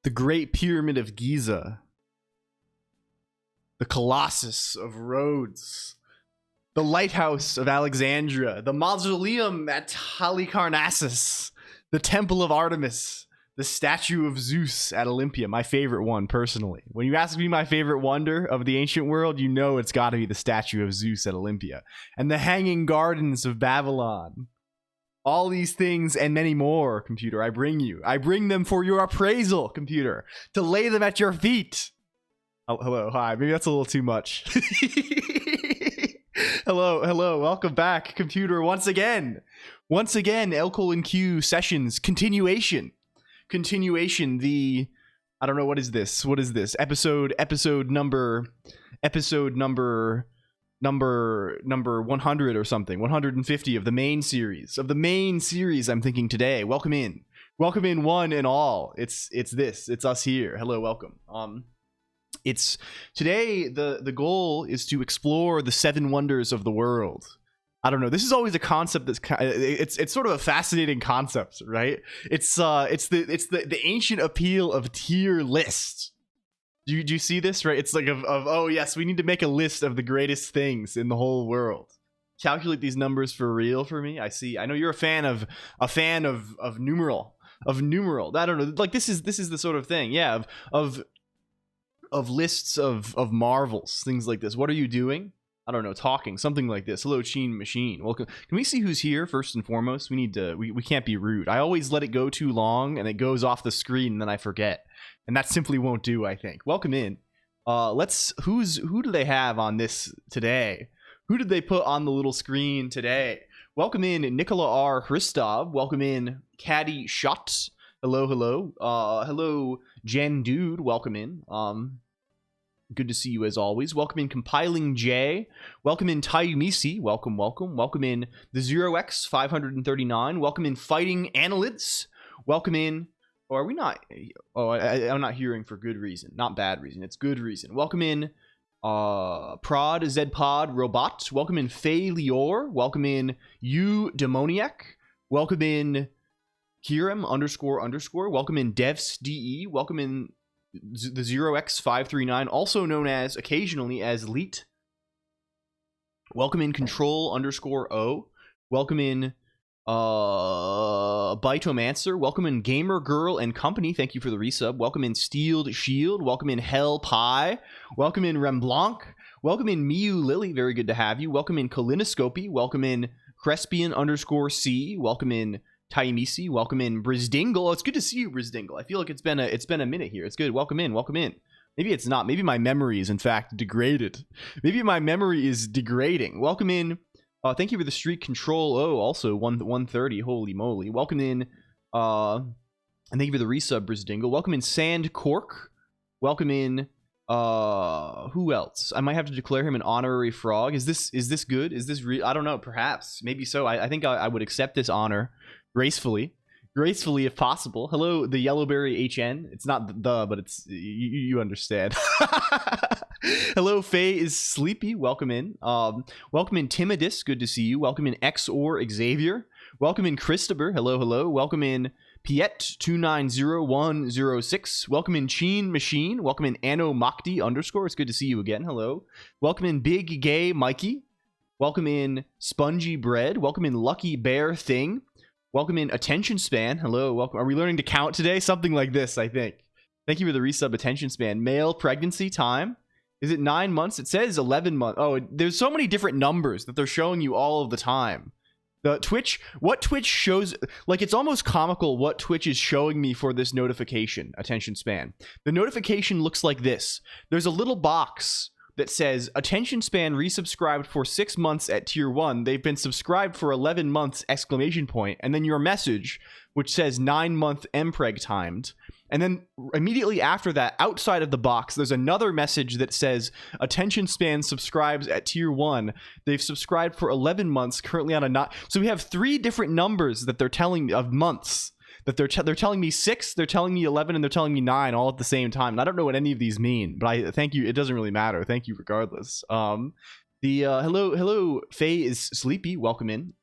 the Great Pyramid of Giza, the Colossus of Rhodes, the Lighthouse of Alexandria, the Mausoleum at Halicarnassus, the Temple of Artemis, the Statue of Zeus at Olympia, my favorite one personally. When you ask me my favorite wonder of the ancient world, you know it's got to be the Statue of Zeus at Olympia. And the Hanging Gardens of Babylon. All these things and many more, computer, I bring you. I bring them for your appraisal, computer, to lay them at your feet. Oh, hello, hi, maybe that's a little too much. Hello, welcome back, computer, once again. Once again, LCOLONQ sessions, continuation, the, I don't know, what is this, episode number 100 or something, 150 of the main series, I'm thinking today. Welcome in one and all. It's us here. Hello, welcome. It's today, the goal is to explore the 7 wonders of the world. I don't know, this is always a concept that's it's sort of a fascinating concept, right? It's the ancient appeal of tier lists. Do you see this, right? It's like of oh yes, we need to make a list of the greatest things in the whole world. Calculate these numbers for real for me. I see. I know you're a fan of numeral. I don't know. Like this is the sort of thing, yeah, of lists of marvels, things like this. What are you doing? I don't know, talking, something like this. Hello, Sheen Machine. Welcome. Can we see who's here first and foremost? We need to. We can't be rude. I always let it go too long and it goes off the screen and then I forget. And that simply won't do, I think. Welcome in. Who do they have on this today? Who did they put on the little screen today? Welcome in Nicola R. Hristov. Welcome in Caddy Shot. Hello. Hello, Jen Dude. Welcome in. Good to see you as always. Welcome in Compiling J. Welcome in Tayumisi. Welcome. Welcome in the 0x539. Welcome in Fighting Annelids. Welcome in. Or are we not? Oh, I'm not hearing for good reason. Not bad reason. It's good reason. Welcome in Prod, Zpod, Robot. Welcome in Faye Lior. Welcome in You Demoniac. Welcome in Kiram __. Welcome in Devs DE. Welcome in the 0x539, also known as occasionally as Leet. Welcome in Control _O. Welcome in Bytomancer. Welcome in Gamer Girl and Company. Thank you for the resub. Welcome in Steeled Shield. Welcome in Hell Pie. Welcome in Remblanc. Welcome in Miu Lily. Very good to have you. Welcome in Kalinoscopy. Welcome in Crespian _C. Welcome in Taimisi. Welcome in Brisdingle. Oh, it's good to see you, Brisdingle. I feel like it's been a minute here. It's good. Welcome in. Maybe it's not. Maybe my memory is in fact degraded. Maybe my memory is degrading. Welcome in. Thank you for the streak Control O. Also 130. Holy moly. Welcome in. And thank you for the resub, Brisdingle. Welcome in Sand Cork. Welcome in. Who else? I might have to declare him an honorary frog. Is this good? Is this real? I don't know. Perhaps. Maybe so. I think I would accept this honor gracefully if possible. Hello, the Yellowberry HN. It's not the, but it's you understand. Hello, Faye is sleepy. Welcome in. Welcome in Timidus. Good to see you. Welcome in XOR Xavier. Welcome in Christopher. Hello. Welcome in Piet 290106. Welcome in Cheen Machine. Welcome in Anno Makti _. It's good to see you again. Hello. Welcome in Big Gay Mikey. Welcome in Spongy Bread. Welcome in Lucky Bear Thing. Welcome in Attention Span. Hello, welcome. Are we learning to count today? Something like this, I think. Thank you for the resub. Attention Span. Male pregnancy time. Is it 9 months? It says 11 months. Oh, there's so many different numbers that they're showing you all of the time. What Twitch shows, like, it's almost comical what Twitch is showing me for this notification. Attention Span. The notification looks like this. There's a little box that says Attention Span resubscribed for 6 months at tier 1. They've been subscribed for 11 months ! And then your message, which says 9-month mpreg timed. And then immediately after that, outside of the box, there's another message that says Attention Span subscribes at tier 1. They've subscribed for 11 months, currently on a not. So we have 3 different numbers that they're telling me of months. That they're telling me 6, they're telling me 11, and they're telling me 9 all at the same time. And I don't know what any of these mean, but I thank you. It doesn't really matter. Thank you regardless. Hello, Faye is sleepy. Welcome in.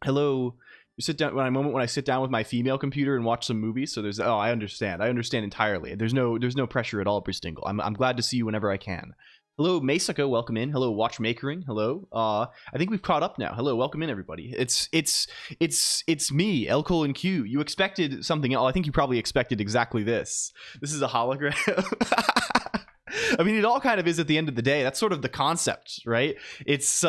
Hello, sit down when I sit down with my female computer and watch some movies. So there's I understand entirely. There's no pressure at all, Bristingle. I'm glad to see you whenever I can. Hello, Masako, welcome in. Hello, Watchmakering. Hello. I think we've caught up now. Hello, welcome in, everybody. It's me, LCOLONQ. You expected something else. I think you probably expected exactly this. This is a hologram. I mean, it all kind of is at the end of the day. That's sort of the concept, right? It's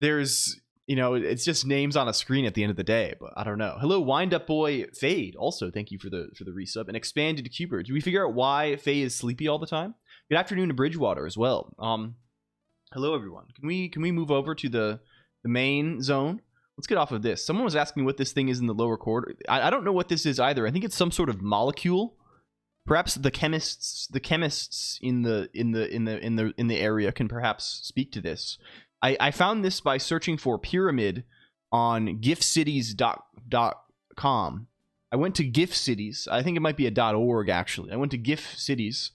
there's, you know, it's just names on a screen at the end of the day, but I don't know. Hello, Wind Up Boy Fade. Also, thank you for the resub. And Expanded Cuber. Do we figure out why Faye is sleepy all the time? Good afternoon to Bridgewater as well. Hello everyone. Can we move over to the main zone? Let's get off of this. Someone was asking what this thing is in the lower corner. I don't know what this is either. I think it's some sort of molecule. Perhaps the chemists in the area can perhaps speak to this. I found this by searching for pyramid on gifcities.com. I went to GIF-Cities. I think it might be a .org actually. I went to GIF-Cities.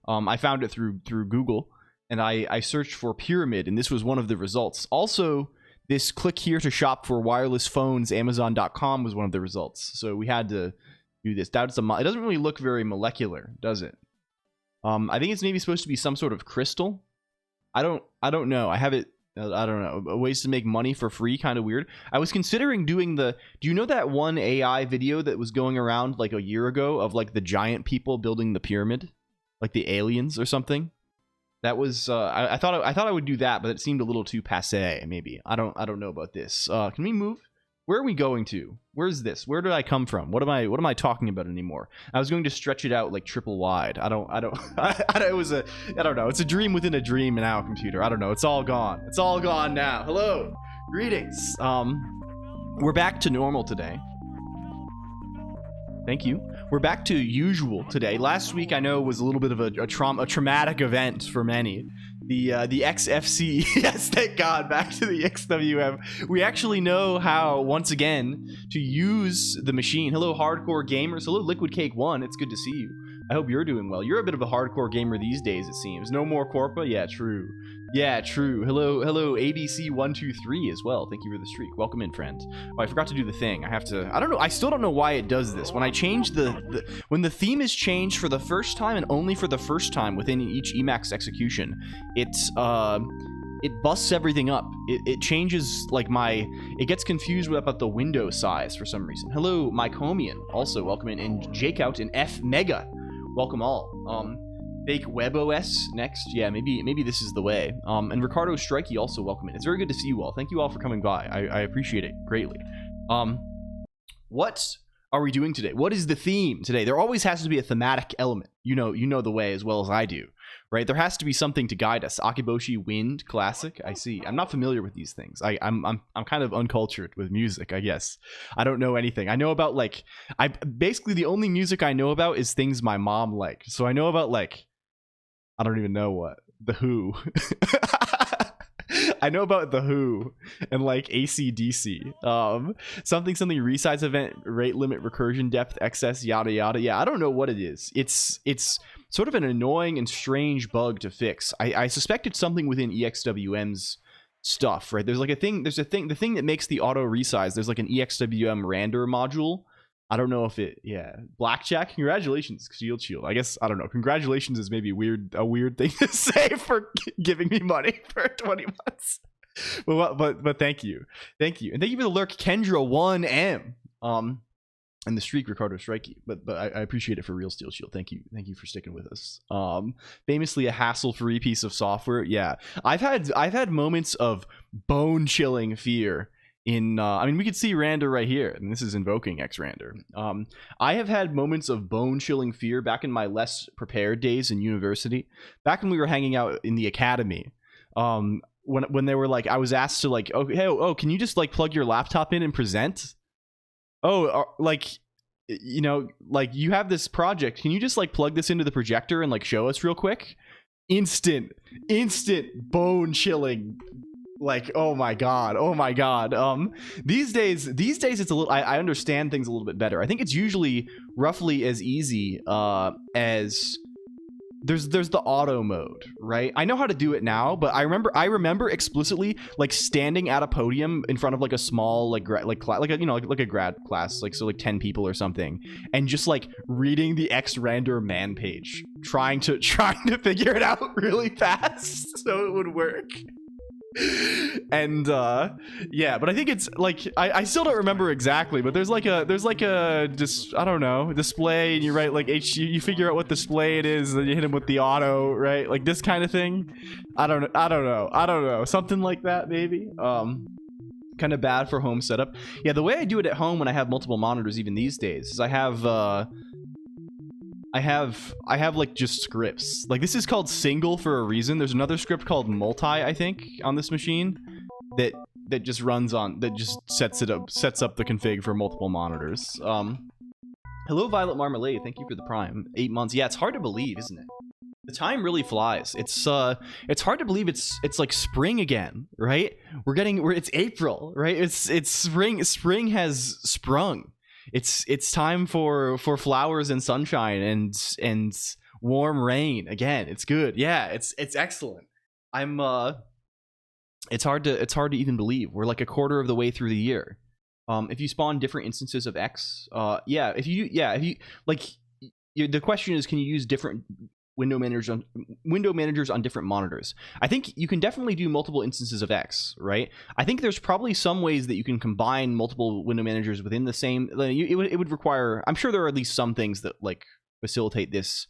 I found it through Google, and I searched for pyramid, and this was one of the results. Also, this click here to shop for wireless phones, Amazon.com was one of the results. So we had to do this. It doesn't really look very molecular, does it? I think it's maybe supposed to be some sort of crystal. I don't know. I have it. I don't know. Ways to make money for free, kind of weird. I was considering doing do you know that one AI video that was going around like a year ago of like the giant people building the pyramid? Like the aliens or something. That was I thought I would do that, but it seemed a little too passé. Maybe I don't know about this. Can we move? Where are we going to? Where's this? Where did I come from? What am I talking about anymore? I was going to stretch it out like triple wide. I don't know. It's a dream within a dream now, computer. I don't know. It's all gone. It's all gone now. Hello, greetings. We're back to normal today. Thank you. We're back to usual today. Last week, I know, was a little bit of a traumatic event for many. The XFC, yes, thank God, back to the XWM. We actually know how, once again, to use the machine. Hello, hardcore gamers. Hello, Liquid Cake 1. It's good to see you. I hope you're doing well. You're a bit of a hardcore gamer these days, it seems. No more Corpa? Yeah, true. Yeah, true. Hello, ABC123 as well. Thank you for the streak. Welcome in, friend. Oh, I forgot to do the thing. I don't know. I still don't know why it does this. When I change when the theme is changed for the first time and only for the first time within each Emacs execution, it busts everything up. It changes like it gets confused about the window size for some reason. Hello, Mike Homian. Also welcome in, and Jake out in F Mega. Welcome all. Fake WebOS next. Yeah, maybe this is the way. And Ricardo Strikey also welcome in. It's very good to see you all. Thank you all for coming by. I appreciate it greatly. What are we doing today? What is the theme today? There always has to be a thematic element. You know the way as well as I do, right? There has to be something to guide us. Akiboshi Wind Classic. I see. I'm not familiar with these things. I'm kind of uncultured with music, I guess. I don't know anything. I know about basically the only music I know about is things my mom liked. So I know about I don't even know what. The Who. I know about The Who and AC/DC. Something resize event, rate limit, recursion depth, excess, yada yada. Yeah, I don't know what it is. It's sort of an annoying and strange bug to fix. I suspect it's something within EXWM's stuff, right? There's the thing that makes the auto resize. There's an EXWM render module. I don't know if Blackjack, congratulations, Shield. I guess, I don't know. Congratulations is maybe a weird thing to say for giving me money for 20 months. But thank you. Thank you. And thank you for the lurk, Kendra1M. And the streak, Ricardo Strikey. But I appreciate it for real, Steel Shield. Thank you. Thank you for sticking with us. Famously a hassle-free piece of software. Yeah. I've had moments of bone-chilling fear I mean, we could see Randa right here, and this is invoking X-Rander. I have had moments of bone-chilling fear back in my less prepared days in university. Back when we were hanging out in the academy, when they were I was asked to can you just plug your laptop in and present? You have this project. Can you just plug this into the projector and show us real quick? Instant bone-chilling. Oh my god. These days it's a little, I understand things a little bit better. I think it's usually roughly as easy as there's the auto mode, right? I know how to do it now, but I remember explicitly like standing at a podium in front of like a small like a, you know, like a grad class, like so like 10 people or something, and just like reading the X-Randor man page, trying to figure it out really fast so it would work. And yeah, but I think it's like I still don't remember exactly, but there's like a just I don't know, display, and you write like you figure out what display it is, and then you hit him with the auto, right? Like this kind of thing. I don't know, something like that maybe. Kind of bad for home setup. Yeah, the way I do it at home when I have multiple monitors even these days is I have like just scripts. Like this is called single for a reason. There's another script called multi, I think, on this machine that just runs on, that just sets up the config for multiple monitors. Hello Violet Marmalade, thank you for the Prime. 8 months. Yeah, it's hard to believe, isn't it? The time really flies. It's hard to believe it's like spring again, right? It's April, right? It's spring. Spring has sprung. It's time for flowers and sunshine and warm rain again. It's good. Yeah, it's excellent. It's hard to even believe we're like a quarter of the way through the year. If you spawn different instances of X, if you like, the question is, can you use different window managers on different monitors? I think you can definitely do multiple instances of X, right? I think there's probably some ways that you can combine multiple window managers within the same. It would require. I'm sure there are at least some things that like facilitate this,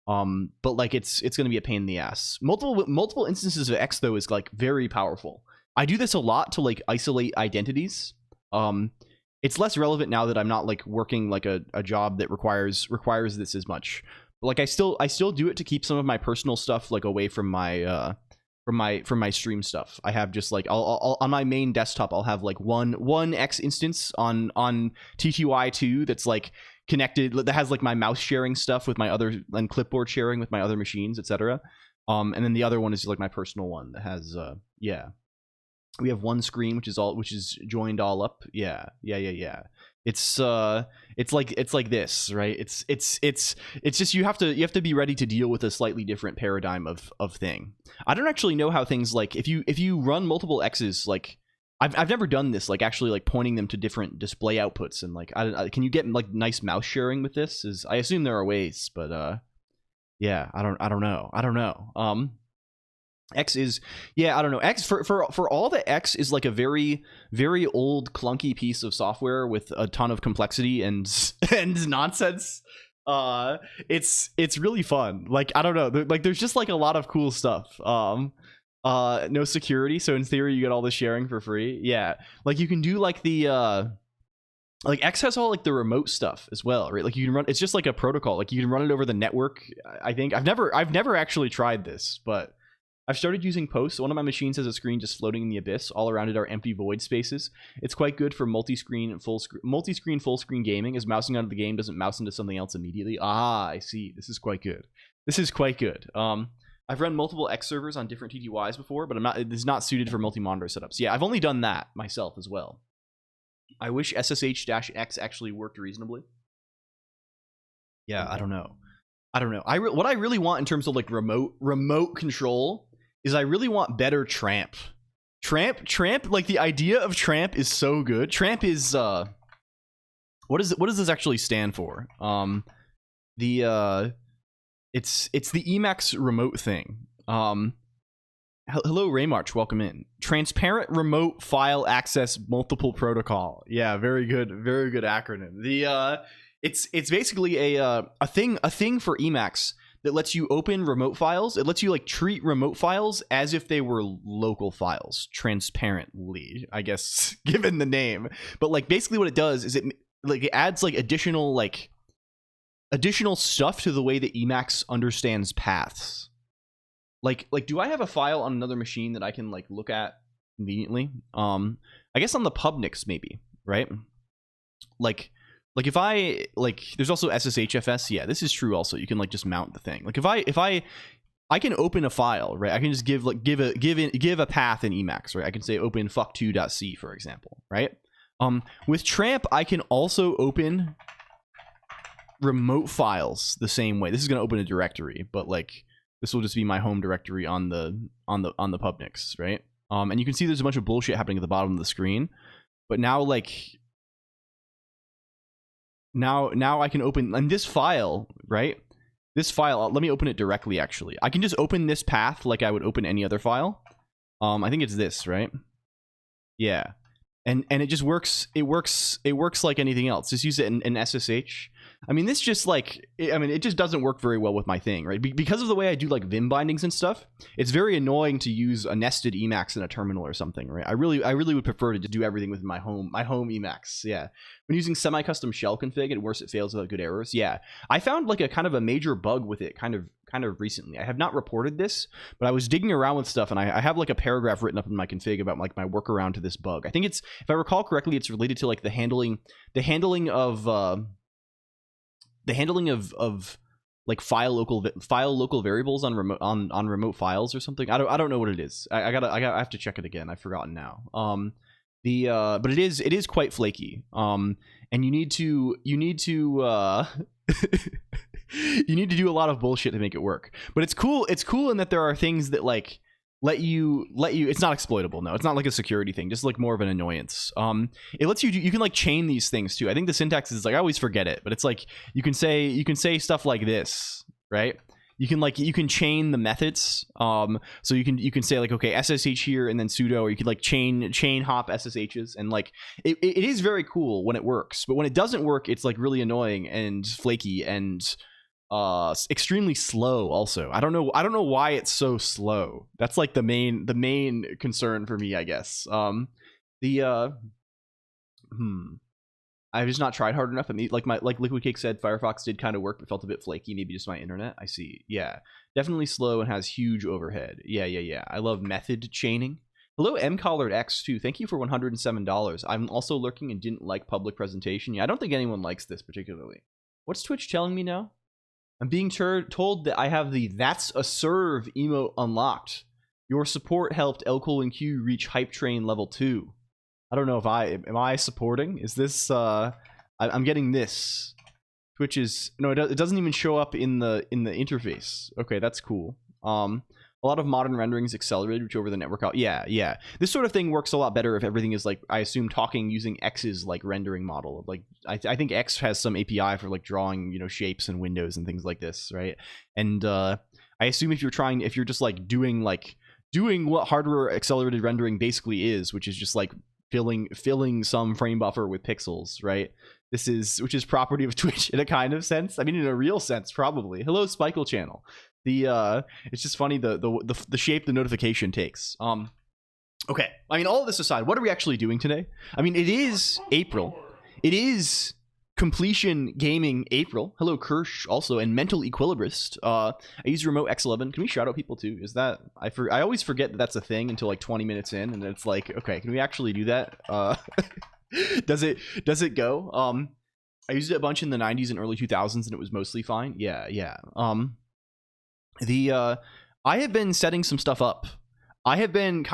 but like it's going to be a pain in the ass. Multiple instances of X though is like very powerful. I do this a lot to like isolate identities. It's less relevant now that I'm not like working like a job that requires this as much. Like I still do it to keep some of my personal stuff like away from my from my stream stuff. I have just like I'll on my main desktop I'll have like one X instance on TTY2 that's like connected, that has like my mouse sharing stuff with my other, and clipboard sharing with my other machines, etc. And then the other one is like my personal one that has yeah. We have one screen which is joined all up. Yeah. It's like this, right? It's just you have to be ready to deal with a slightly different paradigm of thing. I don't actually know how things like if you run multiple X's, like I've never done this, like actually like pointing them to different display outputs, and like can you get like nice mouse sharing with this? I assume there are ways, but yeah, I don't know. X is, yeah, I don't know. X for all that X is like a very, very old clunky piece of software with a ton of complexity and nonsense. It's really fun. Like I don't know, like there's just like a lot of cool stuff. No security, so in theory you get all the sharing for free. Yeah, like you can do like the like X has all like the remote stuff as well, right? Like you can run, it's just like a protocol, like you can run it over the network. I think I've never actually tried this, but I've started using Post. One of my machines has a screen just floating in the abyss. All around it are empty void spaces. It's quite good for multi-screen full screen gaming, as mousing out of the game doesn't mouse into something else immediately. Ah, I see. This is quite good. I've run multiple X servers on different TTYs before, but it's not suited for multi-monitor setups. Yeah, I've only done that myself as well. I wish SSH-X actually worked reasonably. Yeah, I don't know. What I really want in terms of like remote control is I really want better Tramp. Tramp, like the idea of Tramp is so good. Tramp is what does this actually stand for? It's the Emacs remote thing. Hello Raymarch, welcome in. Transparent remote file access multiple protocol. Yeah, very good acronym. It's basically a thing for Emacs that lets you open remote files. It lets you like treat remote files as if they were local files, transparently, I guess, given the name. But like basically what it does is it adds like additional stuff to the way that Emacs understands paths. Like do I have a file on another machine that I can like look at conveniently? I guess on the Pubnix maybe, right? Like if I like, there's also SSHFS. Yeah, this is true. Also, you can like just mount the thing. Like if I can open a file, right? I can just give a path in Emacs, right? I can say open fuck2.c, for example, right? With Tramp, I can also open remote files the same way. This is going to open a directory, but like this will just be my home directory on the pubnix, right? And you can see there's a bunch of bullshit happening at the bottom of the screen. But now, like, now I can open, and this file, right? This file, let me open it directly, actually. I can just open this path like I would open any other file. I think it's this, right? Yeah. And it just works, it works like anything else. Just use it in SSH. I mean, this just like, it just doesn't work very well with my thing, right? Because of the way I do like Vim bindings and stuff, it's very annoying to use a nested Emacs in a terminal or something, right? I really would prefer to do everything with my home Emacs, yeah. When using semi-custom shell config, and worse, it fails without good errors, yeah. I found like a kind of a major bug with it kind of recently. I have not reported this, but I was digging around with stuff, and I have like a paragraph written up in my config about like my workaround to this bug. I think it's, if I recall correctly, it's related to like the handling of like file local variables on remote files or something. I don't know what it is. I have to check it again. I've forgotten now. But it is quite flaky. And you need to you need to do a lot of bullshit to make it work. But it's cool in that there are things that like let you it's not exploitable. No, it's not like a security thing, just like more of an annoyance. It lets you can like chain these things too. I think the syntax is like, I always forget it, but it's like you can say stuff like this, right? You can chain the methods. So you can say like, okay, SSH here and then sudo, or you could like chain hop SSHs, and like it is very cool when it works, but when it doesn't work, it's like really annoying and flaky and extremely slow also. I don't know why it's so slow. That's like the main concern for me, I guess. I've just not tried hard enough. I mean, like Liquid Cake said, Firefox did kind of work, but felt a bit flaky. Maybe just my internet. I see. Yeah, definitely slow and has huge overhead. Yeah. I love method chaining. Hello, mcollardx2. Thank you for $107. I'm also lurking and didn't like public presentation. Yeah, I don't think anyone likes this particularly. What's Twitch telling me now? I'm being told that I have the "That's a Serve" emote unlocked. Your support helped LCOLONQ reach hype train level 2. I don't know if am I supporting? Is this I'm getting this. Twitch is, no, it doesn't even show up in the interface. Okay, that's cool. A lot of modern renderings accelerated, which over the network out. Yeah. This sort of thing works a lot better if everything is like, I assume, talking using X's like rendering model. Like I think X has some API for like drawing, you know, shapes and windows and things like this, right? And I assume if you're just like doing what hardware accelerated rendering basically is, which is just like filling some frame buffer with pixels, right? Which is property of Twitch in a kind of sense. I mean, in a real sense, probably. Hello, Spikle channel. It's just funny the shape the notification takes. Okay, I mean, all of this aside, what are we actually doing today? I mean, it is April. It is completion gaming April. Hello, Kirsch also, and mental equilibrist. I use remote X11. Can we shout out people too? Is that I always forget that that's a thing until like 20 minutes in, and then it's like, okay, can we actually do that? Does it go? I used it a bunch in the 90s and early 2000s, and it was mostly fine. Yeah. I have been setting some stuff up. I have been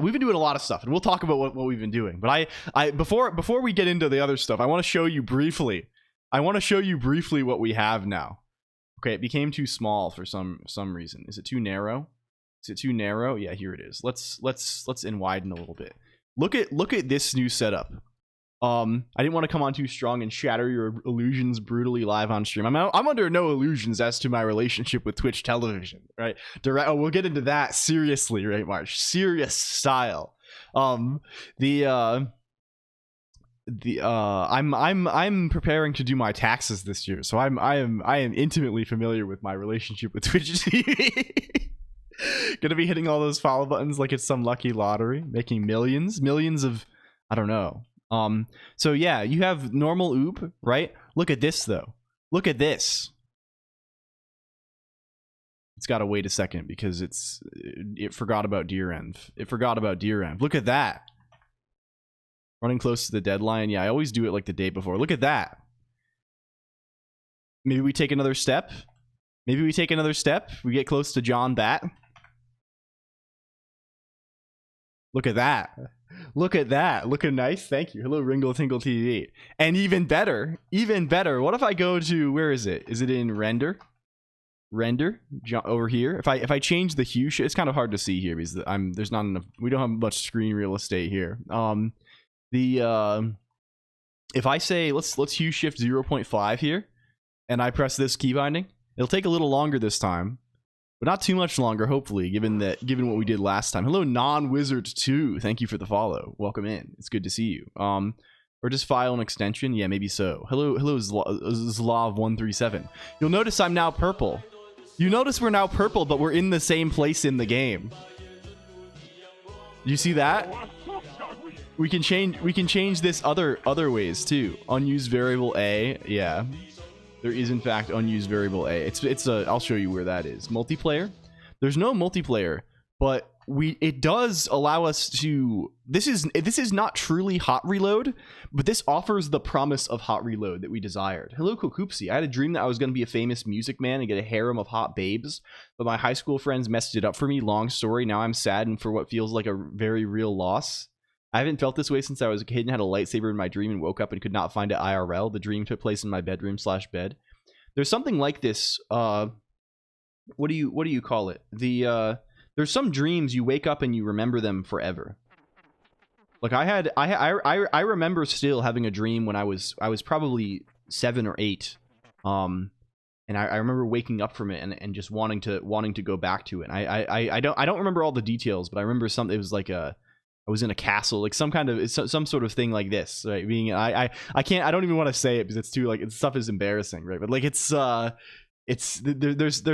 we've been doing a lot of stuff, and we'll talk about what we've been doing. But before we get into the other stuff, I want to show you briefly. What we have now. Okay, it became too small for some reason. Is it too narrow? Yeah, here it is. Let's widen a little bit. Look at this new setup. I didn't want to come on too strong and shatter your illusions brutally live on stream. I'm under no illusions as to my relationship with Twitch television, right? We'll get into that seriously, right, March? Serious style. I'm preparing to do my taxes this year, so I am intimately familiar with my relationship with Twitch TV. Gonna be hitting all those follow buttons like it's some lucky lottery, making millions of, I don't know. So yeah, you have normal OOP, right? Look at this though. Look at this. It's got to wait a second because it forgot about DRenv. Look at that. Running close to the deadline. Yeah, I always do it like the day before. Look at that. Maybe we take another step. We get close to John Bat. Look at that. Look at that. Looking nice. Thank you. Hello, Ringle Tingle TV. And even better, what if I go to, where is it? Is it in render? Render over here. If I change the hue, it's kind of hard to see here because there's not enough. We don't have much screen real estate here. If I say let's hue shift 0.5 here, and I press this key binding, it'll take a little longer this time. But not too much longer, hopefully, given what we did last time. Hello, Non-Wizard2. Thank you for the follow. Welcome in. It's good to see you. Or just file an extension? Yeah, maybe so. Hello, Zlav137. You'll notice I'm now purple. You notice we're now purple, but we're in the same place in the game. You see that? We can change this other ways too. Unused variable A. Yeah. There is in fact unused variable A. I'll show you where that is. Multiplayer. There's no multiplayer, but it does allow us to. This is not truly hot reload, but this offers the promise of hot reload that we desired. Hello, Kokoopsy. I had a dream that I was going to be a famous music man and get a harem of hot babes, but my high school friends messed it up for me. Long story. Now I'm saddened for what feels like a very real loss. I haven't felt this way since I was a kid and had a lightsaber in my dream and woke up and could not find it IRL. The dream took place in my bedroom/bed. There's something like this. What do you call it? There's some dreams you wake up and you remember them forever. Like I remember still having a dream when I was probably 7 or 8, and I remember waking up from it and just wanting to go back to it. And I don't remember all the details, but I remember something. It was like I was in a castle, like some sort of thing like this, right? Being I don't even want to say it because it's too, like, it's stuff is embarrassing, right? But like there's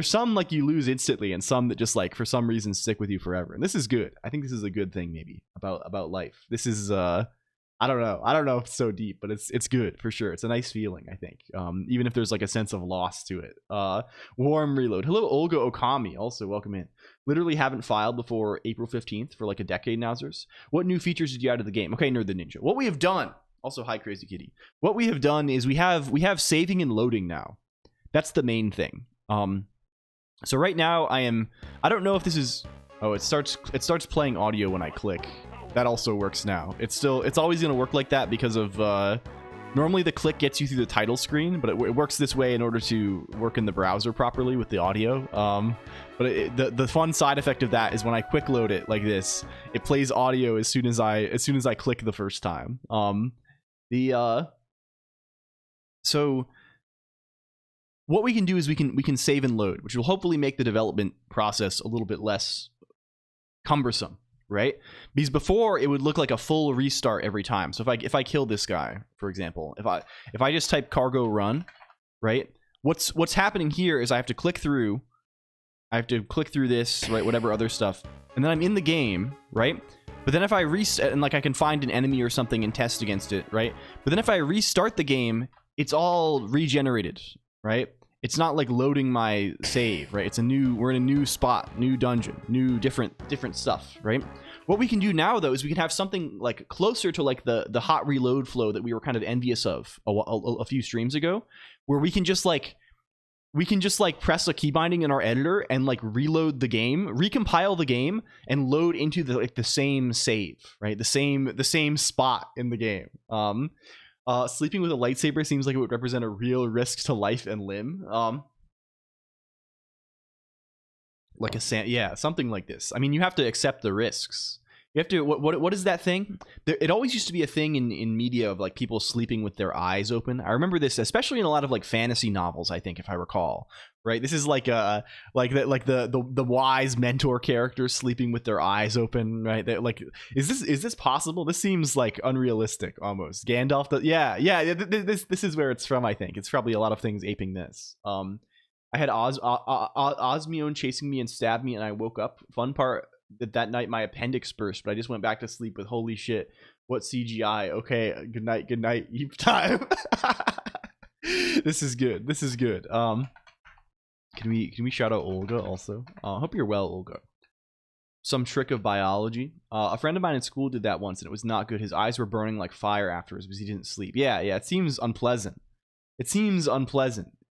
some like you lose instantly and some that just like for some reason stick with you forever. And this is good. I think this is a good thing maybe about life. This is I don't know if it's so deep, but it's good for sure. It's a nice feeling, I think. Even if there's like a sense of loss to it. Warm reload. Hello, Olga Okami. Also, welcome in. Literally haven't filed before April 15th for like a decade nowzers. What new features did you add to the game? Okay, Nerd the Ninja. What we have done. Also, hi, Crazy Kitty. What we have done is we have saving and loading now. That's the main thing. So right now I don't know if this is. Oh, it starts playing audio when I click. That also works now. It's always gonna work like that because of normally the click gets you through the title screen, but it works this way in order to work in the browser properly with the audio. But the fun side effect of that is when I quick load it like this, it plays audio as soon as I click the first time. So what we can do is we can save and load, which will hopefully make the development process a little bit less cumbersome. Right? Because before it would look like a full restart every time. So if I kill this guy, for example, if I just type cargo run, right? What's happening here is I have to click through this, right? Whatever other stuff, and then I'm in the game, right? But then if I reset and like I can find an enemy or something and test against it, right? But then if I restart the game, it's all regenerated, right? It's not like loading my save, right? We're in a new spot, new dungeon, new different stuff, right? What we can do now though is we can have something like closer to like the hot reload flow that we were kind of envious of a few streams ago, where we can just like press a key binding in our editor and like reload the game, recompile the game, and load into the same save, right? The same spot in the game. Sleeping with a lightsaber seems like it would represent a real risk to life and limb. Like something like this. I mean, you have to accept the risks. You have to. What is that thing? It always used to be a thing in media of like people sleeping with their eyes open. I remember this, especially in a lot of like fantasy novels. I think, if I recall, right, this is like the wise mentor characters sleeping with their eyes open, right? They're like, is this possible? This seems like unrealistic almost. Gandalf. This is where it's from. I think it's probably a lot of things aping this. I had Osmione chasing me and stabbed me, and I woke up. Fun part. That night my appendix burst, but I just went back to sleep with holy shit, what CGI. Okay, good night Eve time. This is good. Can we shout out Olga also? Hope you're well, Olga. Some trick of biology. A friend of mine in school did that once and it was not good. His eyes were burning like fire afterwards because he didn't sleep. Yeah, it seems unpleasant.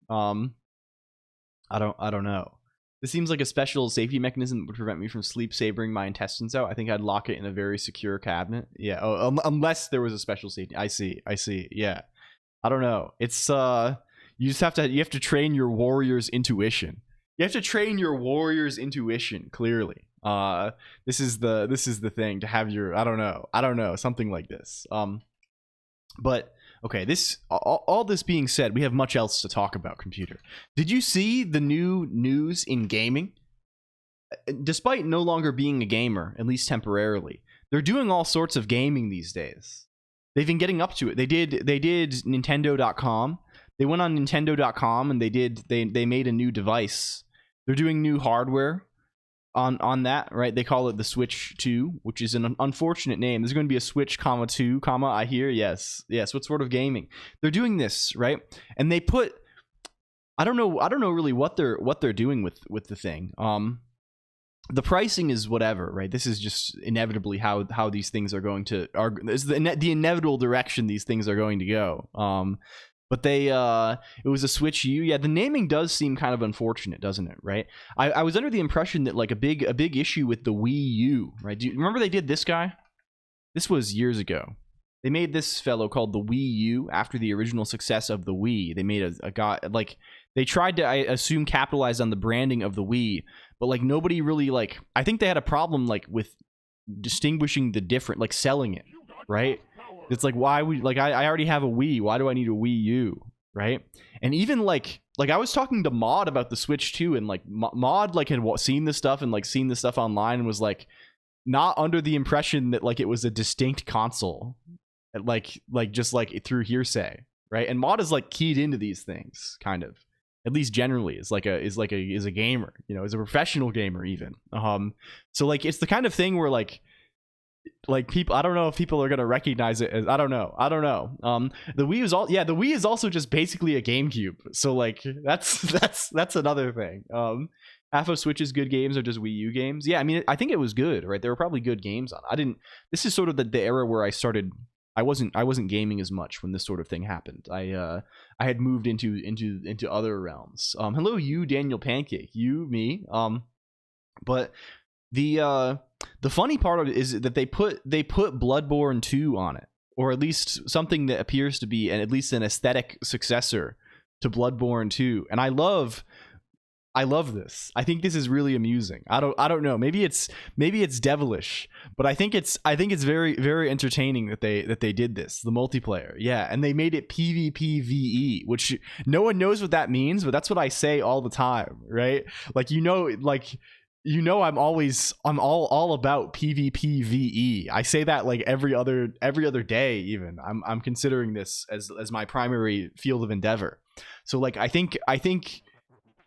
I don't know. This seems like a special safety mechanism that would prevent me from sleep sabering my intestines out. I think I'd lock it in a very secure cabinet. Yeah, unless there was a special safety. I see. Yeah. I don't know. It's you have to train your warrior's intuition. You have to train your warrior's intuition, clearly. This is the thing to have your I don't know, something like this. But okay, all this being said, we have much else to talk about, computer. Did you see the new news in gaming? Despite no longer being a gamer, at least temporarily, they're doing all sorts of gaming these days. They've been getting up to it. They did Nintendo.com. They went on Nintendo.com and they made a new device. They're doing new hardware on that, right? They call it the Switch 2, which is an unfortunate name. There's going to be a Switch, 2, I hear. Yes. What sort of gaming? They're doing this, right? And they put I don't know really what they're doing with the thing. The pricing is whatever, right? This is just inevitably how these things are going to is the inevitable direction these things are going to go. But it was a Switch U. Yeah, the naming does seem kind of unfortunate, doesn't it? Right? I was under the impression that like a big issue with the Wii U, right? Do you remember they did this guy? This was years ago. They made this fellow called the Wii U after the original success of the Wii. They made a guy like they tried to, I assume, capitalize on the branding of the Wii, but like nobody really like. I think they had a problem like with distinguishing the different, like selling it, right? It's like, why would like I already have a Wii. Why do I need a Wii U, right? And even like I was talking to Maud about the Switch 2, and like Maud like had seen this stuff and like seen this stuff online and was like not under the impression that like it was a distinct console, like just like through hearsay, right? And Maud is like keyed into these things, kind of, at least generally, is a gamer, you know, is a professional gamer even. So like it's the kind of thing where like people, I don't know if people are gonna recognize it as I don't know. The Wii is also just basically a GameCube. So like that's another thing. Half of Switch's good games are just Wii U games. Yeah, I mean I think it was good, right? There were probably good games on it. This is sort of the era where I wasn't gaming as much when this sort of thing happened. I had moved into other realms. Hello, you Daniel Pancake, you me. But the funny part of it is that they put Bloodborne 2 on it, or at least something that appears to be at least an aesthetic successor to Bloodborne 2, and I love this. I think this is really amusing. I don't know. Maybe it's devilish, but I think it's very very entertaining that they did this. The multiplayer, yeah, and they made it PvPvE, which no one knows what that means, but that's what I say all the time, right? Like I'm all about PvPvE. I say that like every other day. Even I'm considering this as my primary field of endeavor. So like I think.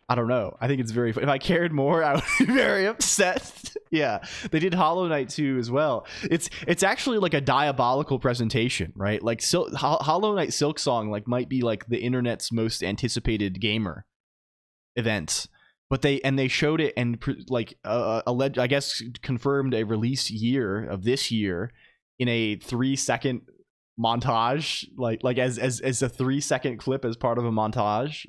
I don't know. I think it's very fun. If I cared more, I would be very upset. Yeah, they did Hollow Knight 2 as well. It's actually like a diabolical presentation, right? Like Hollow Knight Silksong like might be like the internet's most anticipated gamer event, but they showed it and like I guess confirmed a release year of this year in a 3-second montage, like as a 3-second clip as part of a montage,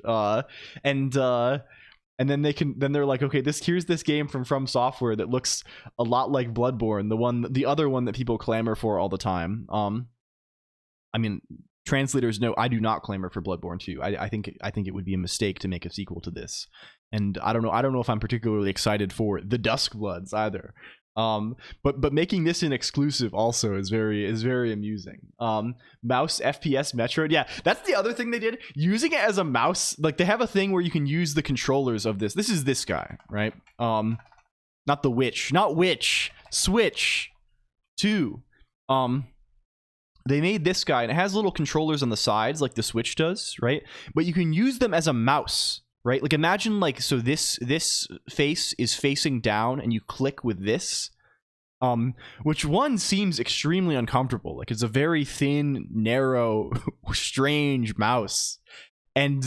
and then they're like, okay, here's this game from Software that looks a lot like Bloodborne, the other one that people clamor for all the time. I mean, translators know I do not clamor for Bloodborne 2. I think it would be a mistake to make a sequel to this, and I don't know if I'm particularly excited for the Duskbloods either. But making this an exclusive also is very amusing. Mouse FPS Metroid, yeah, that's the other thing they did, using it as a mouse. Like they have a thing where you can use the controllers of this is this guy, right? Not the Witch, Switch 2. They made this guy and it has little controllers on the sides like the Switch does, right? But you can use them as a mouse, right? Like imagine like, so this face is facing down and you click with this, which one seems extremely uncomfortable. Like it's a very thin, narrow, strange mouse. And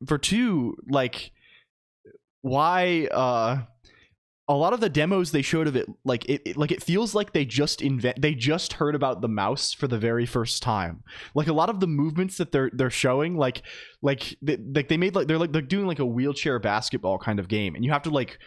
for 2, like why a lot of the demos they showed of it, like it feels like they just heard about the mouse for the very first time. Like a lot of the movements that they're showing, they made like they're doing like a wheelchair basketball kind of game, and you have to like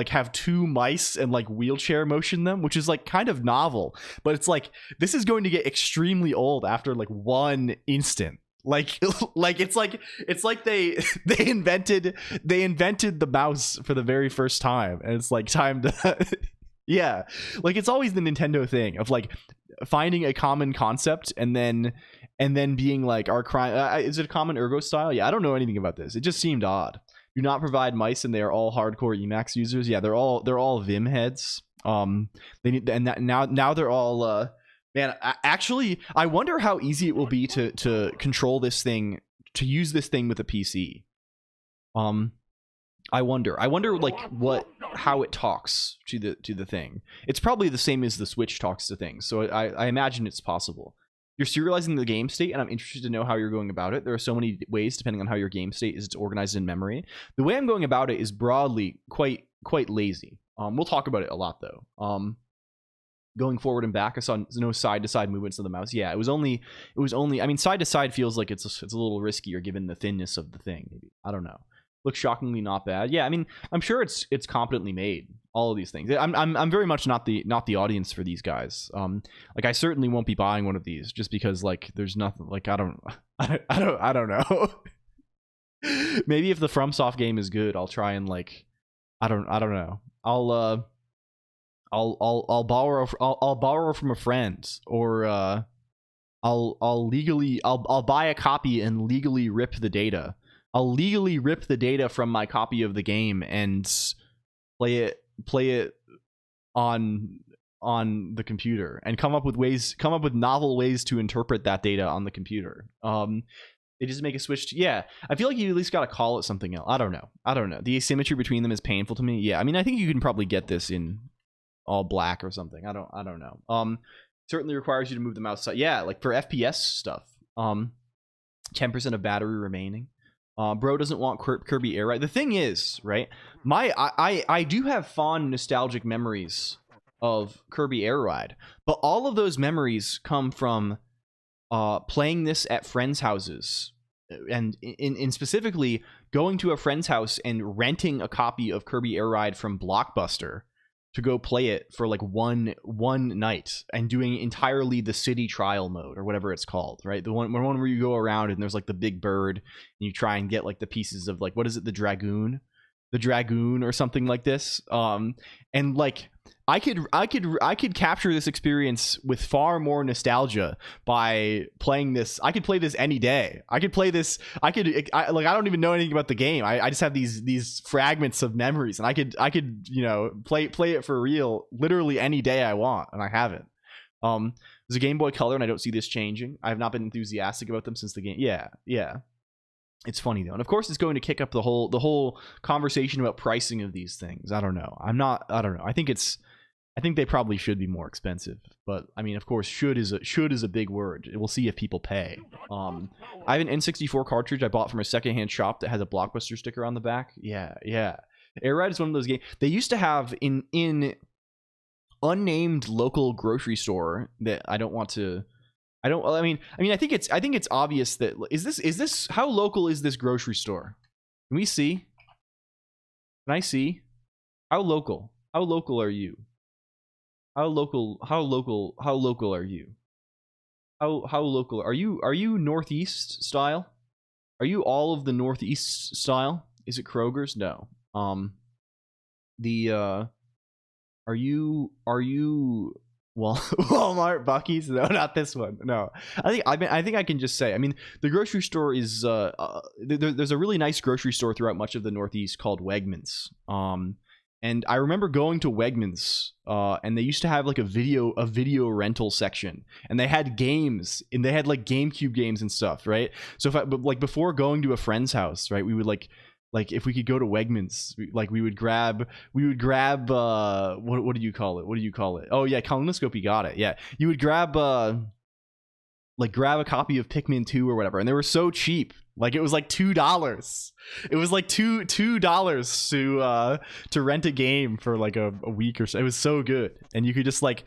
have two mice and like wheelchair motion them, which is like kind of novel, but it's like this is going to get extremely old after like one instant. Like it's like they invented the mouse for the very first time, and it's like time to yeah, like it's always the Nintendo thing of like finding a common concept and then being like, our crime is it a common ergo style? Yeah, I don't know anything about this. It just seemed odd. Do not provide mice, and they are all hardcore Emacs users. Yeah, they're all Vim heads. They need, and that, now they're all man, actually, I wonder how easy it will be to control this thing, to use this thing with a PC. I wonder like how it talks to the thing. It's probably the same as the Switch talks to things, so I imagine it's possible. You're serializing the game state, and I'm interested to know how you're going about it. There are so many ways depending on how your game state is organized in memory. The way I'm going about it is broadly quite lazy. We'll talk about it a lot though. Going forward and back, I saw no side-to-side movements of the mouse. Yeah, it was only. I mean, side-to-side feels like it's a little riskier given the thinness of the thing. Maybe, I don't know. Looks shockingly not bad. Yeah, I mean, I'm sure it's competently made. All of these things. I'm very much not the audience for these guys. Like I certainly won't be buying one of these just because like there's nothing. Like I don't know. Maybe if the FromSoft game is good, I'll try and like I don't know. I'll borrow from a friend, or I'll buy a copy and legally rip the data. I'll legally rip the data from my copy of the game and play it on the computer and come up with novel ways to interpret that data on the computer. They just make a switch to, yeah, I feel like you at least got to call it something else. I don't know. The asymmetry between them is painful to me. Yeah, I mean, I think you can probably get this in all black or something. I don't know. Certainly requires you to move the mouse side. Yeah, like for FPS stuff. 10% of battery remaining. Bro doesn't want Kirby Air Ride. The thing is, right? I do have fond nostalgic memories of Kirby Air Ride, but all of those memories come from playing this at friends' houses, and in specifically going to a friend's house and renting a copy of Kirby Air Ride from Blockbuster to go play it for like one night, and doing entirely the city trial mode or whatever it's called, right? The one where you go around and there's like the big bird and you try and get like the pieces of like, what is it, the dragoon or something like this. And like I could capture this experience with far more nostalgia by playing this. I could play this any day. I don't even know anything about the game. I just have these fragments of memories, and I could play it for real literally any day I want, and I have it. There's a Game Boy Color, and I don't see this changing. I have not been enthusiastic about them since the game. Yeah. It's funny though, and of course it's going to kick up the whole conversation about pricing of these things. I don't know. I don't know. I think they probably should be more expensive, but I mean, of course, should is a big word. We'll see if people pay. I have an N64 cartridge I bought from a secondhand shop that has a Blockbuster sticker on the back. Yeah. Air Ride is one of those games they used to have in unnamed local grocery store that I mean, I think it's obvious that is this how local is this grocery store? Can we see? Can I see? How local are you? How local are you? How local are you? Northeast style? Are you all of the Northeast style? Is it Kroger's? No. Are you well, Walmart, Buc-ee's? No, not this one. No, I think I can just say. I mean, the grocery store is there's a really nice grocery store throughout much of the Northeast called Wegmans. And I remember going to Wegmans, and they used to have like a video rental section, and they had games, and they had like GameCube games and stuff, right? So but before going to a friend's house, right, we would like if we could go to Wegmans, we would grab what do you call it? Oh yeah, Colonoscopy got it. Yeah, you would grab like grab a copy of Pikmin 2 or whatever, and they were so cheap. Like it was like $2. It was like $2 to rent a game for like a week or so. It was so good, and you could just like,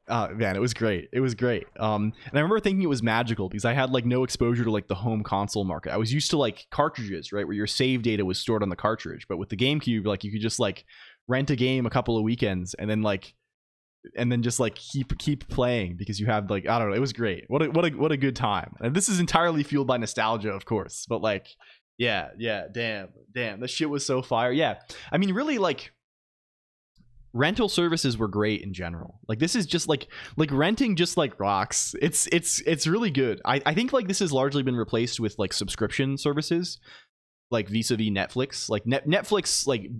man, it was great. It was great. And I remember thinking it was magical because I had like no exposure to like the home console market. I was used to like cartridges, right, where your save data was stored on the cartridge. But with the GameCube, like you could just like rent a game a couple of weekends and then just like keep playing because you have like, I don't know, it was great. What a good time. And this is entirely fueled by nostalgia, of course, but like yeah, damn, this shit was so fire. Yeah, I mean, really, like rental services were great in general. Like this is just like renting just like rocks. It's really good. I think like this has largely been replaced with like subscription services like vis-a-vis Netflix. Like Netflix like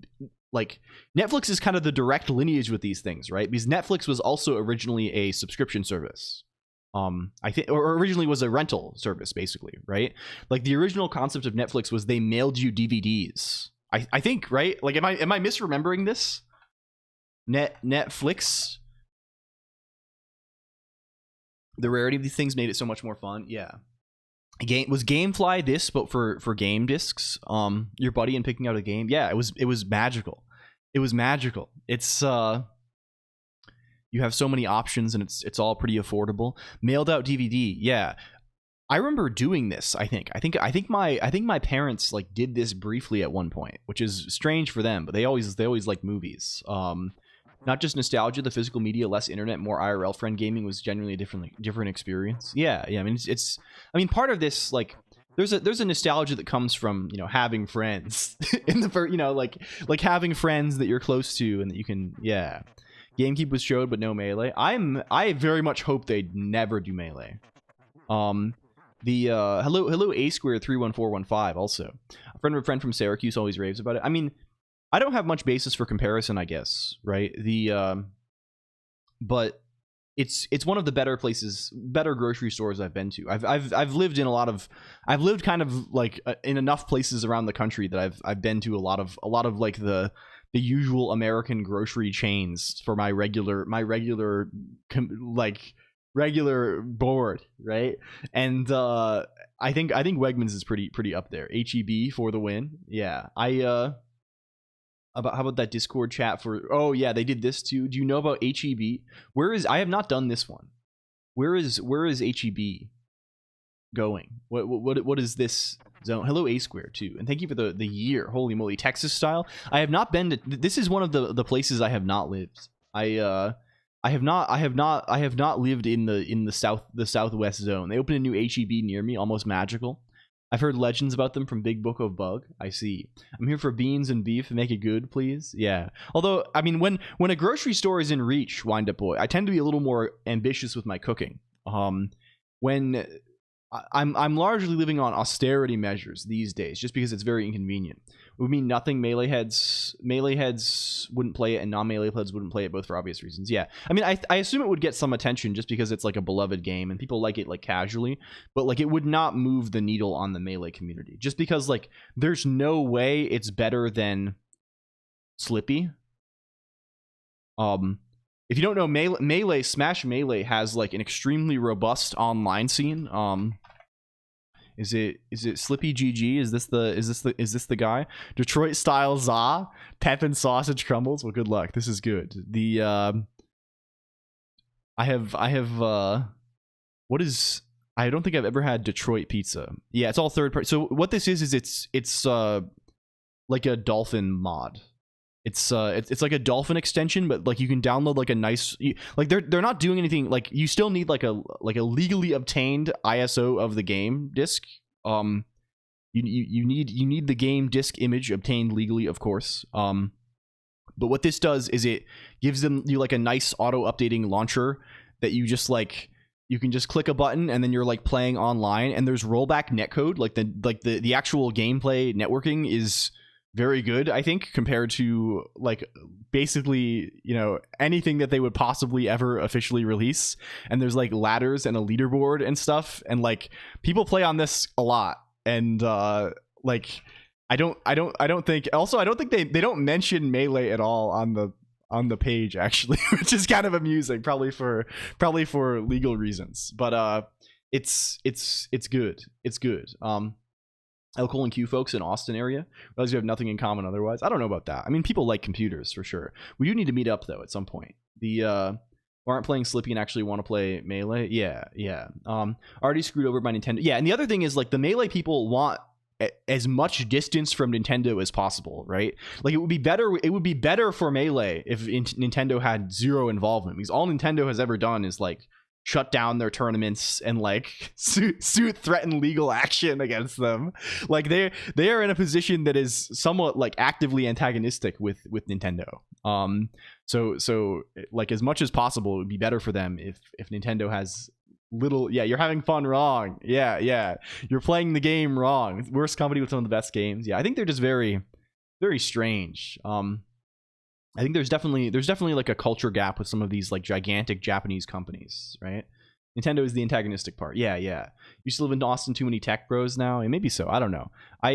Netflix is kind of the direct lineage with these things, right? Because Netflix was also originally a subscription service. I think, or originally was a rental service, basically, right? Like the original concept of Netflix was they mailed you DVDs. I think, right? Like, am I misremembering this? Netflix. The rarity of these things made it so much more fun. Yeah. Was GameFly this, but for game discs? Your buddy and picking out a game. Yeah, it was magical. It was magical. It's you have so many options and it's all pretty affordable. Mailed out DVD. Yeah, I remember doing this. I think my parents like did this briefly at one point, which is strange for them, but they always like movies. Not just nostalgia, the physical media, less internet, more IRL friend gaming was genuinely a different experience. Yeah. I mean, it's I mean, part of this, like, there's a nostalgia that comes from, you know, having friends in the first, you know, like having friends that you're close to and that you can, yeah. GameCube was showed, but no Melee. I very much hope they never do Melee. The hello A Square 31415 also. A friend of a friend from Syracuse always raves about it. I mean, I don't have much basis for comparison, I guess, right? But it's one of the better places, better grocery stores I've been to. I've lived in I've lived kind of like in enough places around the country that I've been to a lot of like the usual American grocery chains for my regular board, right? And I think Wegmans is pretty up there. HEB for the win. Yeah, how about that Discord chat for, oh yeah, they did this too. Do you know about HEB? I have not done this one. Where is HEB going? What is this zone? Hello A Square too. And thank you for the year. Holy moly, Texas style. I have not been to, this is one of the places I have not lived. I have not lived in the southwest zone. They opened a new HEB near me, almost magical. I've heard legends about them from Big Book of Bug. I see. I'm here for beans and beef. Make it good, please. Yeah. Although, I mean, when a grocery store is in reach, Wind Up Boy, I tend to be a little more ambitious with my cooking. When I'm largely living on austerity measures these days, just because it's very inconvenient. It would mean nothing. Melee heads wouldn't play it, and non-melee heads wouldn't play it, both for obvious reasons. Yeah, I mean, I assume it would get some attention just because it's like a beloved game and people like it like casually, but like it would not move the needle on the Melee community, just because like there's no way it's better than Slippy. If you don't know, Melee Smash Melee has like an extremely robust online scene. Is it Slippy GG? Is this the guy? Detroit style za, pep and sausage crumbles. Well, good luck. This is good. The I don't think I've ever had Detroit pizza. Yeah, it's all third party. So what this is it's like a dolphin mod. It's like a dolphin extension, but like you can download like a nice, like they're not doing anything. Like you still need like a legally obtained ISO of the game disc. You need the game disc image obtained legally, of course. But what this does is it gives you like a nice auto updating launcher that you just like, you can just click a button and then you're like playing online, and there's rollback netcode. Like the actual gameplay networking is very good, I think, compared to like basically, you know, anything that they would possibly ever officially release. And there's like ladders and a leaderboard and stuff, and like people play on this a lot. And like I don't think they don't mention Melee at all on on the page actually, which is kind of amusing, probably for legal reasons. But it's good. It's good. LCOLONQ folks in Austin area, realize you have nothing in common otherwise. I don't know about that. I mean, people like computers for sure. We do need to meet up though at some point. The aren't playing Slippy and actually want to play Melee. Yeah. Already screwed over by Nintendo. Yeah, and the other thing is like the Melee people want as much distance from Nintendo as possible, right? Like it would be better for Melee if Nintendo had zero involvement, because all Nintendo has ever done is like shut down their tournaments and like threaten legal action against them. Like they are in a position that is somewhat like actively antagonistic with Nintendo. So like as much as possible, it would be better for them if Nintendo has little. Yeah, you're having fun wrong. Yeah, you're playing the game wrong. Worst company with some of the best games. Yeah, I think they're just very, very strange. I think there's definitely like a culture gap with some of these like gigantic Japanese companies, right? Nintendo is the antagonistic part. Yeah. You still live in Austin, too many tech bros now? And maybe so. I don't know. I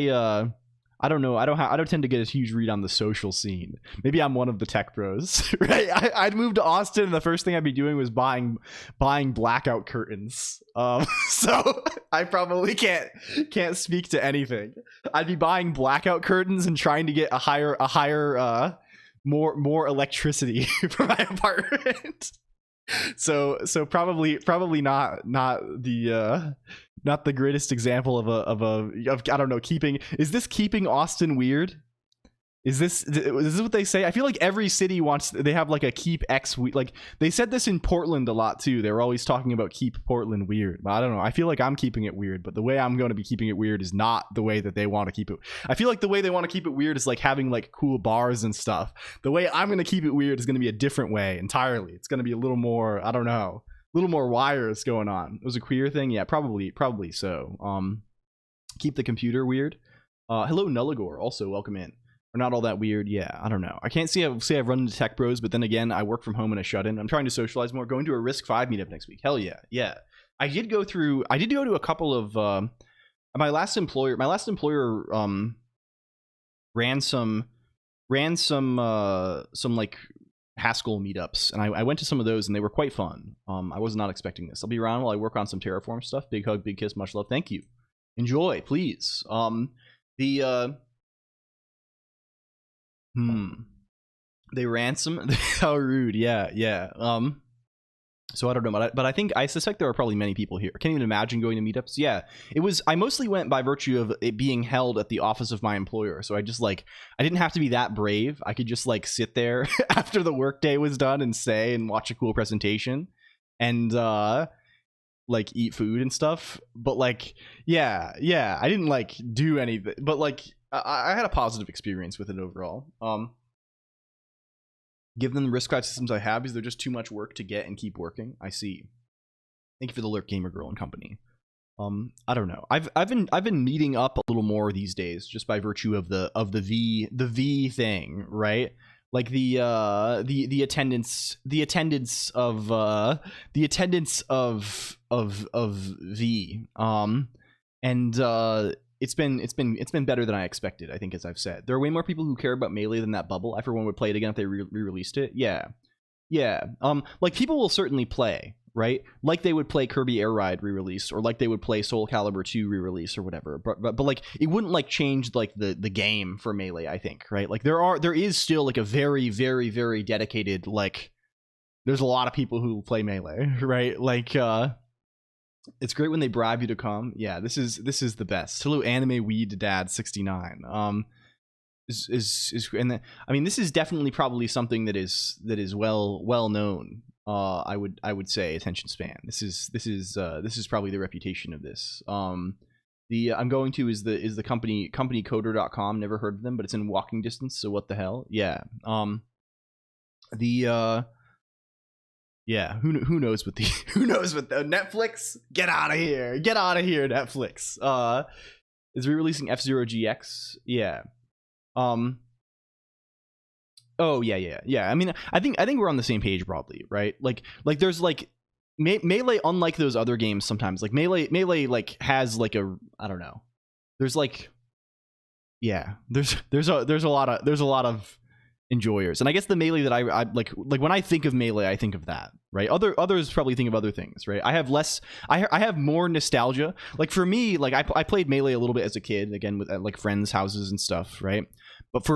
don't know. I don't tend to get a huge read on the social scene. Maybe I'm one of the tech bros, right? I'd moved to Austin and the first thing I'd be doing was buying blackout curtains. So I probably can't speak to anything. I'd be buying blackout curtains and trying to get a higher more electricity for my apartment. So probably not the greatest example of I don't know, keeping Austin weird? Is this what they say? I feel like every city they have like a keep X, like they said this in Portland a lot too. They were always talking about keep Portland weird. But I don't know. I feel like I'm keeping it weird, but the way I'm going to be keeping it weird is not the way that they want to keep it. I feel like the way they want to keep it weird is like having like cool bars and stuff. The way I'm going to keep it weird is going to be a different way entirely. It's going to be a little more, I don't know, a little more wires going on. It was a queer thing. Yeah, probably so. Keep the computer weird. Hello Nulligore, also welcome in. Are not all that weird. Yeah, I don't know. I can't say I've run into tech bros, but then again, I work from home and I shut in. I'm trying to socialize more. Going to a Risk 5 meetup next week. Hell yeah. I did go to a couple of my last employer ran some like Haskell meetups, and I went to some of those and they were quite fun. I was not expecting this. I'll be around while I work on some Terraform stuff. Big hug, big kiss, much love. Thank you. Enjoy, please. They ransom. How rude. Yeah. So I don't know, but I suspect there are probably many people here. I can't even imagine going to meetups. Yeah, I mostly went by virtue of it being held at the office of my employer. So I didn't have to be that brave. I could just like sit there after the workday was done and watch a cool presentation and like eat food and stuff. But like, yeah, I didn't like do anything, but like I had a positive experience with it overall. Give them the risk five systems I have because they're just too much work to get and keep working. I see. Thank you for the lurk, Gamer Girl and company. I don't know. I've been meeting up a little more these days just by virtue of the V thing, right? Like the attendance of V. It's been better than I expected, I think, as I've said. There are way more people who care about Melee than that bubble. Everyone would play it again if they re-released it. Yeah. Like people will certainly play, right? Like they would play Kirby Air Ride re-release, or like they would play Soul Calibur 2 re-release or whatever. But like it wouldn't like change like the game for Melee, I think, right? Like there is still like a very, very, very dedicated, like there's a lot of people who play Melee, right? Like it's great when they bribe you to come. Yeah, this is the best. Hello, Anime Weed Dad 69. And I mean, this is definitely probably something that is well known. I would say attention span. This is probably the reputation of this. The I'm going to is the company coder.com. Never heard of them, but it's in walking distance. So what the hell? Yeah. Yeah, who knows what the Netflix? Get out of here, Netflix. Is re-releasing F-Zero GX? Yeah. Oh yeah. I mean, I think we're on the same page broadly, right? Like there's like Melee, unlike those other games, sometimes like Melee like has like a, I don't know. There's like, yeah, there's a lot of enjoyers. And I guess the Melee that I like when I think of Melee, I think of that, right? Others probably think of other things, right? I have more nostalgia. Like for me, like I played Melee a little bit as a kid, again with at like friends' houses and stuff, right? But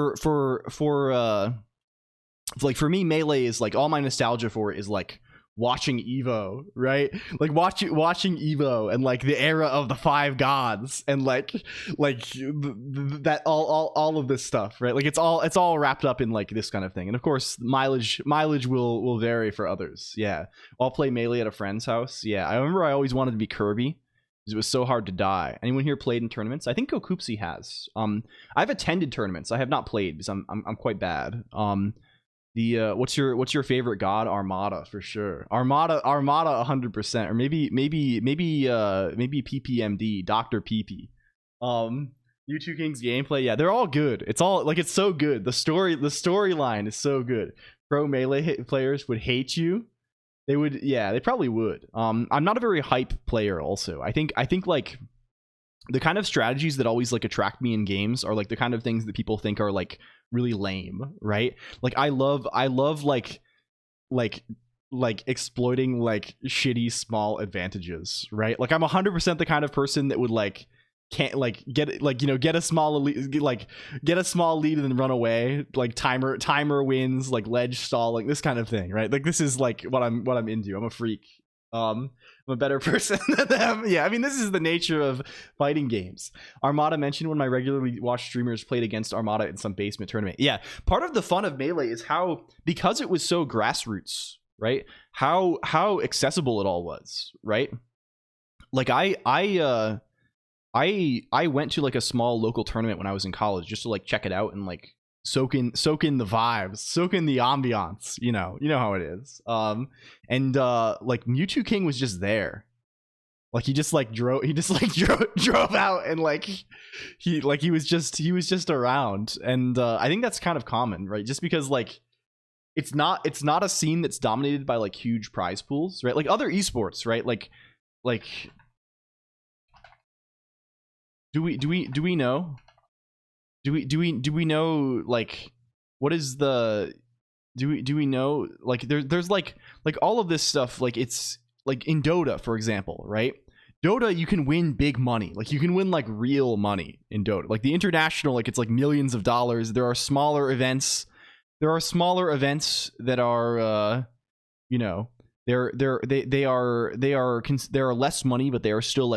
like for me, Melee is like all my nostalgia for it is like watching Evo, right? Like watching Evo and like the era of the 5 gods and like that all of this stuff, right? Like it's all wrapped up in like this kind of thing. And of course mileage will vary for others. Yeah, I'll play Melee at a friend's house. Yeah, I remember I always wanted to be Kirby because it was so hard to die. Anyone here played in tournaments? I think Kokoopsy has. I've attended tournaments. I have not played because I'm quite bad. What's your favorite god? Armada for sure. Armada 100%, or maybe PPMD, Dr. PP. U2 King's gameplay, yeah, they're all good. It's so good. The storyline is so good. Pro Melee players would hate you. They would, yeah, they probably would. I'm not a very hype player also. I think like the kind of strategies that always like attract me in games are like the kind of things that people think are like really lame, right? Like I love like exploiting like shitty small advantages, right? Like I'm 100% the kind of person that would like can't like get like, you know, get a small lead, get a small lead and then run away, like timer wins, like ledge stall, like this kind of thing, right? Like this is like what I'm into. I'm a freak. I'm a better person than them. Yeah, I mean, this is the nature of fighting games. Armada mentioned when my regularly watched streamers played against Armada in some basement tournament. Yeah, part of the fun of Melee is how, because it was so grassroots, right? How accessible it all was, right? Like I went to like a small local tournament when I was in college just to like check it out and like soak in the vibes, soak in the ambiance, you know how it is. And like Mewtwo King was just there. Like he just drove out and like he was just around. And I think that's kind of common, right? Just because like it's not a scene that's dominated by like huge prize pools, right? Like other esports, right? Like do we know? Do we know like what is the do we know like there's like all of this stuff, like it's like in Dota, for example, right? Dota, you can win big money. Like you can win like real money in Dota. Like the international, like it's like millions of dollars. There are smaller events that are you know, they are less money, but they are still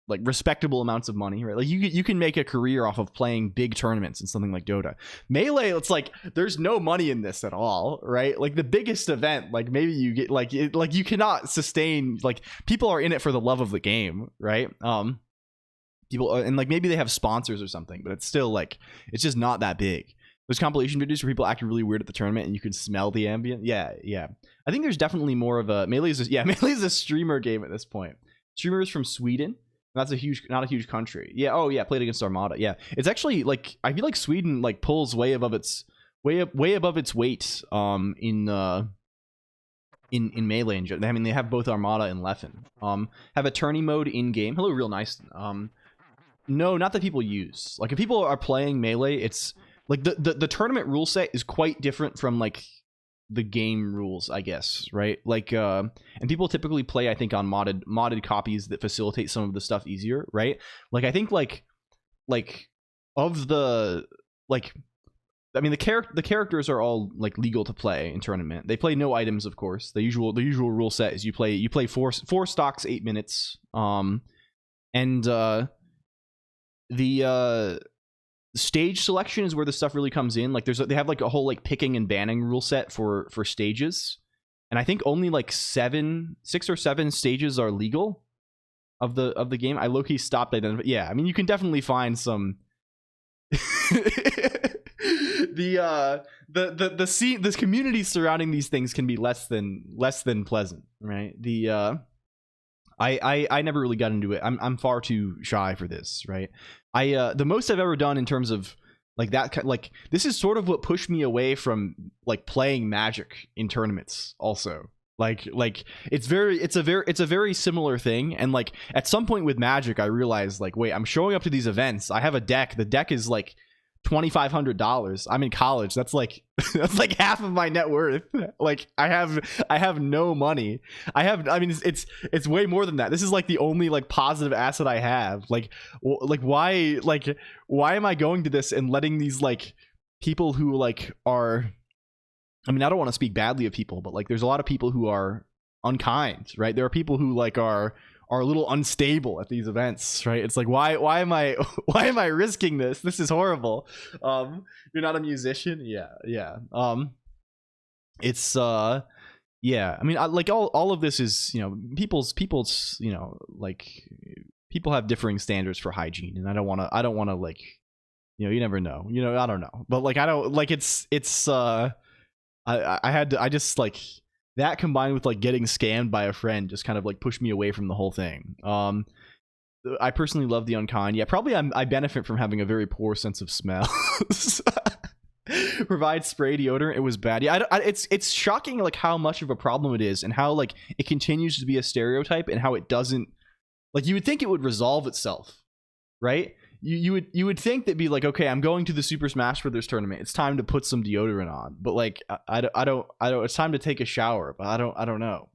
like respectable amounts of money, right? Like you can make a career off of playing big tournaments in something like Dota. Melee, it's like there's no money in this at all, right? Like the biggest event, like maybe you get like you cannot sustain, like people are in it for the love of the game, right? People and like maybe they have sponsors or something, but it's still like it's just not that big. There's compilation videos where people acting really weird at the tournament and you can smell the ambient. Yeah. I think there's definitely more of a Melee is a streamer game at this point. Streamers from Sweden. That's not a huge country. Yeah. Oh yeah. Played against Armada. Yeah. It's actually like I feel like Sweden like pulls way above its weight in Melee. I mean, they have both Armada and Leffen. Have a tourney mode in game. Hello, real nice. No, not that people use. Like if people are playing Melee, it's like the tournament rule set is quite different from like the game rules, I guess, right? Like and people typically play, I think, on modded copies that facilitate some of the stuff easier, right? Like I think like of the like I mean the characters are all like legal to play in tournament. They play no items, of course. The usual rule set is you play four stocks, 8 minutes. And the stage selection is where the stuff really comes in. Like they have like a whole like picking and banning rule set for stages, and I think only like 6 or 7 stages are legal of the game. I low-key stopped identifying. Yeah, I mean you can definitely find some the scene, this community surrounding these things can be less than pleasant, right? I never really got into it. I'm far too shy for this, right? The most I've ever done in terms of like that, like this is sort of what pushed me away from like playing Magic in tournaments also. Like it's a very similar thing. And like at some point with Magic, I realized like, wait, I'm showing up to these events. I have a deck. The deck is like $2,500. I'm in college. That's like that's like half of my net worth. Like I have no money. I mean it's way more than that. This is like the only like positive asset I have. Like why am I going to this and letting these like people who like are, I mean, I don't want to speak badly of people, but like there's a lot of people who are unkind, right? There are people who like are a little unstable at these events, right? It's like why am I risking this? This is horrible. You're not a musician? Yeah. It's yeah. I mean, like all of this is, you know, people's you know, like people have differing standards for hygiene, and I don't want to like, you know, you never know. You know, I don't know. But like I don't like it's I just like that combined with like getting scammed by a friend just kind of like pushed me away from the whole thing. I personally love the unkind. Yeah, probably I benefit from having a very poor sense of smell. Provide spray deodorant. It was bad. Yeah, it's shocking like how much of a problem it is, and how like it continues to be a stereotype, and how it doesn't, like, you would think it would resolve itself, right? You would think that'd be like, okay, I'm going to the Super Smash Brothers tournament, it's time to put some deodorant on. But like I don't it's time to take a shower, but I don't know.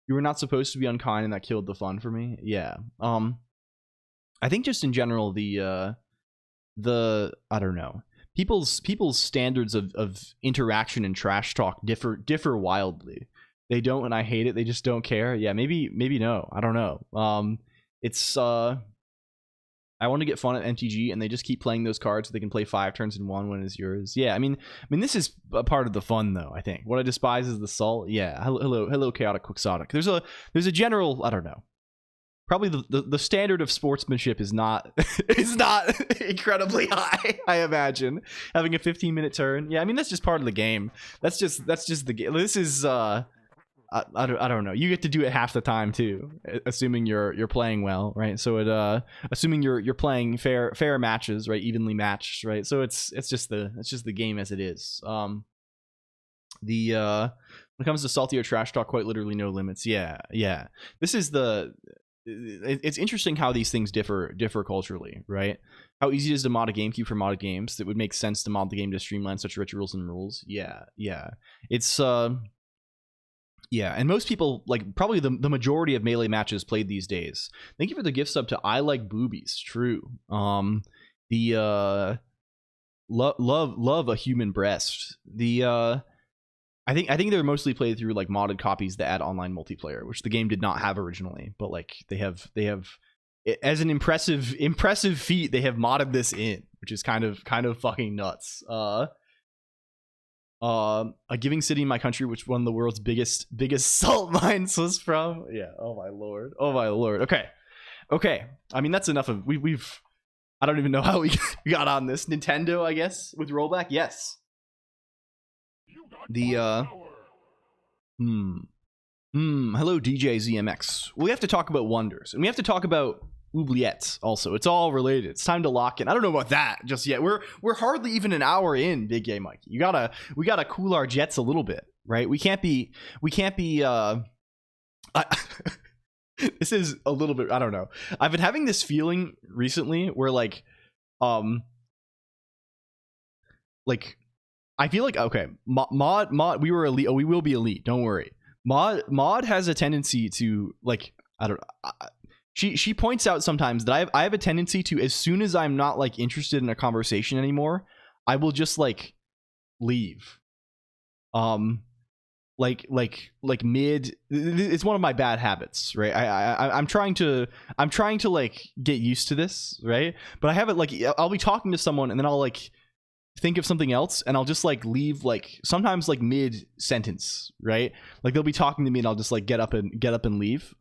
You were not supposed to be unkind, and that killed the fun for me. Yeah. I think just in general the I don't know, people's standards of interaction and trash talk differ wildly. They don't, and I hate it. They just don't care. Yeah, maybe no, I don't know. It's I want to get fun at MTG, and they just keep playing those cards so they can play 5 turns in one is yours. Yeah, I mean this is a part of the fun, though. I think what I despise is the salt. Yeah, hello, chaotic quixotic. There's a general, I don't know. Probably the standard of sportsmanship is not incredibly high. I imagine having a 15-minute turn. Yeah, I mean that's just part of the game. That's just the game. This is I don't know. You get to do it half the time too, assuming you're playing well, right? So it assuming you're playing fair matches, right? Evenly matched, right? So it's just the game as it is. When it comes to salty or trash talk, quite literally no limits. Yeah. This is it's interesting how these things differ culturally, right? How easy it is to mod a GameCube for modded games. That would make sense to mod the game to streamline such rich rules and rules. Yeah. It's yeah, and most people, like probably the majority of Melee matches played these days. Thank you for the gift sub to I Like Boobies. True. The love a human breast. The I think they're mostly played through like modded copies that add online multiplayer, which the game did not have originally. But like they have as an impressive feat, they have modded this in, which is kind of fucking nuts. A giving city in my country, which one of the world's biggest salt mines was from. Yeah. Oh my lord. Okay. I mean that's enough of we've. I don't even know how we got on this. Nintendo, I guess, with rollback. Yes. The hello DJ ZMX. We have to talk about wonders, and we have to talk about oubliettes also. It's all related. It's time to lock in. I don't know about that just yet. We're hardly even an hour in, Big Gay Mikey. We gotta cool our jets a little bit, right? We can't be this is a little bit, I don't know. I've been having this feeling recently where like I feel like, okay, mod we were elite. Oh, we will be elite, don't worry. Mod has a tendency to like, I don't know. She points out sometimes that I have a tendency to, as soon as I'm not like interested in a conversation anymore, I will just like leave. Like mid, it's one of my bad habits, right? I'm trying to like get used to this, right? But I have it like, I'll be talking to someone and then I'll like think of something else and I'll just like leave, like sometimes like mid sentence, right? Like they'll be talking to me and I'll just like get up and leave.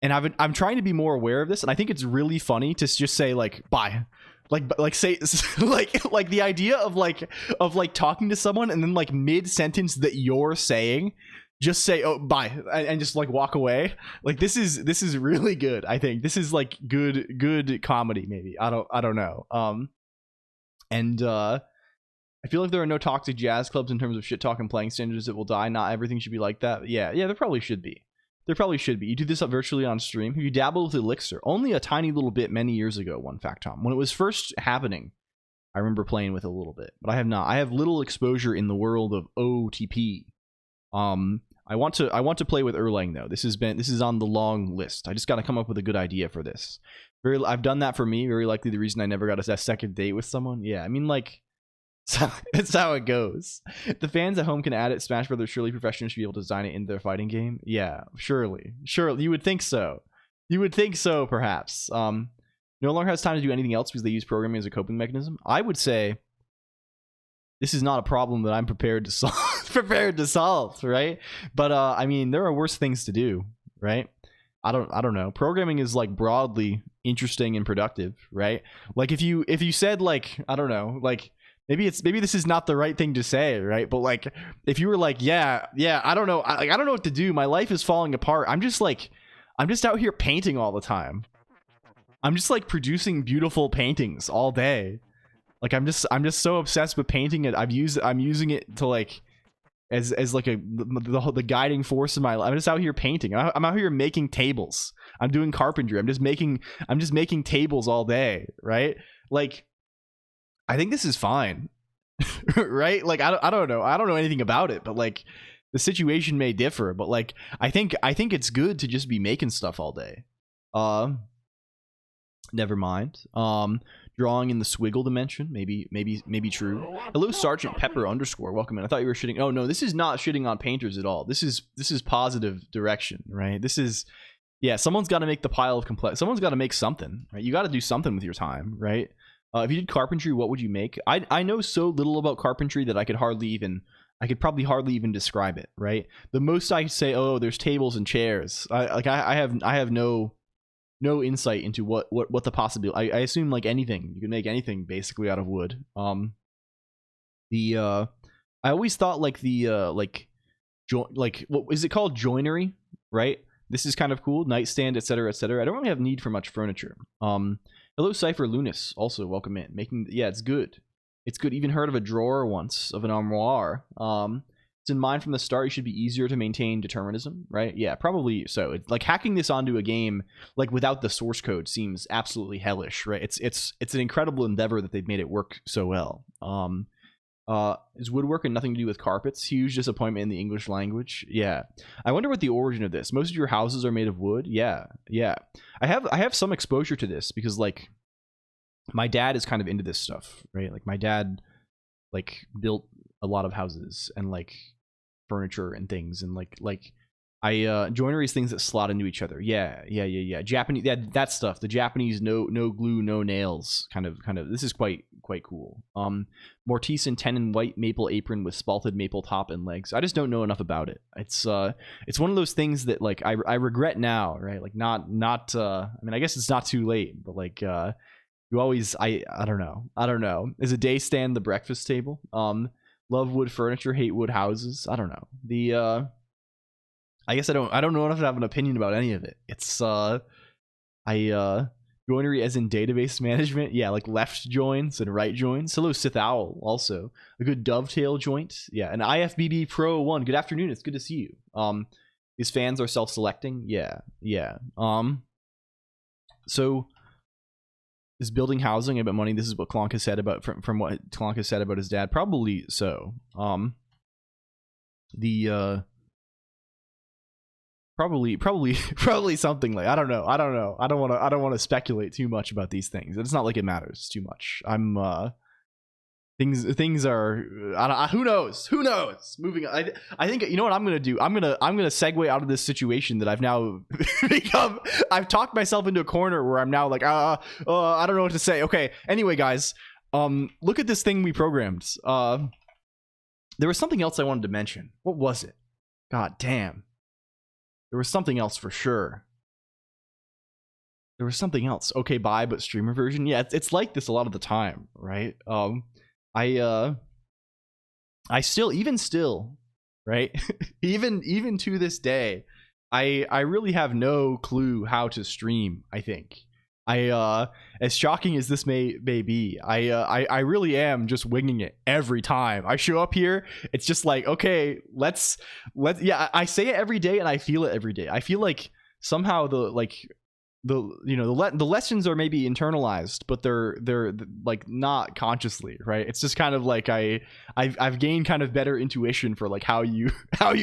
And I'm trying to be more aware of this, and I think it's really funny to just say like bye, like say like the idea of like talking to someone and then like mid sentence that you're saying, just say oh bye and just like walk away. Like this is really good. I think this is like good comedy. Maybe I don't know. And I feel like there are no toxic jazz clubs in terms of shit talk and playing standards that will die. Not everything should be like that. Yeah, there probably should be. You do this up virtually on stream. Have you dabbled with Elixir? Only a tiny little bit many years ago, One Fact Tom. When it was first happening, I remember playing with it a little bit, but I have not. I have little exposure in the world of OTP. I want to play with Erlang though. This is on the long list. I just got to come up with a good idea for this. I've done that for me. Very likely the reason I never got a second date with someone. Yeah, I mean, like, it's how it goes. The fans at home can add it. Smash Brothers, surely professionals should be able to design it in their fighting game. Yeah, surely. You would think so. You would think so, perhaps. No longer has time to do anything else because they use programming as a coping mechanism. I would say this is not a problem that I'm prepared to solve, right? But I mean, there are worse things to do, right? I don't know. Programming is like broadly interesting and productive, right? Like if you said, like, I don't know, like maybe this is not the right thing to say, right? But like if you were like, yeah, I don't know, I don't know what to do. My life is falling apart. I'm just out here painting all the time. I'm just like producing beautiful paintings all day. Like I'm just so obsessed with painting it. I'm using it to like as like the guiding force in my life. I'm just out here painting. I'm out here making tables. I'm doing carpentry. I'm just making tables all day, right? Like I think this is fine. Right? Like I don't know. I don't know anything about it, but like the situation may differ, but like I think it's good to just be making stuff all day. Never mind. Drawing in the swiggle dimension, maybe true. Hello, Sergeant Pepper _ welcome in. I thought you were shitting. Oh no, this is not shitting on painters at all. This is positive direction, right? This is, yeah, someone's got to make the pile of complex. Someone's got to make something, right? You got to do something with your time, right? If you did carpentry, what would you make? I know so little about carpentry that I could probably hardly even describe it, right? The most I could say, oh, there's tables and chairs. I have no insight into what the possibility. I assume like anything, you can make anything basically out of wood. I always thought like what is it called, joinery, right? This is kind of cool, nightstand, etc. etc. I don't really have need for much furniture. Hello, Cypher Lunas, also welcome in. Yeah, it's good. Even heard of a drawer once, of an armoire. It's in mind from the start. You should be easier to maintain determinism, right? Yeah, probably so. It's like hacking this onto a game like without the source code seems absolutely hellish, right? It's an incredible endeavor that they've made it work so well. Is woodworking nothing to do with carpets? Huge disappointment in the English language. Yeah, I wonder what the origin of this. Most of your houses are made of wood. Yeah. I have some exposure to this because like my dad is kind of into this stuff, right? Like my dad like built a lot of houses and like furniture and things, and like joinery is things that slot into each other. Yeah. Japanese, that stuff. The Japanese no glue, no nails kind of. This is quite cool. Mortise tenon white maple apron with spalted maple top and legs. I just don't know enough about it. It's one of those things that like I regret now, right? Like not. I mean, I guess it's not too late, but like you always I don't know. Is a day stand the breakfast table? Love wood furniture, hate wood houses. I don't know. I guess I don't know enough to have an opinion about any of it. It's joinery as in database management. Yeah, like left joins and right joins. Hello, Sith Owl, also. A good dovetail joint. Yeah, an IFBB Pro 1. Good afternoon, it's good to see you. These fans are self-selecting. Yeah. So is building housing about money? This is what Colonq has said about from what Colonq has said about his dad. Probably so. Probably something like I don't know. I don't want to speculate too much about these things. It's not like it matters too much. Things are who knows. Moving on. I think you know what I'm gonna do. I'm gonna segue out of this situation that I've now become. I've talked myself into a corner where I'm now like I don't know what to say. Okay, anyway guys, look at this thing we programmed. There was something else I wanted to mention. What was it? God damn, there was something else for sure. There was something else. Okay, bye, but streamer version. Yeah, it's like this a lot of the time, right? I still, right? even to this day, I really have no clue how to stream. I think as shocking as this may be, I really am just winging it every time I show up here. It's just like, okay, let's yeah. I say it every day and I feel it every day. I feel like somehow the lessons are maybe internalized, but they're like not consciously, right? It's just kind of like I've gained kind of better intuition for like how you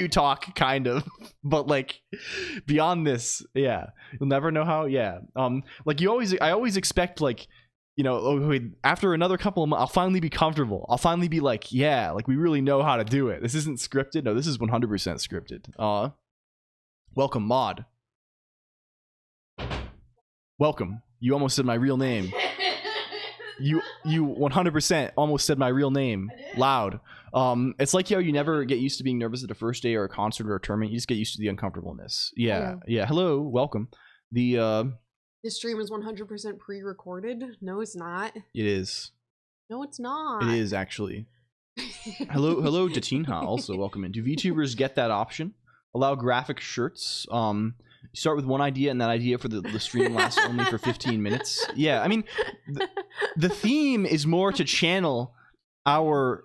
talk, kind of, but like beyond this, yeah, you'll never know how. Yeah, like I always expect like, after another couple of months, I'll finally be comfortable. I'll finally be like, yeah, like we really know how to do it. This isn't scripted. No, this is 100% scripted. Welcome, Mod. Welcome. You almost said my real name. You 100% almost said my real name loud. It's like, you never get used to being nervous at a first day or a concert or a tournament. You just get used to the uncomfortableness. Yeah. Hello. Yeah. Hello. Welcome. This stream is 100% pre-recorded. No, it's not. It is. No, it's not. It is actually. Hello, Datinha. Also, welcome in. Do VTubers get that option? Allow graphic shirts. Start with one idea, and that idea for the stream lasts only for 15 minutes. Yeah, I mean, the theme is more to channel it's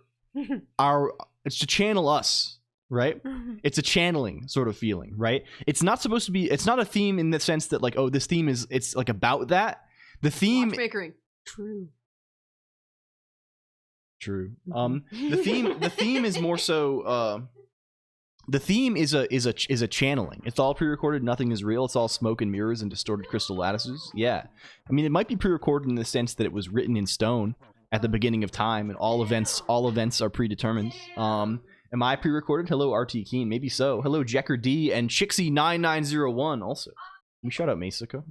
to channel us, right? It's a channeling sort of feeling, right? It's not supposed to be, it's not a theme in the sense that like, oh, this theme it's like about that. The theme... Watchmakering. True. The theme is more so... the theme is a channeling. It's all pre-recorded. Nothing is real. It's all smoke and mirrors and distorted crystal lattices. Yeah, I mean, it might be pre-recorded in the sense that it was written in stone at the beginning of time, and all events are predetermined. Am I pre-recorded? Hello, RT Keen. Maybe so. Hello, Jecker D and Chixie9901. Also, we shout out Masaka.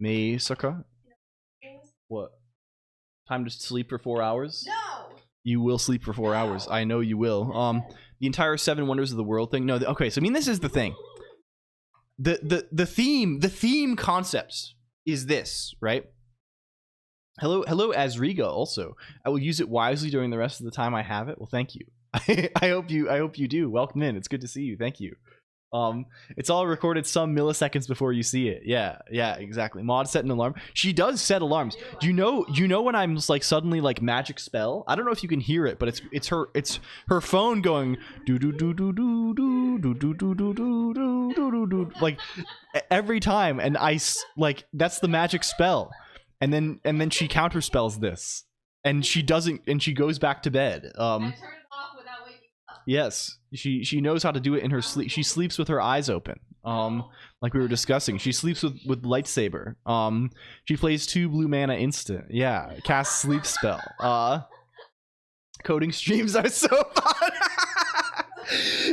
Masaka. What? Time to sleep for 4 hours? No. You will sleep for 4 hours. I know you will. The entire 7 Wonders of the World thing. No, okay. So I mean, this is the thing. The theme concept is this, right? Hello, Asriga. Also, I will use it wisely during the rest of the time I have it. Well, thank you. I hope you do. Welcome in. It's good to see you. Thank you. It's all recorded some milliseconds before you see it. Yeah, exactly. Mod set an alarm. She does set alarms. Do you know when I'm just like suddenly like magic spell? I don't know if you can hear it, but it's her phone going do do do do do do do do do do do do do do like every time, and like that's the magic spell, and then she counterspells this, and she doesn't, and she goes back to bed. Yes, she knows how to do it in her sleep. She sleeps with her eyes open. Like we were discussing. She sleeps with lightsaber. She plays 2 blue mana instant. Yeah, casts sleep spell. Coding streams are so fun.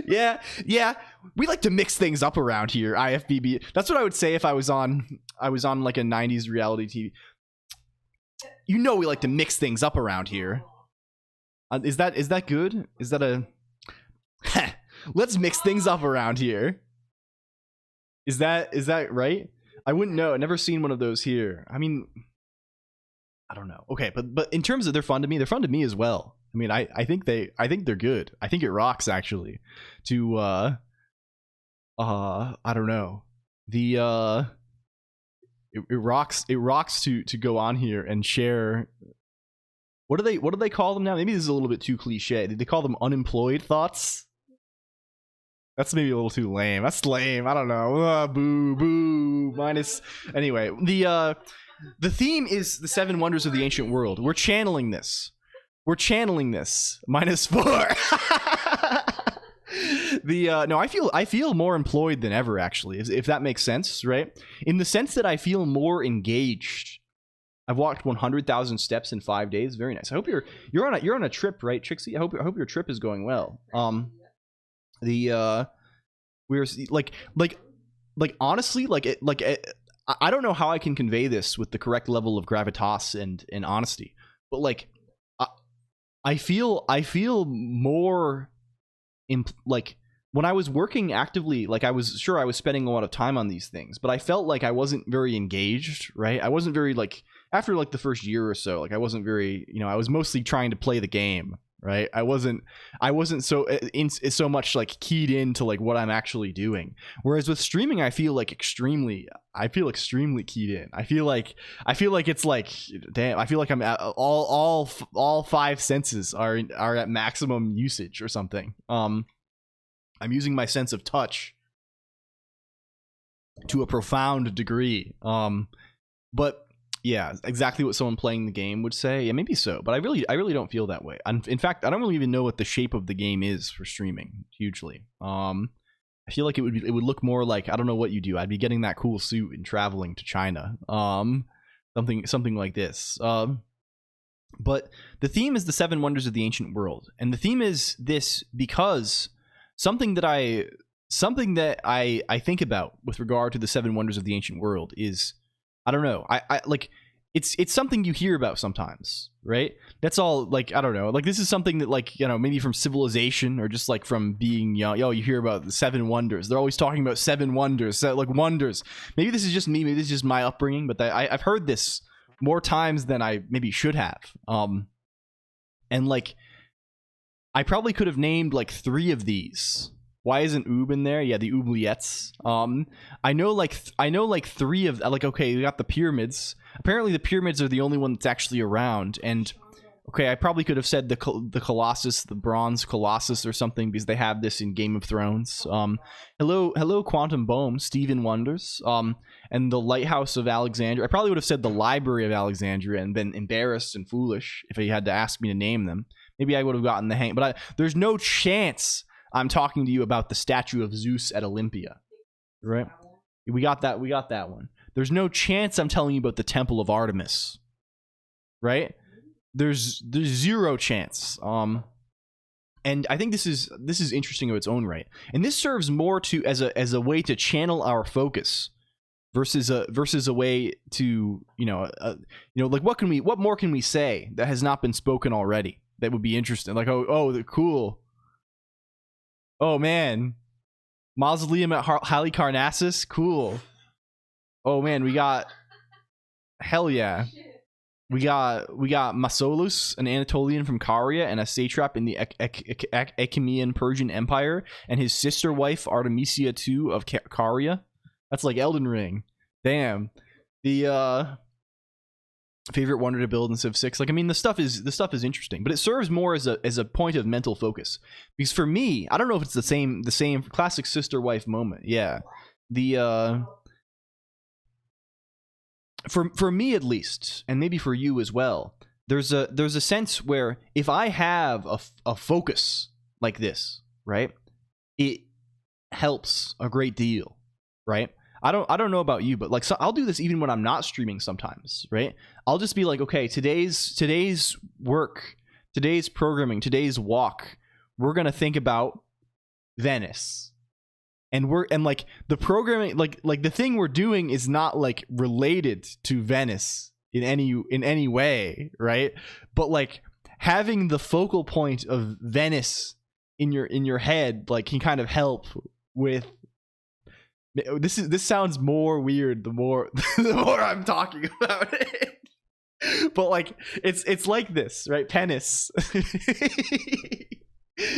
Yeah. We like to mix things up around here. IFBB. That's what I would say if I was on like a 90s reality TV. You know, we like to mix things up around here. Is that good? Is that a let's mix things up around here? Is that right? I wouldn't know. I've never seen one of those here. I mean, I don't know. Okay, but in terms of they're fun to me as well. I mean, I think they're good. I think it rocks actually to I don't know. The it rocks to go on here and share. What do they call them now? Maybe this is a little bit too cliche. Did they call them unemployed thoughts? That's maybe a little too lame. That's lame. I don't know. Boo. Minus. Anyway, the theme is the 7 Wonders of the Ancient World. We're channeling this. -4. No, I feel more employed than ever, actually, if that makes sense, right? In the sense that I feel more engaged. I've walked 100,000 steps in 5 days. Very nice. I hope you're on a trip, right, Trixie? I hope your trip is going well. We're like honestly, I don't know how I can convey this with the correct level of gravitas and honesty, but like I feel more like when I was working actively, like I was spending a lot of time on these things, but I felt like I wasn't very engaged, right? I wasn't very like, after like the first year or so, like I wasn't very, I was mostly trying to play the game, right? I wasn't so much like keyed into like what I'm actually doing. Whereas with streaming, I feel extremely keyed in. I feel like it's like, damn, I feel like I'm at all 5 senses are at maximum usage or something. I'm using my sense of touch. to a profound degree. But yeah, exactly what someone playing the game would say. Yeah, maybe so, but I really don't feel that way. In fact, I don't really even know what the shape of the game is for streaming. Hugely. I feel like it would look more like, I don't know what you do. I'd be getting that cool suit and traveling to China. Something like this. But the theme is the 7 wonders of the ancient world, and the theme is this because something that I think about with regard to the 7 wonders of the ancient world is, I don't know, I like it's something you hear about sometimes, right? That's all. Like, I don't know, like this is something that, like, you know, maybe from civilization or just like from being young, you hear about the 7 wonders. They're always talking about 7 wonders, like wonders. Maybe this is just me, maybe this is just my upbringing, but I've heard this more times than I maybe should have. And like, I probably could have named like 3 of these. Why isn't Oob in there? Yeah, the oubliettes. I know like 3 of, like, okay, we got the pyramids. Apparently the pyramids are the only one that's actually around. And okay, I probably could have said the Colossus, the bronze Colossus or something, because they have this in Game of Thrones. Hello Quantum Bohm, Stephen Wonders. And the Lighthouse of Alexandria. I probably would have said the Library of Alexandria and been embarrassed and foolish if he had to ask me to name them. Maybe I would have gotten the hang, but there's no chance I'm talking to you about the statue of Zeus at Olympia, right? We got that one. There's no chance I'm telling you about the Temple of Artemis, right? There's zero chance. And I think this is interesting of its own right, and this serves more to as a way to channel our focus versus a way to, like, what more can we say that has not been spoken already that would be interesting? Like, oh, cool. Oh man, mausoleum at Halicarnassus, cool. Oh man, we got, hell yeah, we got Masolus, an Anatolian from Caria and a satrap in the Achaemenid Persian Empire, and his sister wife Artemisia II of Caria. That's like Elden Ring. Damn. The favorite wonder to build in Civ 6. Like, I mean, the stuff is interesting, but it serves more as a point of mental focus. Because for me, I don't know if it's the same classic sister wife moment. Yeah. The for me at least, and maybe for you as well, there's a sense where if I have a focus like this, right, it helps a great deal, right? I don't know about you, but like, so I'll do this even when I'm not streaming sometimes, right? I'll just be like, okay, today's work, today's programming, today's walk, we're gonna think about Venice. And like the programming, like the thing we're doing is not like related to Venice in any way, right? But like having the focal point of Venice in your head, like, can kind of help with. This sounds more weird the more I'm talking about it. But like, it's like this, right? Penis.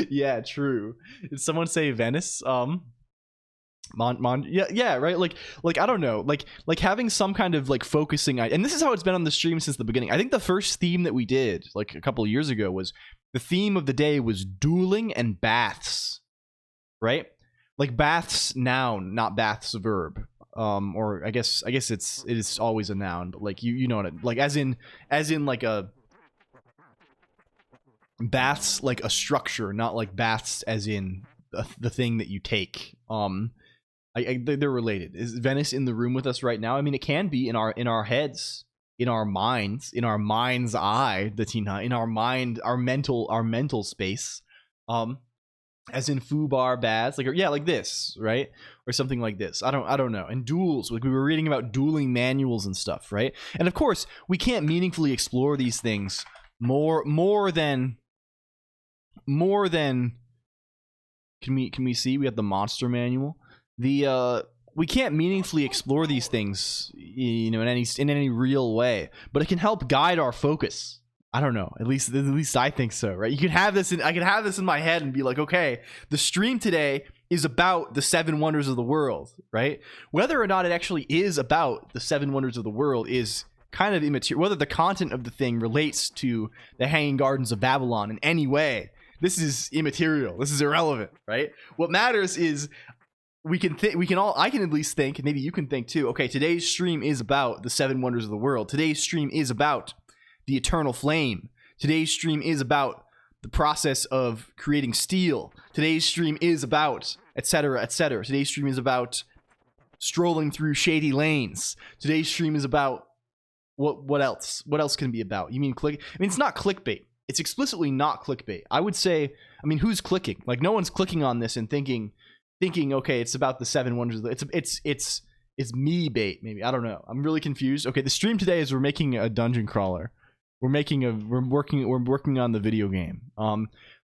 Yeah, true. Did someone say Venice? Yeah, right. Like I don't know, like having some kind of like focusing, and this is how it's been on the stream since the beginning. I think the first theme that we did like a couple of years ago was, the theme of the day was dueling and baths, right? Like baths noun, not baths verb. Or I guess it is always a noun, but like you know what it, like, as in like a baths, like a structure, not like baths as in the thing that you take. They're related. Is Venice in the room with us right now? I mean, it can be in our heads, in our minds, in our mind's eye, in our mind, our mental space. As in foobar baths, like, yeah, like this, right? Or something like this. I don't know. And duels, like we were reading about dueling manuals and stuff, right? And of course, we can't meaningfully explore these things more than can we see we have the monster manual. We can't meaningfully explore these things, in any real way, but it can help guide our focus. I don't know. At least I think so, right? I can have this in my head and be like, okay, the stream today is about the 7 wonders of the world, right? Whether or not it actually is about the 7 wonders of the world is kind of immaterial. Whether the content of the thing relates to the Hanging Gardens of Babylon in any way, this is immaterial. This is irrelevant, right? What matters is we can all, I can at least think, maybe you can think too, okay, today's stream is about the 7 wonders of the world. Today's stream is about the eternal flame. Today's stream is about the process of creating steel. Today's stream is about etc, etc. Today's stream is about strolling through shady lanes. Today's stream is about what else? What else can it be about? You mean click? I mean, it's not clickbait. It's explicitly not clickbait. I would say, I mean, who's clicking? Like, no one's clicking on this and thinking, okay, it's about the 7 wonders. It's me bait, maybe. I don't know. I'm really confused. Okay, the stream today is we're making a dungeon crawler. We're working on the video game.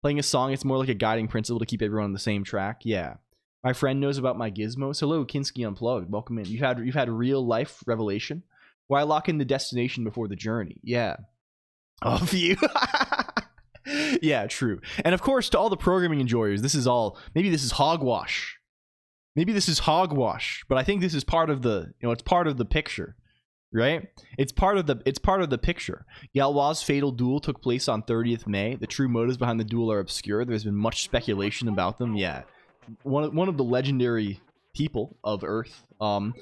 Playing a song, it's more like a guiding principle to keep everyone on the same track. Yeah. My friend knows about my gizmos. Hello, Kinski Unplugged. Welcome in. You've had real life revelation. Why lock in the destination before the journey? Yeah. All of you. Yeah, true. And of course, to all the programming enjoyers, this is all, maybe this is hogwash. Maybe this is hogwash, but I think this is part of the, it's part of the picture, right? It's part of the picture. Galwa's fatal duel took place on 30th May. The true motives behind the duel are obscure. There's been much speculation about them. Yeah. One of the legendary people of Earth, Everest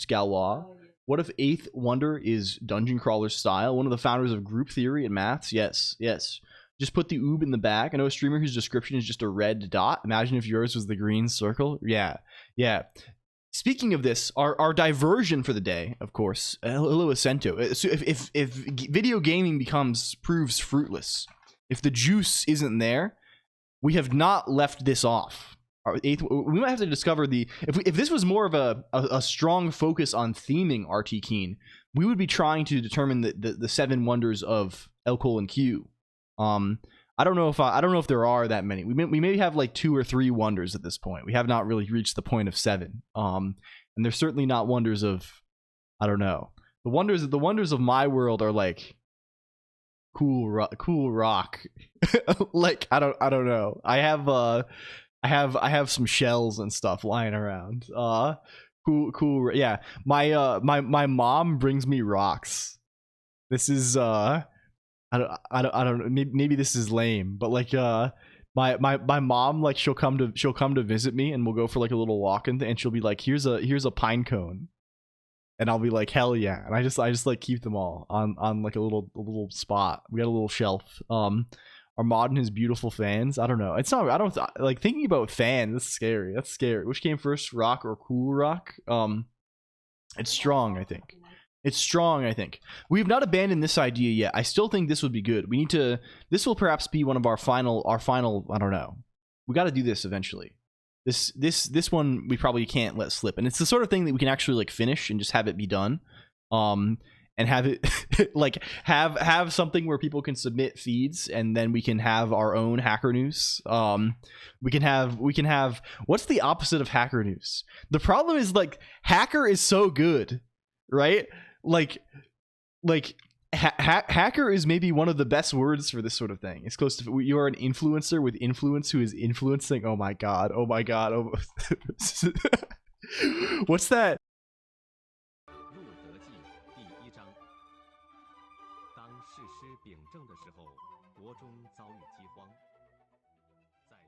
Galois. What if 8th wonder is dungeon crawler style? One of the founders of group theory and maths? Yes, yes. Just put the oob in the back. I know a streamer whose description is just a red dot. Imagine if yours was the green circle. Yeah, yeah. Speaking of this, our diversion for the day, of course, hello Ascento. So if video gaming proves fruitless, if the juice isn't there, we have not left this off. We might have to discover if this was more of a strong focus on theming RT Keen, we would be trying to determine the 7 wonders of LCOLONQ. I don't know if there are that many. We maybe have like 2 or 3 wonders at this point. We have not really reached the point of 7. And they're certainly not wonders of, I don't know. The wonders of my world are like cool rock. Like I don't know. I have some shells and stuff lying around. Cool. Yeah. My mom brings me rocks. This is I don't know. Maybe this is lame, but like my mom, like she'll come to visit me and we'll go for like a little walk and she'll be like, here's a pine cone, and I'll be like, hell yeah, and I just like keep them all on like a little spot. We got a little shelf. Our mod and his beautiful fans. I don't know. It's not. I don't like thinking about fans. That's scary. That's scary. Which came first, rock or cool rock? It's strong. I think. It's strong. I think we've not abandoned this idea yet. I still think this would be good. We need to. This will perhaps be one of our final. I don't know. We got to do this eventually. This one we probably can't let slip. And it's the sort of thing that we can actually like finish and just have it be done. And have it like have something where people can submit feeds, and then we can have our own hacker news. We can have what's the opposite of hacker news? The problem is like hacker is so good, right? Like hacker is maybe one of the best words for this sort of thing. It's close to, you are an influencer with influence who is influencing. Oh my god. What's that?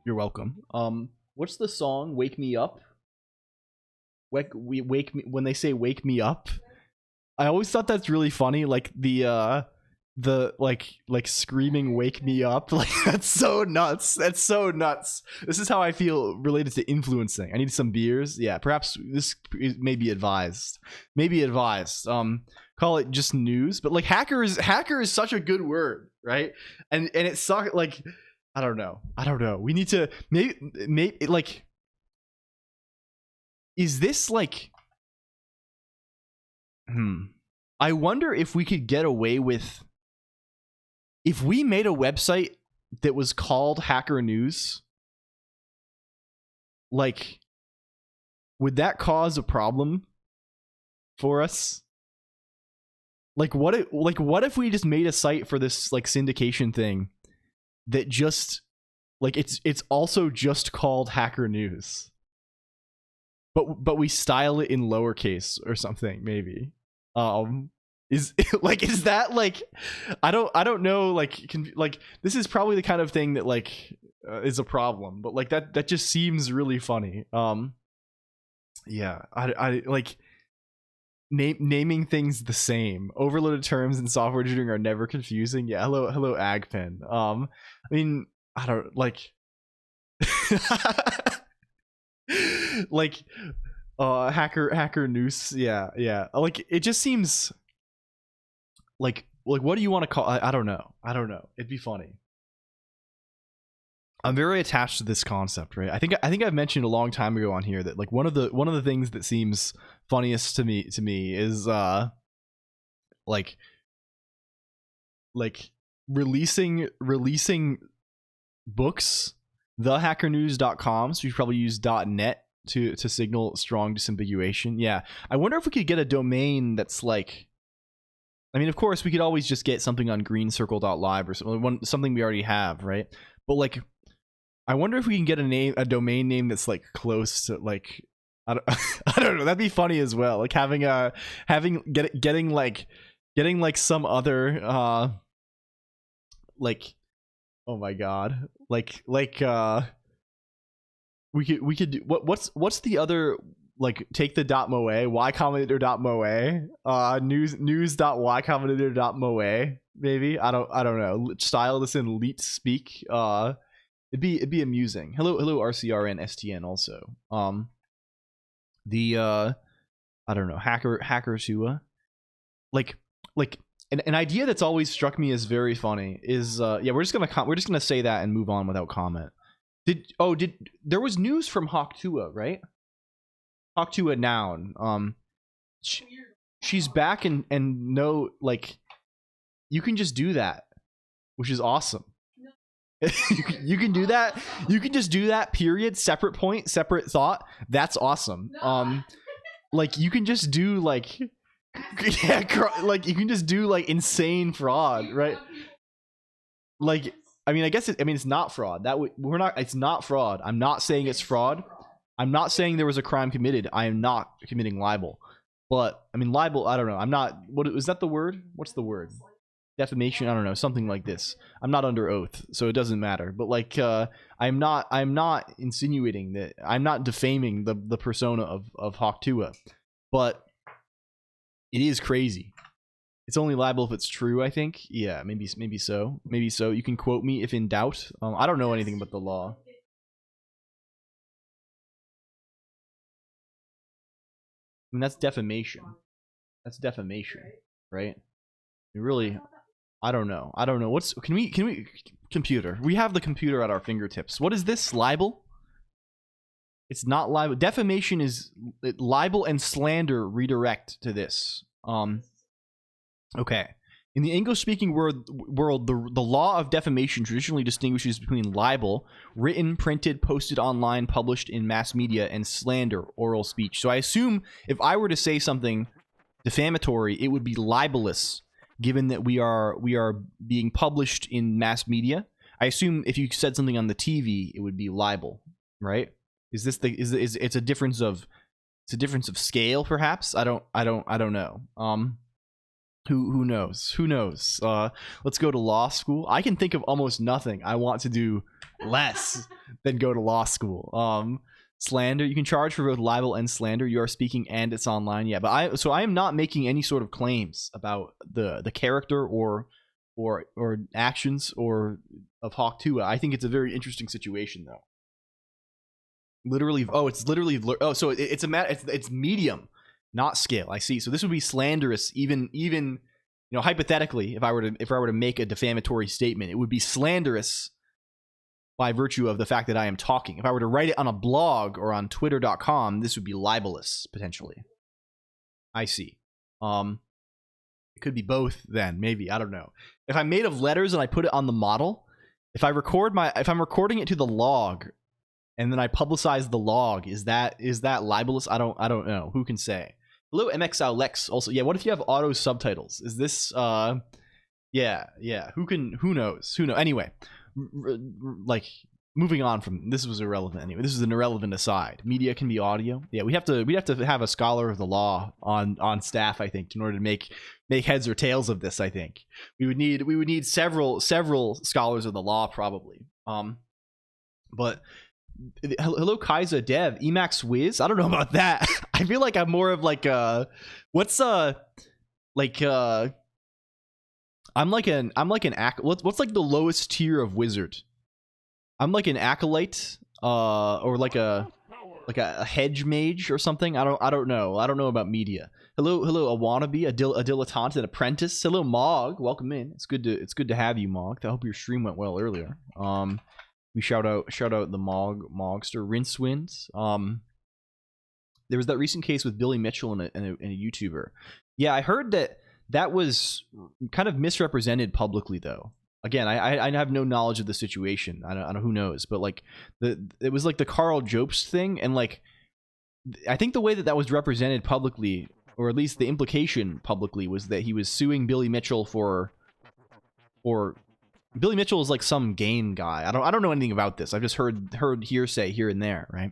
You're welcome. What's the song? Wake Me Up. Wake me when they say wake me up. I always thought that's really funny. Like the like screaming wake me up. Like that's so nuts. That's so nuts. This is how I feel related to influencing. I need some beers. Yeah, perhaps this may be advised. Maybe advised. Call it just news. But like hacker is such a good word, right? And it sucks. Like I don't know. We need to maybe like. Is this like? I wonder if we could get away with. If we made a website that was called Hacker News, like, would that cause a problem for us? Like, what if we just made a site for this like syndication thing that just like it's also just called Hacker News, but we style it in lowercase or something, maybe. Is that like I don't know, like this is probably the kind of thing that like is a problem, but like that just seems really funny. Yeah, I like naming things the same. Overloaded terms in software engineering are never confusing. Yeah, hello Agpen. I mean, I don't like like hacker noose. Yeah, like it just seems like what do you want to call? I don't know. It'd be funny. I'm very attached to this concept, right? I think I've mentioned a long time ago on here that like one of the things that seems funniest to me is like releasing books, thehackernews.com, so you probably use .net to signal strong disambiguation. Yeah, I wonder if we could get a domain that's like, I mean, of course we could always just get something on greencircle.live or something we already have, right? But like, I wonder if we can get a domain name that's like close to like, I don't know, that'd be funny as well. Like getting some other like, oh my god, like we could do, what's the other, like, take the .moe, ycombinator.moe, news.ycombinator.moe, maybe. I don't know. Style this in leet speak. It'd be amusing. Hello RCRN STN also. I don't know, hackers who like an idea that's always struck me as very funny is yeah, we're just gonna say that and move on without comment. There was news from Hawktua, right? Hawktua noun. She's back and no, like, you can just do that, which is awesome. You can do that. You can just do that, period. Separate point, separate thought. That's awesome. Like, you can just do like, yeah, like you can just do like insane fraud, right? Like, I mean, I guess it's not fraud. It's not fraud. I'm not saying it's fraud. I'm not saying there was a crime committed. I am not committing libel. But I mean, libel, I don't know. I'm not, what is that the word? What's the word? Defamation, I don't know, something like this. I'm not under oath, so it doesn't matter. But like, I'm not insinuating that, I'm not defaming the persona of Hawktua, but it is crazy. It's only libel if it's true, I think. Yeah, maybe so. You can quote me if in doubt. I don't know anything about the law. I mean, that's defamation. That's defamation, right? It really, I don't know. What's, can we computer? We have the computer at our fingertips. What is this? Libel? It's not libel. Defamation is libel, and slander redirect to this. Okay. In the English-speaking world, the law of defamation traditionally distinguishes between libel, written, printed, posted online, published in mass media, and slander, oral speech. So I assume if I were to say something defamatory, it would be libelous, given that we are being published in mass media. I assume if you said something on the TV, it would be libel, right? Is this it's a difference of scale, perhaps? I don't know. Who knows? Let's go to law school. I can think of almost nothing I want to do less than go to law school. Slander, you can charge for both libel and slander. You are speaking and it's online. Yeah, but I am not making any sort of claims about the character or actions or of Hawktua. I think it's a very interesting situation, though. Literally, so it's medium, not scale. I see. So this would be slanderous, even hypothetically, if I were to make a defamatory statement, it would be slanderous by virtue of the fact that I am talking. If I were to write it on a blog or on twitter.com, this would be libelous, potentially. I see. It could be both then, maybe. I don't know. If I'm made of letters and I put it on the model, if I'm recording it to the log and then I publicize the log, is that libelous? I don't know. Who can say? Hello, MXLX also. Yeah, what if you have auto subtitles? Is this yeah. Who knows? Anyway, like, moving on from this, was irrelevant anyway. This is an irrelevant aside. Media can be audio. Yeah, we'd have to have a scholar of the law on staff, I think, in order to make heads or tails of this. I think we would need several scholars of the law, probably. But hello Kaiser Dev Emacs Wiz. I don't know about that. I feel like I'm more of like what's like I'm like an what's like the lowest tier of wizard? I'm like an acolyte or like a hedge mage or something. I don't know. I don't know about media. Hello a wannabe, a dilettante, an apprentice. Hello Mog, welcome in. It's good to have you, Mog. I hope your stream went well earlier. We shout out the Mogster Rincewinds. There was that recent case with Billy Mitchell and a YouTuber. Yeah, I heard that was kind of misrepresented publicly though. Again, I have no knowledge of the situation. I don't who knows, but like it was like the Carl Jobst thing, and like I think the way that was represented publicly, or at least the implication publicly, was that he was suing Billy Mitchell for Billy Mitchell is like some game guy. I don't know anything about this. I've just heard hearsay here and there, right?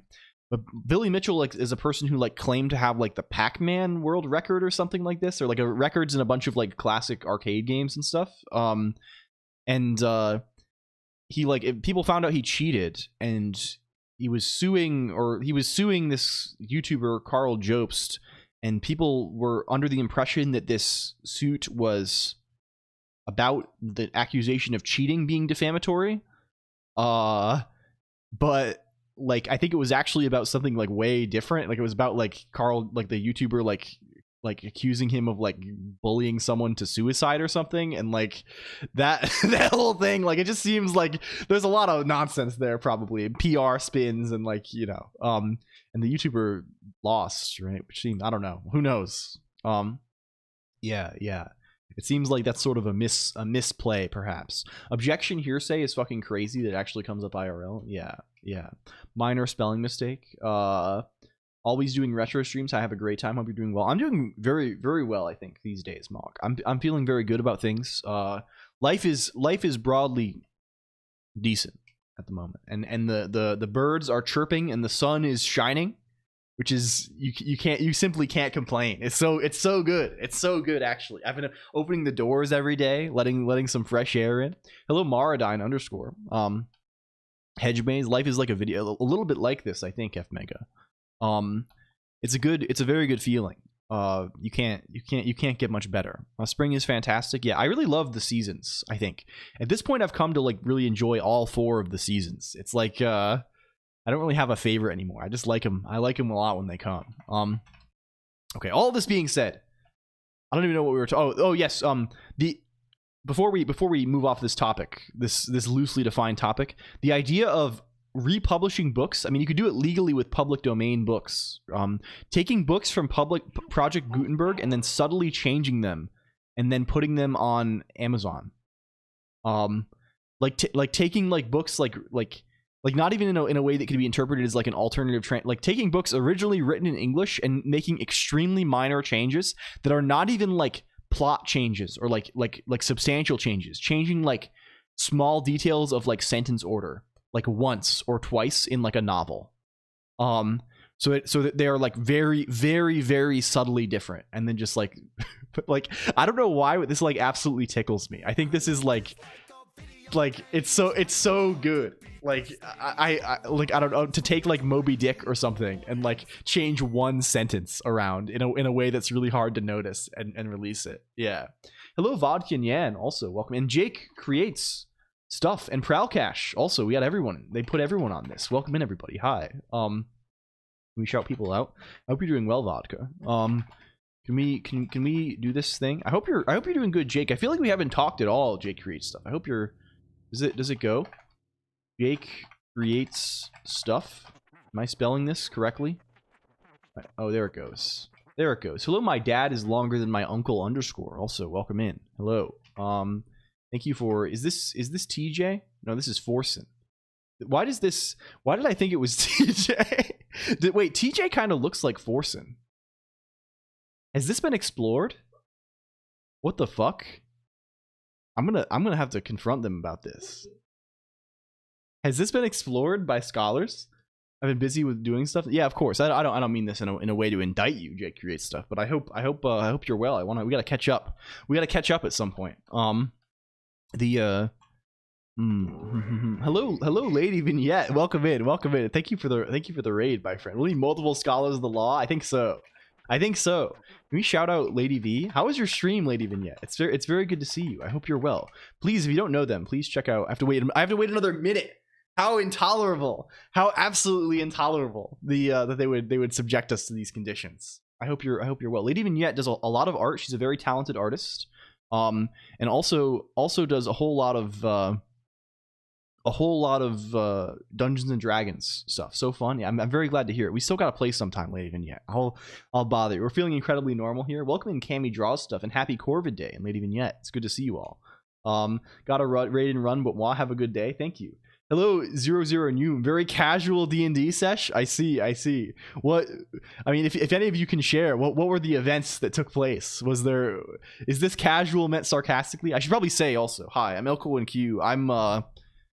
But Billy Mitchell like is a person who like claimed to have like the Pac-Man world record or something like this, or like a records in a bunch of like classic arcade games and stuff. And he like people found out he cheated, and he was suing this YouTuber Carl Jobst, and people were under the impression that this suit was about the accusation of cheating being defamatory. But like I think it was actually about something like way different. Like it was about like Carl, like the YouTuber, like accusing him of like bullying someone to suicide or something, and like that that whole thing, like it just seems like there's a lot of nonsense there, probably PR spins, and like, you know, and the YouTuber lost, right? Which seemed, I don't know, who knows. Yeah, it seems like that's sort of a misplay, perhaps. Objection hearsay is fucking crazy that it actually comes up IRL. Yeah. Minor spelling mistake. Always doing retro streams. I have a great time. Hope you're doing well. I'm doing very, very well, I think, these days, Mog. I'm feeling very good about things. Life is broadly decent at the moment, and the birds are chirping and the sun is shining, which is you simply can't complain. It's so good. It's so good, actually. I've been opening the doors every day, letting some fresh air in. Hello Maradine _. Hedge maze. Life is like a video, a little bit like this, I think. F Mega. It's a very good feeling. You can't get much better. Spring is fantastic. Yeah, I really love the seasons. I think at this point I've come to like really enjoy all 4 of the seasons. It's like I don't really have a favorite anymore. I just like them. I like them a lot when they come. Okay. All this being said, I don't even know what we were talking. Oh yes. Before we move off this topic, this loosely defined topic, the idea of republishing books. I mean, you could do it legally with public domain books. Taking books from Project Gutenberg and then subtly changing them, and then putting them on Amazon. Like taking like books like not even in a way that could be interpreted as like an alternative like taking books originally written in English and making extremely minor changes that are not even like plot changes or like substantial changes, changing like small details of like sentence order, like once or twice in like a novel, so that they are like very, very, very subtly different, and then just like like I don't know why, but this like absolutely tickles me. I think this is like it's so good. Like I don't know, to take like Moby Dick or something and like change one sentence around in a way that's really hard to notice and release it. Yeah. Hello Vodka and Yan, also welcome, and Jake creates stuff, and Prowlcash also. We got everyone. They put everyone on this. Welcome in, everybody. Hi. Can we shout people out? I hope you're doing well, Vodka. Can we do this thing? I hope you're doing good, Jake. I feel like we haven't talked at all. Jake creates stuff. I hope you're. Does it go? Jake creates stuff. Am I spelling this correctly? Oh, there it goes. There it goes. Hello, my dad is longer than my uncle _ Also, welcome in. Hello. Thank you for. Is this TJ? No, this is Forsen. Why did I think it was TJ? Wait, TJ kind of looks like Forsen. Has this been explored? What the fuck? I'm gonna have to confront them about this. Has this been explored by scholars? I've been busy with doing stuff. Yeah, of course. I don't mean this in a way to indict you, Jake creates stuff, but I hope you're well. We gotta catch up. We gotta catch up at some point. Hello, Lady Vignette. Welcome in. Thank you for the raid, my friend. Will need multiple scholars of the law? I think so. Can we shout out Lady V? How was your stream, Lady Vignette? It's very good to see you. I hope you're well. Please, if you don't know them, please check out. I have to wait another minute. How intolerable! How absolutely intolerable that they would subject us to these conditions. I hope you're well. Lady Vignette does a lot of art. She's a very talented artist. And also does a whole lot of Dungeons and Dragons stuff. So fun. Yeah, I'm very glad to hear it. We still gotta play sometime, Lady Vignette. I'll bother you. We're feeling incredibly normal here. Welcome in Cammy Draws stuff and happy Corvid Day and Lady Vignette. It's good to see you all. Got a raid and run, but have a good day. Thank you. Hello, 00 New. Very casual D&D sesh. I see. What? I mean, if any of you can share, what were the events that took place? Is this casual meant sarcastically? I should probably say also, hi, I'm LCOLONQ.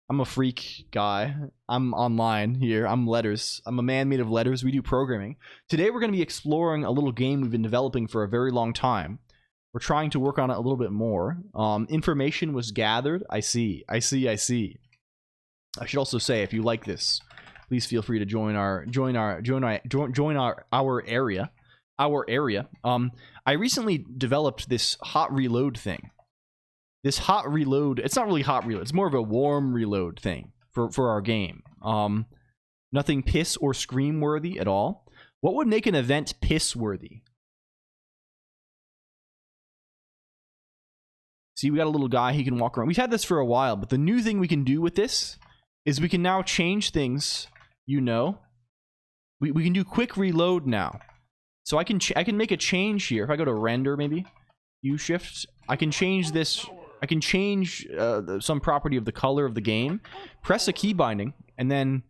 I'm a freak guy. I'm online here. I'm letters. I'm a man made of letters. We do programming. Today we're going to be exploring a little game we've been developing for a very long time. We're trying to work on it a little bit more. Information was gathered. I see. I should also say, if you like this, please feel free to join our area. I recently developed this hot reload thing. This hot reload, it's not really hot reload, it's more of a warm reload thing for our game. Nothing piss or scream worthy at all. What would make an event piss worthy? See, we got a little guy, he can walk around. We've had this for a while, but the new thing we can do with this is we can now change things, you know. We can do quick reload now. So I can make a change here. If I go to render, maybe, U-shift, I can change this. I can change some property of the color of the game, press a key binding, and then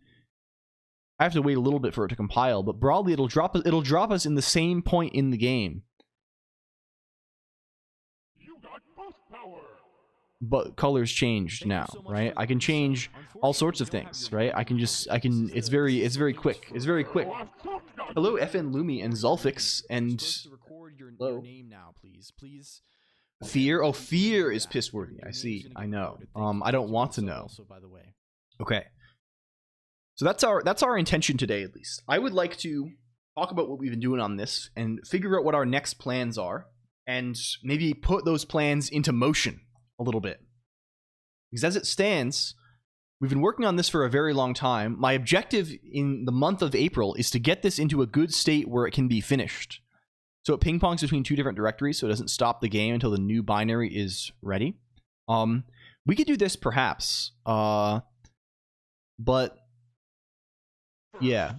I have to wait a little bit for it to compile, but broadly it'll drop us in the same point in the game. But colors changed now, right? I can change all sorts of things, right? It's very quick. Hello, FN Lumi and Zulfix, and hello. Name now, please. Fear? Oh, fear is piss worthy. I see. I know. I don't want to know. Okay. So that's our intention today, at least. I would like to talk about what we've been doing on this and figure out what our next plans are, and maybe put those plans into motion a little bit. Because as it stands, we've been working on this for a very long time. My objective in the month of April is to get this into a good state where it can be finished. So it ping-pongs between two different directories, so it doesn't stop the game until the new binary is ready. We could do this perhaps, but yeah.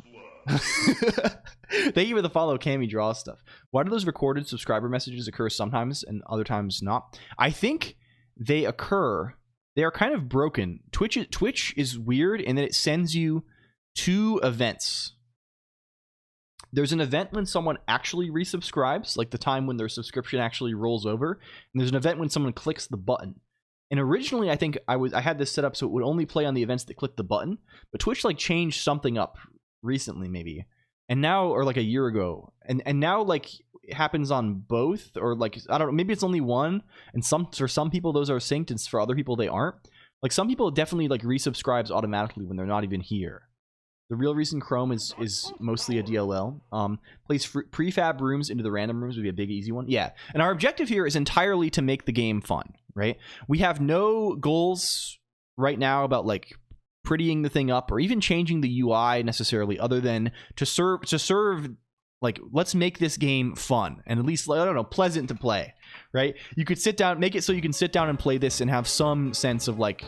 Thank you for the follow, Cammy Draw stuff. Why do those recorded subscriber messages occur sometimes and other times not? I think they occur. They are kind of broken. Twitch is weird in that it sends you two events. There's an event when someone actually resubscribes, like the time when their subscription actually rolls over, and there's an event when someone clicks the button. And originally, I think I had this set up so it would only play on the events that click the button, but Twitch like changed something up recently, maybe, and now, or like a year ago, and now like it happens on both, or like I don't know, maybe it's only one, and for some people those are synced, and for other people they aren't. Like some people definitely like resubscribes automatically when they're not even here. The real reason Chrome is mostly a DLL. Place prefab rooms into the random rooms would be a big easy one. Yeah, and our objective here is entirely to make the game fun, right? We have no goals right now about like prettying the thing up or even changing the UI necessarily, other than to serve like, let's make this game fun and at least, I don't know, pleasant to play, right? You could sit down, make it so you can sit down and play this and have some sense of like,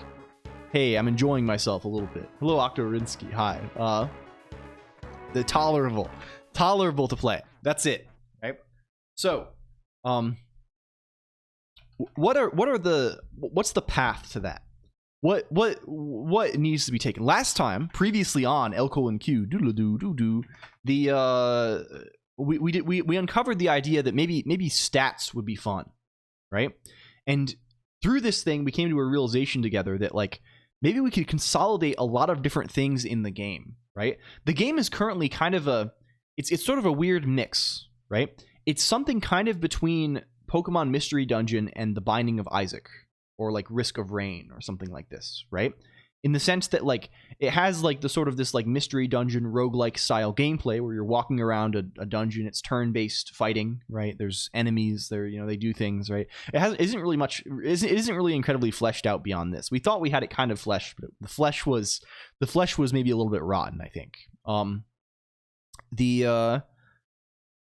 hey, I'm enjoying myself a little bit. Hello, Octorinsky. Hi. The tolerable to play. That's it, right? So, what's the path to that? What needs to be taken? Last time, previously on LCOLONQ, we uncovered the idea that maybe stats would be fun, right? And through this thing, we came to a realization together that like maybe we could consolidate a lot of different things in the game, right? The game is currently kind of it's sort of a weird mix, right? It's something kind of between Pokemon Mystery Dungeon and The Binding of Isaac, or like Risk of Rain or something like this, right? In the sense that like it has like the sort of this like mystery dungeon roguelike style gameplay where you're walking around a dungeon. It's turn-based fighting, right? There's enemies there, you know, they do things, right? It isn't really incredibly fleshed out beyond this. We thought we had it kind of fleshed, but the flesh was maybe a little bit rotten, I think. I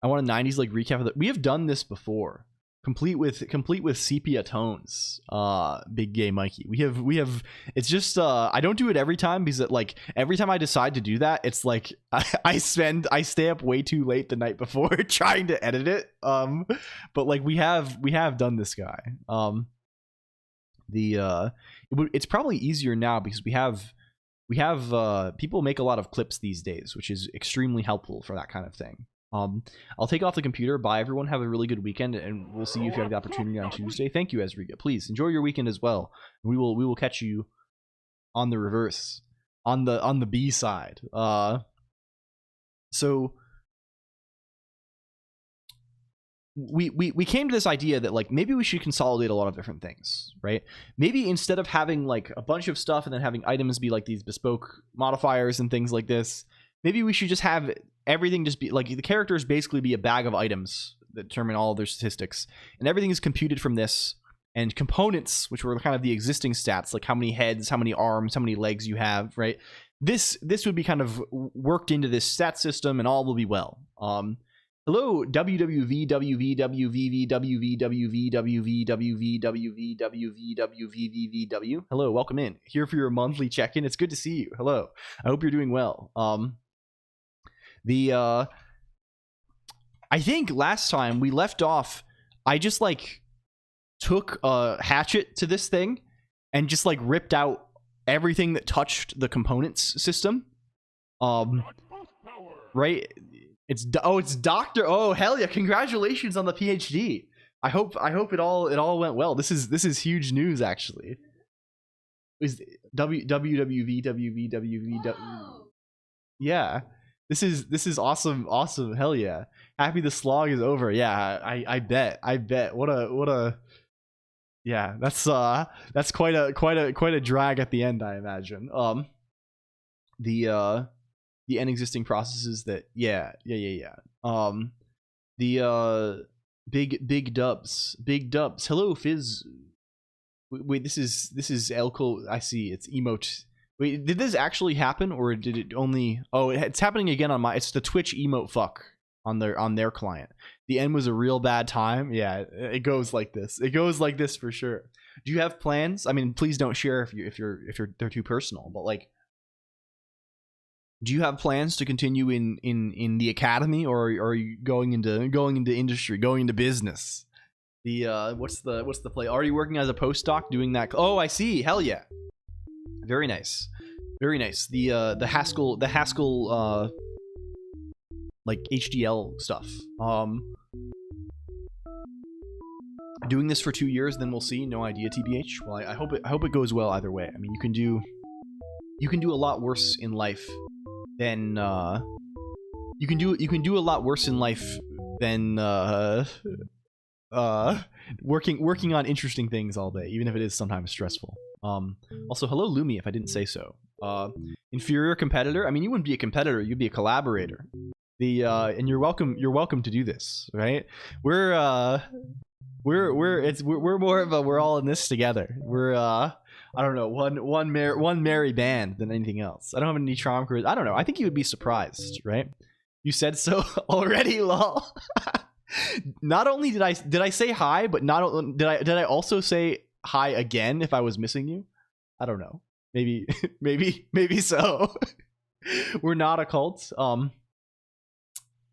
want a 90s like recap of that. We have done this before. Complete with sepia tones, big gay Mikey. We have it's just I don't do it every time because like every time I decide to do that, it's like I stay up way too late the night before trying to edit it. But like we have done this guy. It's probably easier now because we have people make a lot of clips these days, which is extremely helpful for that kind of thing. I'll take off the computer. Bye, everyone. Have a really good weekend, and we'll see you if you have the opportunity on Tuesday. Thank you, Ezriga. Please enjoy your weekend as well. We will catch you on the reverse, on the B side. So we came to this idea that like maybe we should consolidate a lot of different things, right? Maybe instead of having like a bunch of stuff and then having items be like these bespoke modifiers and things like this, maybe we should just have everything just be like the characters basically be a bag of items that determine all of their statistics, and everything is computed from this, and components, which were kind of the existing stats, like how many heads, how many arms, how many legs you have, right? This would be kind of worked into this stat system, and all will be well. Hello, WWV, WV, WVV, WV, WV, WV, WV, WV, WV, WV, WV. Hello, welcome in. Here for your monthly check-in. It's good to see you. Hello. I hope you're doing well. I think last time we left off, I just like took a hatchet to this thing and just like ripped out everything that touched the components system. Right? It's Doctor. Oh, hell yeah. Congratulations on the PhD. I hope it all went well. This is huge news actually. Is WWV WV WV. Yeah. This is awesome. Hell yeah. Happy the slog is over. Yeah, I bet. What a yeah, that's quite a drag at the end, I imagine. The end existing processes that yeah. The big dubs. Hello, Fizz. Wait, this is LCOLONQ. I see. It's emote. Wait, did this actually happen, or did it only? Oh, it's happening again on my. It's the Twitch emote fuck on their client. The end was a real bad time. Yeah, it goes like this. It goes like this for sure. Do you have plans? I mean, please don't share if they're too personal. But like, do you have plans to continue in the academy, or are you going into industry, going into business? The what's the play? Are you working as a postdoc doing that? Oh, I see. Hell yeah. Very nice. The Haskell like HDL stuff. Doing this for 2 years, then we'll see. No idea, TBH. Well, I hope it goes well either way. I mean, you can do a lot worse in life than you can do a lot worse in life than working on interesting things all day, even if it is sometimes stressful. Also, hello Lumi, if I didn't say so. Inferior competitor. I mean, you wouldn't be a competitor, you'd be a collaborator. And you're welcome to do this, right? We're more of a we're all in this together. We're I don't know, one merry band than anything else. I don't have any charm careers. I don't know. I think you would be surprised, right? You said so already, lol. Not only did I say hi, but did I also say hi again if I was missing you? I don't know. Maybe so. We're not a cult.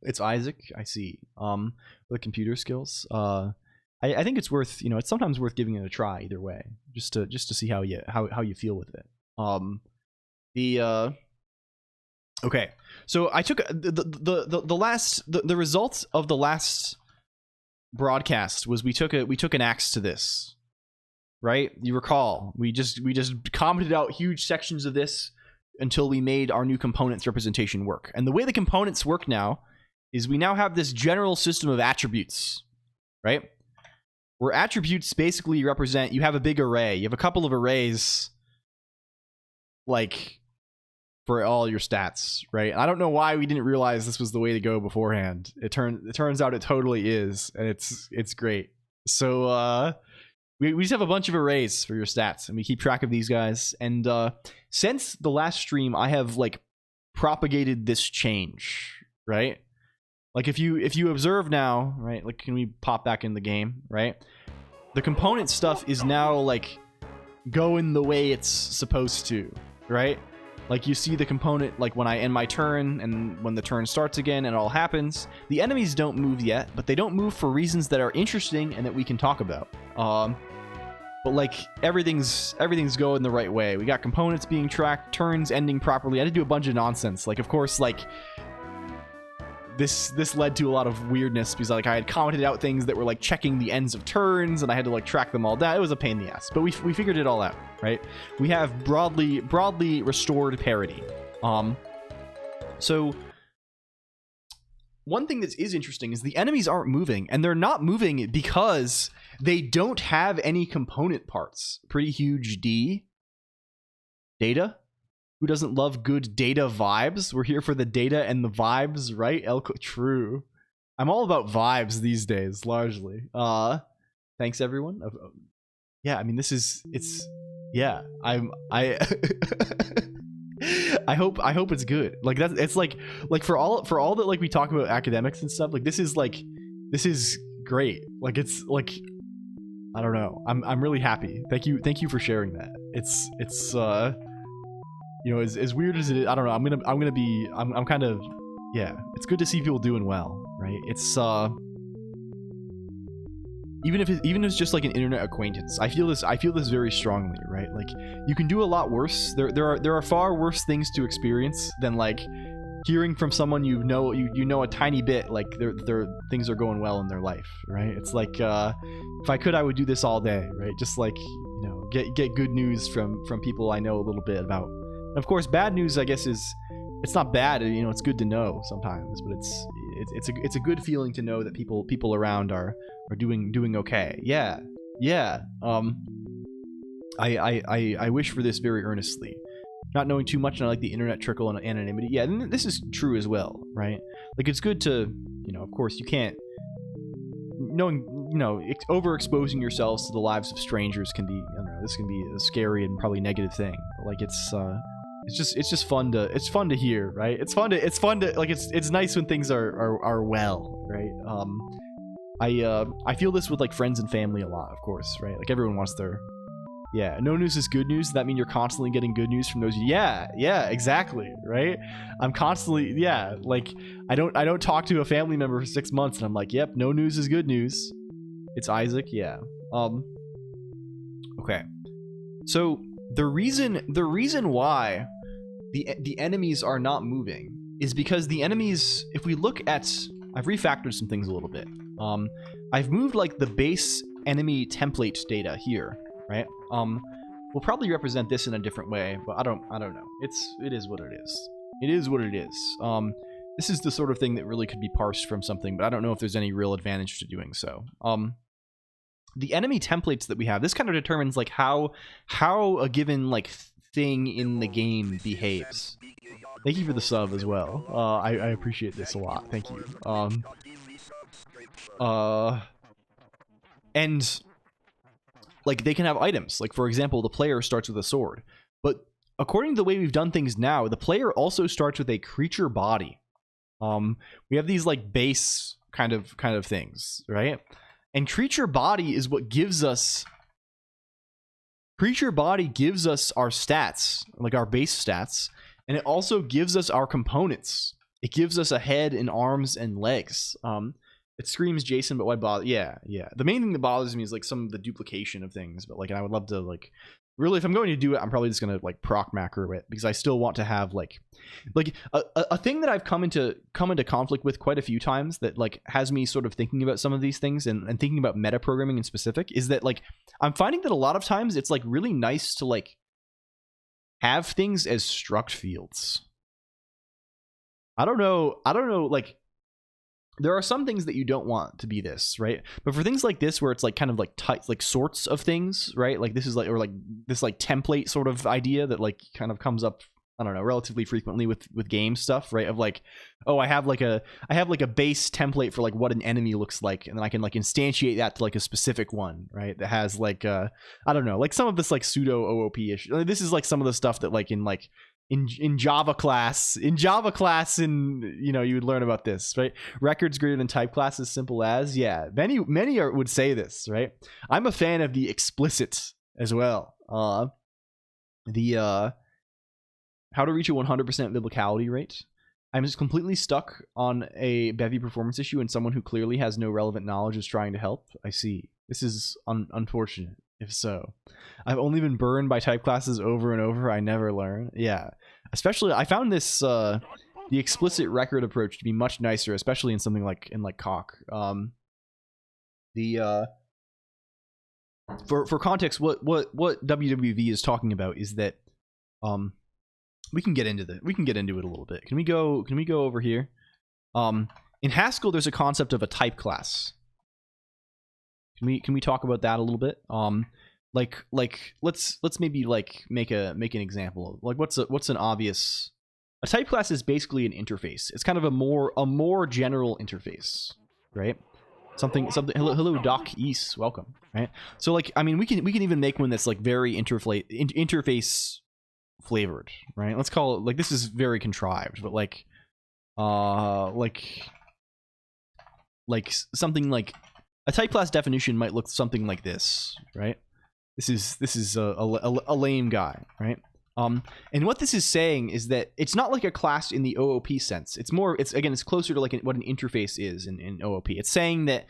It's Isaac. I see. With computer skills. I think it's worth, it's sometimes worth giving it a try either way, just to see how you feel with it. Okay, so I took the result of the last broadcast was we took an axe to this, right? You recall we just commented out huge sections of this until we made our new components representation work. And the way the components work now is we now have this general system of attributes, right? where attributes basically represent, you have a big array. You have a couple of arrays, like, for all your stats, right? I don't know why we didn't realize this was the way to go beforehand. It turns out it totally is, and it's great. So we just have a bunch of arrays for your stats, and we keep track of these guys. And since the last stream, I have like propagated this change, right? Like if you observe now, right? Like, can we pop back in the game, right? The component stuff is now like going the way it's supposed to, right? Like, you see the component, like, when I end my turn and when the turn starts again and it all happens. The enemies don't move yet, but they don't move for reasons that are interesting and that we can talk about. But, like, everything's going the right way. We got components being tracked, turns ending properly. I had to do a bunch of nonsense. Like, of course, like, this led to a lot of weirdness because, like, I had commented out things that were, like, checking the ends of turns, and I had to, like, track them all down. It was a pain in the ass, but we figured it all out, right? We have broadly restored parity. So one thing that is interesting is the enemies aren't moving, and they're not moving because they don't have any component parts. Pretty huge D. Data? Who doesn't love good data vibes? We're here for the data and the vibes, right? True. I'm all about vibes these days, largely. Thanks everyone. Yeah, I mean, yeah, I hope it's good. Like, it's like for all that, like, we talk about academics and stuff, like, this is great. Like, it's like, I don't know. I'm really happy. Thank you for sharing that. It's you know, as weird as it is, I don't know. I'm kind of, yeah. It's good to see people doing well, right? It's even if it's just like an internet acquaintance, I feel this very strongly, right? Like, you can do a lot worse. There are far worse things to experience than, like, hearing from someone you know a tiny bit, like, their things are going well in their life, right? It's like, if I could, I would do this all day, right? Just, like, you know, get good news from people I know a little bit about. And of course, bad news, I guess, it's not bad, you know, it's good to know sometimes, but it's a good feeling to know that people around are doing okay. Yeah. I wish for this very earnestly. Not knowing too much, and I like the internet trickle and anonymity. Yeah, and this is true as well, right? Like, it's good to, you know, of course, you can't, knowing, you know, overexposing yourselves to the lives of strangers can be, I don't know, this can be a scary and probably negative thing. But, like, it's just fun to hear, right? It's fun to like, it's nice when things are well, right? I feel this with, like, friends and family a lot, of course, right? Like, everyone wants their, yeah, no news is good news. Does that mean you're constantly getting good news from those? Yeah, exactly, right? I'm constantly, yeah, like, I don't talk to a family member for 6 months and I'm like, yep, no news is good news. It's Isaac, yeah. Okay. So the reason why the enemies are not moving is because the enemies, if we look at, I've refactored some things a little bit. I've moved, like, the base enemy template data here, right? We'll probably represent this in a different way, but I don't know. It is what it is. It is what it is. This is the sort of thing that really could be parsed from something, but I don't know if there's any real advantage to doing so. The enemy templates that we have, this kind of determines, like, how a given, like, thing in the game behaves. Thank you for the sub as well. I appreciate this a lot. Thank you. And, like, they can have items. Like, for example, the player starts with a sword. But according to the way we've done things now, the player also starts with a creature body. We have these, like, base kind of things, right? And creature body is what gives us... Creature body gives us our stats, like our base stats, and it also gives us our components. It gives us a head and arms and legs. It screams Jason, but why bother? Yeah. The main thing that bothers me is, like, some of the duplication of things, but, like, I would love to, like, really, if I'm going to do it, I'm probably just gonna, like, proc macro it, because I still want to have, like a thing that I've come into conflict with quite a few times that, like, has me sort of thinking about some of these things and thinking about meta programming in specific, is that, like, I'm finding that a lot of times it's, like, really nice to, like, have things as struct fields. I don't know, like, there are some things that you don't want to be this, right? But for things like this, where it's like kind of like like sorts of things, right? Like this is like, or like this like template sort of idea that like kind of comes up, I don't know, relatively frequently with game stuff, right? Of like, oh, I have like a base template for like what an enemy looks like, and then I can like instantiate that to like a specific one, right? That has like I don't know, like some of this like pseudo OOP issue. This is like some of the stuff that like in Java class, and you know, you would learn about this, right? Records greater than type class as simple as, yeah. Many would say this, right? I'm a fan of the explicit as well. How to reach a 100% biblicality rate. I'm just completely stuck on a bevy performance issue, and someone who clearly has no relevant knowledge is trying to help. I see. This is unfortunate, if so. I've only been burned by type classes over and over. I never learn. Yeah. Especially, I found this, the explicit record approach to be much nicer, especially in something like, Colonq. For context, what WWV is talking about is that, we can get into it a little bit. Can we go over here? In Haskell, there's a concept of a type class. Can we talk about that a little bit? Like let's maybe like make an example. Like what's an obvious, a type class is basically an interface. It's kind of a more general interface, right? Something. Hello Doc East, welcome. Right. So like, I mean, we can even make one that's like very interface flavored, right? Let's call it like, this is very contrived, but like something like a type class definition might look something like this, right? This is a lame guy, right? And what this is saying is that it's not like a class in the OOP sense. It's closer to like what an interface is in OOP. It's saying that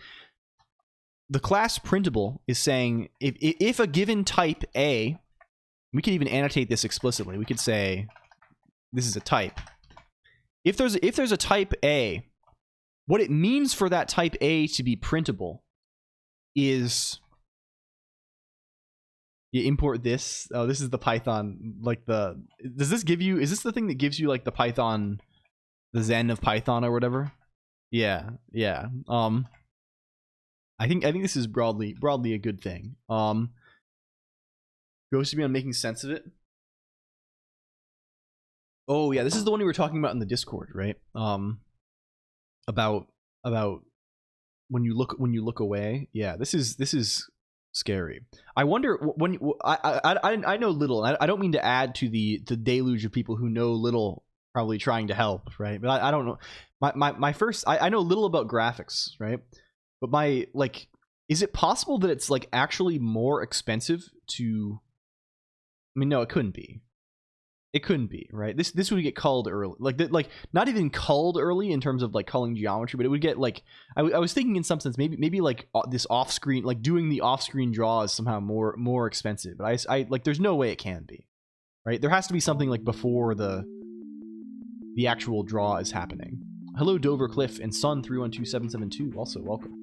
the class printable is saying if a given type A, we could even annotate this explicitly. We could say this is a type. If there's a type A, what it means for that type A to be printable is, you import this. Oh, this is the Python, like does this give you, is this the thing that gives you like the Python, the Zen of Python or whatever? Yeah. I think this is broadly a good thing. Goes to be on making sense of it. Oh yeah, this is the one we were talking about in the Discord, right? About when you look away. Yeah, this is scary. I wonder when I know little. I don't mean to add to the deluge of people who know little, probably trying to help, right? But I don't know. My first, I know little about graphics, right? But my, like, is it possible that it's like actually more expensive to? I mean, no, it couldn't be. It couldn't be, right? This would get culled early, like not even culled early in terms of like culling geometry, but it would get like, I was thinking in some sense maybe like this off screen, like doing the off screen draw is somehow more expensive. But I like, there's no way it can be, right? There has to be something like before the actual draw is happening. Hello Dover Cliff and Sun 312772, also welcome.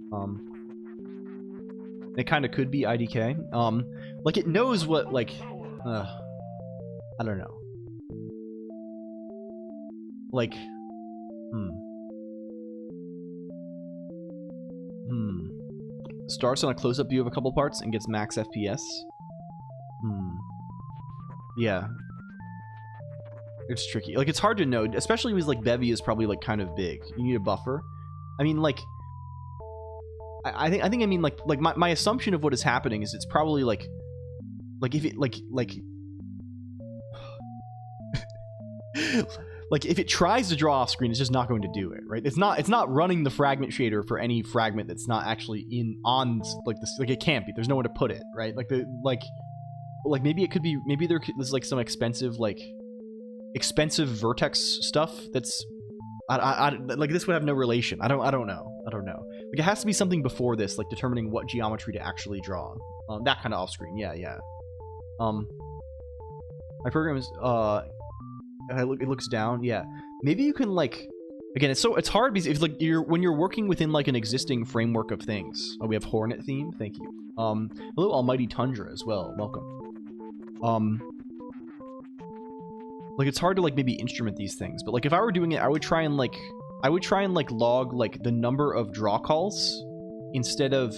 It kind of could be IDK. Like it knows what, like, I don't know. Like, starts on a close-up view of a couple parts and gets max FPS. Yeah. It's tricky. Like, it's hard to know, especially because, like, Bevy is probably, like, kind of big. You need a buffer. I mean, like, I mean, like my assumption of what is happening is it's probably, like if it, like if it tries to draw off screen, it's just not going to do it, right? It's not running the fragment shader for any fragment that's not actually on like this, like it can't be. There's nowhere to put it, right? Like maybe it could be, maybe there's like some expensive vertex stuff that's like this would have no relation. I don't know. Like it has to be something before this, like determining what geometry to actually draw. That kind of off screen. Yeah. My program is it looks down. Yeah, maybe you can, like, again, it's hard because if, like, when you're working within like an existing framework of things. Oh, we have Hornet theme. Thank you. Hello Almighty Tundra as well. Welcome. Like, it's hard to like maybe instrument these things, but like if I were doing it, I would try and like I would try and like log like the number of draw calls instead of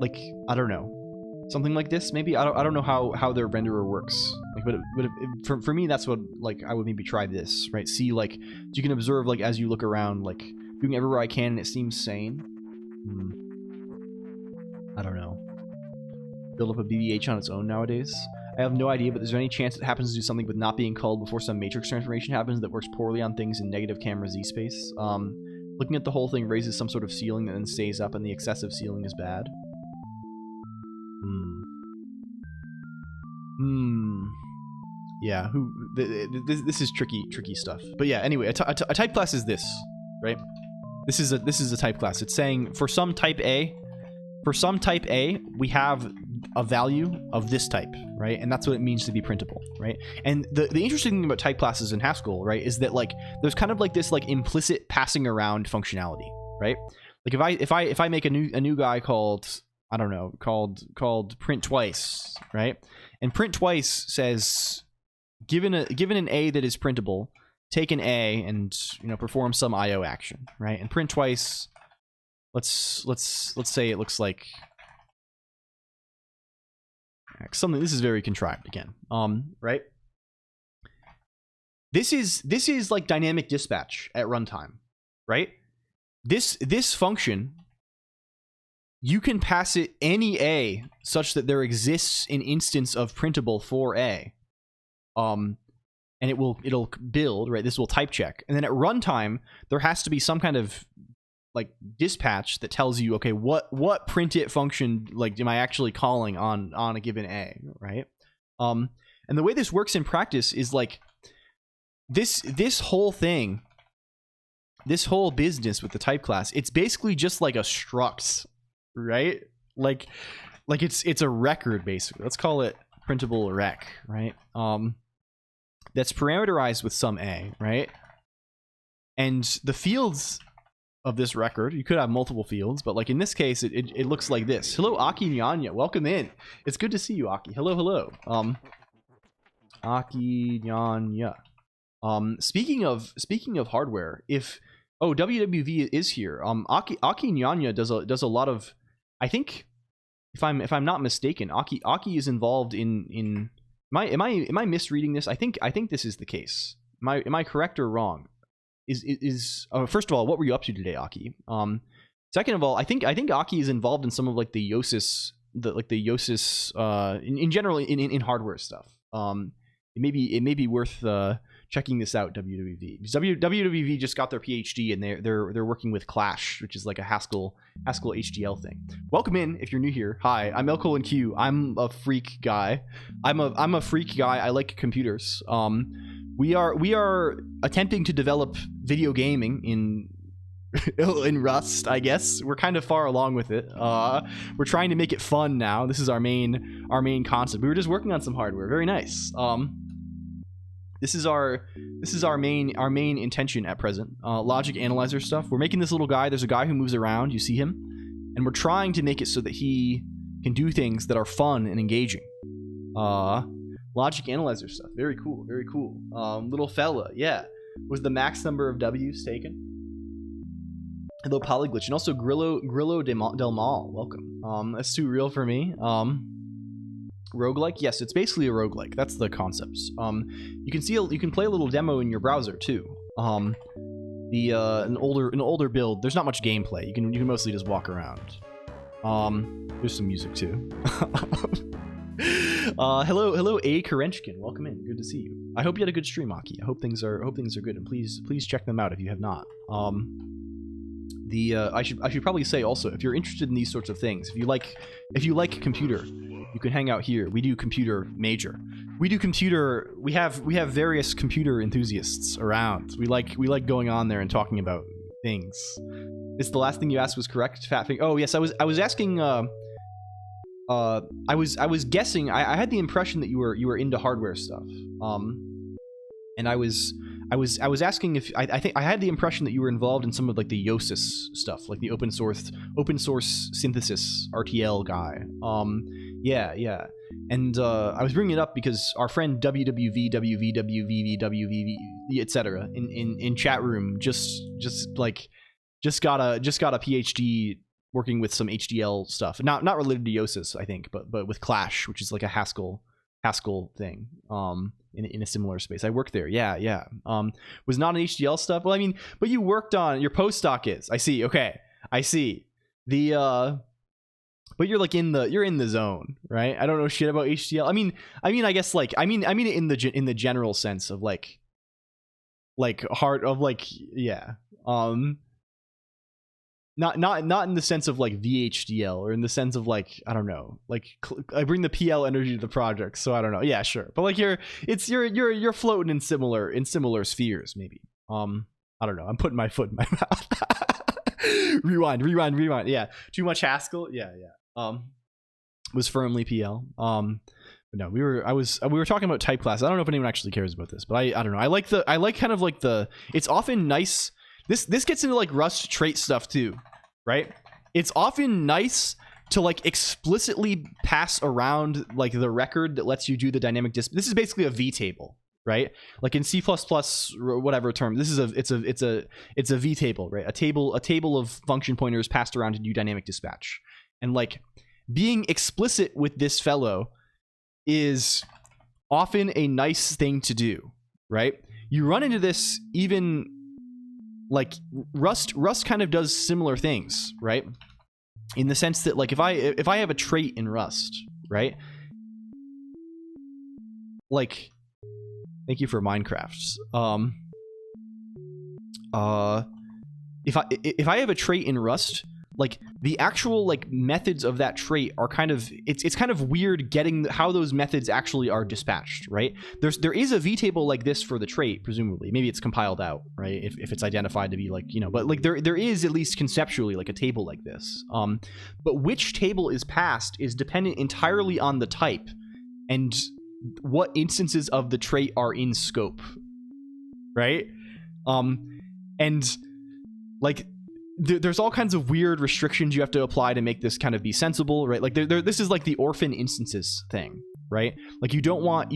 like, I don't know, something like this maybe. I don't know how their renderer works, like, but for me that's what, like, I would maybe try this, right? See, like, you can observe, like, as you look around, like, doing everywhere I can and it seems sane. I don't know. Build up a BBH on its own nowadays. I have no idea, but is there any chance it happens to do something with not being culled before some matrix transformation happens that works poorly on things in negative camera Z space? Looking at the whole thing raises some sort of ceiling that then stays up, and the excessive ceiling is bad. Yeah, this is tricky stuff. But yeah, anyway, a type class is this, right? This is a type class. It's saying for some type A, we have a value of this type, right? And that's what it means to be printable, right? And the interesting thing about type classes in Haskell, right, is that, like, there's kind of like this, like, implicit passing around functionality, right? Like if I make a new guy called, I don't know, called print twice, right? And print twice says, given an A that is printable, take an A and, you know, perform some IO action, right? And print twice, let's say it looks like something. This is very contrived again, right? This is like dynamic dispatch at runtime, right? This function, you can pass it any A such that there exists an instance of printable for A, and it'll build, right? This will type check, and then at runtime there has to be some kind of, like, dispatch that tells you, okay, what printIt function, like, am I actually calling on a given A, right? And the way this works in practice is, like, this whole thing, this whole business with the type class, it's basically just like a struct, right? Like it's a record, basically. Let's call it printable rec, right? That's parameterized with some A, right? And the fields of this record, you could have multiple fields, but, like, in this case, it looks like this. Hello, Aki Nyanya, welcome in. It's good to see you, Aki. Hello. Aki Nyanya. Speaking of hardware, WWV is here. Aki Nyanya does a lot of, I think, if I'm not mistaken, Aki is involved in am I misreading this? I think this is the case. Am I correct or wrong? First of all, what were you up to today, Aki? Second of all, I think Aki is involved in some of, like, the Yosis, in general in hardware stuff. It may be worth checking this out, WWV. Because WWV just got their PhD, and they're working with Clash, which is like a Haskell HDL thing. Welcome in if you're new here. Hi, I'm LCOLONQ. I'm a freak guy. I'm a freak guy. I like computers. We are attempting to develop video gaming in Rust, I guess. We're kind of far along with it. We're trying to make it fun now. This is our main concept. We were just working on some hardware. Very nice. This is our main intention at present. Logic analyzer stuff. We're making this little guy. There's a guy who moves around. You see him, and we're trying to make it so that he can do things that are fun and engaging. Logic analyzer stuff. Very cool. Very cool. Little fella. Yeah. Was the max number of W's taken? Hello, Polyglitch, and also Grillo Del Mal. Welcome. That's too real for me. Roguelike? Yes, it's basically a roguelike. That's the concept. You can play a little demo in your browser too. An older build. There's not much gameplay. You can mostly just walk around. There's some music too. Hello, A. Korenchkin. Welcome in. Good to see you. I hope you had a good stream, Aki. I hope things are good, and please check them out if you have not. I should probably say also, if you're interested in these sorts of things, if you like computer, you can hang out here. We do computer major. We have various computer enthusiasts around. We like going on there and talking about things. It's the last thing you asked was correct, Fat Fing. Oh yes, I was asking. I was guessing. I had the impression that you were into hardware stuff. And I was asking if I think I had the impression that you were involved in some of, like, the Yosis stuff, like the open source synthesis RTL guy. Yeah, yeah. And I was bringing it up because our friend WWV, etc. in chat room just got a PhD working with some HDL stuff. Not related to Yosis, I think, but with Clash, which is like a Haskell thing. In a similar space. I worked there. Yeah. Was not an HDL stuff. Well, I mean, but you worked on your postdoc is. I see. Okay. I see. But you're like in the zone, right? I don't know shit about HDL. I mean I guess like I mean it in the general sense of like heart of like, yeah. Not in the sense of like VHDL or in the sense of like, I don't know, like I bring the PL energy to the project, so I don't know. Yeah, sure, but like you're floating in similar spheres, maybe. I don't know. I'm putting my foot in my mouth. rewind. Yeah, too much Haskell. Yeah. Was firmly PL. But no, we were talking about type class. I don't know if anyone actually cares about this, but I don't know. I like kind of like it's often nice. This gets into like Rust trait stuff too, right? It's often nice to like explicitly pass around like the record that lets you do the dynamic this is basically a V table, right? Like in C++, whatever term, this is it's a V table, right? A table of function pointers passed around to do dynamic dispatch. And like being explicit with this fellow is often a nice thing to do, right? You run into this even like Rust kind of does similar things, right? In the sense that like if I have a trait in Rust, right? Like, thank you for Minecraft. If I have a trait in Rust, like the actual like methods of that trait are kind of it's kind of weird getting how those methods actually are dispatched, right? There is a V table like this for the trait, presumably. Maybe it's compiled out, right? If it's identified to be like, you know, but like there is at least conceptually like a table like this. But which table is passed is dependent entirely on the type and what instances of the trait are in scope, right? And like there's all kinds of weird restrictions you have to apply to make this kind of be sensible, right? Like this is like the orphan instances thing, right? Like you don't want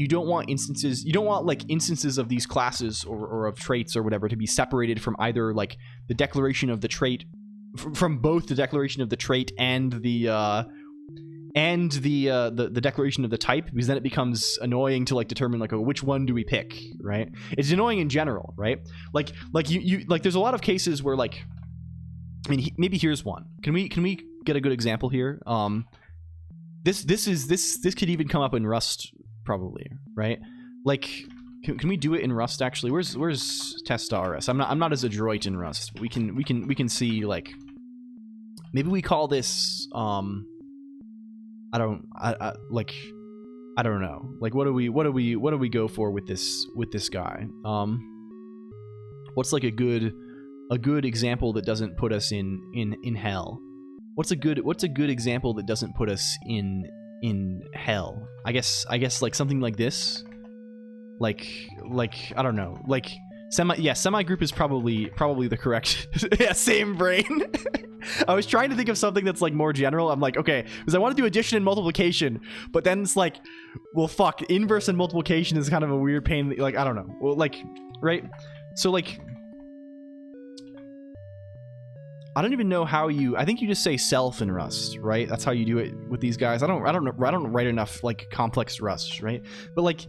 instances, you don't want like instances of these classes or of traits or whatever to be separated from either like the declaration of the trait, from both the declaration of the trait and the declaration of the type, because then it becomes annoying to like determine like, oh, which one do we pick, right? It's annoying in general, right? Like you like there's a lot of cases where like, I mean, maybe here's one. Can we get a good example here? This could even come up in Rust probably, right? Like, can we do it in Rust actually? Where's test.rs? I'm not as adroit in Rust, but we can see like maybe we call this I don't know. Like what do we go for with this guy? What's like a good example that doesn't put us in hell? What's a good example that doesn't put us in hell? I guess like something like this. Like I don't know. Like semi group is probably the correct yeah, same brain. I was trying to think of something that's like more general. I'm like, okay, because I want to do addition and multiplication, but then it's like, well, fuck, inverse and multiplication is kind of a weird pain. Like, I don't know. Well, like, right? So like, I don't even know how I think you just say self in Rust, right? That's how you do it with these guys. I don't write enough like complex Rust, right? But like,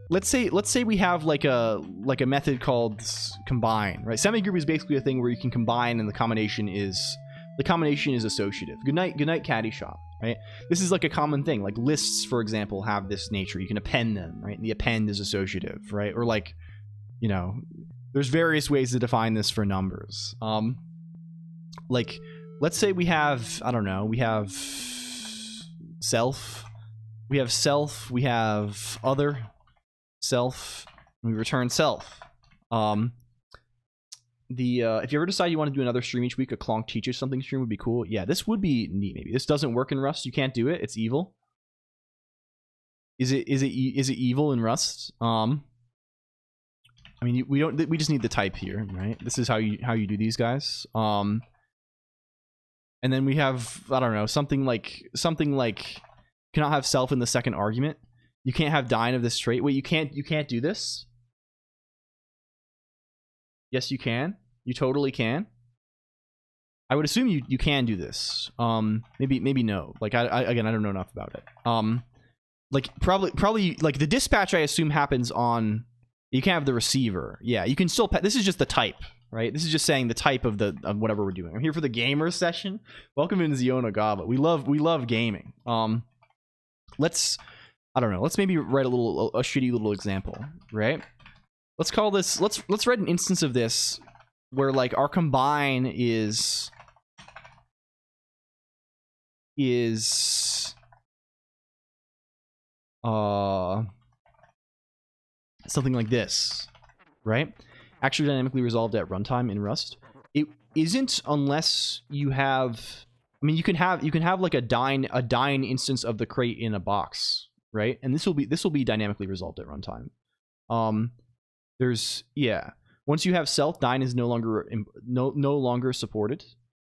let's say we have like a method called combine, right? Semigroup is basically a thing where you can combine and the combination is associative. Good night caddy shop, right? This is like a common thing. Like lists, for example, have this nature. You can append them, right? And the append is associative, right? Or like, you know, there's various ways to define this for numbers. Like, let's say we have, I don't know, we have self, we have other, self, and we return self. If you ever decide you want to do another stream each week, a Colonq teaches something stream would be cool. Yeah, this would be neat. Maybe this doesn't work in Rust. You can't do it. It's evil. Is it evil in Rust? I mean, we just need the type here, right? This is how you do these guys. And then we have, I don't know, something like cannot have self in the second argument. You can't have dyne of this trait. Wait, you can't do this? Yes, you can. You totally can. I would assume you can do this. Maybe no. Like again, I don't know enough about it. Like probably like the dispatch I assume happens on, you can't have the receiver. Yeah, you can still this is just the type, right? This is just saying the type of whatever we're doing. I'm here for the gamer session. Welcome in Ziona Gaba. We love gaming. Let's maybe write a shitty little example, right? Let's call this, let's write an instance of this where like our combine is something like this, right? Actually dynamically resolved at runtime in Rust. It isn't unless you have, I mean, you can have like a dyne instance of the crate in a box, right? And this will be dynamically resolved at runtime. Once you have self, dyne is no longer supported.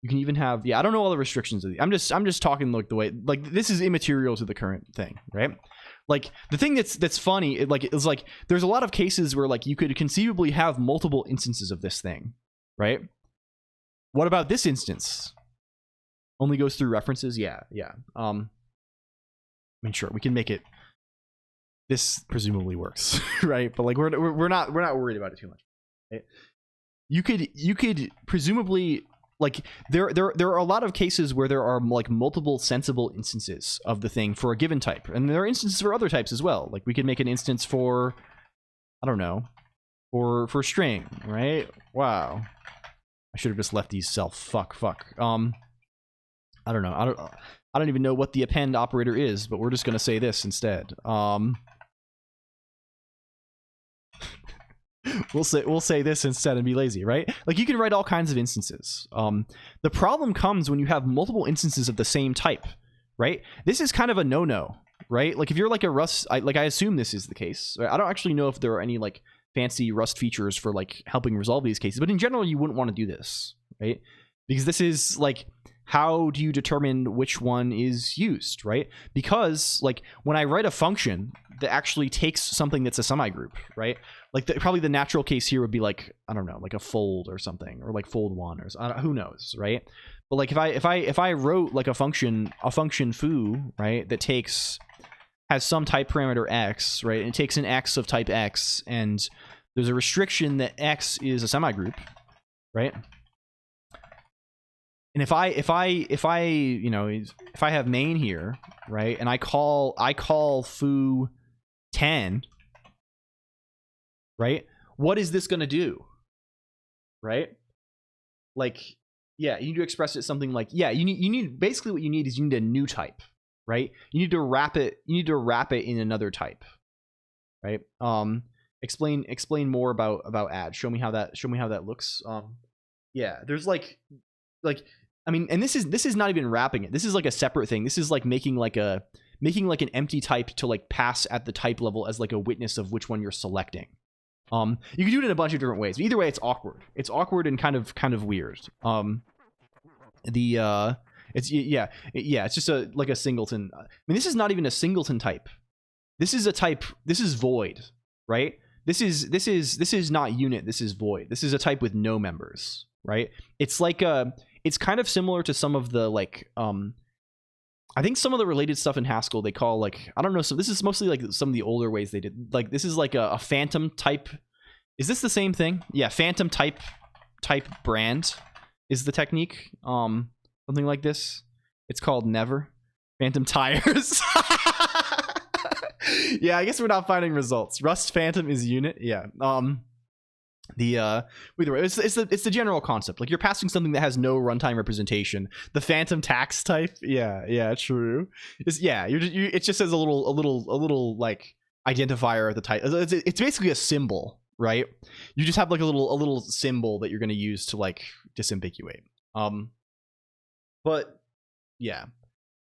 You can even have, I don't know all the restrictions of the, I'm just talking like the way, like this is immaterial to the current thing, right? Like the thing that's funny, it's like there's a lot of cases where like you could conceivably have multiple instances of this thing, right? What about this instance? Only goes through references? Yeah. I mean, sure, we can make it, this presumably works, right? But like we're not worried about it too much. Right? You could presumably, like there are a lot of cases where there are like multiple sensible instances of the thing for a given type, and there are instances for other types as well. Like we could make an instance for, I don't know, for string, right? Wow, I should have just left these self. Fuck. I don't know. I don't even know what the append operator is, but we're just gonna say this instead. We'll say this instead and be lazy, right? Like you can write all kinds of instances. The problem comes when you have multiple instances of the same type, right? This is kind of a no-no, right? Like if you're like a Rust, I assume this is the case. I don't actually know if there are any like fancy Rust features for like helping resolve these cases, but in general, you wouldn't want to do this, right? Because this is like, how do you determine which one is used, right? Because like when I write a function that actually takes something that's a semi-group, right? Like probably the natural case here would be like, I don't know, like a fold or something, or like fold one, or who knows, right? But like if I wrote like a function foo, right, that has some type parameter x, right, and it takes an x of type x, and there's a restriction that x is a semi-group, right? And if I have main here, right, and I call foo 10, right, what is this going to do, right? Like, yeah, you need to express it something like, yeah, you need basically what you need is you need a new type, right? You need to wrap it in another type, right? Explain more about add. Show me how that looks. Yeah, there's like I mean, and this is not even wrapping it. This is like a separate thing. This is like making like an empty type to like pass at the type level as like a witness of which one you're selecting. You can do it in a bunch of different ways. But either way, it's awkward. It's awkward and kind of weird. It's just like a singleton. I mean, this is not even a singleton type. This is a type. This is void, right? This is not unit. This is void. This is a type with no members, right? It's like it's kind of similar to some of the like I think some of the related stuff in Haskell they call like, I don't know, so this is mostly like some of the older ways they did, like this is like a phantom type. Is this the same thing? Yeah, phantom type brand is the technique. Something like this. It's called never phantom tires. Yeah, I guess we're not finding results. Rust phantom is unit. Yeah. Either way, it's the general concept. Like you're passing something that has no runtime representation. The phantom tax type, yeah, true. It just says a little like identifier at the type. It's basically a symbol, right? You just have like a little symbol that you're going to use to like disambiguate. But yeah,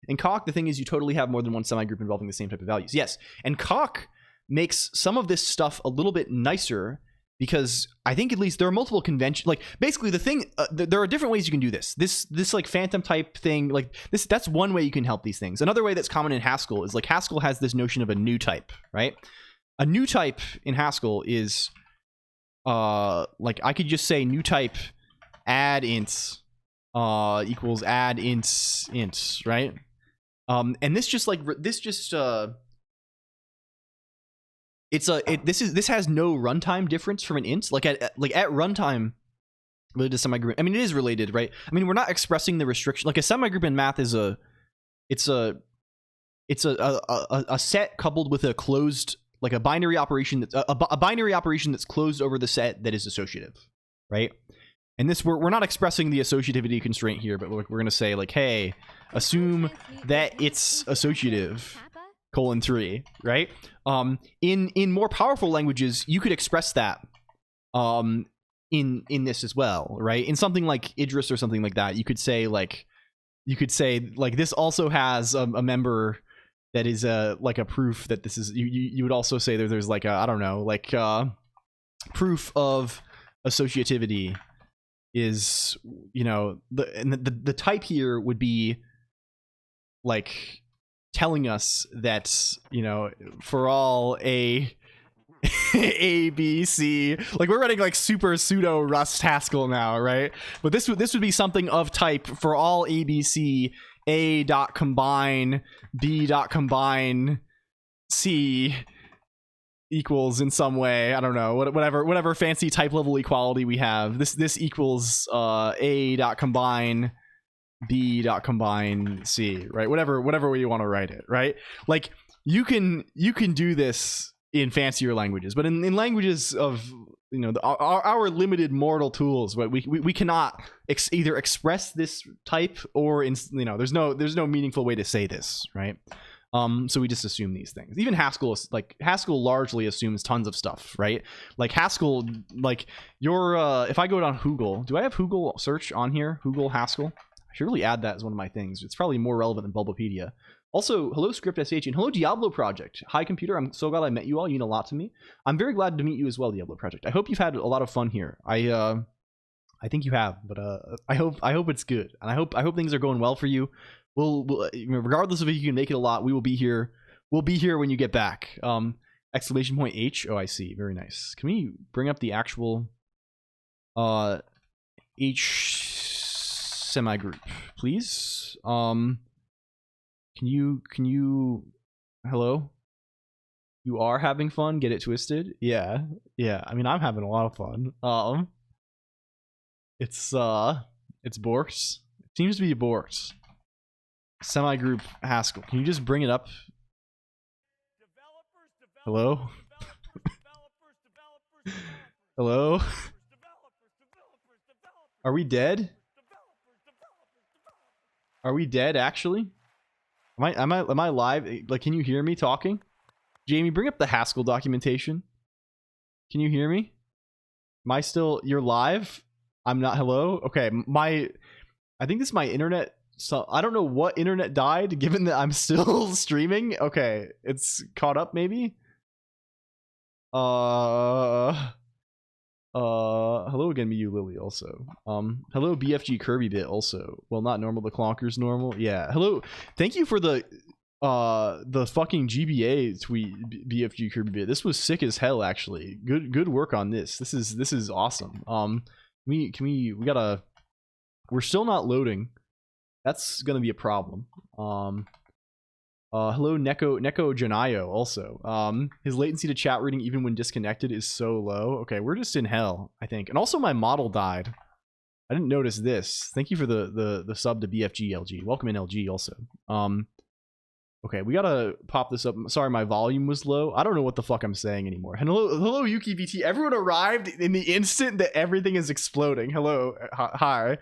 in Colonq, the thing is you totally have more than one semi-group involving the same type of values. Yes, and Colonq makes some of this stuff a little bit nicer because I think at least there are multiple conventions. Like basically the thing, there are different ways you can do this. This like phantom type thing, like this, that's one way you can help these things. Another way that's common in Haskell is like Haskell has this notion of a new type, right? A new type in Haskell is like I could just say new type add int equals add int, right? And this just like this has no runtime difference from an int. Like at runtime related to semigroup. I mean, it is related, right? I mean, we're not expressing the restriction. Like a semigroup in math is a set coupled with a closed, like a binary operation that's a binary operation that's closed over the set that is associative, right? And this we're not expressing the associativity constraint here, but we're going to say like, hey, assume that it's associative. :3, right? In more powerful languages, you could express that in this as well, right? In something like Idris or something like that, you could say like this also has a member that is like a proof that this is you would also say that there's like a, I don't know, like proof of associativity is, you know, the type here would be like telling us that, you know, for all a b c, like we're running like super pseudo Rust Haskell now, right? But this would be something of type for all a b c, a dot combine b dot combine c equals in some way, I don't know, whatever fancy type level equality we have. This equals a dot combine b dot combine c, right? Whatever way you want to write it, right? Like you can do this in fancier languages, but in languages of, you know, our limited mortal tools, right? We cannot either express this type or, in, you know, there's no meaningful way to say this, right? So we just assume these things. Even Haskell, like Haskell largely assumes tons of stuff, right? Like Haskell, like if I go down Google, do I have Google search on here? Google Haskell? I should really add that as one of my things. It's probably more relevant than Bulbapedia. Also, hello Script.sh and hello Diablo Project. Hi computer, I'm so glad I met you all. You mean a lot to me. I'm very glad to meet you as well, Diablo Project. I hope you've had a lot of fun here. I think you have, but I hope it's good, and I hope things are going well for you. We'll regardless of if you can make it a lot, we will be here. We'll be here when you get back. Exclamation point H. Oh, I see. Very nice. Can we bring up the actual H semigroup, please? Can you hello? You are having fun? Get it twisted? Yeah. I mean, I'm having a lot of fun. It's borked. It seems to be borked. Semigroup Haskell. Can you just bring it up? Hello? Hello? Are we dead? Are we dead actually? Am I live? Like, can you hear me talking? Jamie, bring up the Haskell documentation. Can you hear me? Am I still, you're live? I'm not. Hello? Okay, I think this is my internet. So I don't know what internet died, given that I'm still streaming. Okay, it's caught up maybe. Hello again, Miyu Lily also. Hello BFG Kirby bit also. Well, not normal, the clonkers normal. Yeah. Hello. Thank you for the fucking GBA tweet, BFG Kirby bit. This was sick as hell actually. Good work on this. This is awesome. We gotta, we're still not loading. That's gonna be a problem. Hello Neko Janayo also. His latency to chat reading even when disconnected is so low. Okay, we're just in hell, I think. And also my model died. I didn't notice this. Thank you for the sub to BFG LG. Welcome in LG also. Okay, we gotta pop this up. Sorry, my volume was low. I don't know what the fuck I'm saying anymore. Hello Yuki BT. Everyone arrived in the instant that everything is exploding. Hello, hi.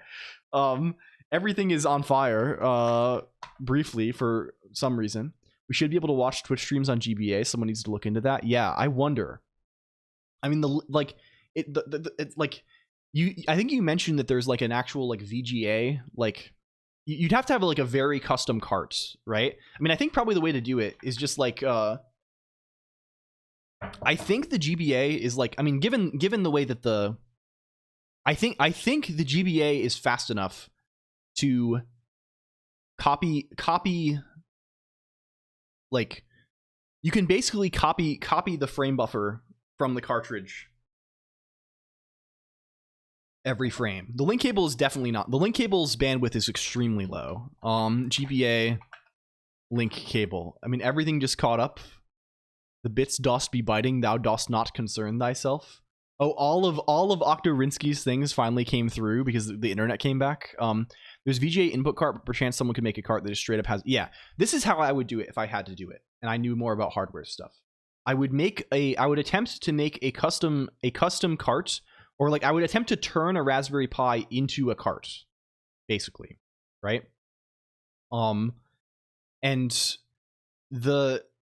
Everything is on fire. Briefly, for some reason, we should be able to watch Twitch streams on GBA. Someone needs to look into that. Yeah, I wonder. I mean, it's like I think you mentioned that there's like an actual like VGA. Like you'd have to have like a very custom cart, right? I mean, I think probably the way to do it is just like I think the GBA is like, I mean, given the way that the I think the GBA is fast enough to copy like, you can basically copy the frame buffer from the cartridge every frame. The link cable is definitely not. The link cable's bandwidth is extremely low. GBA link cable. I mean, everything just caught up. The bits dost be biting, thou dost not concern thyself. Oh, all of Octorinsky's things finally came through because the internet came back. There's VGA input cart, but perchance someone could make a cart that just straight up has. Yeah, this is how I would do it if I had to do it, and I knew more about hardware stuff. I would attempt to make a custom cart, or like I would attempt to turn a Raspberry Pi into a cart, basically, right? And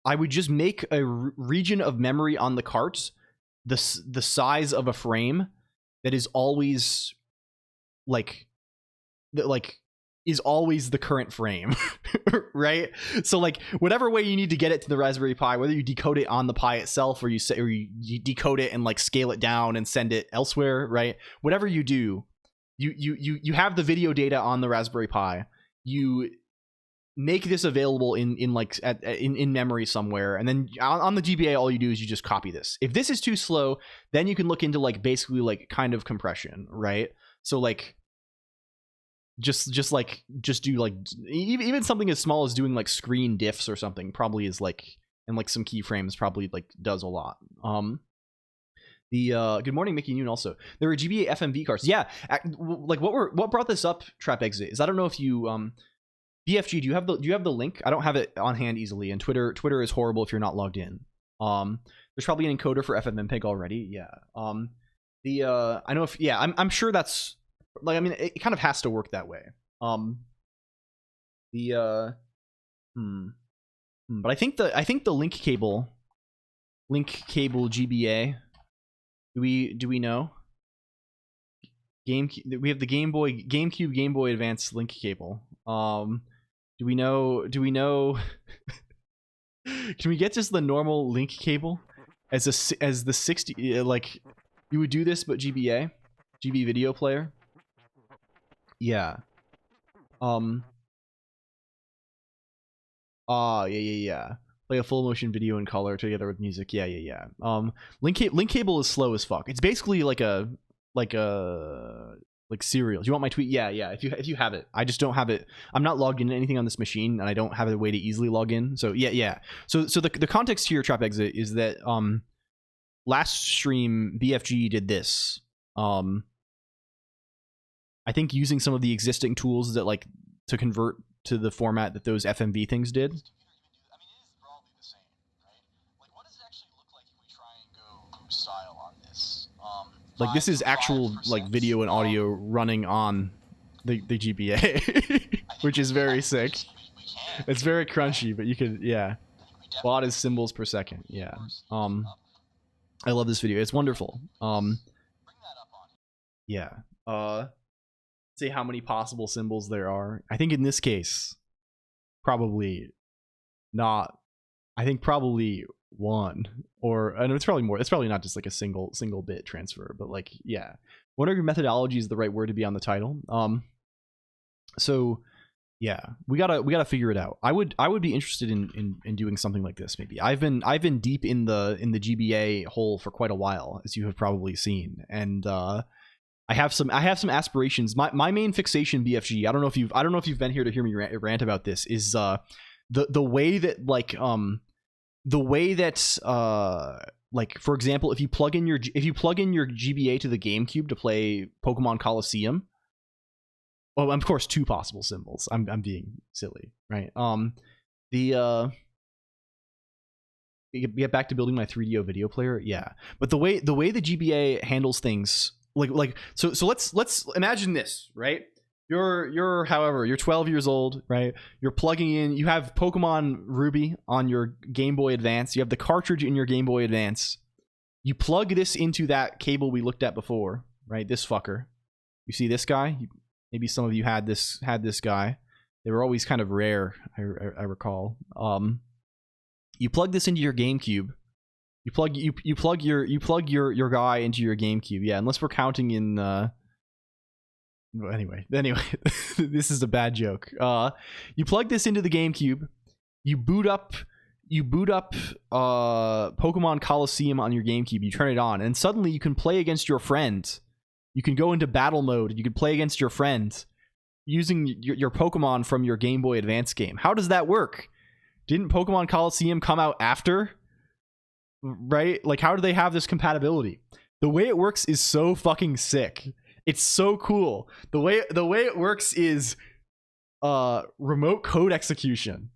I would just make a region of memory on the cart the size of a frame that is always is always the current frame, right? So like whatever way you need to get it to the Raspberry Pi, whether you decode it on the Pi itself or you decode it and like scale it down and send it elsewhere, right? Whatever you do, you have the video data on the Raspberry Pi. You make this available in memory somewhere, and then on the GBA all you do is you just copy this. If this is too slow, then you can look into like basically like kind of compression, right? So like just do like even something as small as doing like screen diffs or something probably is like, and like some keyframes probably like does a lot. Good morning, Mickey Noon. Also, there were GBA FMV cards. Yeah, like what brought this up, Trap Exit, is I don't know if you BFG, do you have the link? I don't have it on hand easily, and Twitter is horrible if you're not logged in. There's probably an encoder for FFmpeg already. Yeah. I know if I'm sure that's like, I mean, it kind of has to work that way. But I think the link cable GBA. Do we know? We have the GameCube Game Boy Advance link cable. Do we know can we get just the normal link cable as the 60, like you would do this but GB video player? Yeah. Yeah. Play a full motion video in color together with music. Yeah. Link cable is slow as fuck. It's basically like serial. Do you want my tweet? Yeah. If you have it, I just don't have it. I'm not logged into anything on this machine, and I don't have a way to easily log in. So yeah. So the context here, Trap Exit, is that last stream BFG did this. I think using some of the existing tools that like to convert to the format that those FMV things did. I mean, it is broadly the same, right? Like, what does it actually look like if we try and go group style on this? Like, this is actual like video and audio running on the GBA, which is very sick. It's very crunchy, but you could, yeah. VOD is symbols per second. Yeah. I love this video. It's wonderful. Yeah. Say how many possible symbols there are. I think in this case, probably not. I think probably one, or and it's probably more. It's probably not just like a single bit transfer, but like, yeah. One of your methodology is the right word to be on the title. So yeah, we gotta figure it out. I would be interested in doing something like this. Maybe I've been deep in the GBA hole for quite a while, as you have probably seen, and I have some aspirations. My main fixation, BFG. I don't know if you've been here to hear me rant about this. Is the way that like for example, if you plug in your GBA to the GameCube to play Pokemon Coliseum. Well, of course, two possible symbols. I'm being silly, right? Get back to building my 3DO video player. Yeah, but the way the GBA handles things. So let's imagine this, right? You're 12 years old, right? You're plugging in, you have Pokemon Ruby on your Game Boy Advance, you have the cartridge in your Game Boy Advance, you plug this into that cable we looked at before, right? This fucker. You see this guy? Maybe some of you had this guy. They were always kind of rare, I recall. You plug this into your GameCube, You plug your guy into your GameCube. Yeah, unless we're counting in. Anyway, this is a bad joke. You plug this into the GameCube. You boot up Pokemon Coliseum on your GameCube. You turn it on, and suddenly you can play against your friend. You can go into battle mode, and you can play against your friend using your Pokemon from your Game Boy Advance game. How does that work? Didn't Pokemon Coliseum come out after? Right? Like, how do they have this compatibility? The way it works is so fucking sick. It's so cool. The way it works is remote code execution.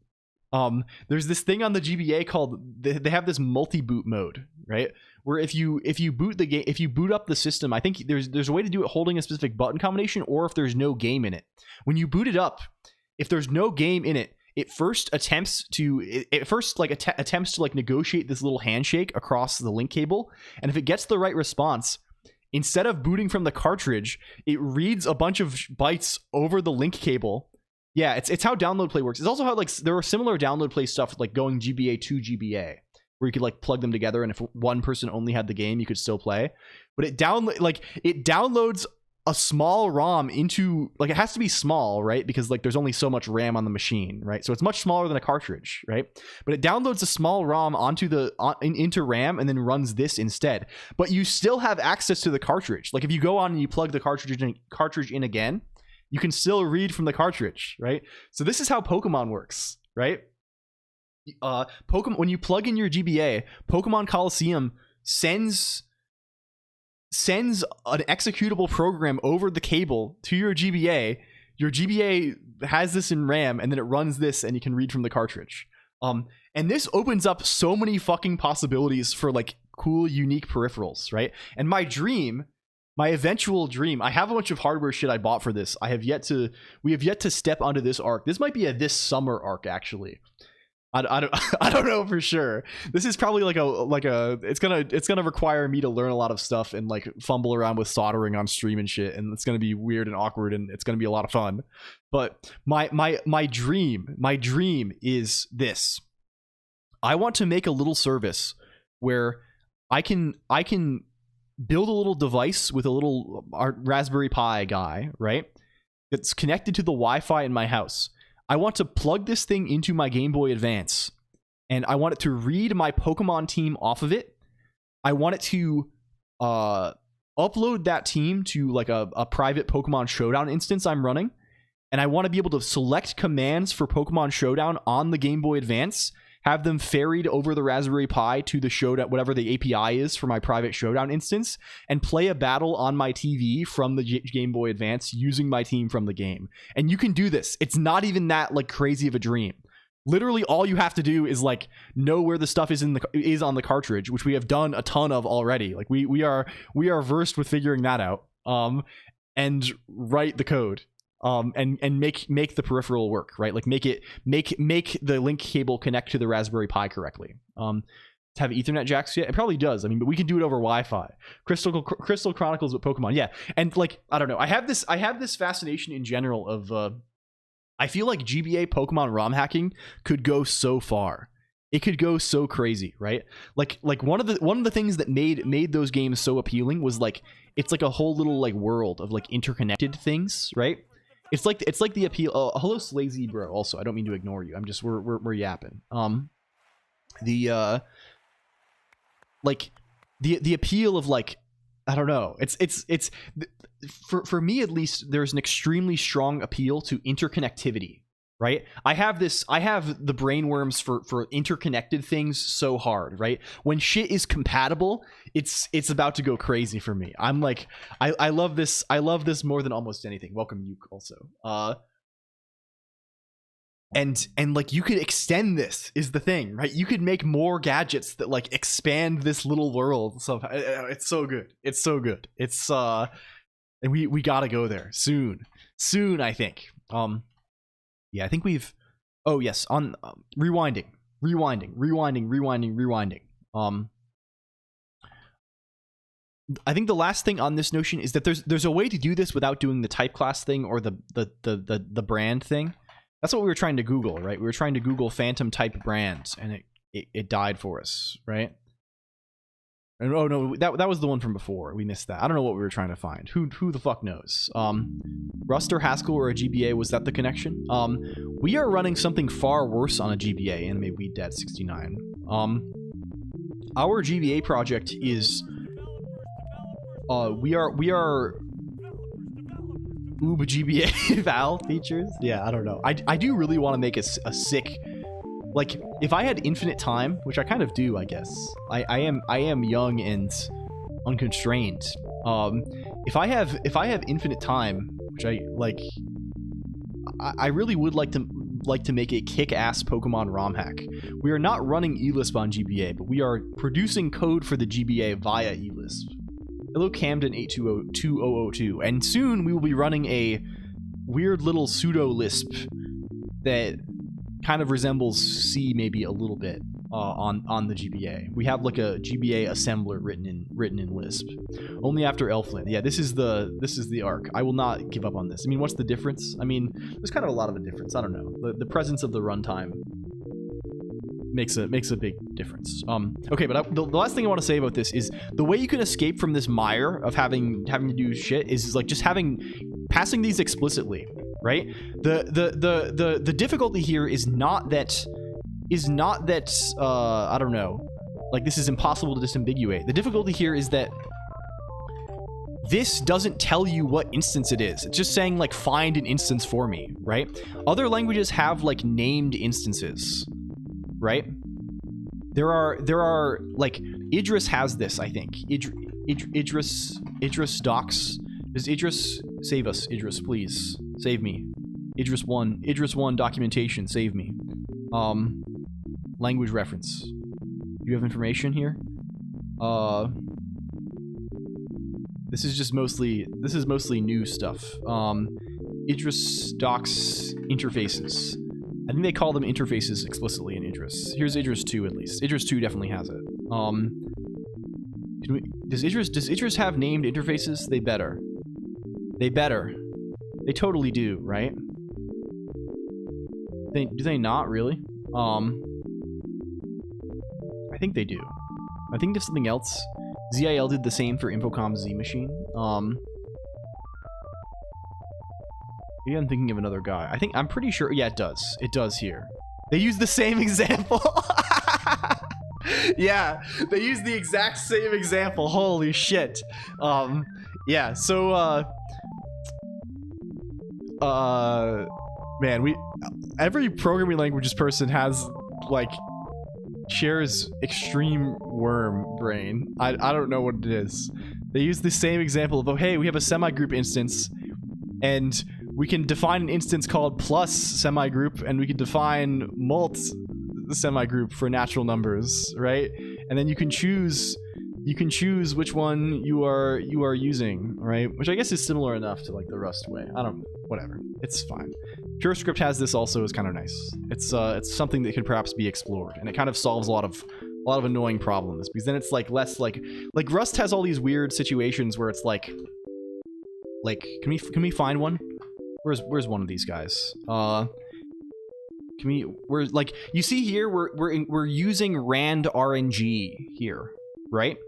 There's this thing on the GBA called they have this multi-boot mode, right? Where if you boot the game, if you boot up the system, I think there's a way to do it holding a specific button combination, or if there's no game in it. When you boot it up, if there's no game in it, it first attempts to like negotiate this little handshake across the link cable, and if it gets the right response, instead of booting from the cartridge, it reads a bunch of bytes over the link cable. Yeah, it's how download play works. It's also how like there are similar download play stuff like going GBA to GBA, where you could like plug them together, and if one person only had the game, you could still play. But it downloads a small ROM into, like, it has to be small, right? Because like there's only so much RAM on the machine, right? So it's much smaller than a cartridge, right? But it downloads a small ROM into RAM and then runs this instead. But you still have access to the cartridge. Like if you go on and you plug the cartridge in again, you can still read from the cartridge, right? So this is how Pokemon works, right? When you plug in your GBA, Pokemon Coliseum sends an executable program over the cable to your GBA. Your GBA has this in RAM, and then it runs this, and you can read from the cartridge. And this opens up so many fucking possibilities for like cool, unique peripherals, right? And my eventual dream, I have a bunch of hardware shit I bought for this. We have yet to step onto this arc. This might be this summer arc, actually. I don't know for sure. This is probably it's gonna require me to learn a lot of stuff and like fumble around with soldering on stream and shit, and it's gonna be weird and awkward, and it's gonna be a lot of fun. But my dream is this. I want to make a little service where I can build a little device with a little Raspberry Pi guy, right? That's connected to the Wi-Fi in my house. I want to plug this thing into my Game Boy Advance, and I want it to read my Pokemon team off of it. I want it to upload that team to like a private Pokemon Showdown instance I'm running, and I want to be able to select commands for Pokemon Showdown on the Game Boy Advance, have them ferried over the Raspberry Pi to the Showdown, whatever the API is for my private Showdown instance, and play a battle on my TV from the Game Boy Advance using my team from the game. And you can do this. It's not even that like crazy of a dream. Literally all you have to do is like know where the stuff is on the cartridge, which we have done a ton of already. Like we are versed with figuring that out. And write the code. And make the peripheral work, right? Like make the link cable connect to the Raspberry Pi correctly. To have Ethernet jacks yet? It probably does. I mean, but we can do it over Wi-Fi. Crystal Chronicles with Pokemon, yeah. And like I don't know, I have this fascination in general of I feel like GBA Pokemon ROM hacking could go so far. It could go so crazy, right? Like one of the things that made those games so appealing was like it's like a whole little like world of like interconnected things, right? It's like the appeal. Hello, Slazy bro. Also, I don't mean to ignore you. I'm just we're yapping. The appeal of like I don't know. It's for me at least. There's an extremely strong appeal to interconnectivity. Right? I have the brainworms for interconnected things so hard, right? When shit is compatible, it's about to go crazy for me. I'm like, I love this more than almost anything. Welcome, Yuke, also. And like you could extend this is the thing, right? You could make more gadgets that like expand this little world. So it's so good. It's so good. It's and we gotta go there soon, I think. Yeah, I think we've. Oh yes, on rewinding. I think the last thing on this notion is that there's a way to do this without doing the type class thing or the brand thing. That's what we were trying to Google, right? We were trying to Google Phantom type brands, and it died for us, right? And oh no, that was the one from before. We missed that. I don't know what we were trying to find. Who the fuck knows? Rust or Haskell or a GBA, was that the connection? We are running something far worse on a GBA, Anime Weed Dad 69. Our GBA project is we are Oob GBA Val features. Yeah, I don't know. I do really want to make a sick, like, if I had infinite time, which I kind of do, I guess. I am young and unconstrained. If I have infinite time, which I like, I really would like to make a kick-ass Pokemon ROM hack. We are not running eLisp on GBA, but we are producing code for the GBA via eLisp. Hello Camden 820202, and soon we will be running a weird little pseudo Lisp that kind of resembles C maybe a little bit on the GBA. We have like a GBA assembler written in Lisp. Only after Elflin. Yeah, this is the arc. I will not give up on this. I mean, what's the difference? I mean, there's kind of a lot of a difference. I don't know. The presence of the runtime makes a big difference. Okay, but the last thing I want to say about this is the way you can escape from this mire of having to do shit is like just passing these explicitly, right? The difficulty here is not that I don't know, like this is impossible to disambiguate. The difficulty here is that this doesn't tell you what instance it is. It's just saying like find an instance for me, right? Other languages have like named instances, right? There are like Idris has this, I think. Idris docs. Does Idris save us? Idris, please save me. Idris 1 documentation, save me. Language reference. Do you have information here? This is mostly new stuff. Idris docs interfaces. I think they call them interfaces explicitly in Idris. Here's Idris 2 at least. Idris 2 definitely has it. Does Idris have named interfaces? They better. They totally do, right? Do they not really? I think they do. I think there's something else. ZIL did the same for Infocom Z Machine. Maybe I'm thinking of another guy. I'm pretty sure. Yeah, it does. It does here. They use the same example. Yeah, they use the exact same example. Holy shit. Yeah, so man, every programming languages person has like shares extreme worm brain. I don't know what it is. They use the same example of, oh hey, we have a semi-group instance and we can define an instance called plus semi-group, and we can define mult semi-group for natural numbers, right? And then you can choose which one you are using, right? Which I guess is similar enough to like the Rust way. Whatever. It's fine. PureScript has this also, is kind of nice. It's something that could perhaps be explored, and it kind of solves a lot of annoying problems, because then it's like less like Rust has all these weird situations where it's like can we find one? Where's one of these guys? We're like, you see here, we're using rand RNG here, right?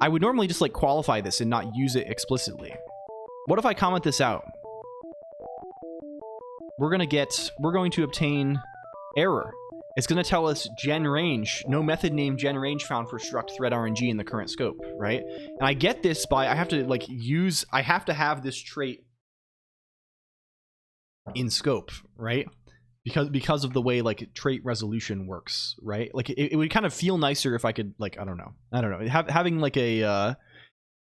I would normally just like qualify this and not use it explicitly. What if I comment this out? We're going to obtain error. It's going to tell us gen range, no method named gen range found for struct thread RNG in the current scope, right? And I get this by, I have to have this trait in scope, right? Because of the way like trait resolution works, right? Like it would kind of feel nicer if I could, like, I don't know, having like a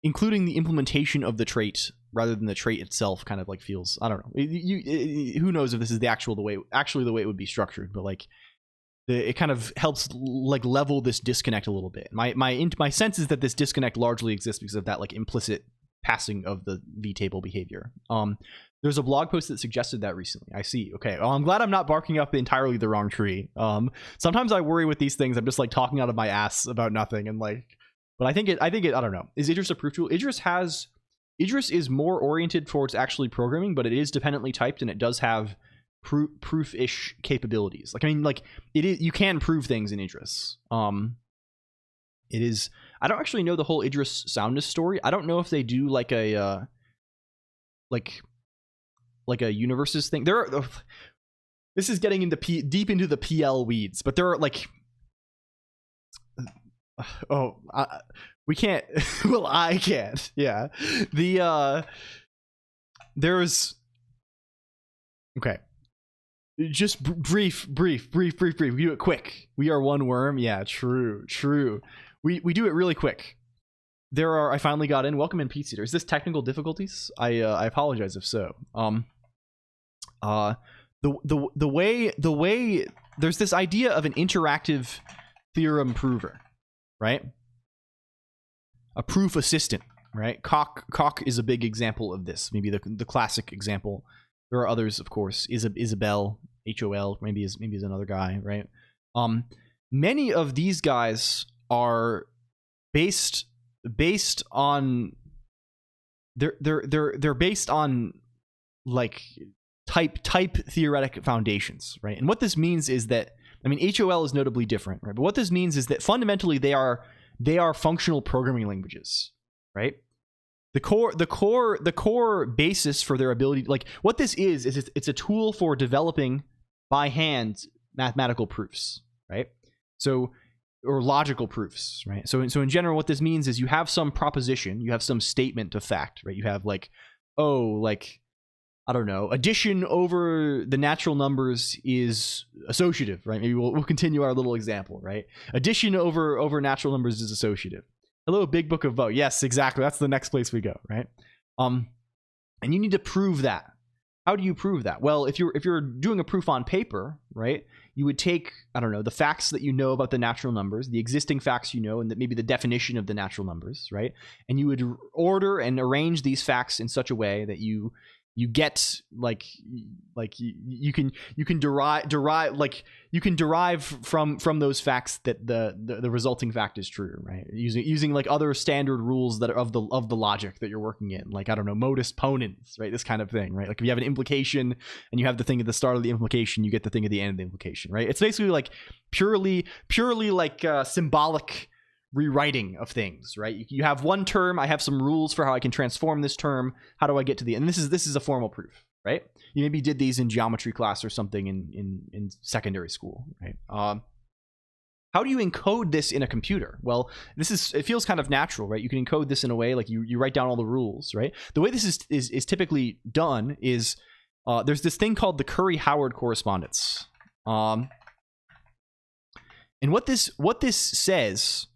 including the implementation of the trait rather than the trait itself kind of like feels, I don't know. Who knows if this is the way it would be structured, but like it kind of helps like level this disconnect a little bit. My sense is that this disconnect largely exists because of that like implicit passing of the vtable behavior. There's a blog post that suggested that recently. I see. Okay. Well, I'm glad I'm not barking up entirely the wrong tree. Sometimes I worry with these things. I'm just like talking out of my ass about nothing, and like, but I think it, I don't know. Is Idris a proof tool? Idris is more oriented towards actually programming, but it is dependently typed, and it does have proof-ish capabilities. Like, I mean, like it is, you can prove things in Idris. It is. I don't actually know the whole Idris soundness story. I don't know if they do like a like a universes thing. There are. This is getting into deep into the PL weeds, but there are like. We can't. Well, I can't. Yeah, there's. Okay. Just brief. We do it quick. We are one worm. Yeah, true. We do it really quick. There are. I finally got in. Welcome in, Pete Eater. Is this technical difficulties? I apologize if so. The way there's this idea of an interactive theorem prover, right? A proof assistant, right? Colonq is a big example of this. Maybe the classic example. There are others, of course. Isabel, HOL, maybe is another guy, right? Many of these guys are based on they're based on like type theoretic foundations, right? And what this means is that, I mean, HOL is notably different, right? But what this means is that fundamentally they are functional programming languages, right? The core basis for their ability, like what this is it's a tool for developing by hand mathematical proofs, right? So, or logical proofs, right? So in general, what this means is you have some proposition, you have some statement of fact, right? You have like, I don't know, addition over the natural numbers is associative, right? Maybe we'll continue our little example, right? Addition over natural numbers is associative. Hello, Big Book of Vote. Yes, exactly. That's the next place we go, right? And you need to prove that. How do you prove that? Well, if you're doing a proof on paper, right, you would take, I don't know, the facts that you know about the natural numbers, the existing facts you know, and maybe the definition of the natural numbers, right? And you would order and arrange these facts in such a way that you get like you can derive from those facts that the resulting fact is true, right? Using like other standard rules that are of the logic that you're working in, like, I don't know, modus ponens, right? This kind of thing, right? Like if you have an implication and you have the thing at the start of the implication, you get the thing at the end of the implication, right? It's basically like purely like symbolic rewriting of things, right? You have one term, I have some rules for how I can transform this term. How do I get to the end? And this is a formal proof, right? You maybe did these in geometry class or something in secondary school, right? How do you encode this in a computer? Well, it feels kind of natural, right? You can encode this in a way like you write down all the rules, right? The way this is typically done is there's this thing called the Curry-Howard correspondence. And what this says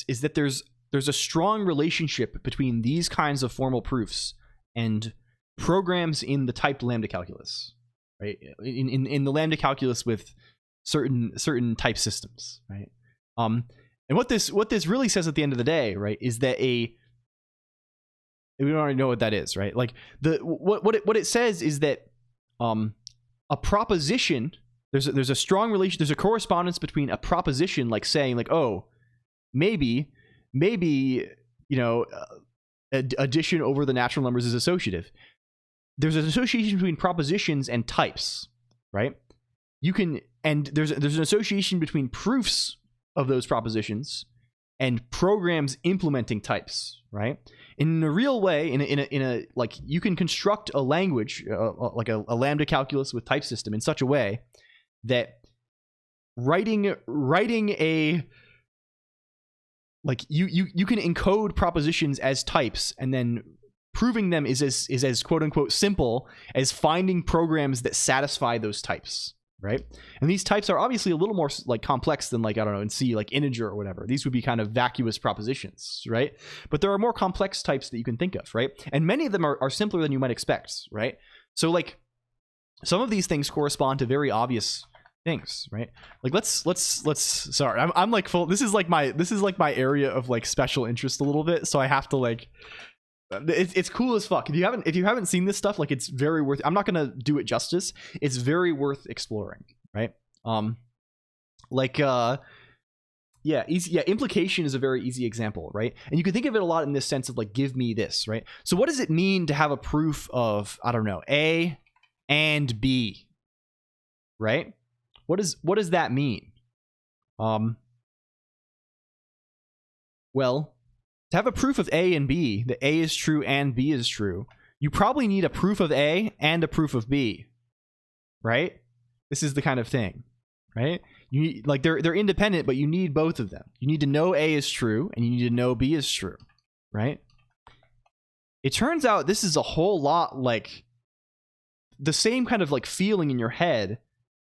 is that there's a strong relationship between these kinds of formal proofs and programs in the typed lambda calculus, right? In the lambda calculus with certain type systems, right? And what this really says at the end of the day, right, is that we don't already know what that is, right? Like what it says is that a proposition. There's a strong relation. There's a correspondence between a proposition, like saying, like, oh, maybe, you know, addition over the natural numbers is associative. There's an association between propositions and types, right? And there's an association between proofs of those propositions and programs implementing types, right? In a real way, in a like, you can construct a language like a lambda calculus with type system in such a way that writing a, like, you can encode propositions as types, and then proving them is as quote unquote simple as finding programs that satisfy those types, right? And these types are obviously a little more like complex than, like, I don't know, in C, like integer or whatever. These would be kind of vacuous propositions, right? But there are more complex types that you can think of, right? And many of them are simpler than you might expect, right? So, like, some of these things correspond to very obvious things, right? Like, let's sorry, I'm like full. This is like my area of like special interest a little bit, so I have to, like, it's cool as fuck. If you haven't seen this stuff, like, it's very worth. I'm not gonna do it justice. It's very worth exploring, right? Implication is a very easy example, right? And you can think of it a lot in this sense of, like, give me this, right? So what does it mean to have a proof of, I don't know, A and B, right? What does that mean? Well, to have a proof of A and B, that A is true and B is true, you probably need a proof of A and a proof of B, right? This is the kind of thing, right? You need, like, they're independent, but you need both of them. You need to know A is true and you need to know B is true, right? It turns out this is a whole lot like the same kind of like feeling in your head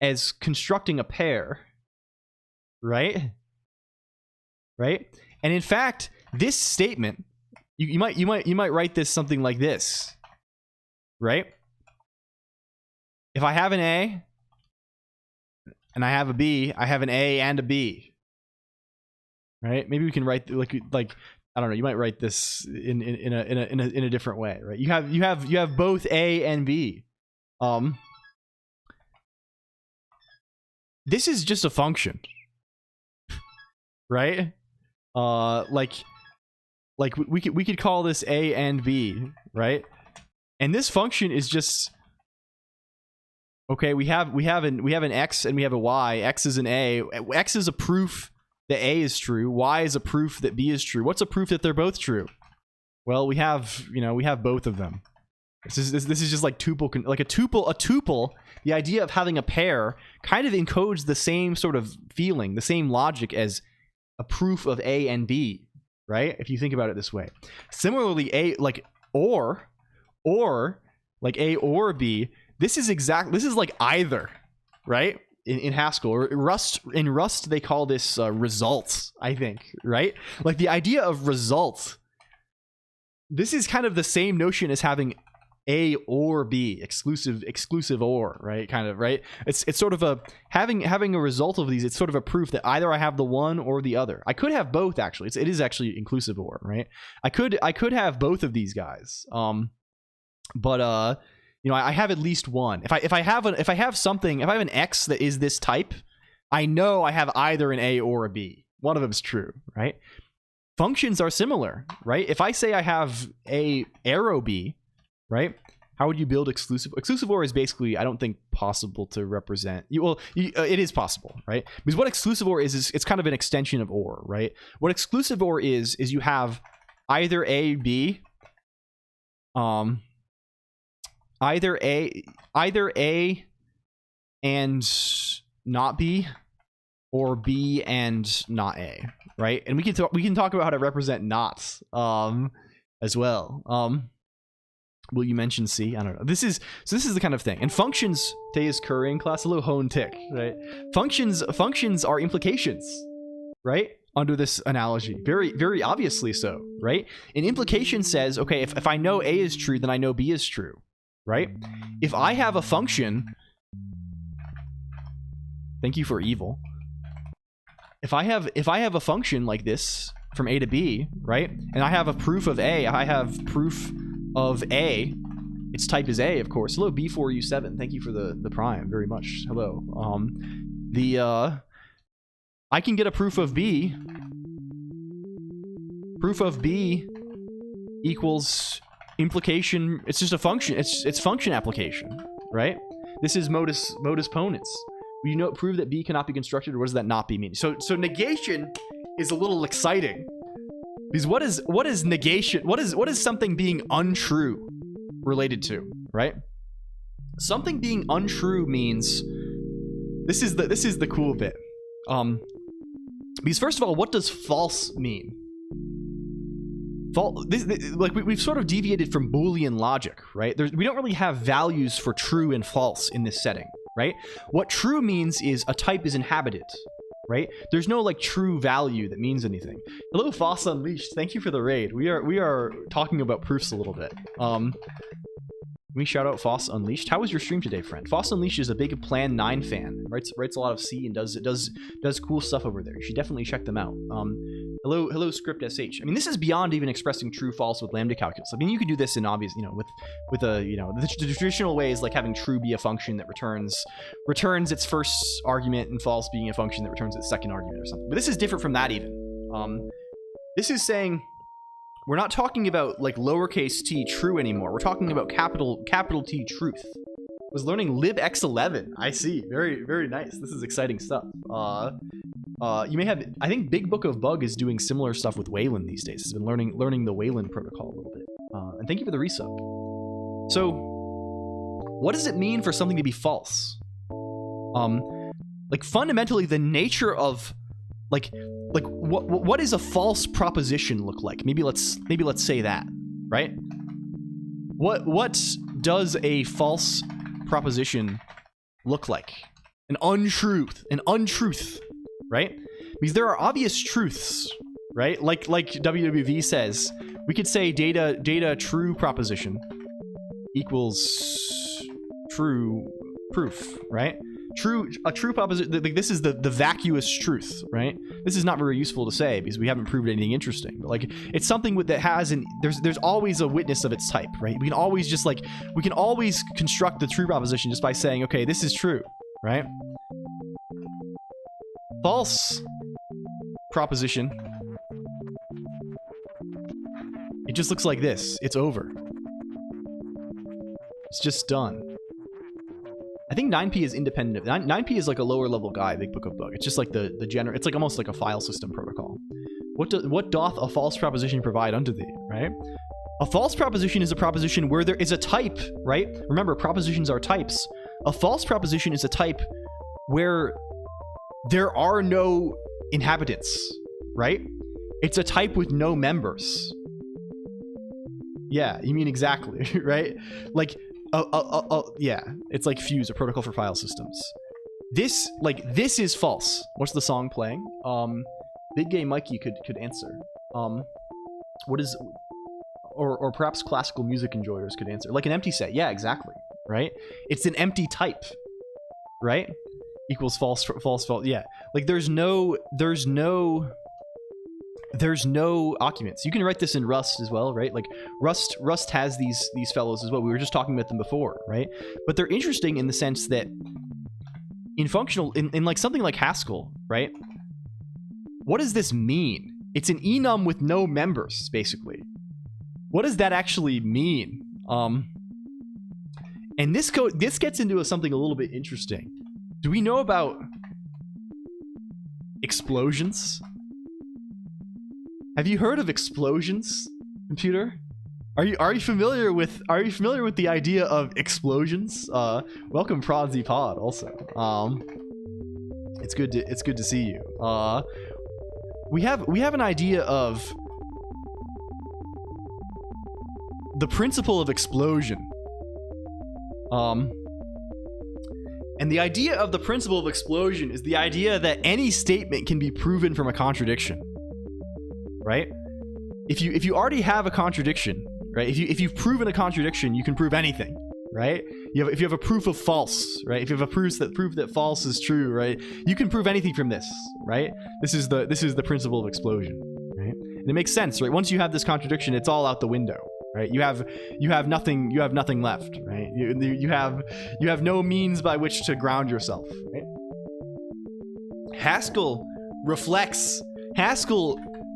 as constructing a pair, right? Right? And in fact, this statement, you might write this something like this, right? If I have an A and I have a B, I have an A and a B, right? Maybe we can write like I don't know. You might write this in a different way, right? You have both A and B. This is just a function, right? Like we could call this A and B, right? And this function is just okay. We have an X and we have a Y. X is an A. X is a proof that A is true. Y is a proof that B is true. What's a proof that they're both true? Well, we have both of them. This is just like tuple, like a tuple. The idea of having a pair kind of encodes the same sort of feeling, the same logic as a proof of A and B, right? If you think about it this way. Similarly, A like or like A or B. This is like either, right? In Haskell or in Rust, they call this results, I think, right? Like the idea of results. This is kind of the same notion as having A or B, exclusive or, right? Kind of, right? It's sort of a having a result of these. It's sort of a proof that either I have the one or the other. I could have both actually. It is actually inclusive or, right? I could have both of these guys. But I have at least one. If I have an X that is this type, I know I have either an A or a B. One of them is true, right? Functions are similar, right? If I say I have a arrow B, right? How would you build exclusive? Exclusive OR is basically, I don't think, possible to represent. It is possible, right? Because what exclusive OR is it's kind of an extension of OR, right? What exclusive OR is you have either A, B, either A and not B, or B and not A, right? And we can talk about how to represent nots as well. Will you mention C? I don't know. This is the kind of thing. And functions, Tea's Colonq class, hello hone tick, right? Functions are implications, right? Under this analogy, very, very obviously so, right? An implication says, okay, if I know A is true, then I know B is true, right? If I have a function, thank you for evil. If I have a function like this from A to B, right? And I have a proof of A, I have proof of A, its type is A, of course. Hello, B4U7. Thank you for the prime very much. Hello. I can get a proof of B. Proof of B equals implication. It's just a function. It's function application, right? This is modus ponens. Prove that B cannot be constructed, or what does that not be mean? So negation is a little exciting. Because what is negation? What is something being untrue related to, right? Something being untrue means this is the cool bit. Because first of all, what does false mean? We've sort of deviated from Boolean logic, right? We don't really have values for true and false in this setting, right? What true means is a type is inhabited, right? There's no like true value that means anything. Hello, Foss Unleashed. Thank you for the raid. We are talking about proofs a little bit. Let me shout out Foss Unleashed. How was your stream today, friend? Foss Unleashed is a big Plan 9 fan. Writes a lot of C and does cool stuff over there. You should definitely check them out. Hello script sh. I mean, this is beyond even expressing true false with lambda calculus. I mean, you could do this in obvious, with the traditional ways, like having true be a function that returns its first argument and false being a function that returns its second argument or something. But this is different from that even. This is saying we're not talking about like lowercase t true anymore. We're talking about capital T truth. Was learning libx11. I see. Very, very nice. This is exciting stuff. You may have, I think Big Book of Bug is doing similar stuff with Wayland these days. It's been learning the Wayland protocol a little bit. And thank you for the resub. So, what does it mean for something to be false? Like fundamentally, the nature of like what is a false proposition look like? Maybe let's say that, right? What does a false proposition look like? An untruth, right? Because there are obvious truths, right? Like WWV says, we could say data true proposition equals true proof, right? A true proposition, like this is the vacuous truth, right? This is not very useful to say because we haven't proved anything interesting, but like it's something that has there's always a witness of its type, right? We can always construct the true proposition just by saying, okay, this is true, right? False proposition, it just looks like this. It's over. It's just done. I think 9p is independent. 9p is like a lower level guy, Big Book of Bug. It's just like the general, it's like almost like a file system protocol. What doth a false proposition provide unto thee, right? A false proposition is a proposition where there is a type, right? Remember, propositions are types. A false proposition is a type where there are no inhabitants, right? It's a type with no members. Yeah, you mean exactly, right? Like, yeah, it's like Fuse, a protocol for file systems. This is false. What's the song playing? Big Gay Mikey could answer. What is, or perhaps classical music enjoyers could answer. Like an empty set. Yeah, exactly. Right? It's an empty type. Right? Equals false. Yeah. Like there's no occupants. You can write this in Rust as well, right? Like Rust has these fellows as well. We were just talking about them before, right? But they're interesting in the sense that in functional, in like something like Haskell, right? What does this mean? It's an enum with no members, basically. What does that actually mean? And this gets into something a little bit interesting. Do we know about explosions? Have you heard of explosions, computer? Are you familiar with the idea of explosions? Welcome Prodzy Pod also. It's good to see you. We have an idea of the principle of explosion. And the idea of the principle of explosion is the idea that any statement can be proven from a contradiction. Right? If you already have a contradiction, right? If you've proven a contradiction, you can prove anything, right? If you have a proof of false, right? If you have a proof that false is true, right? You can prove anything from this, right? This is the principle of explosion, right? And it makes sense, right? Once you have this contradiction, it's all out the window, right? You have nothing left, right? You have no means by which to ground yourself, right? Haskell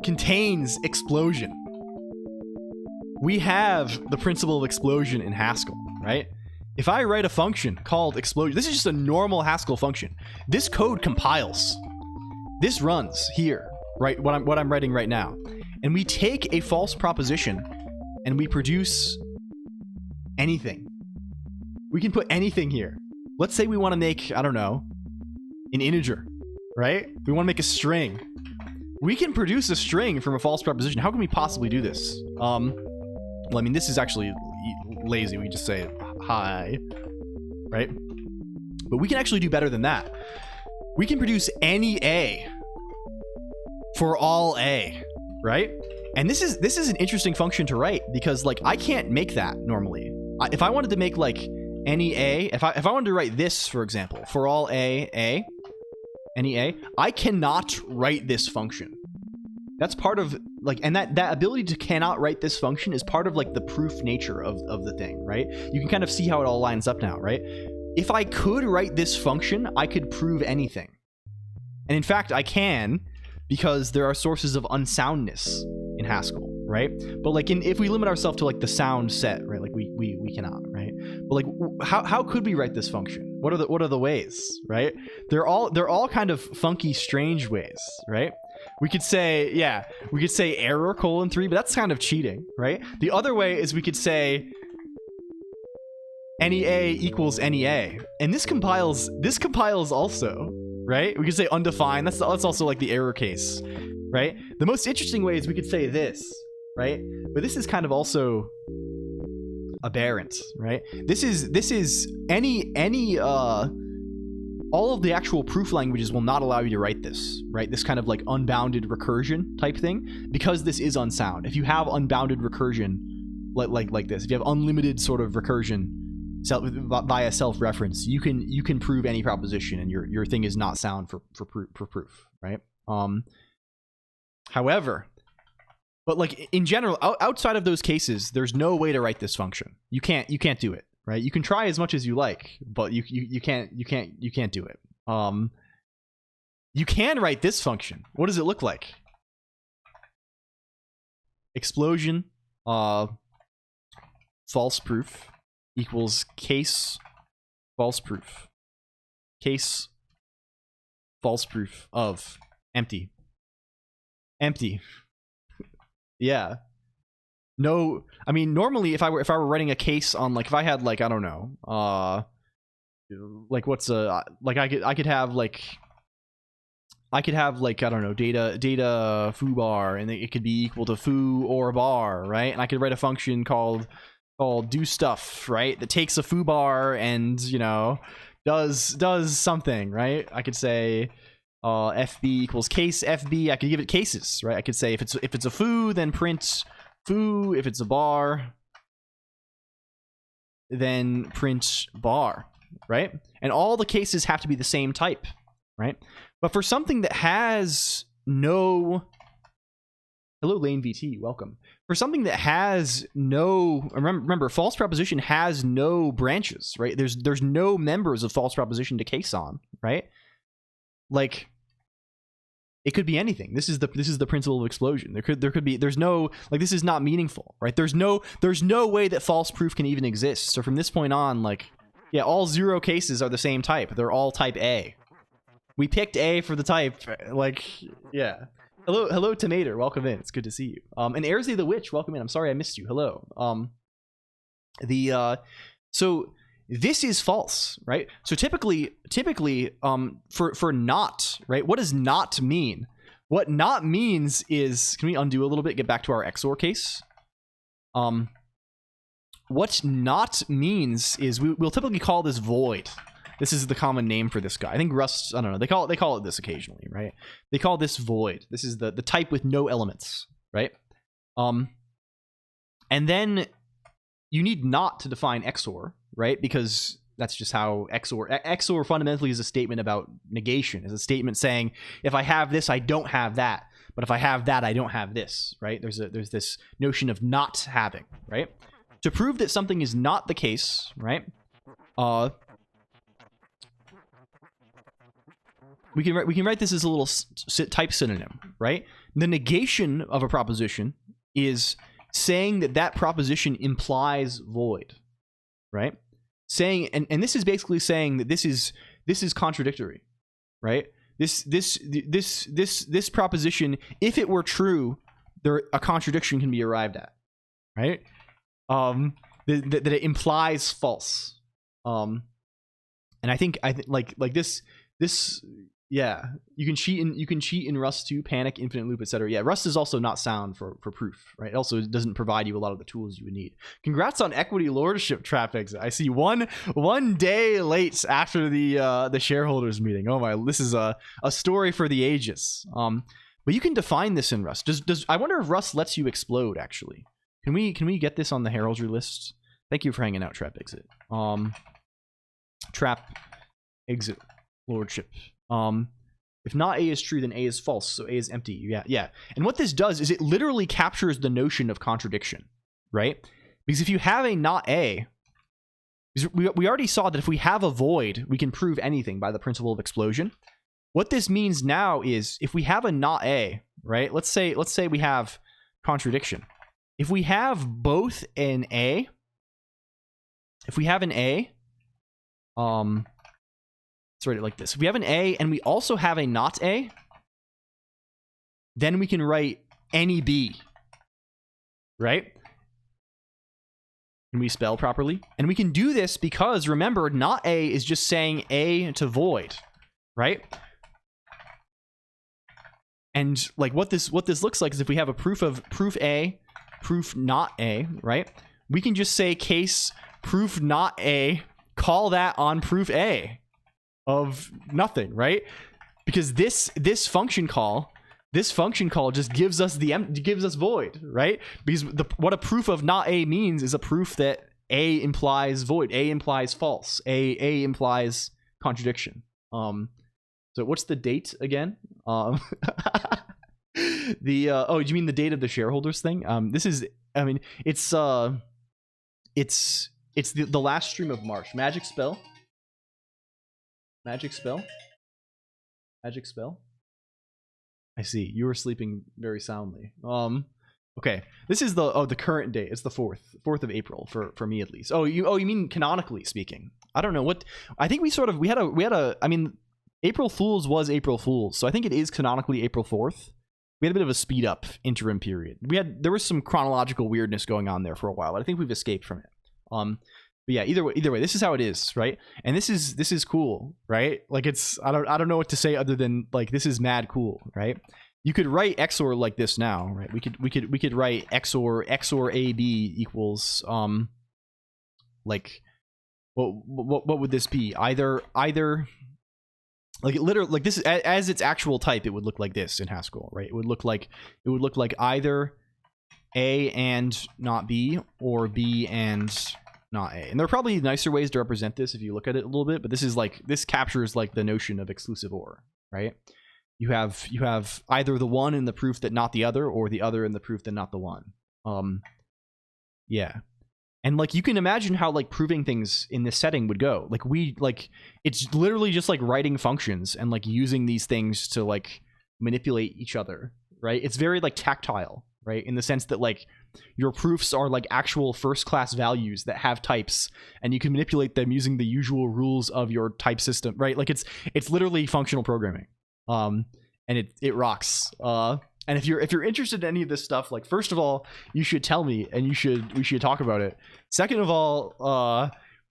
contains explosion. We have the principle of explosion in Haskell, right? If I write a function called explosion, this is just a normal Haskell function. This code compiles. This runs here, right? What I'm writing right now. And we take a false proposition and we produce anything. We can put anything here. Let's say we want to make, I don't know, an integer, right? We want to make a string. We can produce a string from a false proposition. How can we possibly do this? Well, I mean, this is actually lazy. We just say hi, right? But we can actually do better than that. We can produce any A for all A, right? And this is an interesting function to write because like I can't make that normally. If I wanted to make like any A, if I wanted to write this, for example, for all A, any A, I cannot write this function. That's part of like, and that ability to cannot write this function is part of like the proof nature of the thing, right? You can kind of see how it all lines up now, right? If I could write this function, I could prove anything. And in fact, I can, because there are sources of unsoundness in Haskell, right? But like if we limit ourselves to like the sound set, right? Like we cannot, right? But like how could we write this function? What are the ways, right? They're all kind of funky, strange ways, right? We could say, yeah, we could say error :3, but that's kind of cheating, right? The other way is we could say any A equals any A, and this compiles also, right? We could say undefined. That's also like the error case, right? The most interesting way is we could say this, right? But this is kind of also aberrant, right? This is any all of the actual proof languages will not allow you to write this, right? This kind of like unbounded recursion type thing, because this is unsound. If you have unbounded recursion like this, if you have unlimited sort of recursion via self-reference, you can prove any proposition, and your thing is not sound for proof, right? However, but like in general, outside of those cases, there's no way to write this function. You can't do it, right? You can try as much as you like, but you can't do it. You can write this function. What does it look like? Explosion false proof equals case false proof. Case false proof of empty. Yeah. No, I mean, normally if I were writing a case on, like, if I had, like, I don't know, like what's like I could have like I don't know, data foo bar, and it could be equal to foo or bar, right? And I could write a function called do stuff, right, that takes a foo bar and, you know, does something, right? I could say fb equals case fb. I could give it cases, right? I could say if it's a foo, then print foo. If it's a bar, then print bar, right? And all the cases have to be the same type, right? But for something that has no, hello Lane VT, welcome. For something that has no, remember false proposition has no branches, right? There's no members of false proposition to case on, right? Like, it could be anything. This is the principle of explosion. There's no, like, this is not meaningful, right? There's no way that false proof can even exist. So from this point on, like, yeah, all 0 cases are the same type. They're all type A. We picked A for the type, like, yeah. Hello Tomater, welcome in. It's good to see you. And Airsley the Witch, welcome in. I'm sorry I missed you. Hello. So this is false, right? So typically, for not, right? What does not mean? What not means is, can we undo a little bit, get back to our XOR case? What not means is we'll typically call this void. This is the common name for this guy. I think Rust, I don't know, they call it this occasionally, right? They call this void. This is the type with no elements, right? And then you need not to define XOR, right? Because that's just how XOR fundamentally is a statement about negation. It's a statement saying, if I have this, I don't have that. But if I have that, I don't have this, right? There's this notion of not having, right? To prove that something is not the case, right? We can write this as a little type synonym, right? The negation of a proposition is saying that proposition implies void, right? Saying, and this is basically saying that this is contradictory, right? This proposition, if it were true, a contradiction can be arrived at, right? That it implies false. And I think like this. Yeah, you can cheat in Rust too, panic, infinite loop, etc. Yeah, Rust is also not sound for proof, right? It also doesn't provide you a lot of the tools you would need. Congrats on equity lordship trap exit. I see one day late after the shareholders meeting. Oh my, this is a story for the ages. But you can define this in Rust. Does I wonder if Rust lets you explode actually? Can we get this on the heraldry list? Thank you for hanging out, trap exit. Trap exit lordship. If not A is true, then A is false, so A is empty. Yeah. And what this does is it literally captures the notion of contradiction, right? Because if you have a not A, we already saw that if we have a void, we can prove anything by the principle of explosion. What this means now is if we have a not A, right? Let's say we have contradiction. If we have both an A, let's write it like this. If we have an A and we also have a not A, then we can write any B, right? Can we spell properly? And we can do this because, remember, not A is just saying A to void, right? And like what this looks like is if we have a proof of proof A, proof not A, right? We can just say case proof not A, call that on proof A of nothing, right? Because this function call just gives us gives us void, right? Because what a proof of not A means is a proof that A implies void, A implies false, A implies contradiction. So what's the date again? Oh, do you mean the date of the shareholders thing? This is, I mean, it's the last stream of March. Magic spell. I see. You were sleeping very soundly. Okay. This is the current date. It's the 4th of April for me at least. Oh, you mean canonically speaking? I don't know what. I think we had a. I mean, April Fool's was April Fool's, so I think it is canonically April 4th. We had a bit of a speed up interim period. There was some chronological weirdness going on there for a while, but I think we've escaped from it. But yeah, either way, this is how it is, right? And this is cool, right? Like I don't know what to say other than like this is mad cool, right? You could write XOR like this now, right? We could write XOR AB equals like what would this be? Either like it literally, like this is as its actual type, it would look like this in Haskell, right? It would look like either A and not B, or B and not A. And there are probably nicer ways to represent this if you look at it a little bit, but this captures like the notion of exclusive OR, right? You have either the one in the proof that not the other, or the other in the proof that not the one. Yeah. And like you can imagine how like proving things in this setting would go. Like it's literally just like writing functions and like using these things to like manipulate each other, right? It's very like tactile, right? In the sense that like your proofs are like actual first class values that have types, and you can manipulate them using the usual rules of your type system, right? Like it's literally functional programming. And it rocks. And if you're interested in any of this stuff, like first of all, you should tell me, and we should talk about it. Second of all,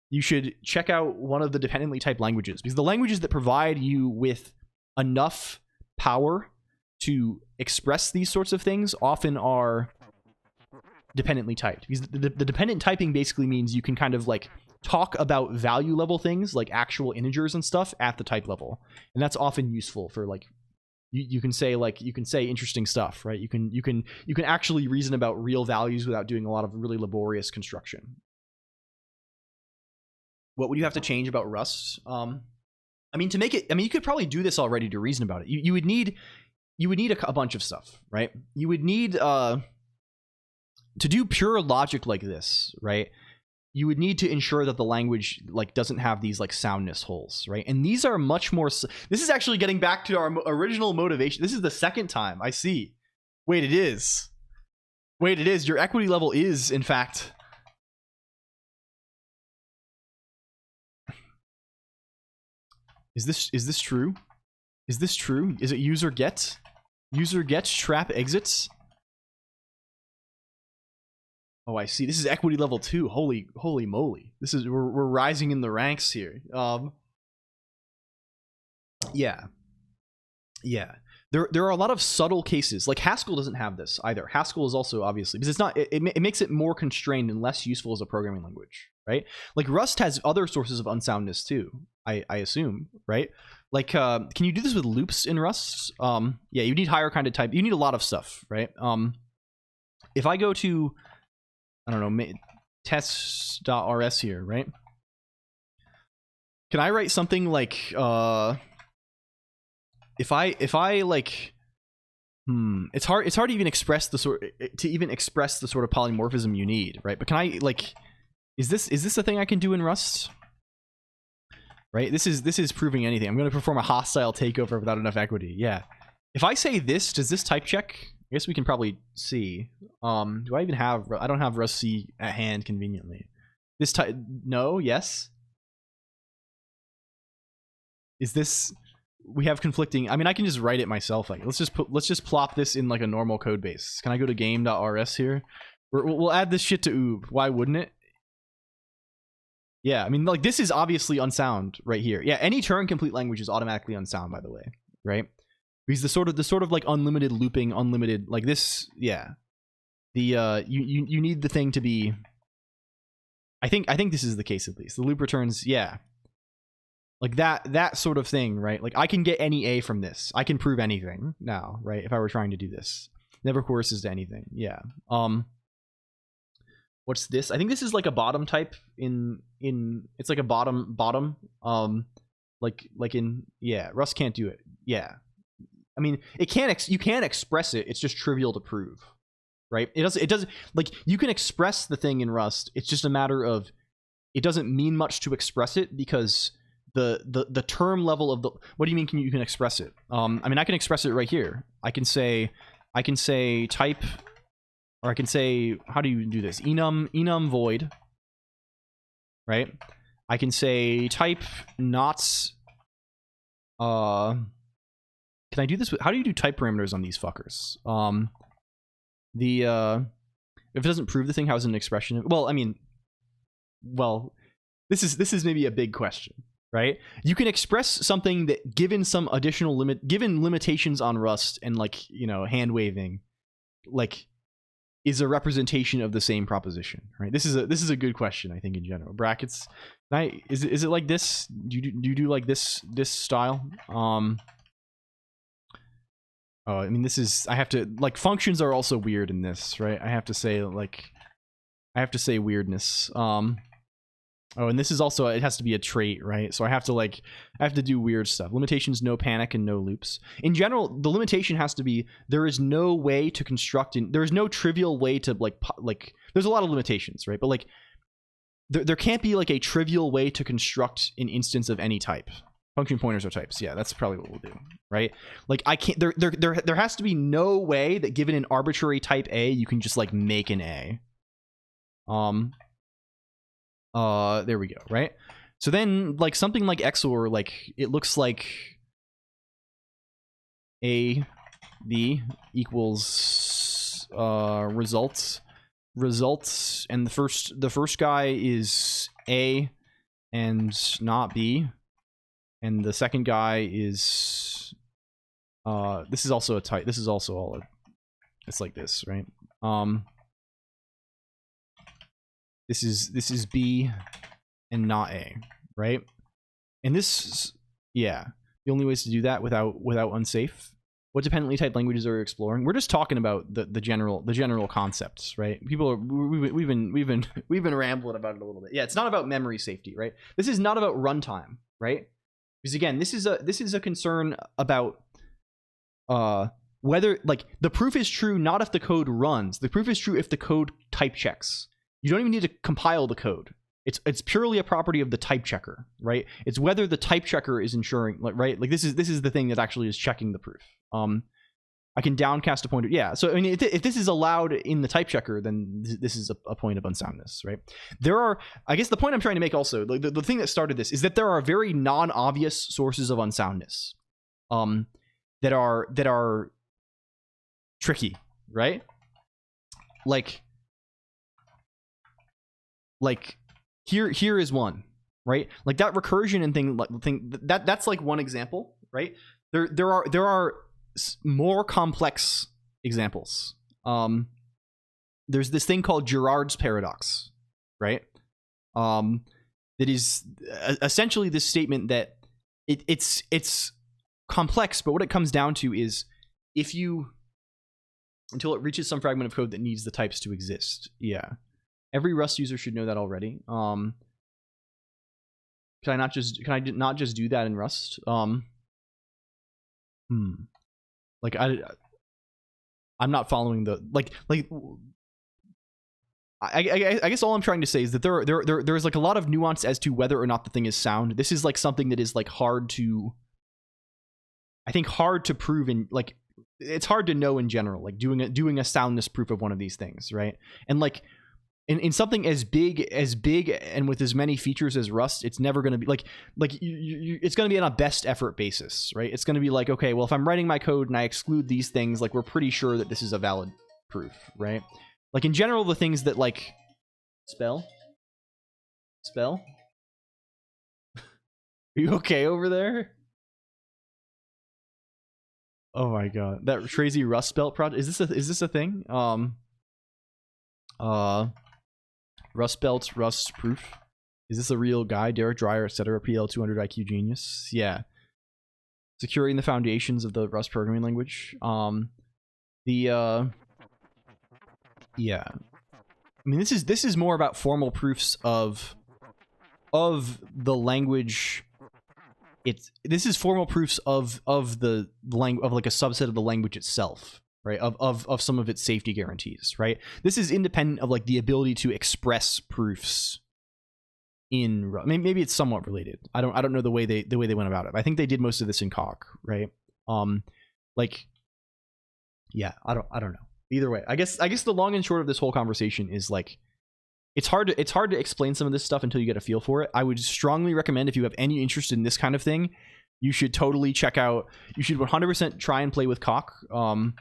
you should check out one of the dependently typed languages, because the languages that provide you with enough power to express these sorts of things often are dependently typed. Because the dependent typing basically means you can kind of like talk about value level things like actual integers and stuff at the type level, and that's often useful for like you can say interesting stuff, right? You can actually reason about real values without doing a lot of really laborious construction. What would you have to change about Rust? I mean, to make it, I mean, you could probably do this already to reason about it. You would need a bunch of stuff, right? You would need to do pure logic like this, right? You would need to ensure that the language like doesn't have these like soundness holes, right? And these are much more. This is actually getting back to our original motivation. This is the second time I see. Wait, it is. Your equity level is in fact. Is this true? Is this true? Is it user gets trap exits? Oh, I see. This is equity level 2. Holy moly! We're rising in the ranks here. Yeah. There are a lot of subtle cases. Like Haskell doesn't have this either. Haskell is also obviously, because it's not. It makes it more constrained and less useful as a programming language, right? Like Rust has other sources of unsoundness too. I assume, right? Like, can you do this with loops in Rust? Yeah, you need higher kind of type. You need a lot of stuff, right? If I go to I don't know, test.rs here, right? Can I write something like if I like it's hard to even express the sort of polymorphism you need, right? But can I like is this a thing I can do in Rust? Right? This is proving anything. I'm going to perform a hostile takeover without enough equity. Yeah. If I say this, does this type check? I guess we can probably see. Do I even have? I don't have Rust C at hand conveniently. This type, no, yes. is this, we have conflicting, I mean, I can just write it myself. Like, let's just plop this in like a normal code base. Can I go to game.rs here? We'll add this shit to oob. Why wouldn't it? Yeah, I mean, like, this is obviously unsound right here. Yeah, any Turing complete language is automatically unsound, by the way, right? Because the sort of like unlimited looping, unlimited, like this, yeah. The you need the thing to be, I think this is the case, at least. The loop returns, yeah. Like that sort of thing, right? Like, I can get any A from this. I can prove anything now, right? If I were trying to do this. Never coerces to anything. Yeah. What's this? I think this is like a bottom type in it's like a bottom like in, yeah, Rust can't do it. Yeah. I mean, it can't you can express it. It's just trivial to prove. Right? It doesn't like, you can express the thing in Rust. It's just a matter of, it doesn't mean much to express it because the term level of the, what do you mean you can express it? I mean, I can express it right here. I can say type, or I can say, how do you do this? Enum void, right? I can say type not, can I do this with, how do you do type parameters on these fuckers? If it doesn't prove the thing, how is it an expression? Well, I mean, well, this is maybe a big question, right? You can express something that, given some additional given limitations on Rust and, like, you know, hand waving, like, is a representation of the same proposition, right? This is a good question, I think, in general. Brackets, is it like this? Do you do like this style? Oh, I mean, this is, I have to, like, functions are also weird in this, right? I have to say, like, I have to say weirdness. Oh, and this is also, it has to be a trait, right? So I have to do weird stuff. Limitations, no panic, and no loops. In general, the limitation has to be, there is no way to construct, there is no trivial way to, like, there's a lot of limitations, right? But, like, there can't be, like, a trivial way to construct an instance of any type. Function pointers are types. Yeah, that's probably what we'll do, right? Like, I can't, there has to be no way that, given an arbitrary type A, you can just, like, make an A. There we go, right? So then, like, something like XOR, like, it looks like A, B equals results, and the first guy is A and not B. And the second guy is, this is also a type, this is also all, it's like this, right? This is B and not A, right? And this, yeah, the only ways to do that without unsafe. What dependently typed languages are you exploring? We're just talking about the general concepts, right? People are, we've been rambling about it a little bit. Yeah, it's not about memory safety, right? This is not about runtime, right? Because, again, this is a concern about whether, like, the proof is true not if the code runs. The proof is true if the code type checks. You don't even need to compile the code. It's purely a property of the type checker, right? It's whether the type checker is ensuring, like, right? Like, this is the thing that actually is checking the proof. I can downcast a pointer. Yeah. So, I mean, if this is allowed in the type checker, then this is a point of unsoundness, right? There are, I guess the point I'm trying to make also, the thing that started this is that there are very non-obvious sources of unsoundness that are tricky, right? Like here is one, right? Like that recursion and thing that's like one example, right? There are more complex examples. There's this thing called Girard's paradox, right? That is essentially this statement that it's complex, but what it comes down to is if you, until it reaches some fragment of code that needs the types to exist. Yeah. Every Rust user should know that already. Can I not just do that in Rust? Like I'm not following the I guess all I'm trying to say is that there's like a lot of nuance as to whether or not the thing is sound. This is like something that is like hard to prove, in like it's hard to know in general, like doing a soundness proof of one of these things, right? And like in something as big and with as many features as Rust, it's never going to be like it's going to be on a best effort basis, right? It's going to be like, okay, well, if I'm writing my code and I exclude these things, like we're pretty sure that this is a valid proof, right? Like in general, the things that like spell. Are you okay over there? Oh my god, that crazy Rust belt project. Is this a thing? Rust belts, Rust proof. Is this a real guy? Derek Dreyer, etc. PL 200 IQ genius. Yeah. Securing the foundations of the Rust programming language. Yeah. I mean, this is more about formal proofs of the language. This is formal proofs of the language, of like a subset of the language itself, right? Of some of its safety guarantees, right? This is independent of like the ability to express proofs in maybe it's somewhat related. I don't know the way they went about it. I think they did most of this in Colonq, right? Like, yeah, I don't know. Either way, I guess the long and short of this whole conversation is like, it's hard to explain some of this stuff until you get a feel for it. I would strongly recommend, if you have any interest in this kind of thing, you should totally check out. You should 100% try and play with Colonq.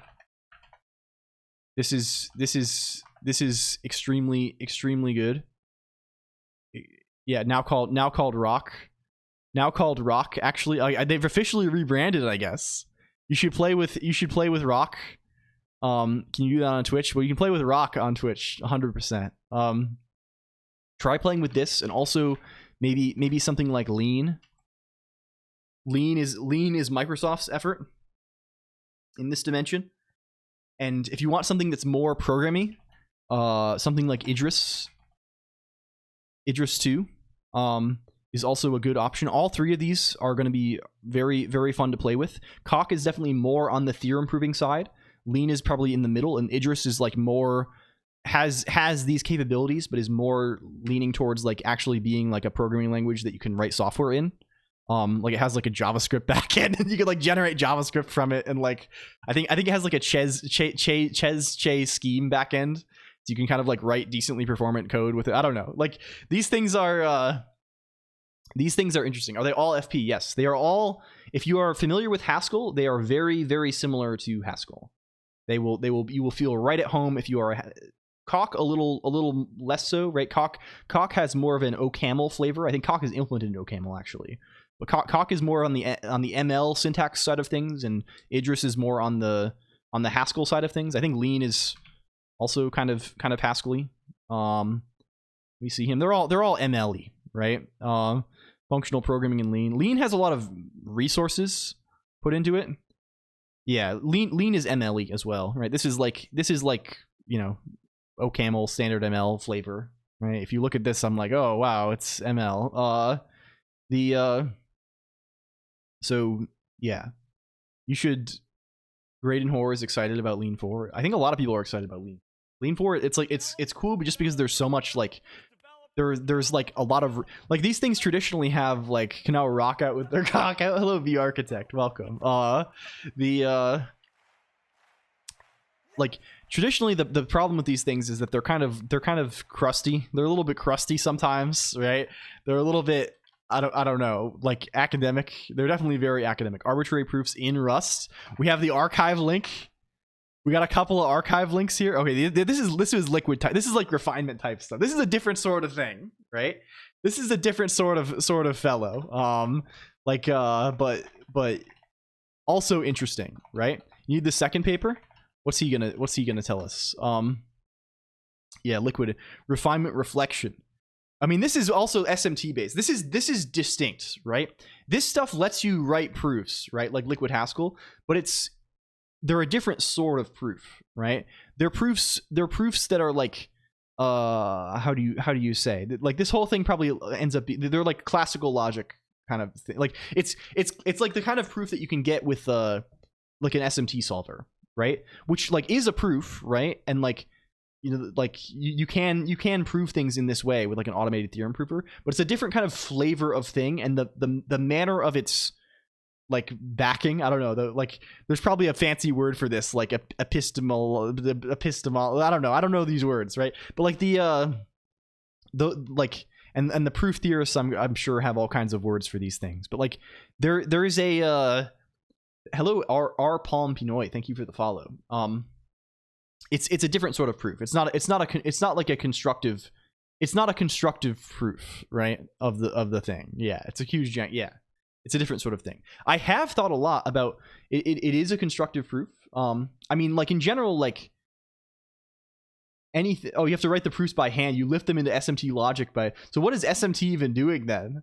This is extremely good. Yeah, now called Rock. Actually, they've officially rebranded it, I guess. You should play with Rock. Can you do that on Twitch? Well, you can play with Rock on Twitch 100%. Try playing with this, and also maybe something like Lean. Lean is Microsoft's effort in this dimension. And if you want something that's more programmy, something like Idris 2 is also a good option. All three of these are going to be very, very fun to play with. Colonq is definitely more on the theorem proving side. Lean is probably in the middle, and Idris is like more has these capabilities, but is more leaning towards like actually being like a programming language that you can write software in. Like it has like a JavaScript backend, and you can like generate JavaScript from it, and like I think it has like a Ches scheme backend, so you can kind of like write decently performant code with it. I don't know. Like these things are interesting. Are they all FP? Yes, they are all. If you are familiar with Haskell, they are very, very similar to Haskell. You will feel right at home. If you are Colonq, a little less so, right? Colonq has more of an OCaml flavor. I think Colonq is implemented in OCaml actually, but Colonq is more on the ML syntax side of things, and Idris is more on the Haskell side of things. I think Lean is also kind of Haskell-y. We see him. They're all ML-y, right? Functional programming in Lean. Lean has a lot of resources put into it. Yeah, Lean is ML-y as well, right? This is like you know, OCaml standard ML flavor, right? If you look at this, I'm like, oh wow, it's ML. So yeah, you should. Graydon Hoare is excited about Lean 4. I think a lot of people are excited about Lean 4. It's like it's cool, but just because there's so much like there's like a lot of like these things traditionally have like can now rock out with their cock out. Hello, V Architect, welcome. Like traditionally the problem with these things is that they're kind of crusty. They're a little bit crusty sometimes, right? They're a little bit I don't know, like academic. They're definitely very academic. Arbitrary proofs in Rust. We have the archive link. We got a couple of archive links here. Okay, this is liquid type. This is like refinement type stuff. This is a different sort of thing, right? This is a different sort of fellow. But also interesting, right? You need the second paper. What's he gonna tell us? Yeah, liquid refinement reflection. I mean, this is also SMT based. This is distinct, right? This stuff lets you write proofs, right? Like liquid Haskell, but they're a different sort of proof, right? They're proofs that are like how do you say, like this whole thing probably ends up they're like classical logic kind of thing. Like it's like the kind of proof that you can get with like an SMT solver, right? Which like is a proof, right? And like you know, like you can prove things in this way with like an automated theorem prover, but it's a different kind of flavor of thing, and the manner of its like backing. I don't know. Like there's probably a fancy word for this, like epistemal. I don't know these words, right? But like the like and the proof theorists, I'm sure have all kinds of words for these things. But like there is a hello R Palm Pinoy. Thank you for the follow. It's a different sort of proof. It's not like a constructive. It's not a constructive proof, right? Of the thing. Yeah, it's a huge giant. Yeah, it's a different sort of thing. I have thought a lot about it. It is a constructive proof. I mean, like in general, like anything. Oh, you have to write the proofs by hand. You lift them into SMT logic by. So what is SMT even doing then?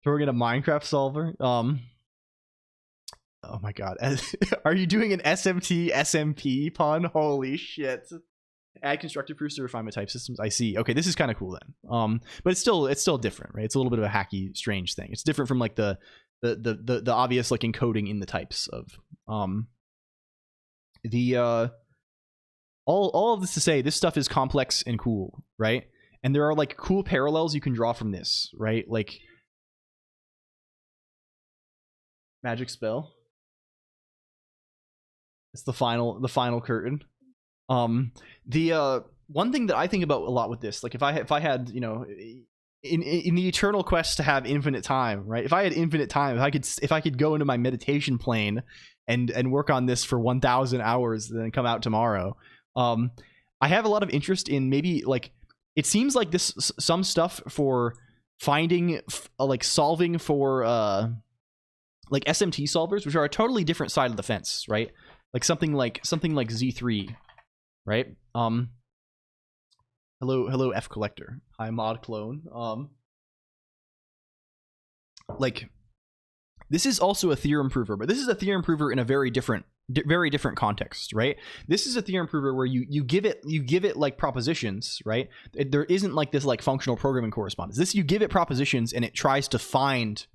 Throwing in a Minecraft solver. Oh my god. Are you doing an SMT SMP pun? Holy shit. Add constructive proofs to refinement type systems. I see. Okay, this is kind of cool then. But it's still different, right? It's a little bit of a hacky, strange thing. It's different from like the obvious like encoding in the types of all of this to say this stuff is complex and cool, right? And there are like cool parallels you can draw from this, right? Like magic spell. It's the final curtain. The one thing that I think about a lot with this, like if I had, you know, in the eternal quest to have infinite time, right? If I had infinite time, if I could go into my meditation plane and work on this for 1,000 hours and then come out tomorrow, I have a lot of interest in maybe like it seems like this some stuff for finding like solving for like SMT solvers, which are a totally different side of the fence, right? Like something like Z3, right? Hello F collector. Hi mod clone. Like this is also a theorem prover, but this is a theorem prover in a very different context, right? This is a theorem prover where you give it like propositions, right? There isn't like this like functional programming correspondence. This you give it propositions and it tries to find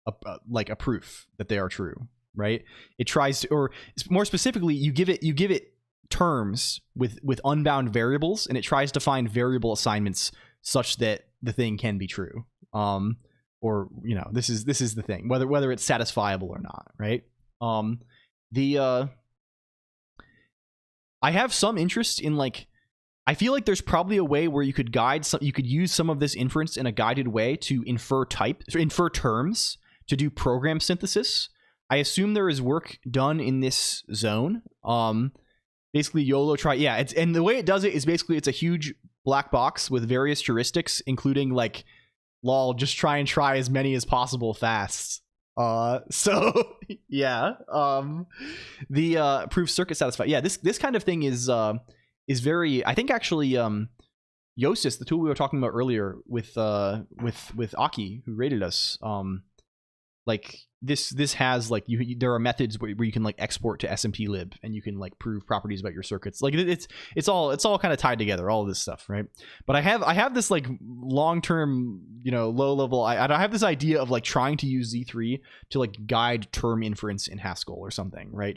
a proof that they are true, right? It tries to, or more specifically, you give it terms with unbound variables, and it tries to find variable assignments such that the thing can be true. Or you know, this is the thing, whether it's satisfiable or not, right? I have some interest in like. I feel like there's probably a way where you could use some of this inference in a guided way to infer terms to do program synthesis. I assume there is work done in this zone. Basically YOLO try. Yeah, and the way it does it is basically it's a huge black box with various heuristics, including like lol, just try as many as possible fast. So yeah. The proof circuit satisfied. Yeah, this kind of thing is very, I think actually Yosis, the tool we were talking about earlier with Aki, who rated us, like this has like there are methods where you can like export to SMT-lib and you can like prove properties about your circuits. Like it's all kind of tied together, all of this stuff, right? But I have this like long-term, you know, low level. I have this idea of like trying to use Z3 to like guide term inference in Haskell or something, right?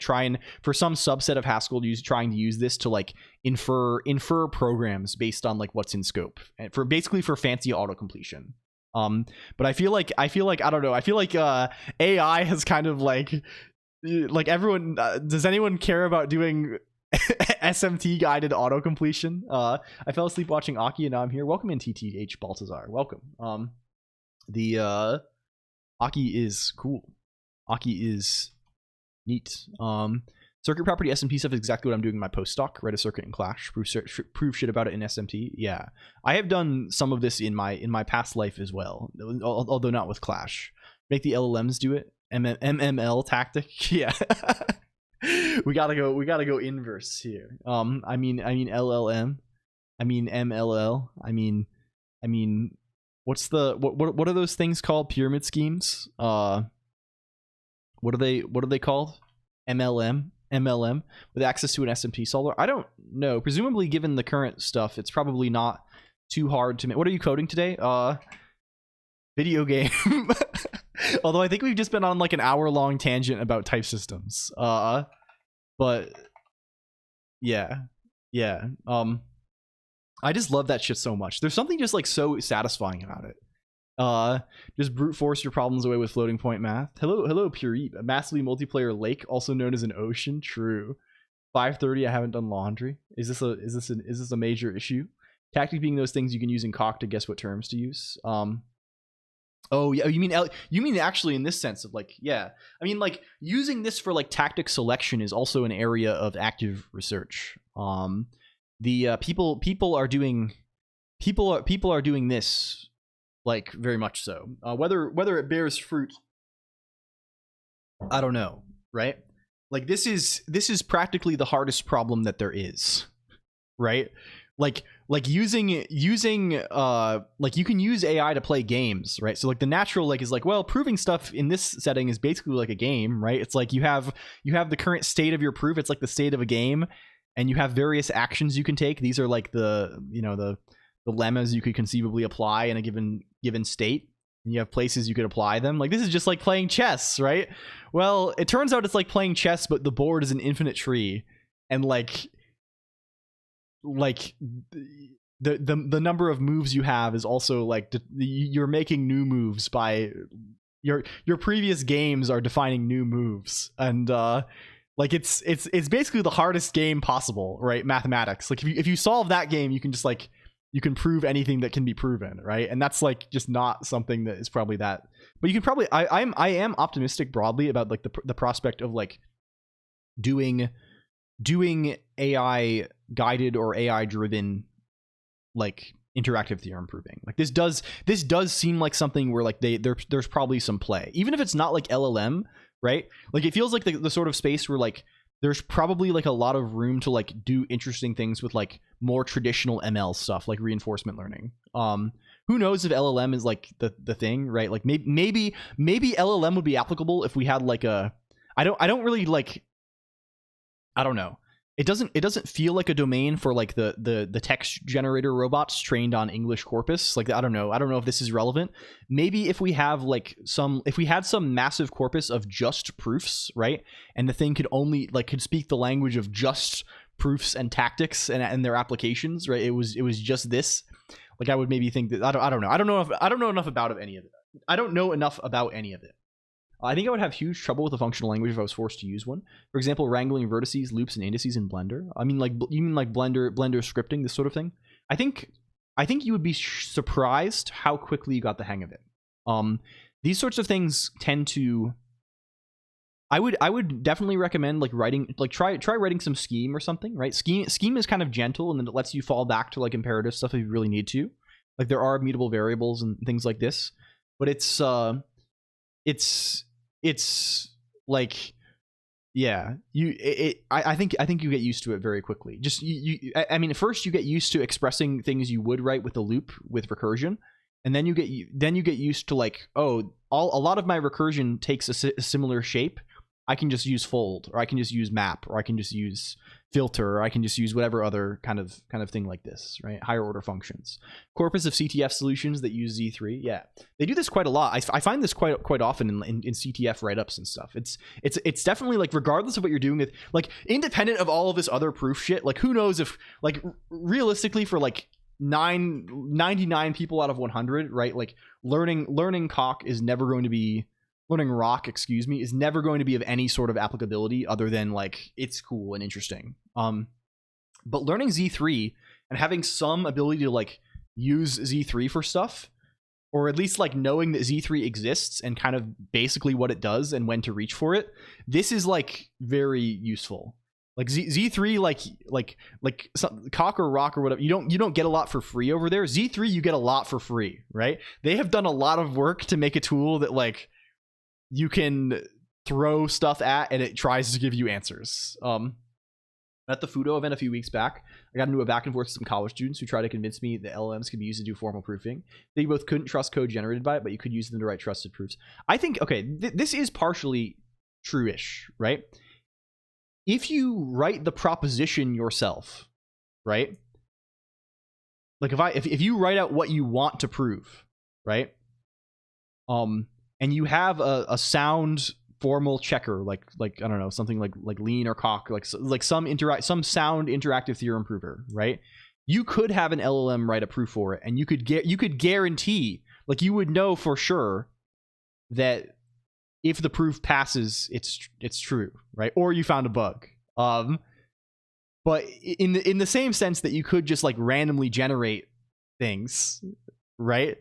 For some subset of Haskell trying to use this to like infer programs based on like what's in scope, and for fancy autocompletion. But I feel like I don't know. I feel like AI has kind of like everyone. Does anyone care about doing SMT guided autocompletion? I fell asleep watching Aki and now I'm here. Welcome in TTH Baltazar. Welcome. The Aki is cool. Aki is neat. Circuit property SMT stuff is exactly what I'm doing in my postdoc. Write a circuit in Clash. Prove shit about it in SMT. Yeah, I have done some of this in my past life as well, although not with Clash. Make the LLMs do it. MML tactic. Yeah. we gotta go inverse here. I mean LLM. I mean MLL. I mean what's what are those things called? Pyramid schemes. What are they called? MLM with access to an SMT solver. I don't know. Presumably, given the current stuff, it's probably not too hard to make. What are you coding today? Video game. Although I think we've just been on like an hour-long tangent about type systems. But yeah. I just love that shit so much. There's something just like so satisfying about it. Just brute force your problems away with floating point math. Hello, Pure. A massively multiplayer lake, also known as an ocean. True. 5:30. I haven't done laundry. Is this a major issue? Tactic being those things you can use in Colonq to guess what terms to use. Oh yeah, you mean actually in this sense of like, yeah. I mean like using this for like tactic selection is also an area of active research. The people are doing this like very much so. Whether it bears fruit, I don't know, right? Like this is practically the hardest problem that there is, right? Like using like you can use AI to play games, right? So like the natural like is like, well, proving stuff in this setting is basically like a game, right? It's like you have the current state of your proof. It's like the state of a game, and you have various actions you can take. These are like the lemmas you could conceivably apply in a given state. And you have places you could apply them. Like this is just like playing chess, right? Well, it turns out it's like playing chess, but the board is an infinite tree, and like the number of moves you have is also like you're making new moves by your previous games are defining new moves, and like it's basically the hardest game possible, right? Mathematics. Like if you solve that game, you can just like you can prove anything that can be proven, right? And that's like just not something that is probably that. But you can probably I am optimistic broadly about like the prospect of like doing AI guided or AI driven like interactive theorem proving. Like this does seem like something where like there's probably some play, even if it's not like LLM, right? Like it feels like the sort of space where like there's probably like a lot of room to like do interesting things with like more traditional ML stuff, like reinforcement learning. Who knows if LLM is like the thing, right? Like maybe LLM would be applicable if we had like a I don't really like, I don't know. It doesn't feel like a domain for like the text generator robots trained on English corpus. Like I don't know if this is relevant. Maybe if we had some massive corpus of just proofs, right? And the thing could speak the language of just proofs and tactics and their applications, right? It was just this. Like I would maybe think that I don't know. I don't know enough about any of it. I don't know enough about any of it. I think I would have huge trouble with a functional language if I was forced to use one. For example, wrangling vertices, loops, and indices in Blender. I mean, like you mean like Blender scripting, this sort of thing. I think you would be surprised how quickly you got the hang of it. These sorts of things tend to. I would definitely recommend like writing, like try writing some scheme or something, right? Scheme is kind of gentle, and then it lets you fall back to like imperative stuff if you really need to. Like there are immutable variables and things like this, but it's like, yeah, I think you get used to it very quickly. Just I mean, first you get used to expressing things you would write with a loop with recursion, and then you get used to like, oh, a lot of my recursion takes a similar shape. I can just use fold, or I can just use map, or I can just use filter, or I can just use whatever other kind of thing like this, right? Higher order functions. Corpus of CTF solutions that use Z3. Yeah, they do this quite a lot. I find this quite often in CTF write-ups and stuff. It's definitely like, regardless of what you're doing with, like, independent of all of this other proof shit, like who knows if like realistically for like 99 people out of 100, right? Like learning Colonq is never going to be learning rock, is never going to be of any sort of applicability other than like it's cool and interesting. But learning Z3 and having some ability to like use Z3 for stuff, or at least like knowing that Z3 exists and kind of basically what it does and when to reach for it, this is like very useful. Like Z3, like some Colonq or rock or whatever, you don't get a lot for free over there. Z3 you get a lot for free, right? They have done a lot of work to make a tool that like you can throw stuff at and it tries to give you answers. At the Fudo event a few weeks back, I got into a back and forth with some college students who tried to convince me that LLMs could be used to do formal proofing. They both couldn't trust code generated by it, but you could use them to write trusted proofs. I think, okay, this is partially true-ish, right? If you write the proposition yourself, right? Like if you write out what you want to prove, right? And you have a sound formal checker, like I don't know, something like Lean or Colonq, like some sound interactive theorem prover, right? You could have an LLM write a proof for it, and you could guarantee Like you would know for sure that if the proof passes, it's true, right? Or you found a bug. But in the same sense that you could just like randomly generate things, right?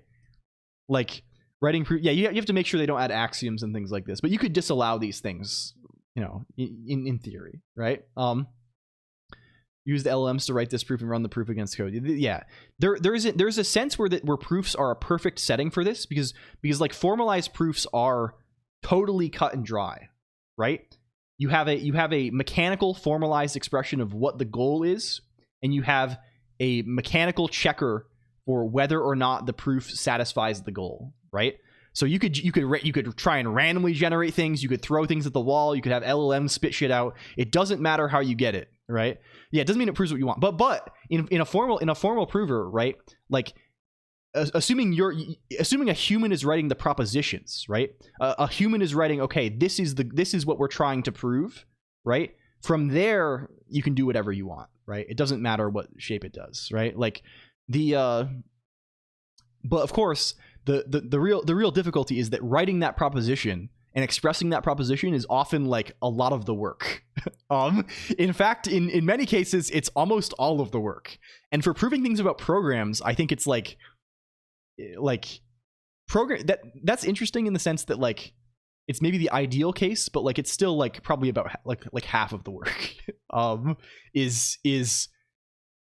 Like writing proof, yeah, you have to make sure they don't add axioms and things like this. But you could disallow these things, you know, in theory, right? Use the LLMs to write this proof and run the proof against code. Yeah, there's a sense where proofs are a perfect setting for this because like formalized proofs are totally cut and dry, right? You have a mechanical formalized expression of what the goal is, and you have a mechanical checker for whether or not the proof satisfies the goal, right? So you could try and randomly generate things. You could throw things at the wall. You could have LLM spit shit out. It doesn't matter how you get it, right? Yeah, it doesn't mean it proves what you want. But in a formal prover, right? Like assuming a human is writing the propositions, right? A human is writing, okay, this is what we're trying to prove, right? From there, you can do whatever you want, right? It doesn't matter what shape it does, right? Like but of course, the real difficulty is that writing that proposition and expressing that proposition is often like a lot of the work. In fact, in many cases, it's almost all of the work. And for proving things about programs, I think it's like program that's interesting in the sense that like it's maybe the ideal case, but like it's still like probably about like half of the work. Is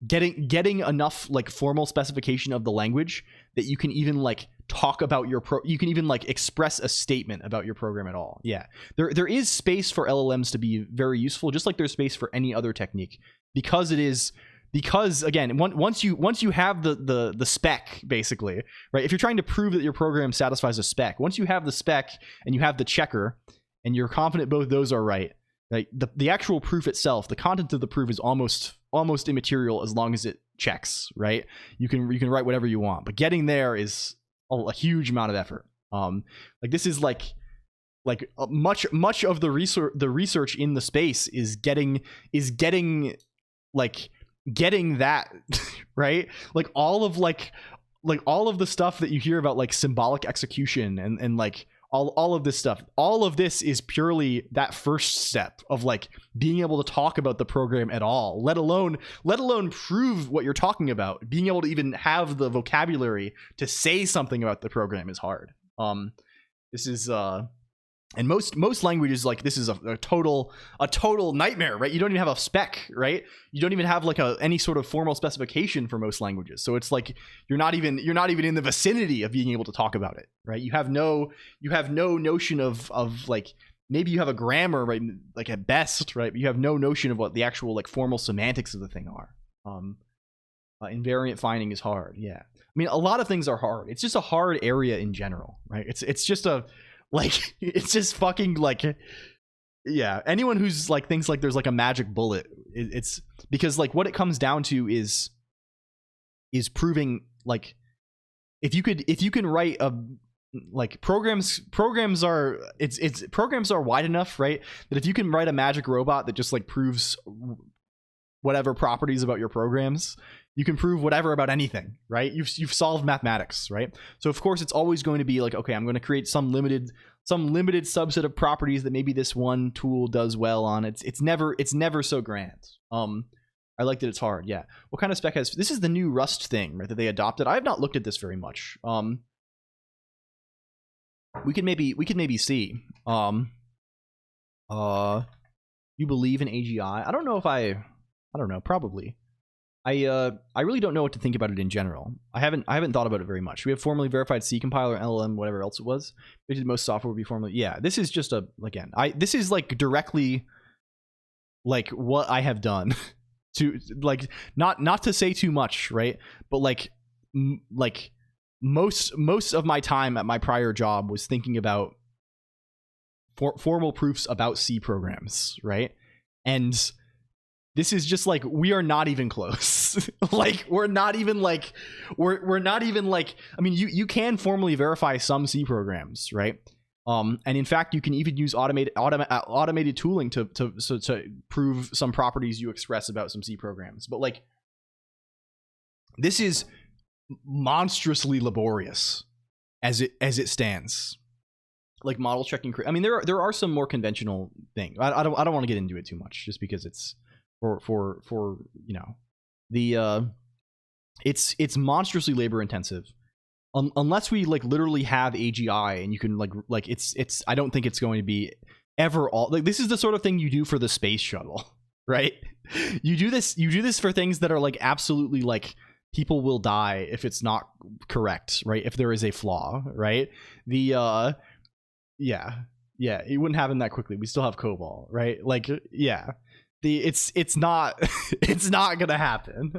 getting enough like formal specification of the language that you can even like talk about you can even like express a statement about your program at all. Yeah, there is space for LLMs to be very useful, just like there's space for any other technique, because again, once you have the spec, basically, right? If you're trying to prove that your program satisfies a spec, once you have the spec and you have the checker and you're confident both those are right, like the actual proof itself, the content of the proof is almost immaterial as long as it checks, right? You can write whatever you want, but getting there is a huge amount of effort. Like this is like much of the research in the space is getting that right, like all of the stuff that you hear about like symbolic execution and like all of this stuff, all of this is purely that first step of like being able to talk about the program at all, let alone prove what you're talking about. Being able to even have the vocabulary to say something about the program is hard. This is and most languages, like this is a total nightmare, right? You don't even have a spec, right? You don't even have like any sort of formal specification for most languages. So it's like you're not even in the vicinity of being able to talk about it, right? You have no notion of like, maybe you have a grammar, right? Like at best, right? But you have no notion of what the actual like formal semantics of the thing are. Invariant finding is hard. Yeah, I mean, a lot of things are hard. It's just a hard area in general, right? It's just like, it's just fucking like, yeah, anyone who's like thinks like there's like a magic bullet, it's because like what it comes down to is proving like if you can write a like programs are wide enough, right, that if you can write a magic robot that just like proves whatever properties about your programs, you can prove whatever about anything, right? You've solved mathematics, right? So of course it's always going to be like, okay, I'm going to create some limited subset of properties that maybe this one tool does well on. It's never so grand. I like that it's hard. Yeah. What kind of spec has this? Is the new Rust thing, right, that they adopted? I have not looked at this very much. We could maybe see. You believe in AGI? I don't know if I don't know, probably. I really don't know what to think about it in general. I haven't thought about it very much. We have formally verified C compiler, LLM, whatever else it was. Basically, most software would be formally. Yeah, this is just this is like directly like what I have done to like not to say too much, right? But like most of my time at my prior job was thinking about formal proofs about C programs, right? And this is just like, we are not even close. Like we're not even like, I mean, you can formally verify some C programs, right? And in fact, you can even use automated tooling to prove some properties you express about some C programs. But like, this is monstrously laborious. as it stands. Like model checking. I mean, there are some more conventional things. I don't want to get into it too much, just because it's for you know, the it's monstrously labor intensive. Unless we like literally have AGI and you can like it's I don't think it's going to be ever all like this is the sort of thing you do for the space shuttle, right? You do this for things that are like absolutely like people will die if it's not correct, right? If there is a flaw, right? The yeah, it wouldn't happen that quickly. We still have COBOL, right? Like yeah, it's not it's not gonna happen.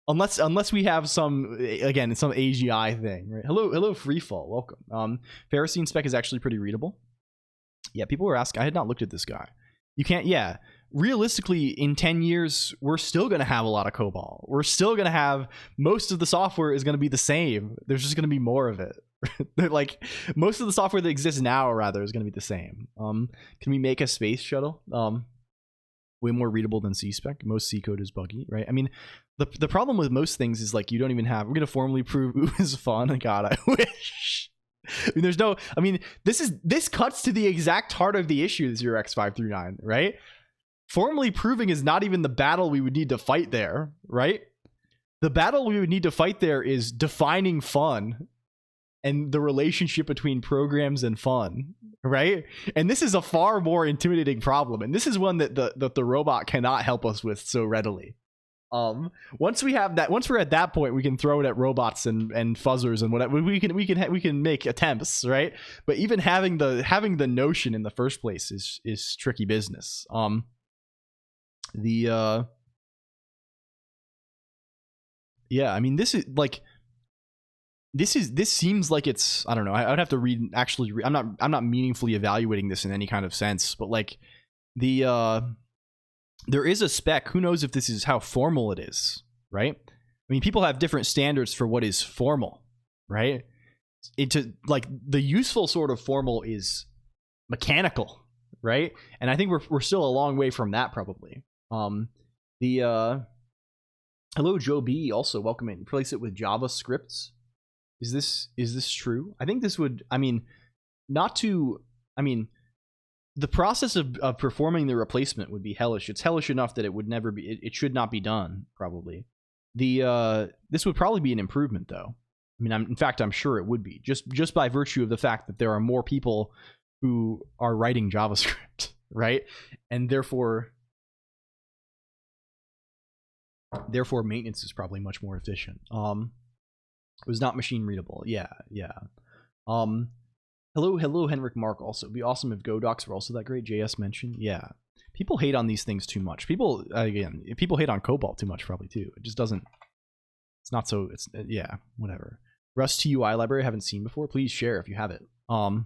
Unless we have some AGI thing, right? Hello, Freefall, welcome. Ferrocene spec is actually pretty readable. Yeah, people were asking. I had not looked at this guy. You can't. Yeah, realistically, in 10 years, we're still gonna have a lot of COBOL. We're still gonna have most of the software is gonna be the same. There's just gonna be more of it. Like most of the software that exists now, rather, is gonna be the same. Can we make a space shuttle? Way more readable than C spec. Most C code is buggy, right? I mean, the problem with most things is like you don't even have. We're gonna formally prove ooh is fun. God, I wish. I mean, there's no. I mean, this cuts to the exact heart of the issue. 0x539, right? Formally proving is not even the battle we would need to fight there, right? The battle we would need to fight there is defining fun and the relationship between programs and fun, right? And this is a far more intimidating problem, and this is one that the robot cannot help us with so readily. Once we have that, once we're at that point, we can throw it at robots and fuzzers and whatever. We can make attempts, right? But even having the notion in the first place is tricky business. Yeah, I mean, this seems like it's, I don't know, I would have to read. I'm not meaningfully evaluating this in any kind of sense, but like there is a spec. Who knows if this is how formal it is, right? I mean, people have different standards for what is formal, right? Like the useful sort of formal is mechanical, right? And I think we're still a long way from that, probably. Hello, Joe B. Also welcome in. Replace it with JavaScript. Is this true? I think this would. I mean, the process of performing the replacement would be hellish. It's hellish enough that it would never be. It should not be done. Probably. This would probably be an improvement, though. I mean, in fact, I'm sure it would be just by virtue of the fact that there are more people who are writing JavaScript, right? And therefore maintenance is probably much more efficient. It was not machine readable. Yeah. Hello, Henrik Mark. Also, it'd be awesome if Go docs were also that great. JS mentioned. Yeah. People hate on these things too much. People hate on COBOL too much, probably too. It just doesn't. It's not so. It's yeah. Whatever. Rust TUI library I haven't seen before. Please share if you have it. Can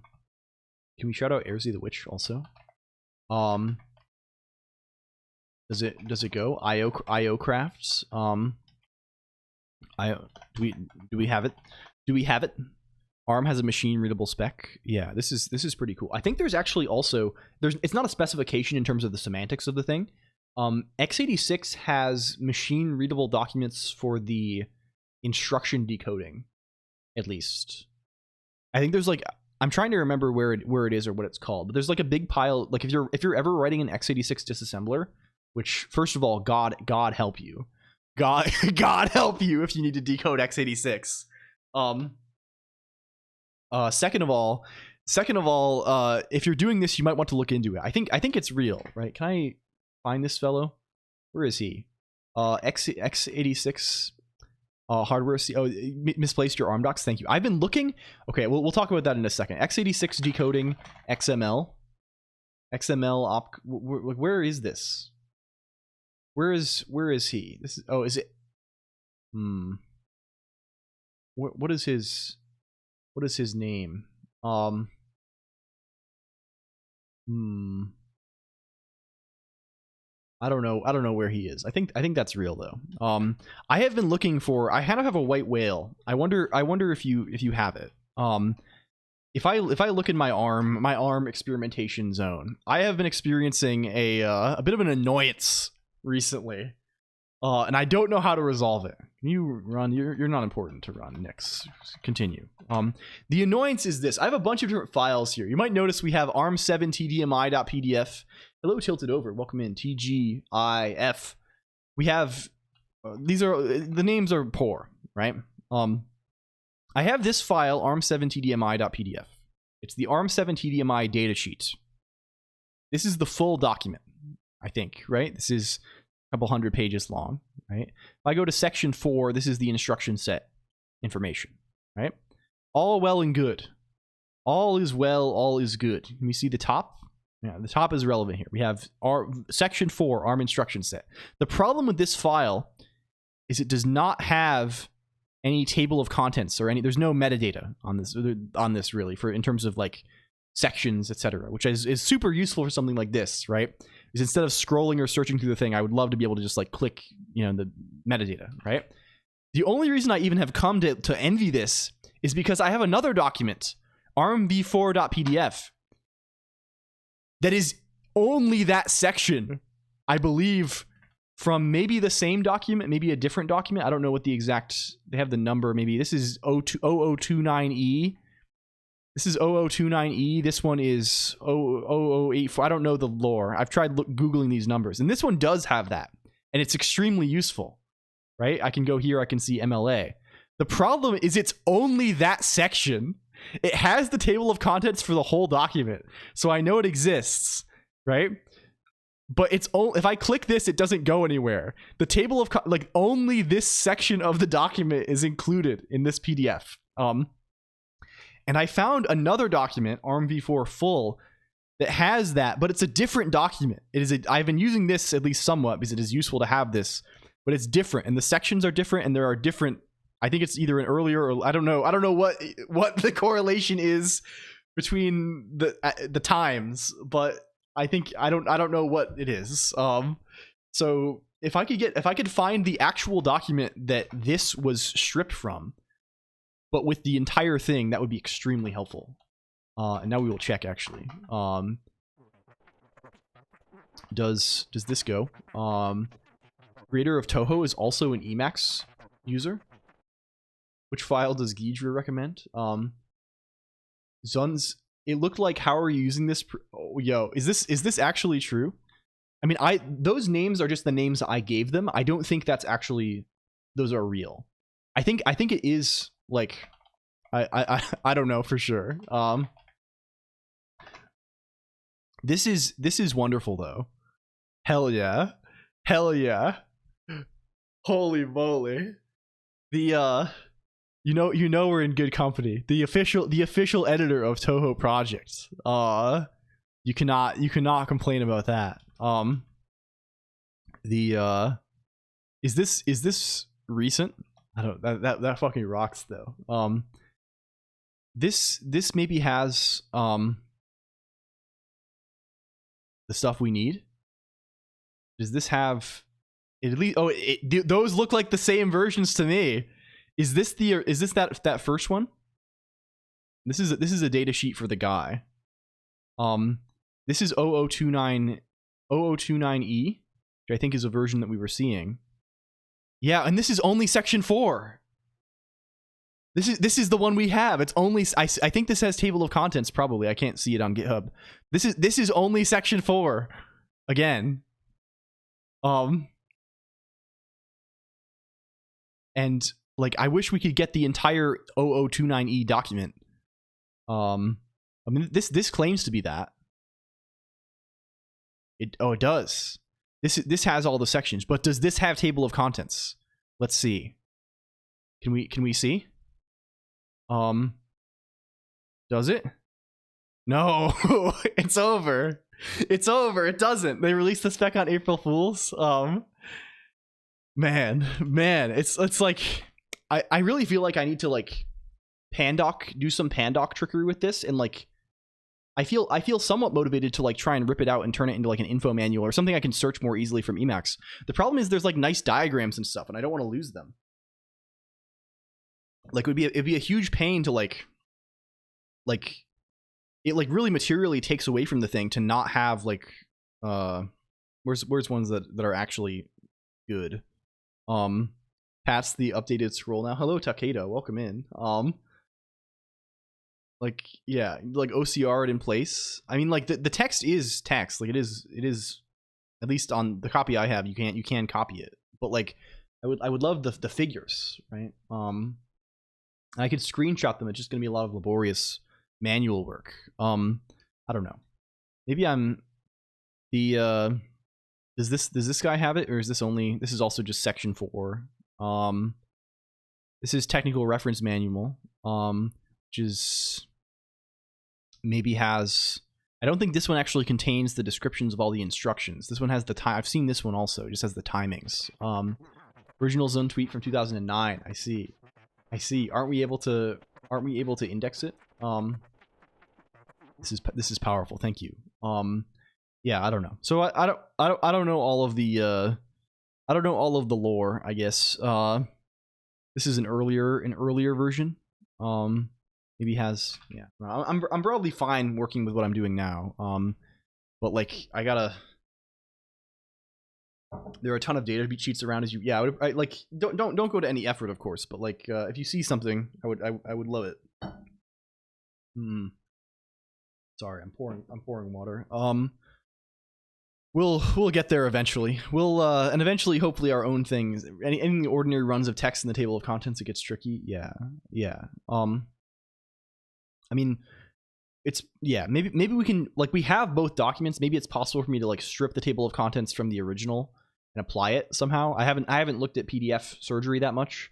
we shout out Airzy the Witch also? Does it go? IO crafts. Do we have it? Do we have it? ARM has a machine readable spec. Yeah, this is pretty cool. I think there's actually also it's not a specification in terms of the semantics of the thing. x86 has machine readable documents for the instruction decoding, at least. I think there's like, I'm trying to remember where it is or what it's called, but there's like a big pile. Like if you're ever writing an x86 disassembler, which first of all, God help you. God help you if you need to decode x86. Second of all, if you're doing this, you might want to look into it. I think it's real, right? Can I find this fellow? Where is he? x86 hardware. Misplaced your ARM docs. Thank you. I've been looking. Okay, we'll talk about that in a second. x86 decoding XML op. Where is this? Where is he? This is, is it? What is his name? I don't know where he is. I think that's real though. I have been looking for. I kind of have a white whale. I wonder if you have it. If I look in my ARM experimentation zone, I have been experiencing a bit of an annoyance recently, and I don't know how to resolve it. Can you run? You're not important to run. Next, continue. The annoyance is this. I have a bunch of different files here. You might notice we have arm7 tdmi.pdf. Hello, tilted over. Welcome in. TGIF. We have these are the names are poor, right? I have this file arm7 tdmi.pdf. It's the arm7 tdmi datasheet. This is the full document, I think, right? This is a couple hundred pages long, right? If I go to section 4, this is the instruction set information, right? All well and good. All is well, all is good. Can we see the top? Yeah, the top is relevant here. We have our section 4, ARM instruction set. The problem with this file is it does not have any table of contents or there's no metadata on this really in terms of like sections, etc., which is super useful for something like this, right? Is instead of scrolling or searching through the thing, I would love to be able to just like click, the metadata, right? The only reason I even have come to envy this is because I have another document, armv4.pdf, that is only that section, I believe, from maybe the same document, maybe a different document. I don't know what the exact, they have the number, maybe this is 0029E. This is 0029E. This one is 0084. I don't know the lore. I've tried Googling these numbers, and this one does have that, and it's extremely useful, right? I can go here, I can see MLA. The problem is it's only that section. It has the table of contents for the whole document, so I know it exists, right? But it's only, if I click this, it doesn't go anywhere. The table of only this section of the document is included in this PDF. And I found another document, ARMv4 full, that has that, but it's a different document. I've been using this at least somewhat because it is useful to have this, but it's different, and the sections are different, and there are different. I think it's either an earlier or I don't know what the correlation is between the times, but I think I don't know what it is. So if I could find the actual document that this was stripped from, but with the entire thing, that would be extremely helpful. And now we will check actually. Does this go? Creator of Toho is also an Emacs user. Which file does Gidra recommend? Zunz, it looked like, how are you using this? Yo, is this actually true? I mean, those names are just the names I gave them. I don't think that's actually, those are real. I think it is like, I don't know for sure. This is wonderful though. Hell yeah. Holy moly. The you know we're in good company. The official editor of Toho Project. You cannot complain about that. Is this recent? I don't, that fucking rocks though. This maybe has the stuff we need. Does this have at least? Oh, those look like the same versions to me. Is this that first one? This is a data sheet for the guy. This is 0029E, which I think is a version that we were seeing. Yeah, and this is only section 4. This is the one we have. It's only, I think this has table of contents probably. I can't see it on GitHub. This is only section 4 again. And like, I wish we could get the entire 0029E document. I mean, this claims to be that. It does. This has all the sections, but does this have table of contents? Let's see. Can we see? Does it? No. It's over. It's over. It doesn't. They released the spec on April Fools. Man, it's like I really feel like I need to like do some pandoc trickery with this, and like I feel somewhat motivated to like try and rip it out and turn it into like an info manual or something I can search more easily from Emacs. The problem is there's like nice diagrams and stuff, and I don't want to lose them. Like it'd be a huge pain to like it like really materially takes away from the thing to not have like where's ones that are actually good. past the updated scroll now. Hello, Takeda. Welcome in. Like, yeah, like OCR it in place. I mean, like the text is text. Like it is at least on the copy I have. You can copy it, but like I would love the figures, right? I could screenshot them. It's just gonna be a lot of laborious manual work. I don't know. Maybe I'm the does this guy have it, or is this only, this is also just section 4. This is technical reference manual, which is maybe has, I don't think this one actually contains the descriptions of all the instructions. This one has the time. I've seen this one also. It just has the timings. Original zone tweet from 2009. I see. Aren't we able to index it? This is powerful. Thank you. Yeah, I don't know. So I don't know all of the I don't know all of the lore, I guess. This is an earlier version. Maybe has, yeah. I'm probably fine working with what I'm doing now. But like I gotta, there are a ton of data sheets around as you, yeah, I like don't go to any effort, of course, but like if you see something, I would love it. Sorry, I'm pouring water. We'll get there eventually. We'll and eventually, hopefully, our own things. Any ordinary runs of text in the table of contents, it gets tricky. Yeah. I mean, it's, yeah. Maybe we can, like, we have both documents. Maybe it's possible for me to like strip the table of contents from the original and apply it somehow. I haven't looked at PDF surgery that much.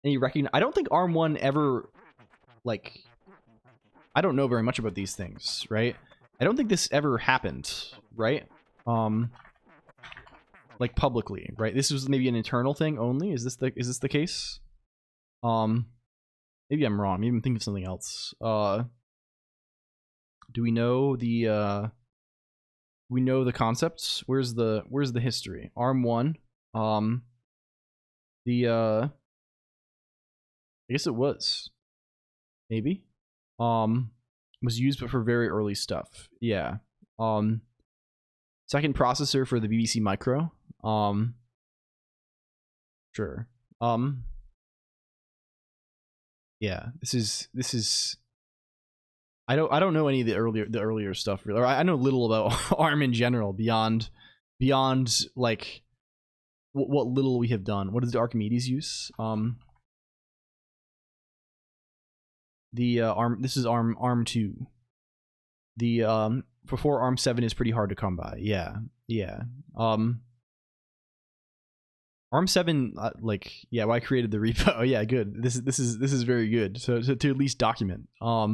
And you recognize, I don't think ARM1 ever, like, I don't know very much about these things, right? I don't think this ever happened, right? Like publicly, right? This was maybe an internal thing only. Is this the case? Maybe I'm wrong. Maybe I'm thinking of something else. Do we know the concepts? Where's the history? ARM1. I guess it was. Maybe. Was used but for very early stuff. Yeah. Second processor for the BBC Micro. Sure. Yeah, this is I don't know any of the earlier stuff really. Or I know little about ARM in general beyond like what little we have done. What does Archimedes use? The ARM, this is ARM 2. The before ARM 7 is pretty hard to come by. Yeah. ARM 7, like, yeah, well, I created the repo. Oh yeah, good. This is very good. So to at least document. I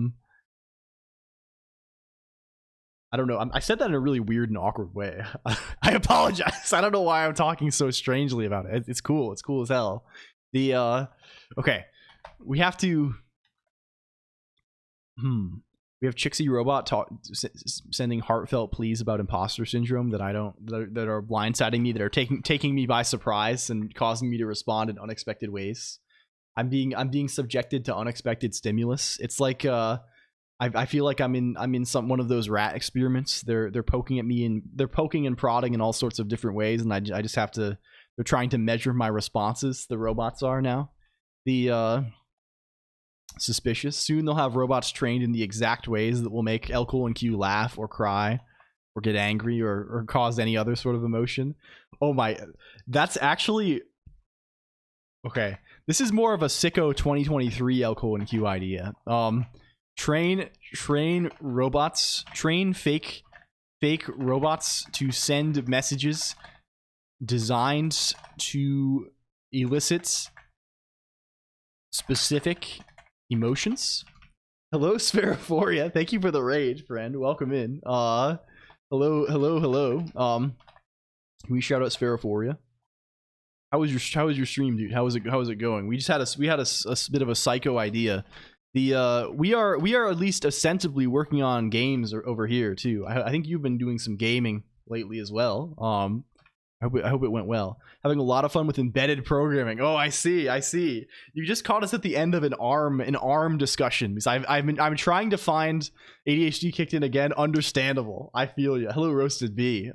don't know. I said that in a really weird and awkward way. I apologize. I don't know why I'm talking so strangely about it. It's cool. It's cool as hell. The okay, we have to. We have Chixie Robot sending heartfelt pleas about imposter syndrome that that are blindsiding me, that are taking me by surprise and causing me to respond in unexpected ways. I'm being subjected to unexpected stimulus. It's like I feel like I'm in one of those rat experiments. They're poking at me, and they're poking and prodding in all sorts of different ways, and I just have to. They're trying to measure my responses. The robots are now. The suspicious. Soon they'll have robots trained in the exact ways that will make LCOLONQ laugh or cry or get angry or cause any other sort of emotion. Oh my, that's actually okay. This is more of a sicko 2023 LCOLONQ idea. Train robots, train fake robots to send messages designed to elicit specific emotions. Hello, Spheriphoria. Thank you for the raid, friend. Welcome in. Hello. Can we shout out Spheriphoria? How was your stream, dude? How was it going? We had a bit of a psycho idea. The we are at least ostensibly working on games over here too. I think you've been doing some gaming lately as well. I hope it went well. Having a lot of fun with embedded programming. Oh, I see. You just caught us at the end of an ARM discussion, because I'm trying to find ADHD kicked in again. Understandable. I feel you. Hello, Roasted Bee.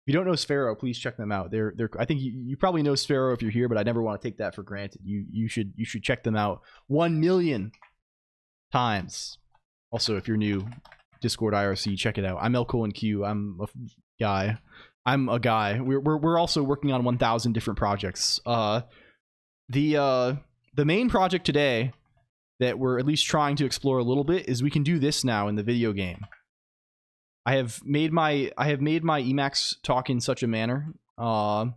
you don't know Sphero, please check them out. They're I think you probably know Sphero if you're here, but I never want to take that for granted. You should check them out 1 million times. Also, if you're new, Discord IRC, check it out. I'm LCOLONQ. I'm a guy. We're also working on 1,000 different projects. The main project today that we're at least trying to explore a little bit is we can do this now in the video game. I have made my Emacs talk in such a manner that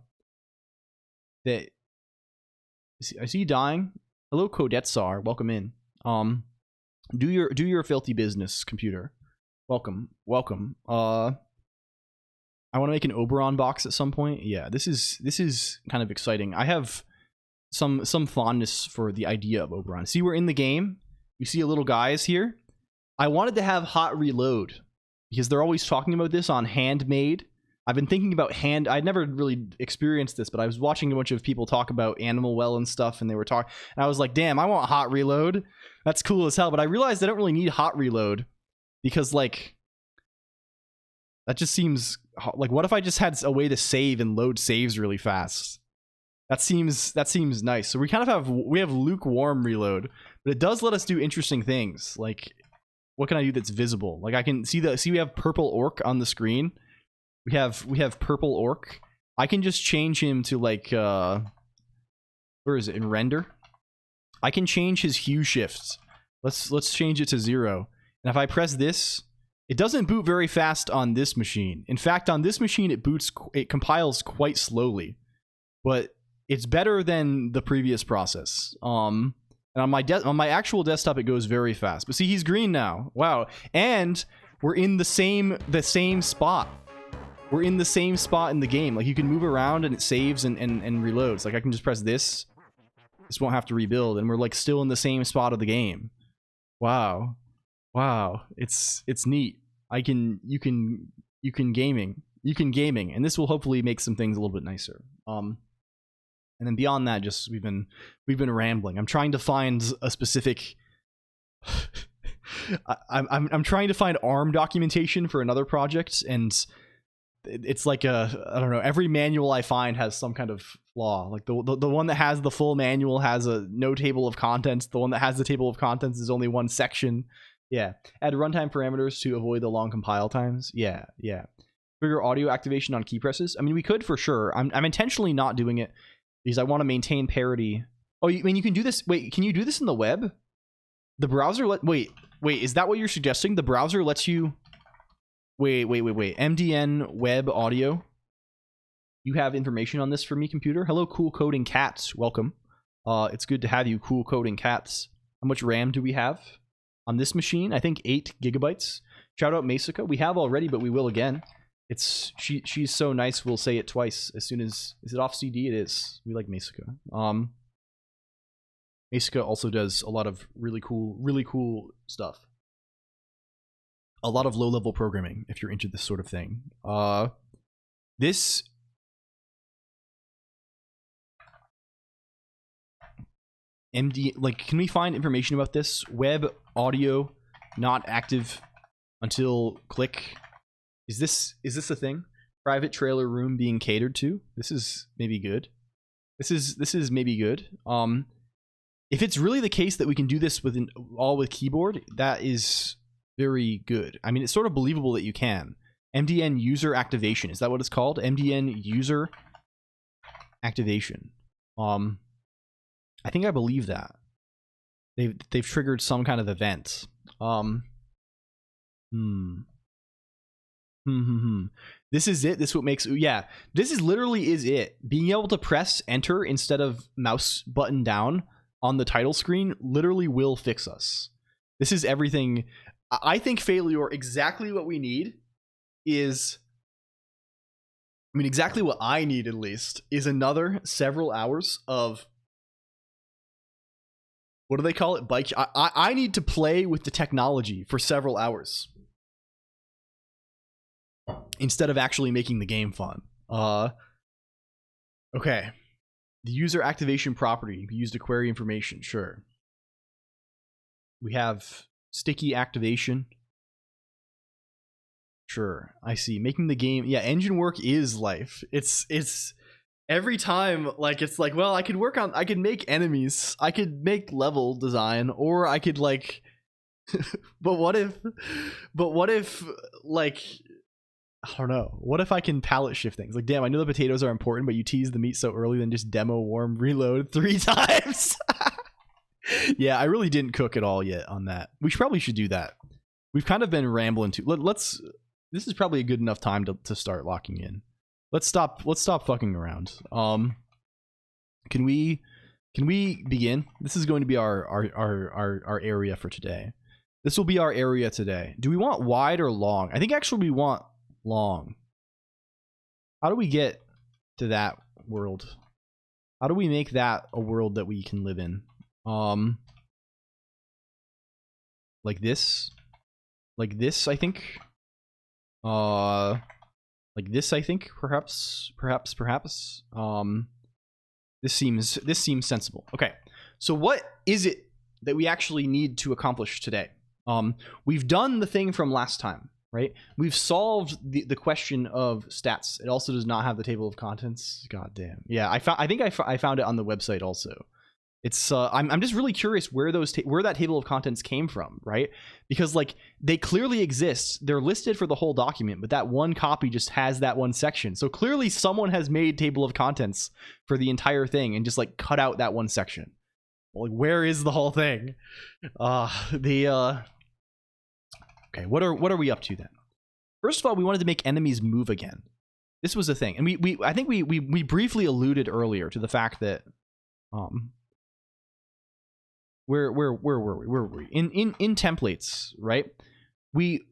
I see you dying. Hello, Kodetsar. Welcome in. Do your filthy business, computer. Welcome. I want to make an Oberon box at some point. Yeah, this is kind of exciting. I have some fondness for the idea of Oberon. See, we're in the game. You see a little guys here. I wanted to have hot reload because they're always talking about this on handmade. I've been thinking about I'd never really experienced this, but I was watching a bunch of people talk about Animal Well and stuff, and they were talking, and I was like, damn, I want hot reload. That's cool as hell. But I realized I don't really need hot reload because, like, that just seems like, what if I just had a way to save and load saves really fast? That seems nice. So we kind of have lukewarm reload, but it does let us do interesting things. Like, what can I do that's visible? Like, I can see we have purple orc on the screen. We have purple orc. I can just change him to, like, where is it, in render? I can change his hue shift. Let's change it to 0. And if I press this, it doesn't boot very fast on this machine. In fact, on this machine it compiles quite slowly. But it's better than the previous process. And on my actual desktop it goes very fast. But see, he's green now. Wow. And we're in the same spot. We're in the same spot in the game. Like, you can move around and it saves and reloads. Like, I can just press this. This won't have to rebuild, and we're, like, still in the same spot of the game. Wow. It's neat. You can gaming, and this will hopefully make some things a little bit nicer. And then beyond that, just we've been rambling. I'm trying to find a specific I'm trying to find ARM documentation for another project, and it's like I don't know, every manual I find has some kind of flaw. Like the one that has the full manual has no table of contents. The one that has the table of contents is only one section. Yeah. Add runtime parameters to avoid the long compile times. Yeah. Trigger audio activation on key presses. I mean, we could for sure. I'm intentionally not doing it because I want to maintain parity. Oh, I mean, you can do this. Wait, can you do this in the web? The browser wait, is that what you're suggesting? The browser lets you Wait. MDN web audio. You have information on this for me, computer? Hello, cool coding cats. Welcome. It's good to have you, cool coding cats. How much RAM do we have on this machine? I think 8 gigabytes. Shout out Masica. We have already, but we will again. She's so nice. We'll say it twice as soon as. Is it off CD? It is. We like Masica. Masica also does a lot of really cool stuff. A lot of low-level programming, if you're into this sort of thing. This MD, like, can we find information about this? Web audio not active until click. Is this a thing? Private trailer room being catered to. This is maybe good. This is maybe good. If it's really the case that we can do this with keyboard, that is very good. I mean, it's sort of believable that you can. MDN user activation. Is that what it's called? MDN user activation. I think I believe that. They've triggered some kind of event. This is it. This is what makes, yeah. This literally is it. Being able to press enter instead of mouse button down on the title screen literally will fix us. This is everything. I think Failure, exactly what we need is, I mean, exactly what I need at least, is another several hours of, what do they call it? Bike. I need to play with the technology for several hours instead of actually making the game fun. Okay. The user activation property. You can use to query information. Sure. We have sticky activation. Sure, I see. Making the game, yeah, engine work is life. It's every time, like, it's like, well, I could make enemies, I could make level design, or I could like but what if like, I don't know, what if I can palette shift things? Like, damn, I know the potatoes are important, but you tease the meat so early, then just demo warm reload 3 times. Yeah, I really didn't cook at all yet on that. We probably should do that. We've kind of been rambling too. Let's this is probably a good enough time to start locking in. Let's stop fucking around. Can we begin? This is going to be our area for today. This will be our area today. Do we want wide or long? I think actually we want long. How do we get to that world? How do we make that a world that we can live in? Like this, I think. Like this, I think. Perhaps. This seems sensible. Okay, so what is it that we actually need to accomplish today? We've done the thing from last time, right? We've solved the question of stats. It also does not have the table of contents. God damn. Yeah, I think I found it on the website also. It's I'm just really curious where where that table of contents came from, right? Because like they clearly exist. They're listed for the whole document, but that one copy just has that one section. So clearly someone has made table of contents for the entire thing and just like cut out that one section. Like, where is the whole thing? Okay, what are we up to then? First of all, we wanted to make enemies move again. This was a thing, and I think we briefly alluded earlier to the fact that where were we? In templates, right? We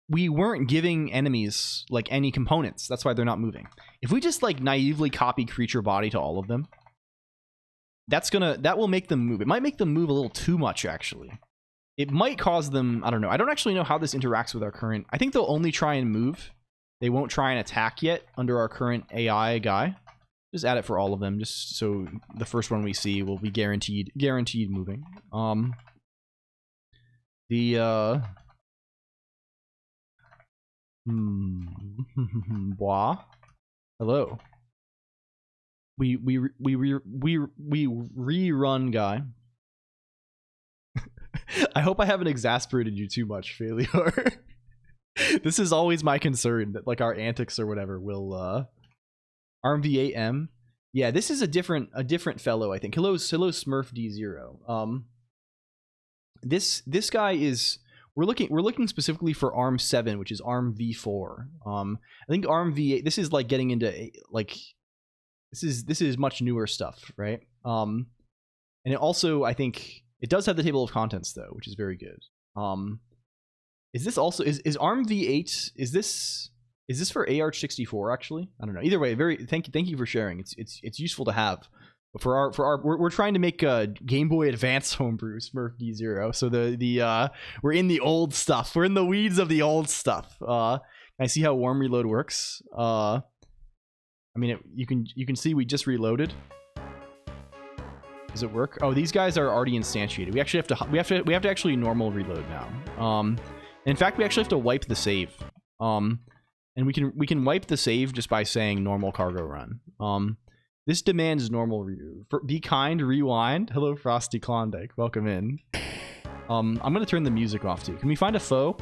weren't giving enemies like any components. That's why they're not moving. If we just like naively copy creature body to all of them, that will make them move. It might make them move a little too much, actually. It might cause them, I don't know. I don't actually know how this interacts with our current. I think they'll only try and move. They won't try and attack yet under our current AI guy. Just add it for all of them, just so the first one we see will be guaranteed moving. Bois. Hello. We rerun guy. I hope I haven't exasperated you too much, Failure. This is always my concern, that like our antics or whatever will Arm V8M. Yeah, this is a different fellow, I think. Hello Smurf D0. This guy is, we're looking specifically for Arm 7, which is Arm V4. I think Arm V8, this is like getting into like this is much newer stuff, right? And it also, I think it does have the table of contents though, which is very good. Is this also is Arm V8, is this for AR64 actually? I don't know. Either way, thank you for sharing. It's useful to have. But for our we're trying to make a Game Boy Advance homebrew Smurf D0. So we're in the old stuff. We're in the weeds of the old stuff. Can I see how warm reload works? I mean, you can see we just reloaded. Does it work? Oh, these guys are already instantiated. We have to actually normal reload now. In fact, we actually have to wipe the save. And we can wipe the save just by saying normal cargo run. This demands normal be kind, rewind. Hello, Frosty Klondike. Welcome in. I'm gonna turn the music off too. Can we find a foe?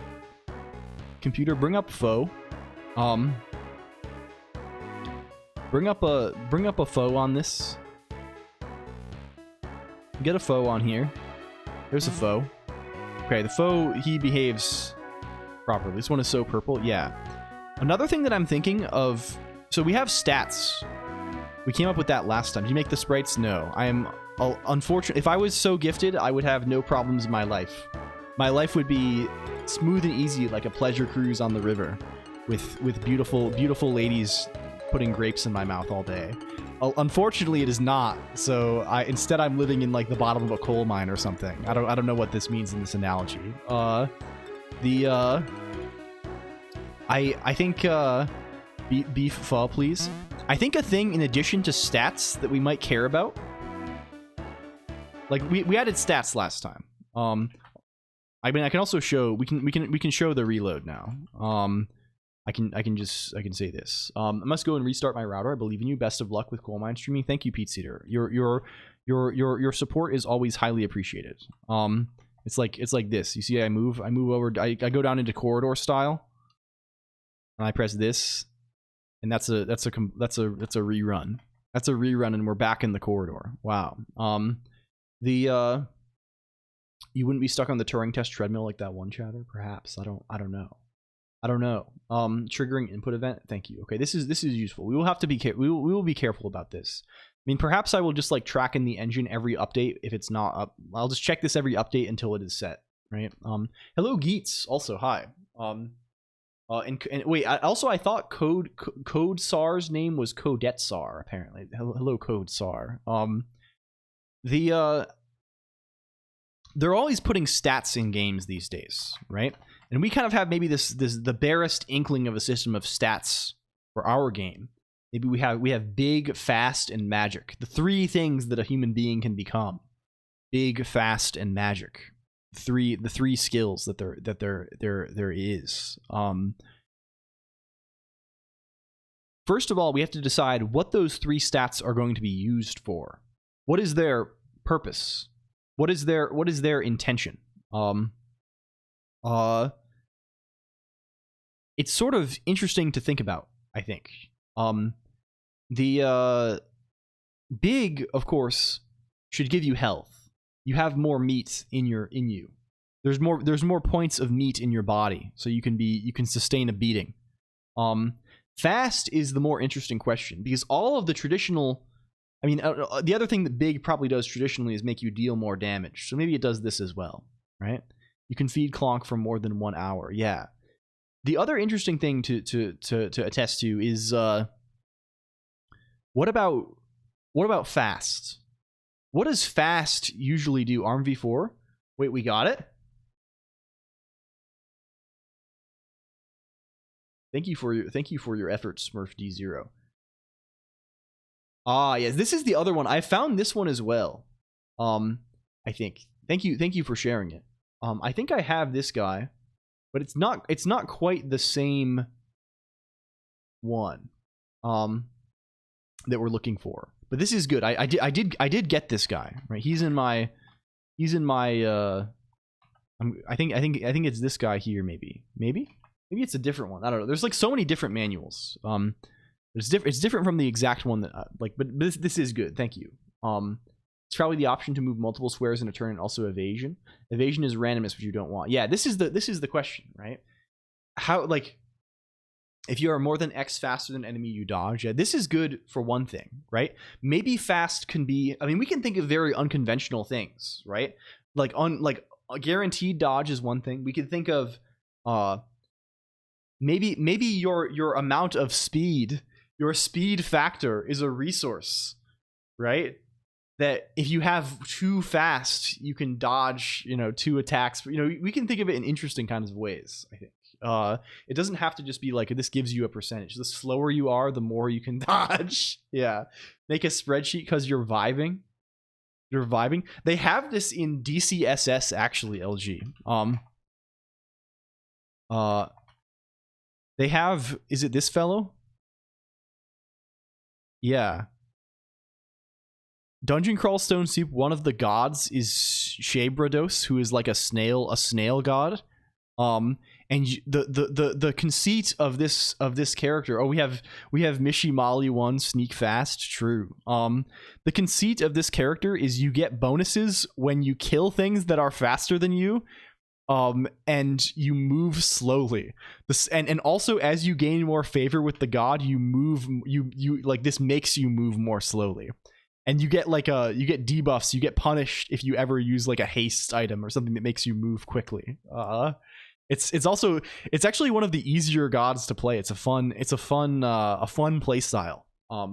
Computer, bring up foe. Bring up a foe on this. Get a foe on here. There's a foe. Okay, the foe, he behaves properly. This one is so purple. Yeah. Another thing that I'm thinking of, so we have stats. We came up with that last time. Did you make the sprites? No. I am unfortunate. If I was so gifted, I would have no problems in my life. My life would be smooth and easy, like a pleasure cruise on the river, with beautiful ladies putting grapes in my mouth all day. Unfortunately, it is not. So instead I'm living in like the bottom of a coal mine or something. I don't know what this means in this analogy. I think beef pho, please. I think a thing in addition to stats that we might care about, like we added stats last time. I mean, I can also show we can show the reload now. I can say this. I must go and restart my router. I believe in you. Best of luck with coal mine streaming. Thank you, Pete Cedar. Your support is always highly appreciated. It's like this. You see, I move over. I go down into corridor style, and I press this, and that's a rerun. That's a rerun, and we're back in the corridor. Wow. You wouldn't be stuck on the Turing test treadmill like that one chatter, perhaps. I don't know. Triggering input event. Thank you. Okay, this is useful. We will have to be we will be careful about this. I mean, perhaps I will just like track in the engine every update if it's not up. I'll just check this every update until it is set, right? Hello Geets, also hi. And wait, I thought Code Sar's name was Codet Sar, apparently. Hello Code Sar. They're always putting stats in games these days, right? And we kind of have maybe the barest inkling of a system of stats for our game. Maybe we have big, fast, and magic. The three things that a human being can become: big, fast, and magic. The three skills that there is. First of all, we have to decide what those three stats are going to be used for. What is their purpose? What is their intention? It's sort of interesting to think about, I think. The big, of course, should give you health. You have more meat in you. There's more points of meat in your body, so you can sustain a beating. Fast is the more interesting question, because all of the traditional, I mean, the other thing that big probably does traditionally is make you deal more damage. So maybe it does this as well, right? You can feed Colonq for more than 1 hour. Yeah. The other interesting thing to attest to is what about fast? What does fast usually do? ARM v4? Wait, we got it? Thank you for your efforts, Smurf D0. Ah, yes, this is the other one. I found this one as well. I think. Thank you for sharing it. I think I have this guy, but it's not quite the same one that we're looking for. But this is good. I did get this guy, right? He's in my I think it's this guy here, maybe it's a different one. I don't know. There's like so many different manuals. It's different from the exact one that but this is good. Thank you. It's probably the option to move multiple squares in a turn and also evasion. Evasion is randomness, which you don't want. Yeah, this is the question, right? How, like, if you are more than X faster than enemy, you dodge. Yeah, this is good for one thing, right? Maybe fast can be, I mean, we can think of very unconventional things, right? Like a guaranteed dodge is one thing. We could think of maybe your amount of speed, your speed factor is a resource, right? That if you have too fast, you can dodge, 2 attacks. We can think of it in interesting kinds of ways, I think. It doesn't have to just be like, this gives you a percentage. The slower you are, the more you can dodge. Yeah. Make a spreadsheet because you're vibing. You're vibing. They have this in DCSS, actually, LG. They have, is it this fellow? Yeah. Dungeon Crawl Stone Soup, one of the gods is Shabrados, who is like a snail god. And the conceit of this character, we have Mishimali 1 sneak fast, true. The conceit of this character is you get bonuses when you kill things that are faster than you, and you move slowly. And also as you gain more favor with the god, you like, this makes you move more slowly. And you get you get debuffs, you get punished if you ever use like a haste item or something that makes you move quickly. It's actually one of the easier gods to play. It's a fun play style. But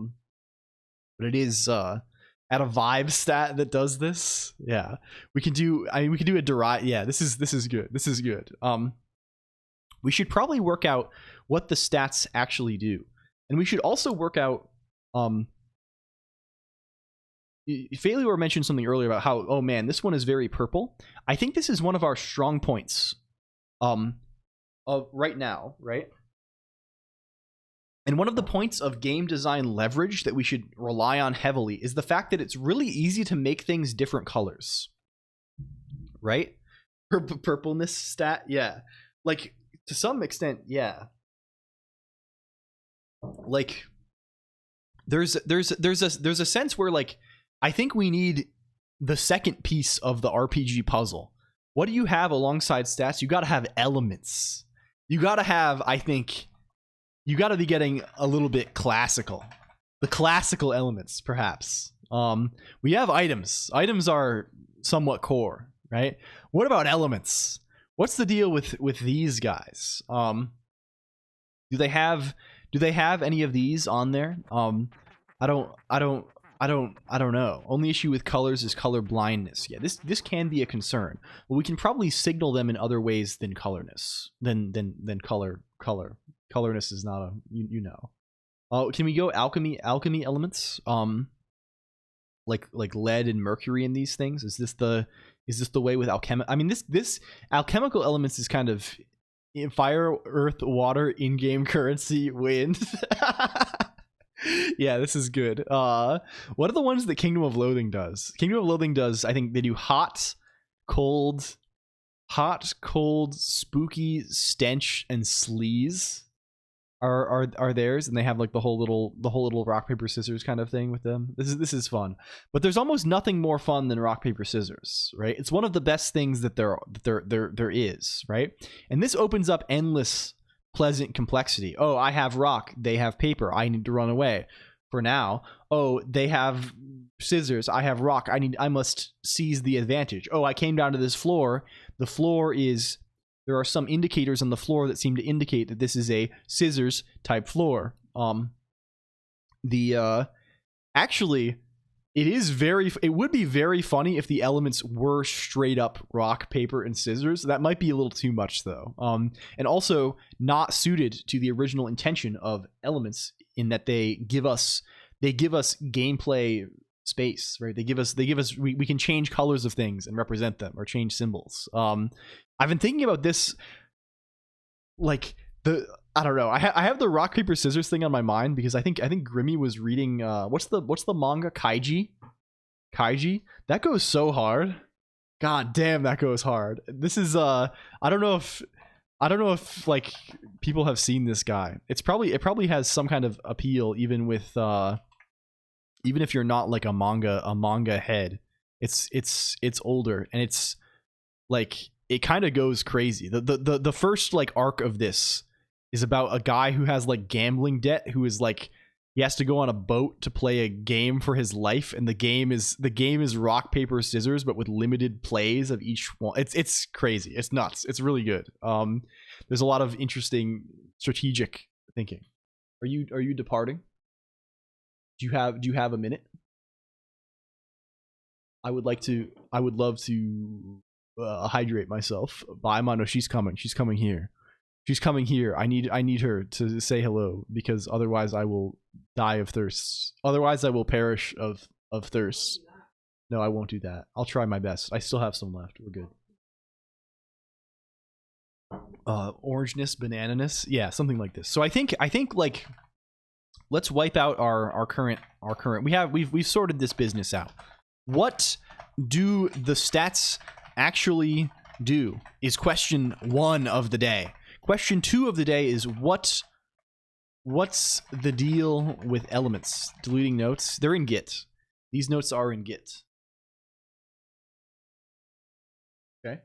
it is at a vibe stat that does this. Yeah. We can do a derive. Yeah, this is good. This is good. We should probably work out what the stats actually do. And we should also work out Failure mentioned something earlier about how, oh man, this one is very purple. I think this is one of our strong points of right now, right? And one of the points of game design leverage that we should rely on heavily is the fact that it's really easy to make things different colors. Right? Purpleness stat, yeah. Like, to some extent, yeah. Like, there's a sense where, like, I think we need the second piece of the RPG puzzle. What do you have alongside stats? You got to have elements. You got to have, I think, you got to be getting a little bit classical. The classical elements, perhaps. We have items. Items are somewhat core, right? What about elements? What's the deal with these guys? Do they have any of these on there? I don't know. Only issue with colors is color blindness. Yeah, this can be a concern, but we can probably signal them in other ways than colorness. Than color. Colorness is not a you know. Can we go alchemy elements? Like lead and mercury in these things. Is this the way with alchemy? I mean, this alchemical elements is kind of fire, earth, water, in-game currency, wind. Yeah, this is good. What are the ones that Kingdom of Loathing does? Kingdom of Loathing does, I think they do hot, cold, spooky, stench, and sleaze are theirs, and they have like the whole little rock paper scissors kind of thing with them. This is fun, but there's almost nothing more fun than rock paper scissors, right? It's one of the best things that there is, right? And this opens up endless pleasant complexity. Oh, I have rock, they have paper, I need to run away for now. Oh, they have scissors, I have rock, I must seize the advantage. Oh, I came down to this floor, the floor is, there are some indicators on the floor that seem to indicate that this is a scissors type floor. Actually, it would be very funny if the elements were straight up rock, paper, and scissors. That might be a little too much though. And also not suited to the original intention of elements in that they give us gameplay space, right? They give us we can change colors of things and represent them, or change symbols. I've been thinking about this, like, I don't know. I have the rock paper scissors thing on my mind because I think Grimmy was reading what's the manga Kaiji? That goes so hard. God damn, that goes hard. This is I don't know if like people have seen this guy. It probably has some kind of appeal even with even if you're not like a manga head. It's older, and it's like it kind of goes crazy. The first like arc of this is about a guy who has like gambling debt, who is like, he has to go on a boat to play a game for his life, and the game is rock paper scissors but with limited plays of each one. It's crazy. It's nuts. It's really good. There's a lot of interesting strategic thinking. Are you departing? Do you have a minute? I would love to hydrate myself. No, she's coming here. I need her to say hello, because otherwise I will die of thirst. Otherwise I will perish of thirst. No, I won't do that. I'll try my best. I still have some left. We're good. Orangeness, banananess, yeah, something like this. So I think like, let's wipe out our current. We've sorted this business out. What do the stats actually do is question 1 of the day. Question 2 of the day is what's the deal with elements? Deleting notes. They're in Git. These notes are in Git. Okay.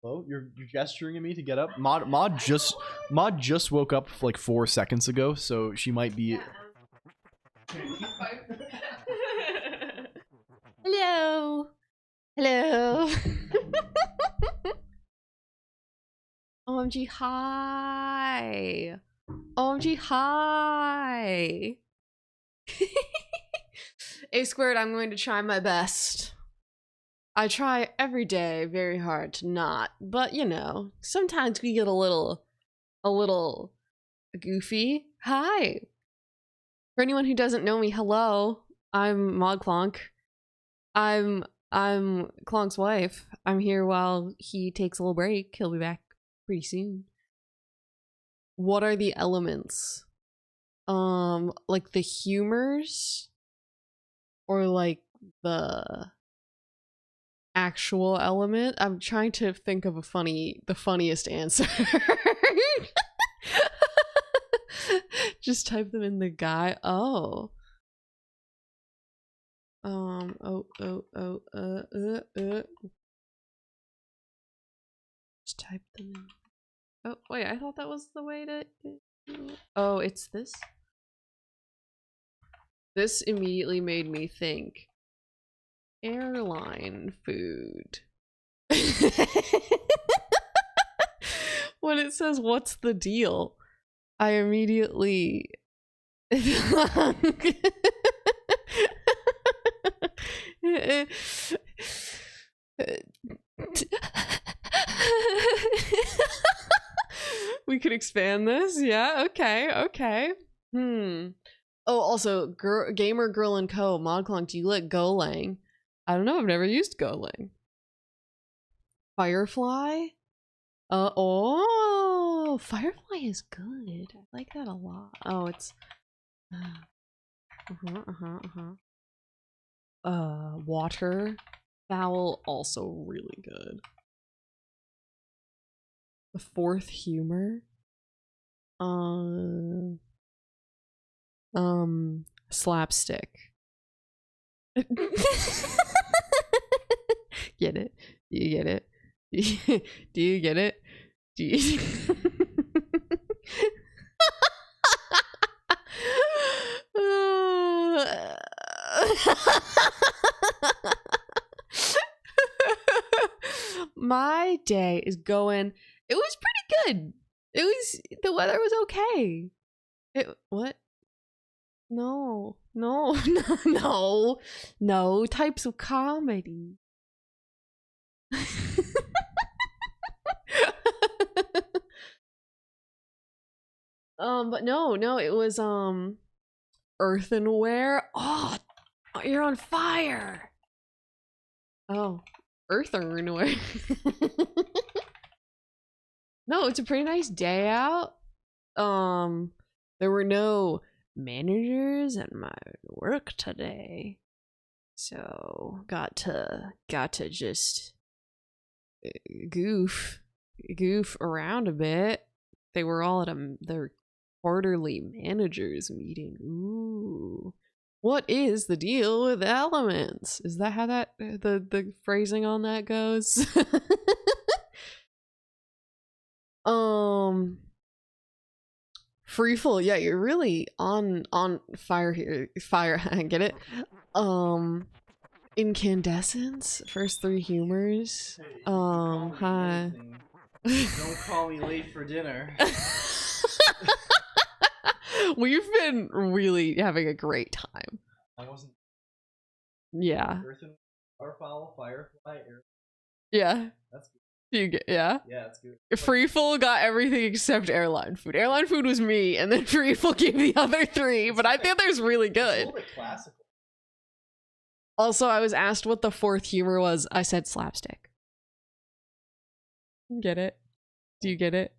Hello, you're gesturing at me to get up. Mod just woke up like 4 seconds ago, so she might be. Hello. Hello. OMG, hi. OMG, hi. A², I'm going to try my best. I try every day very hard to not, but you know, sometimes we get a little goofy. Hi. For anyone who doesn't know me, hello. I'm Colonq. I'm Colonq's wife. I'm here while he takes a little break. He'll be back pretty soon. What are the elements? like the humors or like the actual element? I'm trying to think of the funniest answer. Just type them in the guide. Oh. Just type them in. Oh, wait, I thought that was the way to... Oh, it's this? This immediately made me think. Airline food. When it says, what's the deal? I immediately... We could expand this. Yeah, okay. Oh, also, Gamer Girl and Co. ModClonq, do you like GoLang? I don't know, I've never used GoLang. Firefly? Oh, Firefly is good. I like that a lot. Oh, it's... Water fowl, also really good. The fourth humor. Slapstick. Get it? Do you get it? Do you get it? Do you... My day is going. It was pretty good. The weather was okay. What? No types of comedy. But no, it was earthenware. Oh, you're on fire. Oh, earthenware. No, it's a pretty nice day out. There were no managers at my work today, so got to just goof around a bit. They were all at their quarterly managers meeting. Ooh, what is the deal with elements? Is that how that the phrasing on that goes? Freeful, yeah, you're really on fire here. Fire, get it? Incandescence, first three humors. Hi. Don't call me late for dinner. We've been really having a great time. I wasn't. Yeah. Firefly, Firefly, air. Yeah. That's good. You get, yeah? Yeah, that's good. Freeful got everything except airline food. Airline food was me, and then Freeful gave the other three, but I think there's really good. It's a little bit classical. Also, I was asked what the fourth humor was. I said slapstick. Get it? Do you get it?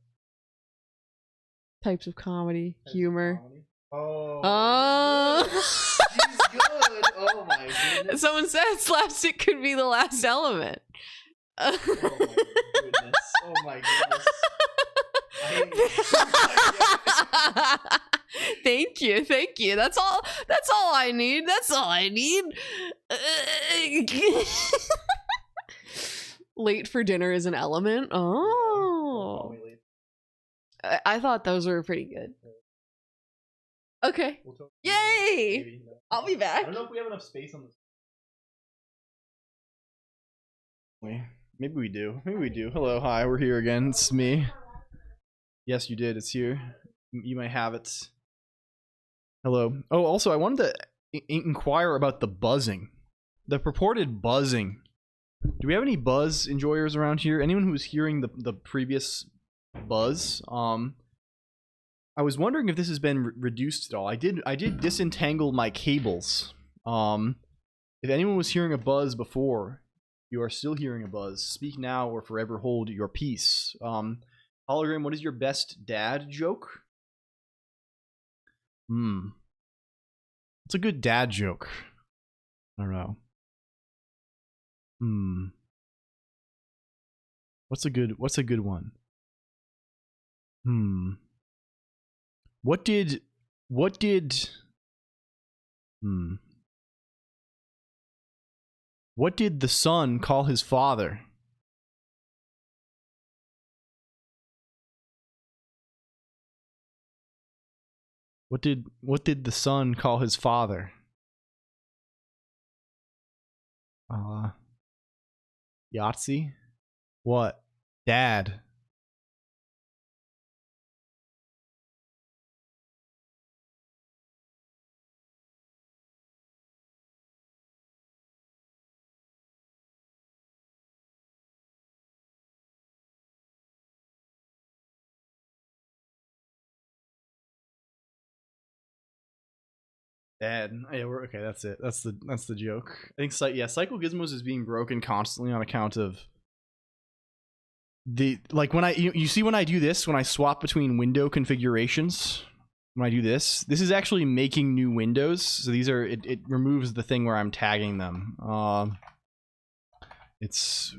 Types of comedy, humor. Oh. She's good. Oh my goodness. Someone said slapstick could be the last element. Oh my goodness. Thank you. That's all I need. Late for dinner is an element. Oh. I thought those were pretty good. Okay. Yay! Maybe. I'll be back. I don't know if we have enough space on this. Maybe we do. Hello, hi, we're here again. It's me. Yes, you did. It's here. You may have it. Hello. Oh, also, I wanted to inquire about the buzzing. The purported buzzing. Do we have any buzz enjoyers around here? Anyone who's hearing the previous buzz? I was wondering if this has been reduced at all. I did disentangle my cables. If anyone was hearing a buzz before, you are still hearing a buzz. Speak now or forever hold your peace. Hologram, what is your best dad joke? Hmm. It's a good dad joke. I don't know. Hmm. What's a good one? Hmm. What did hmm. What did the son call his father? What did the son call his father? Yahtzee? What? Dad. Dad. Yeah, we're okay. That's it. That's the joke. I think Cycle Gizmos is being broken constantly on account of the when I you see when I do this, when I swap between window configurations, when I do this is actually making new windows. So these are it removes the thing where I'm tagging them.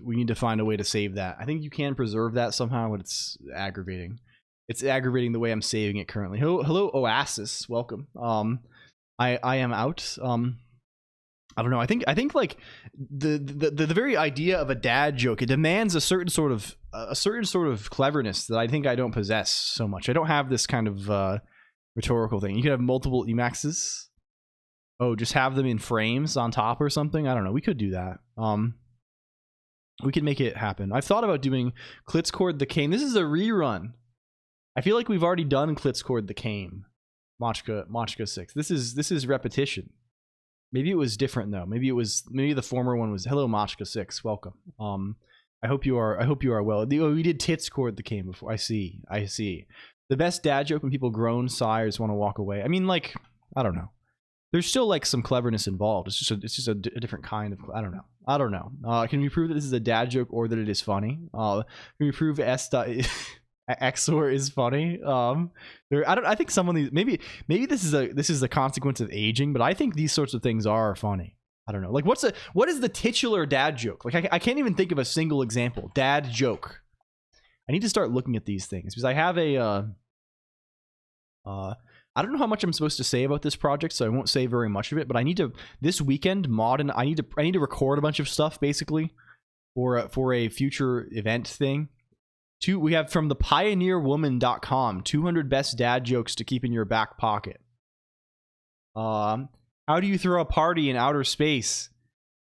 We need to find a way to save that. I think you can preserve that somehow, but it's aggravating. It's aggravating the way I'm saving it currently. Hello Oasis, welcome. I am out. I don't know. I think like the very idea of a dad joke, it demands a certain sort of cleverness that I think I don't possess so much. I don't have this kind of rhetorical thing. You could have multiple Emaxes. Oh, just have them in frames on top or something. I don't know. We could do that. We could make it happen. I've thought about doing Klitzcord the Kame. This is a rerun. I feel like we've already done Klitzcord the Kame. Machka 6. This is repetition. Maybe it was different though. Maybe the former one was hello Machka 6. Welcome. I hope you are well. We did Titscord the Kame before. I see. The best dad joke when people groan, sigh, or just want to walk away. I mean, like, I don't know. There's still like some cleverness involved. It's just a different kind of. I don't know. Can we prove that this is a dad joke or that it is funny? Can we prove XOR is funny? I think some of these maybe this is a consequence of aging, but I think these sorts of things are funny. I don't know. Like what is the titular dad joke? Like I can't even think of a single example. Dad joke. I need to start looking at these things because I have a I don't know how much I'm supposed to say about this project, so I won't say very much of it, but I need to this weekend I need to record a bunch of stuff basically for a future event thing. We have from the pioneerwoman.com 200 best dad jokes to keep in your back pocket. How do you throw a party in outer space?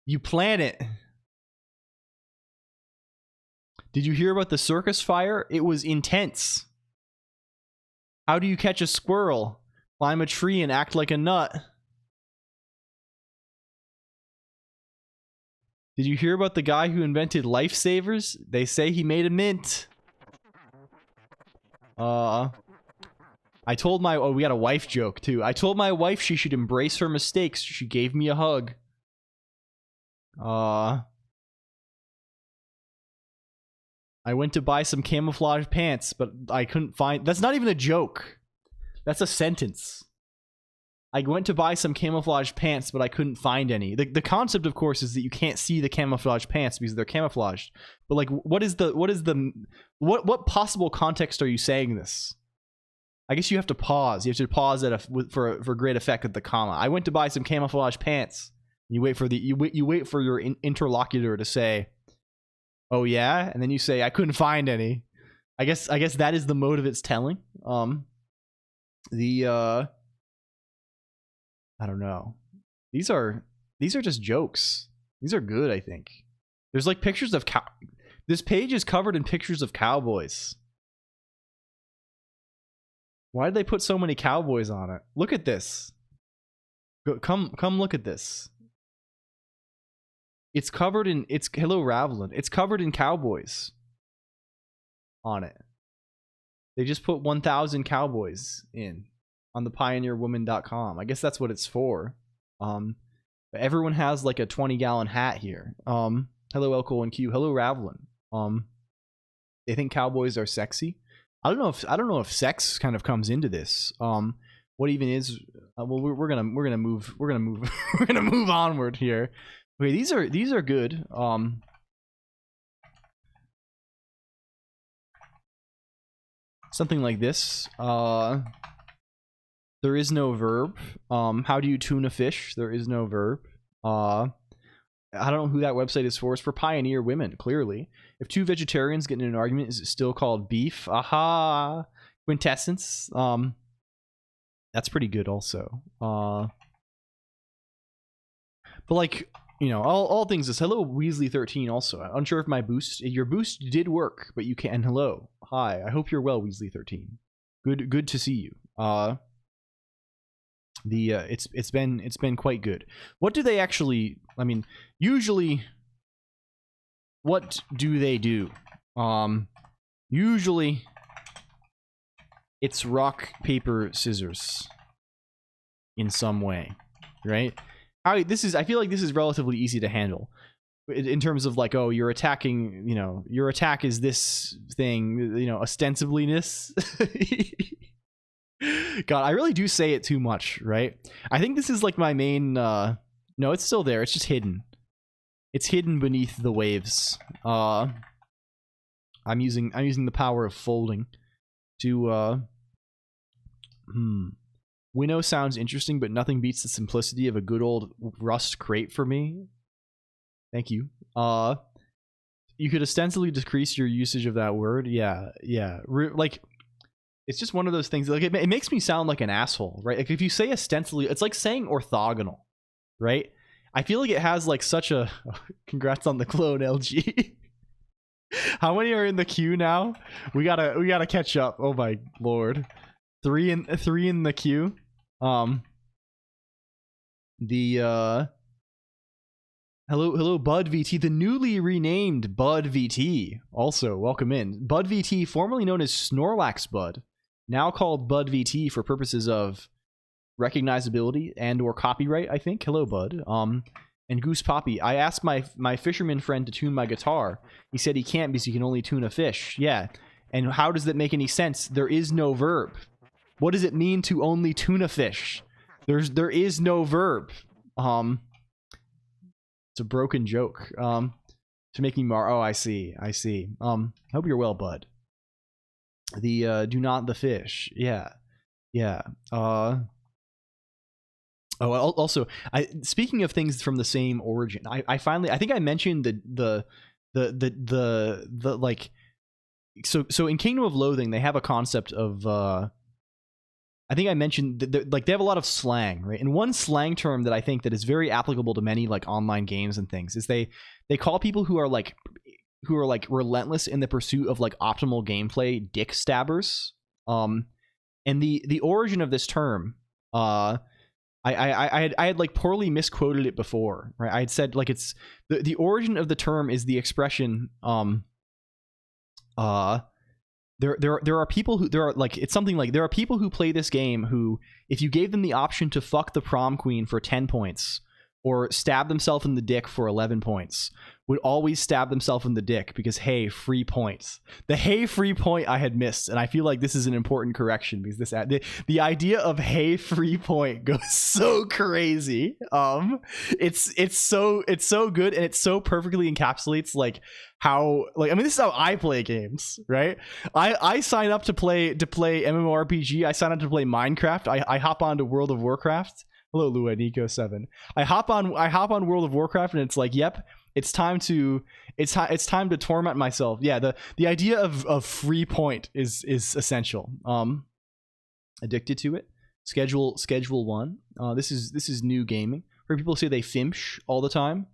You plan it. Did you hear about the circus fire? It was intense. How do you catch a squirrel? Climb a tree and act like a nut. Did you hear about the guy who invented lifesavers? They say he made a mint. I told my we got a wife joke too. I told my wife she should embrace her mistakes. She gave me a hug. I went to buy some camouflage pants, but I couldn't find. That's not even a joke. That's a sentence. I went to buy some camouflage pants, but I couldn't find any. The concept, of course, is that you can't see the camouflage pants because they're camouflaged. But like, what possible context are you saying this? I guess you have to pause. You have to pause for great effect at the comma. I went to buy some camouflage pants. You wait for your interlocutor to say, "Oh yeah," and then you say, "I couldn't find any." I guess that is the mode of its telling. I don't know. These are just jokes. These are good, I think. There's like pictures of this page is covered in pictures of cowboys. Why did they put so many cowboys on it? Look at this. Come look at this. It's covered in hello Ravlin. It's covered in cowboys on it. They just put 1,000 cowboys in on the pioneerwoman.com. I guess that's what it's for. But everyone has like a 20-gallon hat here. Hello LCOLONQ. Hello Ravlin. They think cowboys are sexy. I don't know if sex kind of comes into this. what even is? Well, we're gonna move we're gonna move onward here. Okay, these are good. Something like this. There is no verb. How do you tune a fish? There is no verb. I don't know who that website is for. It's for pioneer women, clearly. If two vegetarians get in an argument, is it still called beef? Aha! Quintessence. That's pretty good also. But like, you know, all things is hello Weasley13 also. I'm unsure if your boost did work, but you can. Hello. Hi. I hope you're well, Weasley13. Good to see you. It's been quite good. What do they actually, I mean, usually what do they do? Usually it's rock, paper, scissors in some way, right? I feel like this is relatively easy to handle in terms of like, oh, you're attacking, you know, your attack is this thing, you know, ostensibliness. God, I really do say it too much, right? I think this is like my main, no, it's still there. It's just hidden. It's hidden beneath the waves. I'm using the power of folding to, Winnow sounds interesting, but nothing beats the simplicity of a good old rust crate for me. Thank you. You could ostensibly decrease your usage of that word. Yeah. Like, it's just one of those things. Like, it makes me sound like an asshole, right? Like, if you say ostensibly, it's like saying orthogonal, right? I feel like it has like such a. Congrats on the clone, LG. How many are in the queue now? We gotta catch up. Oh my lord, three in the queue. Hello Bud VT, the newly renamed Bud VT. Also, welcome in. Bud VT, formerly known as Snorlax Bud, now called Bud VT for purposes of recognizability and or copyright, I think. Hello, Bud. And Goose Poppy, I asked my fisherman friend to tune my guitar. He said he can't because he can only tune a fish. Yeah. And how does that make any sense? There is no verb. What does it mean to only tune a fish? There is no verb. It's a broken joke. To make me oh, I see. I hope you're well, Bud. The do not the fish. Yeah. Oh, also, speaking of things from the same origin, I think I mentioned the like, so in Kingdom of Loathing they have a concept of I think I mentioned that like they have a lot of slang, right? And one slang term that I think that is very applicable to many like online games and things is they call people who are like relentless in the pursuit of like optimal gameplay dick stabbers. And the origin of this term, I had like poorly misquoted it before, right? I had said like it's the origin of the term is the expression there are people who it's something like there are people who play this game who, if you gave them the option to fuck the prom queen for 10 points or stab themselves in the dick for 11 points, would always stab themselves in the dick because, hey, free points. The hey free point I had missed, and I feel like this is an important correction because the idea of hey free point goes so crazy. It's so good, and it so perfectly encapsulates like how, like, I mean, this is how I play games, right? I sign up to play MMORPG. I sign up to play Minecraft. I hop onto World of Warcraft. Hello, Lua Nico 7. I hop on World of Warcraft, and it's like, yep, it's time to torment myself. Yeah, the idea of free point is essential. Addicted to it. Schedule 1. This is new gaming. Where people say they fimsh all the time.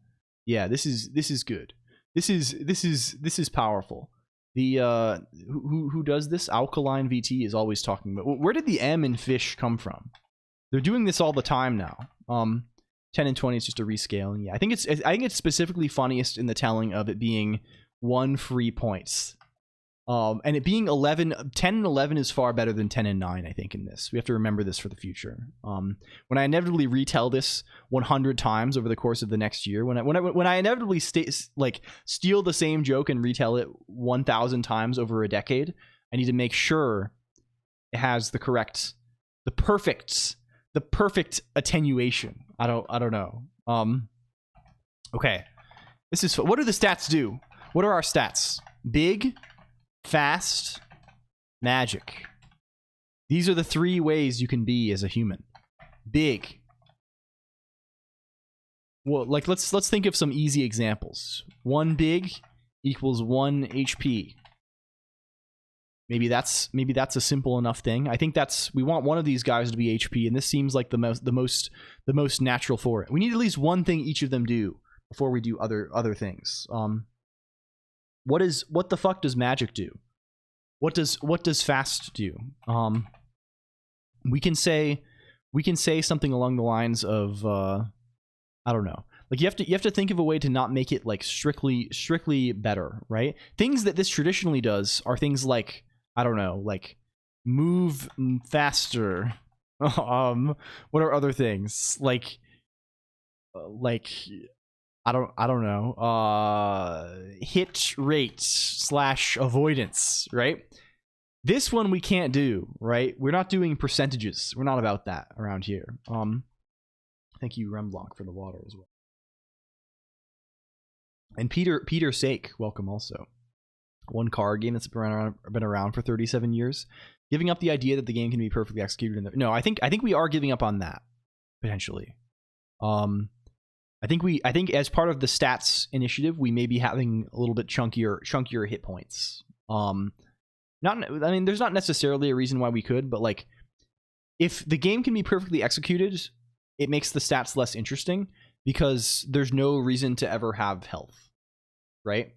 Yeah, this is good. This is powerful. The who does this? Alkaline VT is always talking about. Where did the M in fish come from? They're doing this all the time now. 10 and 20 is just a rescaling. Yeah, I think it's specifically funniest in the telling of it being 1 free points. And it being 10 and 11 is far better than 10 and 9, I think, in this. We have to remember this for the future. When I inevitably retell this 100 times over the course of the next year, when I inevitably steal the same joke and retell it 1,000 times over a decade, I need to make sure it has the the perfect attenuation. I don't know. Okay. This is what do the stats do? What are our stats? Big, fast, magic. These are the 3 ways you can be as a human. Big. Well, like let's think of some easy examples. 1 big equals 1 HP. Maybe that's a simple enough thing. I think we want one of these guys to be HP, and this seems like the most natural for it. We need at least one thing each of them do before we do other things. What the fuck does magic do? What does fast do? We can say something along the lines of I don't know. Like you have to think of a way to not make it like strictly better, right? Things that this traditionally does are things like, I don't know, like move faster. What are other things? Like I don't know. Hit rate / avoidance, right? This one we can't do, right? We're not doing percentages. We're not about that around here. Thank you, Remblock, for the water as well. And Peter Sake, welcome also. One card game that's been around for 37 years. Giving up the idea that the game can be perfectly executed. No, I think we are giving up on that potentially. I think as part of the stats initiative, we may be having a little bit chunkier hit points. There's not necessarily a reason why we could, but like if the game can be perfectly executed, it makes the stats less interesting because there's no reason to ever have health, right?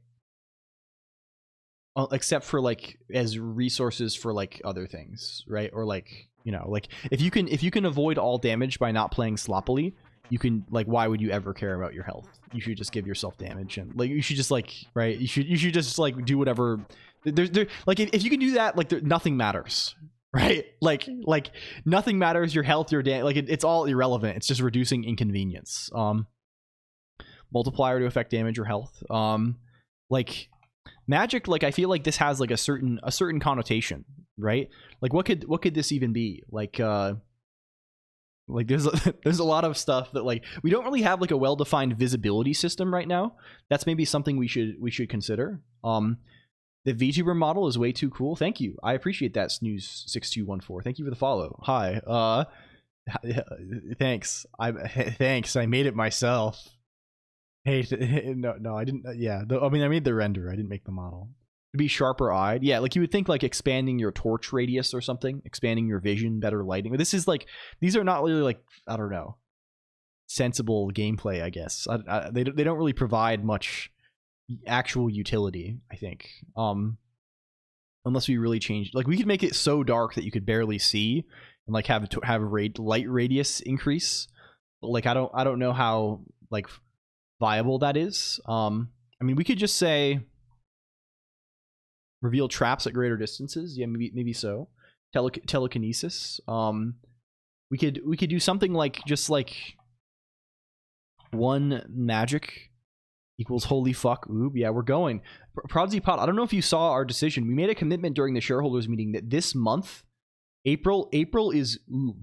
Except for like as resources for like other things, right? Or like, you know, like if you can avoid all damage by not playing sloppily, you can, like, why would you ever care about your health? You should just give yourself damage, and like you should just like, right? You should just like do whatever. There like if you can do that, like nothing matters, right? Like nothing matters. Your health, your damage, like it's all irrelevant. It's just reducing inconvenience. Multiplier to affect damage or health. Like magic, like I feel like this has like a certain connotation, right? Like what could this even be? Like there's a lot of stuff that like we don't really have like a well-defined visibility system right now. That's maybe something we should consider. The VTuber model is way too cool. Thank you. I appreciate that, Snooze6214. Thank you for the follow. Hi. Thanks. Thanks. I made it myself. Hey, no, I didn't. Yeah, I made the render. I didn't make the model. To be sharper eyed, yeah, like you would think like expanding your torch radius or something, expanding your vision, better lighting. But this is like, these are not really like, I don't know, sensible gameplay, I guess. They don't really provide much actual utility, I think. Unless we really change, like we could make it so dark that you could barely see, and like have light radius increase. But like I don't know how like viable that is. I mean, we could just say reveal traps at greater distances. Yeah, maybe so. Telekinesis. We could do something like just like 1 magic equals holy fuck oob. Yeah, we're going. Prodsy Pod, I don't know if you saw our decision. We made a commitment during the shareholders meeting that this month, April is oob.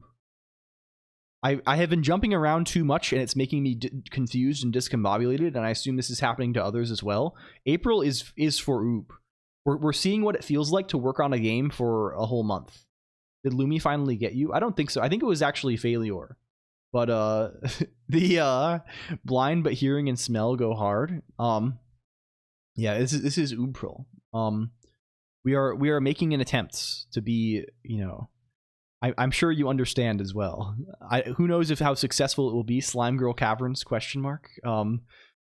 I have been jumping around too much, and it's making me confused and discombobulated, and I assume this is happening to others as well. April is for oob. We're seeing what it feels like to work on a game for a whole month. Did Lumi finally get you? I don't think so. I think it was actually failure. But the blind but hearing and smell go hard. Yeah, this is Oopril. We are making an attempt to be, you know, I'm sure you understand as well. Who knows how successful it will be? Slime Girl Caverns ?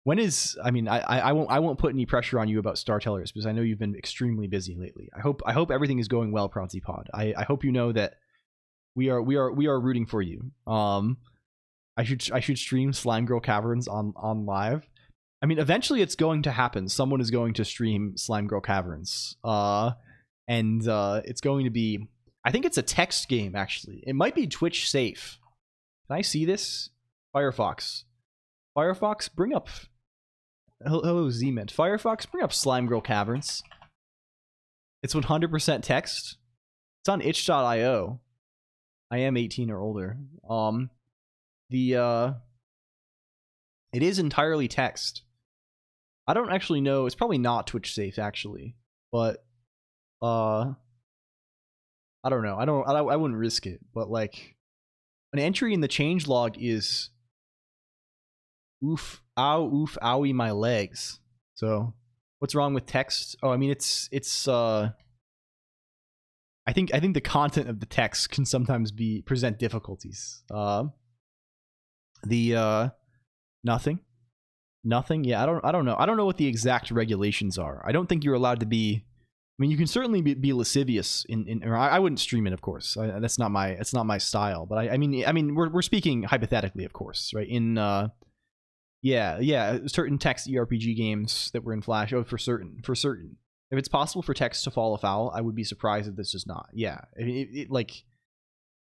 When is, I mean, I won't put any pressure on you about Star Tellers because I know you've been extremely busy lately. I hope everything is going well, Proudzy Pod. I hope you know that we are rooting for you. I should stream Slime Girl Caverns on live. I mean, eventually it's going to happen. Someone is going to stream Slime Girl Caverns. And it's going to be, I think it's a text game actually. It might be Twitch safe. Can I see this? Firefox, bring up. Hello, Z-Mint. Firefox, bring up Slime Girl Caverns. It's 100% text. It's on itch.io. I am 18 or older. It is entirely text. I don't actually know. It's probably not Twitch safe actually, but I don't know. I wouldn't risk it. But like, an entry in the changelog is oof, ow, oof, owie, my legs. So what's wrong with text? Oh, I mean, it's I think the content of the text can sometimes present difficulties. Nothing. Yeah, I don't know. I don't know what the exact regulations are. I don't think you're allowed to be. I mean, you can certainly be lascivious or I wouldn't stream it, of course. That's not my style. But I mean, we're speaking hypothetically, of course, right? Certain text ERPG games that were in Flash. Oh, for certain. If it's possible for text to fall afoul, I would be surprised if this does not. Yeah, like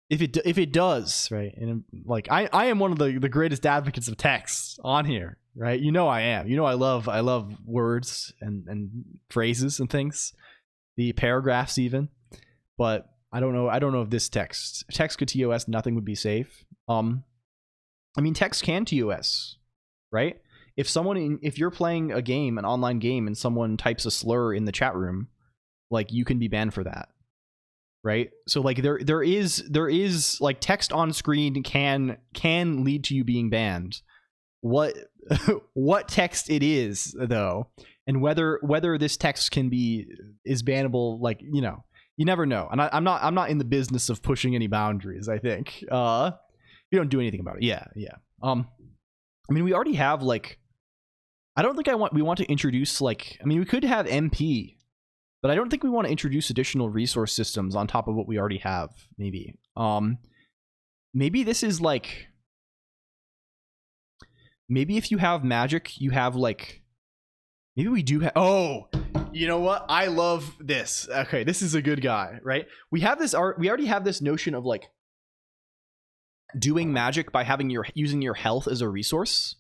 if it does, right? And like I am one of the greatest advocates of text on here, right? You know I am. You know I love words and phrases and things, the paragraphs even. But I don't know if this text could TOS, nothing would be safe. I mean, text can TOS, right? If you're playing a game, an online game, and someone types a slur in the chat room, like, you can be banned for that, right? So like there is like, text on screen can lead to you being banned. What text it is though, and whether this text is bannable, like, you know, you never know. And I'm not in the business of pushing any boundaries. I think you don't do anything about it. Yeah. I mean, we already have, like, I don't think we want to introduce, like, I mean, we could have MP, but I don't think we want to introduce additional resource systems on top of what we already have. Maybe this is like, maybe if you have magic, you have, like, maybe we do have, oh, you know what? I love this. Okay, this is a good guy, right? We already have this notion of, like, doing magic by using your health as a resource.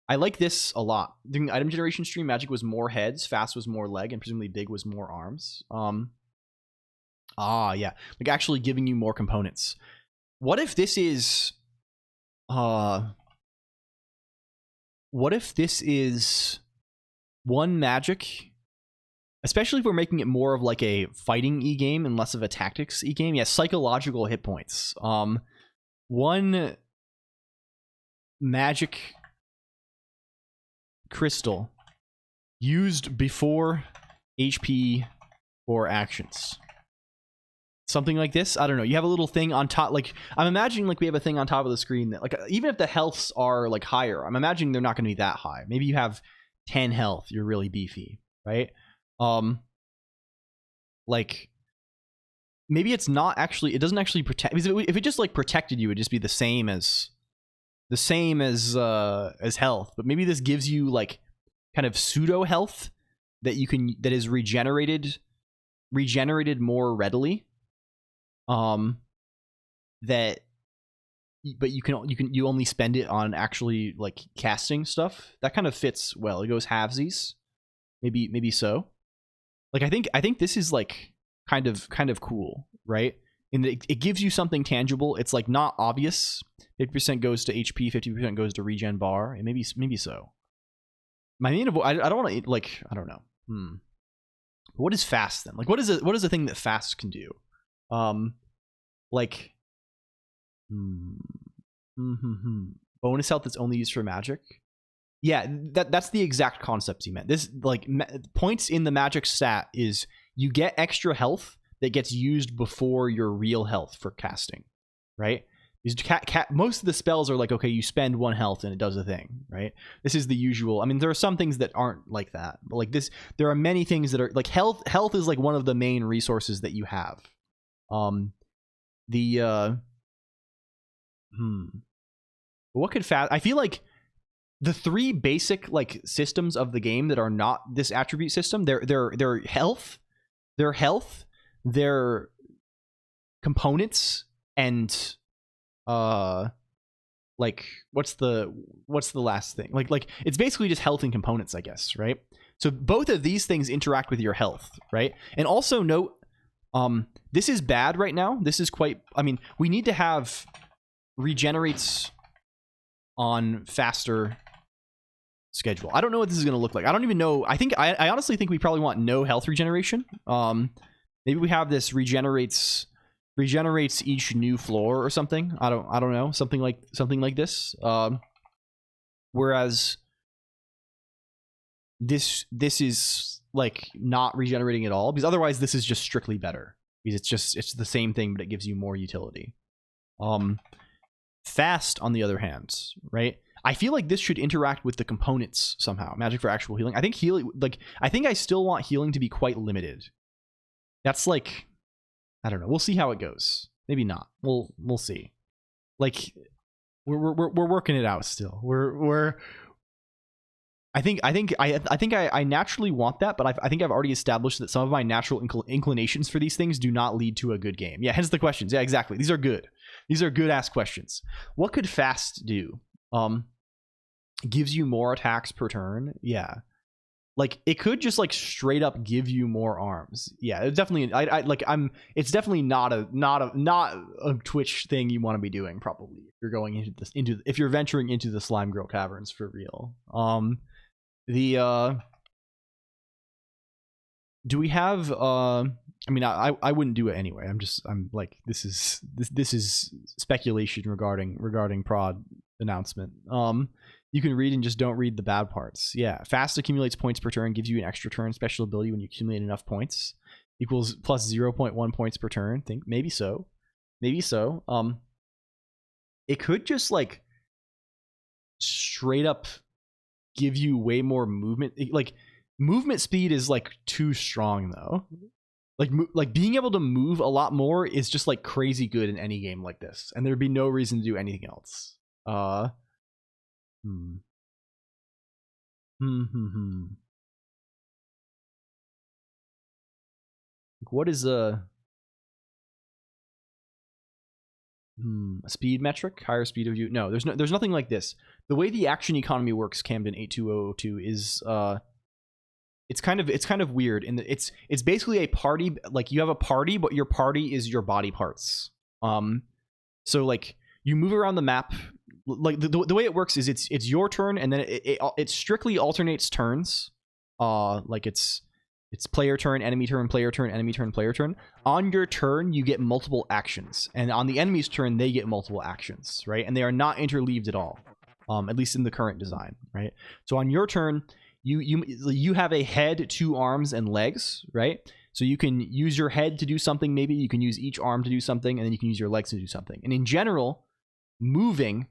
I like this a lot. During the item generation stream, magic was more heads, fast was more leg, and presumably big was more arms. Yeah, like actually giving you more components. What if this is one magic, especially if we're making it more of like a fighting e-game and less of a tactics e-game? Yeah, psychological hit points. One magic crystal used before HP or actions. Something like this. I don't know. You have a little thing on top. Like, I'm imagining, like, we have a thing on top of the screen that, like, even if the healths are, like, higher, I'm imagining they're not going to be that high. Maybe you have 10 health. You're really beefy, right? Like, maybe it's not actually, it doesn't actually protect, because if it just, like, protected you, it'd just be the same as health. But maybe this gives you, like, kind of pseudo health that is regenerated more readily. But you only spend it on actually, like, casting stuff. That kind of fits well. It goes halvesies. Maybe so. Like, I think this is, like, kind of cool, right? And it gives you something tangible. It's, like, not obvious. 50% goes to HP, 50% goes to regen bar, and maybe so. My main I don't want to, like, I don't know. What is fast then? Like, what is a thing that fast can do? Like, bonus health that's only used for magic. Yeah, that's the exact concept he meant. This, like, points in the magic stat is you get extra health that gets used before your real health for casting, right? Most of the spells are like, okay, you spend 1 health and it does a thing, right? This is the usual. I mean, there are some things that aren't like that, but like this, there are many things that are like health is like one of the main resources that you have. What could fast? I feel like the 3 basic, like, systems of the game that are not this attribute system, their health, their components, and like, what's the last thing? Like it's basically just health and components, I guess, right? So both of these things interact with your health, right? And also note This is bad right now. This is quite, I mean, we need to have regenerates on faster schedule. I don't know what this is going to look like. I don't even know. I honestly think we probably want no health regeneration. Maybe we have this regenerates each new floor or something. I don't know. Something like this. Whereas this is like not regenerating at all, because otherwise this is just strictly better, because it's the same thing, but it gives you more utility. Fast, on the other hand, right? I feel like this should interact with the components somehow. Magic for actual healing. I think healing, like, I think I still want healing to be quite limited. That's like, I don't know. We'll see how it goes. Maybe not. We'll see. Like, we're working it out still. I think I naturally want that, but I think I've already established that some of my natural inclinations for these things do not lead to a good game. Yeah, hence the questions. Yeah, exactly. These are good. These are good ass questions. What could fast do? Gives you more attacks per turn. Yeah, like it could just like straight up give you more arms. Yeah, it's definitely. It's definitely not a Twitch thing you want to be doing. Probably if you're going if you're venturing into the Slime Girl caverns for real. Do we have I mean, I wouldn't do it anyway. I'm like, this is speculation regarding prod announcement. You can read and just don't read the bad parts. Yeah, fast accumulates points per turn, gives you an extra turn special ability when you accumulate enough points. Equals plus 0.1 points per turn. Think maybe so. It could just like straight up give you way more movement. Like movement speed is like too strong though. Like being able to move a lot more is just like crazy good in any game like this, and there'd be no reason to do anything else. What is a speed metric? Higher speed of you? No, there's nothing like this. The way the action economy works, Camden 82002, is it's kind of weird in that it's basically a party. Like you have a party, but your party is your body parts. So like you move around the map. Like the way it works is it's your turn, and then it strictly alternates turns. Like it's player turn, enemy turn, player turn, enemy turn, player turn. On your turn, you get multiple actions, and on the enemy's turn, they get multiple actions, right? And they are not interleaved at all, at least in the current design, right? So on your turn, you have a head, 2 arms, and legs, right? So you can use your head to do something. Maybe you can use each arm to do something, and then you can use your legs to do something. And in general, moving.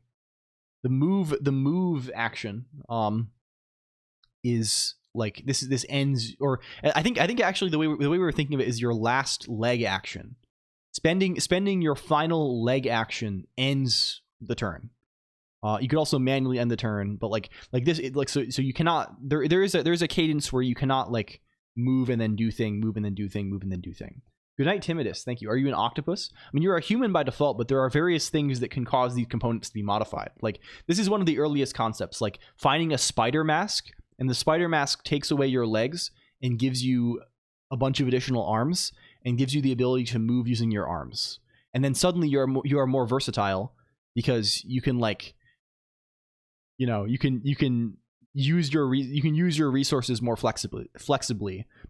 The move action is like this ends, or I think actually the way we were thinking of it is your last leg action. Spending your final leg action ends the turn. You could also manually end the turn, but like this, so you cannot. There's a cadence where you cannot like move and then do thing, move and then do thing, move and then do thing. Good night, Timidus. Thank you. Are you an octopus? I mean, you're a human by default, but there are various things that can cause these components to be modified. Like, this is one of the earliest concepts, like finding a spider mask, and the spider mask takes away your legs and gives you a bunch of additional arms and gives you the ability to move using your arms. And then suddenly you are more versatile, because you can like, you know, you can use your resources more flexibly,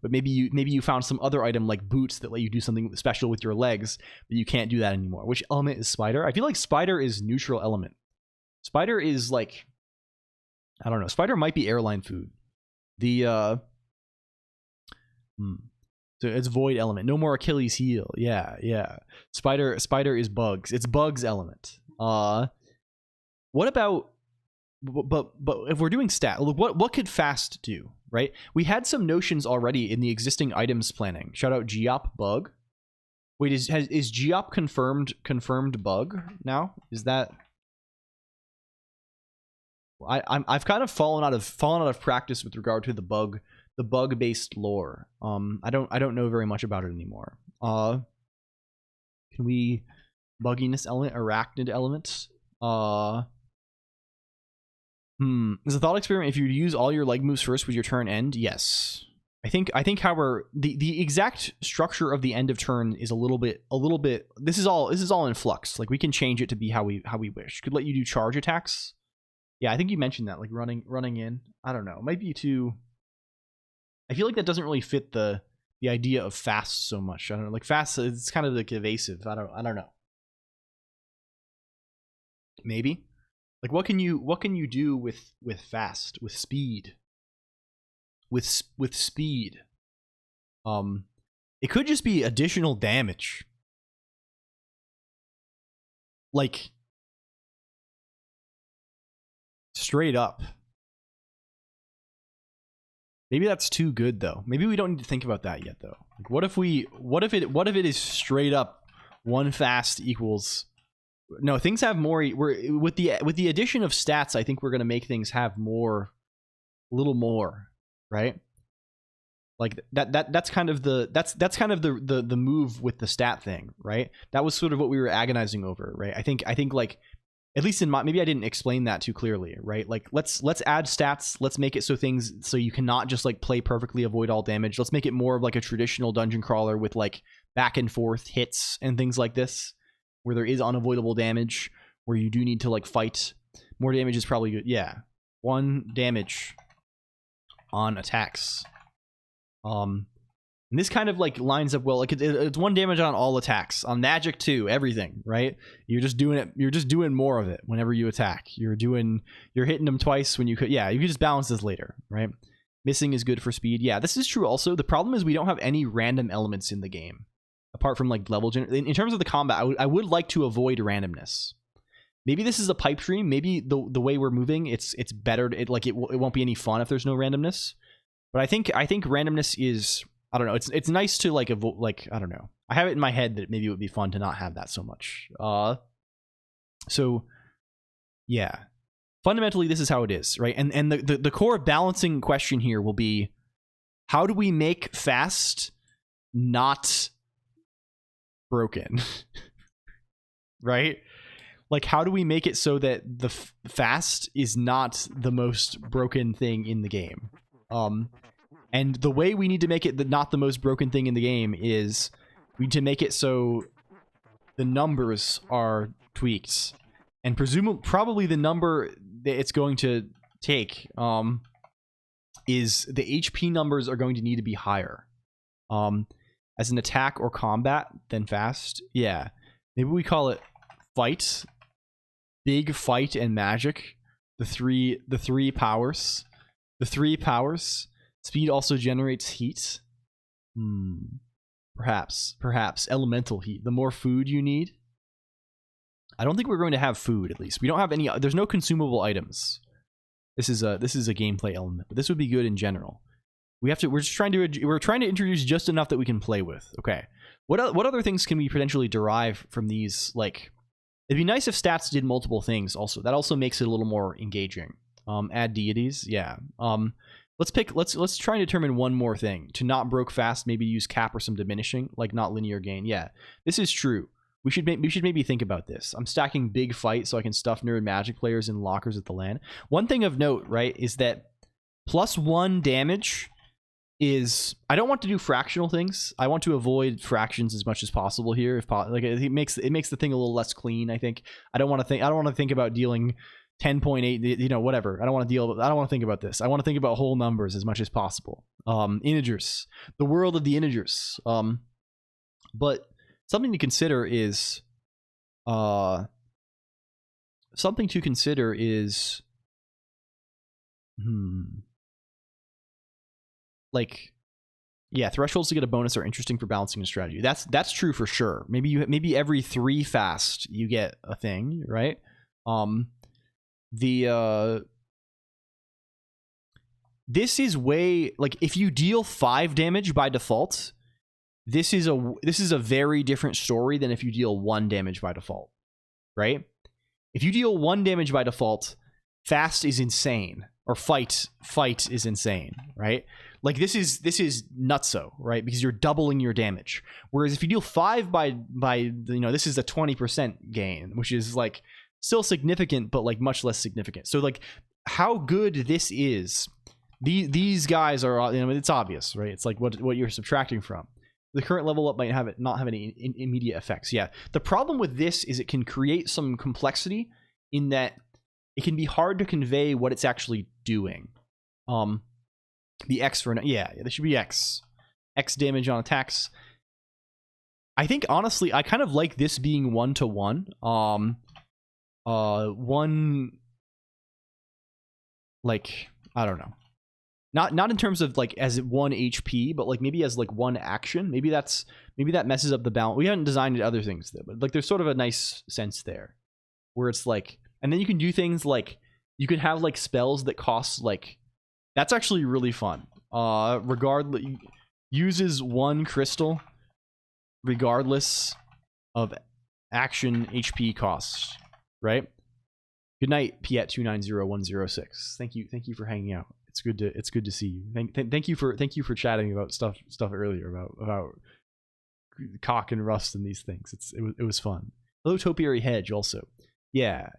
but maybe you found some other item like boots that let you do something special with your legs, but you can't do that anymore. Which element is spider? I feel like spider is neutral element. Spider is like, I don't know, spider might be airline food. So it's void element. No more Achilles heel. Yeah. Spider is bugs. It's bugs element. What about, but if we're doing stat, what could fast do, right? We had some notions already in the existing items planning. Shout out Geop bug. Wait, is Geop confirmed bug now? Is that? I've kind of fallen out of practice with regard to the bug based lore. I don't know very much about it anymore. Can we bugginess element, arachnid elements? Is a thought experiment, if you use all your leg moves first, would your turn end? Yes. however, the exact structure of the end of turn is a little bit this is all in flux. Like we can change it to be how we wish. Could let you do charge attacks. Yeah, I think you mentioned that, like running in. I don't know. It might be too. I feel like that doesn't really fit the idea of fast so much. I don't know. Like fast, it's kind of like evasive. I don't know. Maybe. Like what can you do with fast, with speed? With speed. It could just be additional damage. Like straight up. Maybe that's too good though. Maybe we don't need to think about that yet though. Like what if it is straight up one fast equals. No, things have more. We're with the addition of stats. I think we're gonna make things have more, a little more, right? Like that's kind of the move with the stat thing, right? That was sort of what we were agonizing over, right? I think like, at least in my, maybe I didn't explain that too clearly, right? Like let's add stats. Let's make it so you cannot just like play perfectly, avoid all damage. Let's make it more of like a traditional dungeon crawler with like back and forth hits and things like this, where there is unavoidable damage, where you do need to like fight. More damage is probably good. Yeah. 1 damage on attacks. And this kind of like lines up well. Like it's 1 damage on all attacks. On magic too, everything, right? You're just doing more of it whenever you attack. You're hitting them twice when you could. Yeah, you can just balance this later, right? Missing is good for speed. Yeah, this is true also. The problem is we don't have any random elements in the game. Apart from like level in terms of the combat, I would like to avoid randomness. Maybe this is a pipe dream. Maybe the way we're moving, it's better. It won't be any fun if there's no randomness. But I think randomness is, I don't know. It's nice to like avoid, like, I don't know. I have it in my head that maybe it would be fun to not have that so much. So yeah, fundamentally this is how it is, right? And the core balancing question here will be, how do we make fast not broken? Right? Like how do we make it so that the fast is not the most broken thing in the game? And the way we need to make it not the most broken thing in the game is we need to make it so the numbers are tweaked, and probably the number that it's going to take is the HP numbers are going to need to be higher as an attack or combat than fast. Yeah, maybe we call it fight, big fight, and magic. The three powers. Speed also generates heat. Perhaps elemental heat. The more food you need. I don't think we're going to have food. At least we don't have any. There's no consumable items. This is a gameplay element, but this would be good in general. We're trying to introduce just enough that we can play with. Okay. What other things can we potentially derive from these? Like, it'd be nice if stats did multiple things. Also, that also makes it a little more engaging. Add deities. Yeah. Let's try and determine one more thing. To not broke fast, maybe use cap or some diminishing, like not linear gain. Yeah, this is true. We should maybe think about this. I'm stacking big fight so I can stuff nerd magic players in lockers at the LAN. One thing of note, right, is that +1 damage is, I don't want to do fractional things. I want to avoid fractions as much as possible here. If like it makes the thing a little less clean. I think I don't want to think about dealing 10.8, you know, whatever. I don't want to think about this. I want to think about whole numbers as much as possible. Integers, the world of the integers. But something to consider is, like, yeah, thresholds to get a bonus are interesting for balancing a strategy. That's true for sure. Maybe every 3 fast you get a thing, right? This is way, like, if you deal 5 damage by default, this is a very different story than if you deal 1 damage by default, right? If you deal 1 damage by default, fast is insane, or fight is insane, right? Like, this is nutso, right? Because you're doubling your damage. Whereas if you deal 5 by you know, this is a 20% gain, which is like still significant, but like much less significant. So like, how good this is these guys are, you know, it's obvious, right? It's like what you're subtracting from. The current level up might not have any immediate effects. Yeah. The problem with this is it can create some complexity in that it can be hard to convey what it's actually doing. The X for, yeah, there should be X damage on attacks. I think honestly, I kind of like this being 1-to-1. One, like, I don't know. Not in terms of like as 1 HP, but like maybe as like 1 action. Maybe that messes up the balance. We haven't designed other things though, but like there's sort of a nice sense there where it's like, and then you can do things like you can have like spells that cost like, that's actually really fun. Regardless, uses 1 crystal regardless of action HP costs, right? Good night, Piet290106. Thank you for hanging out. It's good to see you. Thank you for chatting about stuff earlier about cock and rust and these things. It was fun. Hello, Topiary Hedge also. Yeah.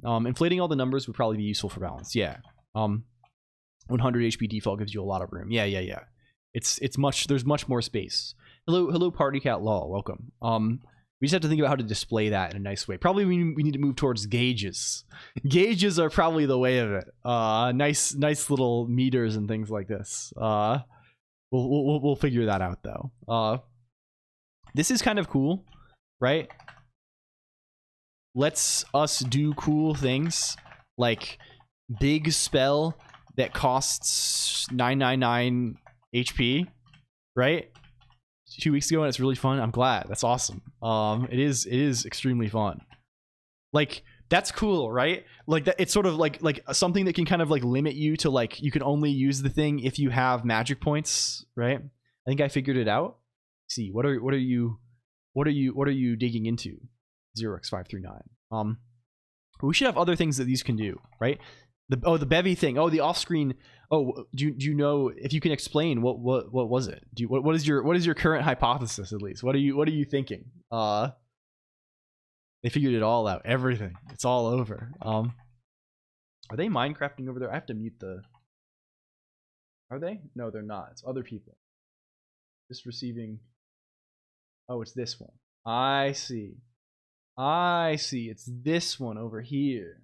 Inflating all the numbers would probably be useful for balance. Yeah. 100 HP default gives you a lot of room. Yeah. It's much, there's much more space. Hello, Party Cat Law. Welcome. We just have to think about how to display that in a nice way. Probably we need to move towards gauges. Gauges are probably the way of it. Nice little meters and things like this. We'll figure that out though. This is kind of cool, right? Lets us do cool things like big spell that costs 999 HP, right? 2 weeks ago, and it's really fun. I'm glad. That's awesome. It is extremely fun. Like, that's cool, right? Like that, it's sort of like something that can kind of like limit you to like you can only use the thing if you have magic points, right? I think I figured it out. Let's see, what are you digging into? 0x539. We should have other things that these can do, right? The bevy thing. Oh, the off-screen. Oh, do you know if you can explain what was it? What is your current hypothesis at least? What are you thinking? They figured it all out. Everything. It's all over. Are they Minecrafting over there? I have to mute the. Are they? No, they're not. It's other people. Just receiving. Oh, it's this one. I see. It's this one over here.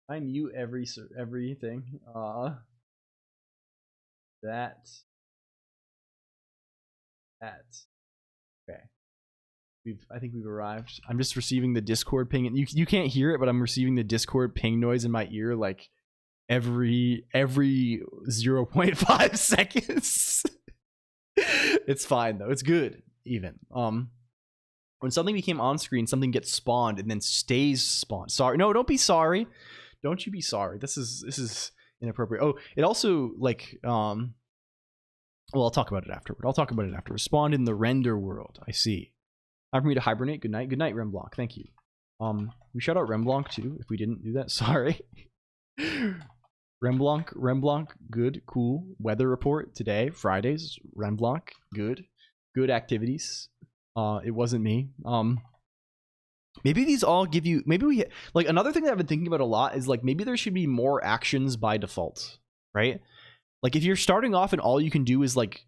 I mute everything. That. Okay. I think we've arrived. I'm just receiving the Discord ping, and you can't hear it, but I'm receiving the Discord ping noise in my ear like every 0.5 seconds. It's fine though. It's good even. When something became on screen, something gets spawned and then stays spawned. Sorry, no, don't be sorry. Don't you be sorry. This is inappropriate. Oh, it also like well, I'll talk about it afterward. Spawned in the render world. I see. Time for me to hibernate. Good night, Remblanc. Thank you. We shout out Remblanc too if we didn't do that. Sorry. Remblanc, good, cool. Weather report today, Fridays. Remblanc, good activities. It wasn't me. Maybe these all give you, maybe we, like another thing that I've been thinking about a lot is like maybe there should be more actions by default, right? Like if you're starting off and all you can do is like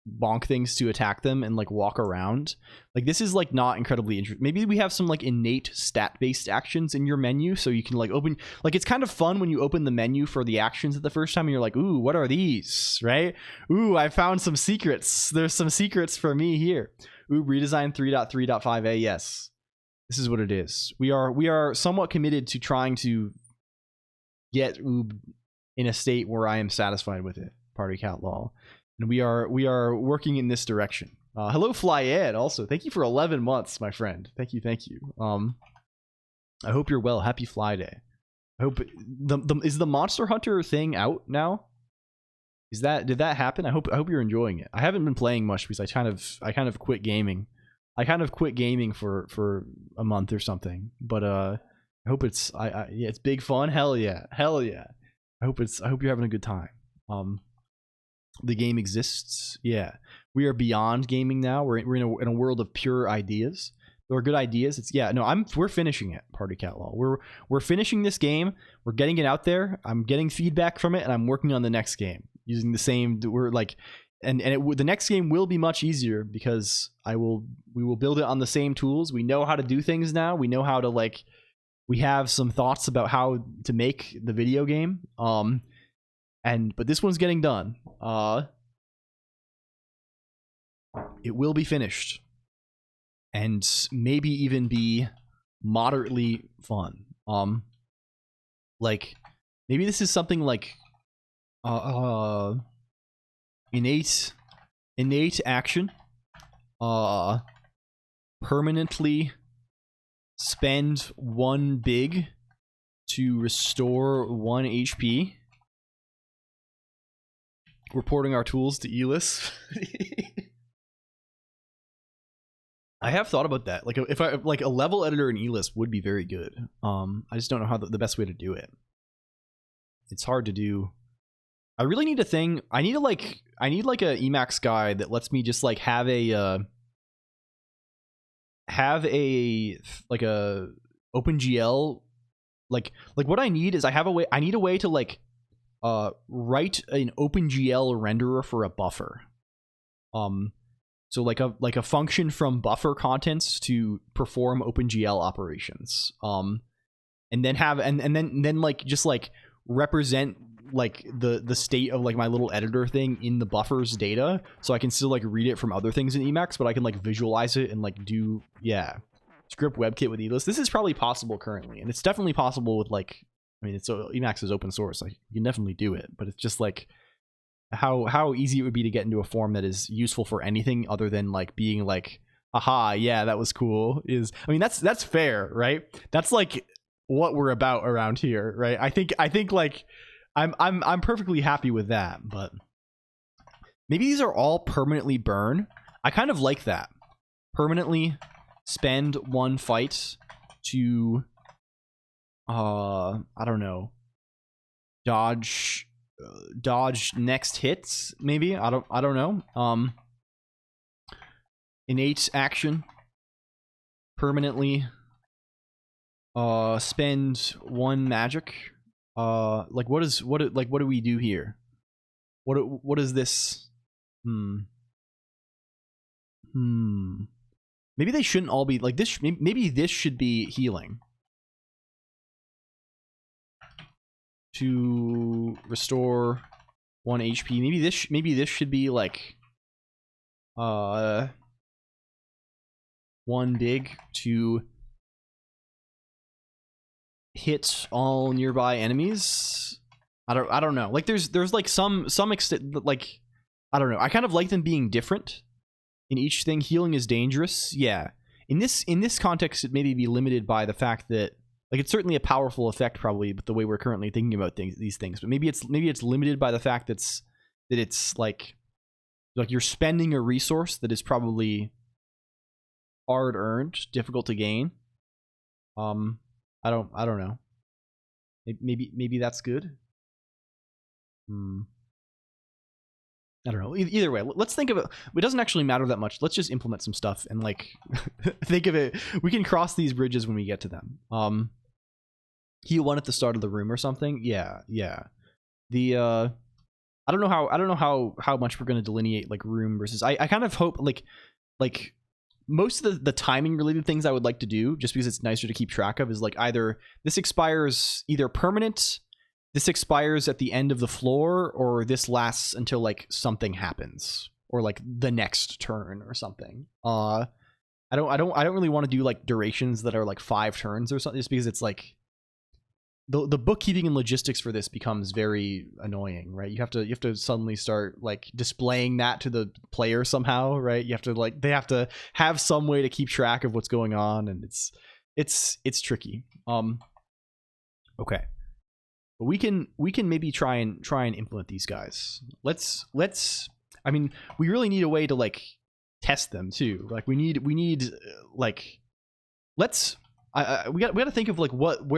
bonk things to attack them and like walk around, like this is like not incredibly interesting. Maybe we have some like innate stat-based actions in your menu so you can like open, like it's kind of fun when you open the menu for the actions at the first time and you're like, ooh, what are these, right? Ooh, I found some secrets. There's some secrets for me here. Ooh, redesign 3.3.5a, yes. This is what it is. We are somewhat committed to trying to get Oob in a state where I am satisfied with it. Party Cat Law, and we are working in this direction. Hello, Flyed. Also, thank you for 11 months, my friend. Thank you. I hope you're well. Happy Fly Day. I hope is the Monster Hunter thing out now? Did that happen? I hope you're enjoying it. I haven't been playing much because I kind of quit gaming. I kind of quit gaming for a month or something, but I hope it's yeah, it's big fun. Hell yeah. I hope you're having a good time. The game exists. Yeah, we are beyond gaming now. We're in a world of pure ideas. there are good ideas. It's no, we're finishing it, Party Cat Law. We're finishing this game. We're getting it out there. I'm getting feedback from it, and I'm working on the next game using the same. We're like, the next game will be much easier because we will build it on the same tools. We know how to do things now. We know how to like. We have some thoughts about how to make the video game. But this one's getting done. It will be finished. And maybe even be moderately fun. Like maybe this is something like innate action. Permanently spend 1 big to restore 1 HP. Reporting our tools to Elis. I have thought about that. Like if I like a level editor in Elis would be very good. I just don't know how the best way to do it. It's hard to do. I really need a thing. I need like a Emacs guide that lets me just like have a like a OpenGL like what I need is I need a way to like write an OpenGL renderer for a buffer. So like a function from buffer contents to perform OpenGL operations. And then like just like represent like the state of like my little editor thing in the buffer's data, so I can still like read it from other things in Emacs, but I can like visualize it and like do script WebKit with Elis. This is probably possible currently, and it's definitely possible with like it's Emacs is open source. Like you can definitely do it, but it's just like how easy it would be to get into a form that is useful for anything other than like being like, aha, yeah, that was cool. That's fair, right? That's like what we're about around here, right? I think like I'm perfectly happy with that, but maybe these are all permanently burn. I kind of like that. Permanently spend 1 fight to I don't know, dodge next hits, maybe. I don't know. Innate action. Permanently spend 1 magic. Like what do we do here? What is this? Maybe they shouldn't all be like this. Maybe this should be healing to restore 1 HP. Maybe this should be like 1 big to hit all nearby enemies. I don't know. Like there's like some extent, like I don't know. I kind of like them being different in each thing. Healing is dangerous. Yeah. In this context, it maybe be limited by the fact that like it's certainly a powerful effect probably, but the way we're currently thinking about these things. But maybe it's limited by the fact that it's like you're spending a resource that is probably hard earned, difficult to gain. I don't know. Maybe that's good. I don't know. Either way, let's think of it. It doesn't actually matter that much. Let's just implement some stuff and like think of it. We can cross these bridges when we get to them. Heal 1 at the start of the room or something. Yeah. The I don't know how much we're gonna delineate like room versus. I kind of hope like most of the timing related things I would like to do, just because it's nicer to keep track of, is like either this expires either permanent, this expires at the end of the floor, or this lasts until like something happens, or like the next turn or something. I don't really want to do like durations that are like 5 turns or something, just because it's like the bookkeeping and logistics for this becomes very annoying, right? You have to suddenly start like displaying that to the player somehow, right? You have to like, they have to have some way to keep track of what's going on, and it's tricky. Okay. But we can maybe try and implement these guys. Let's I mean, we really need a way to like test them too. Like we need like we got to think of like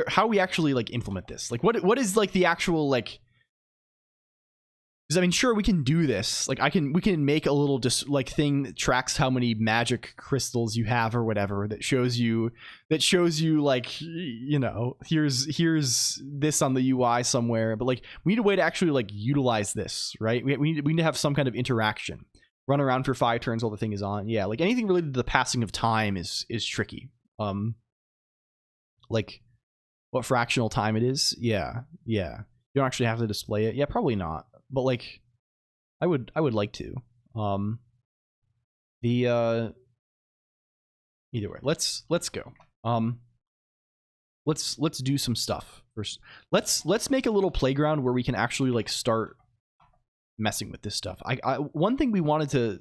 how we actually like implement this. Like what is like the actual like Because I mean, sure, we can do this. Like we can make a little just like thing that tracks how many magic crystals you have or whatever, that shows you like, you know, here's this on the UI somewhere. But like, we need a way to actually like utilize this, right? We need to have some kind of interaction. Run around for 5 turns while the thing is on. Yeah, like anything related to the passing of time is tricky. Like what fractional time it is. Yeah. You don't actually have to display it. Yeah, probably not. But like, I would like to. Either way, let's go. Let's do some stuff first. Let's make a little playground where we can actually like start messing with this stuff. One thing we wanted to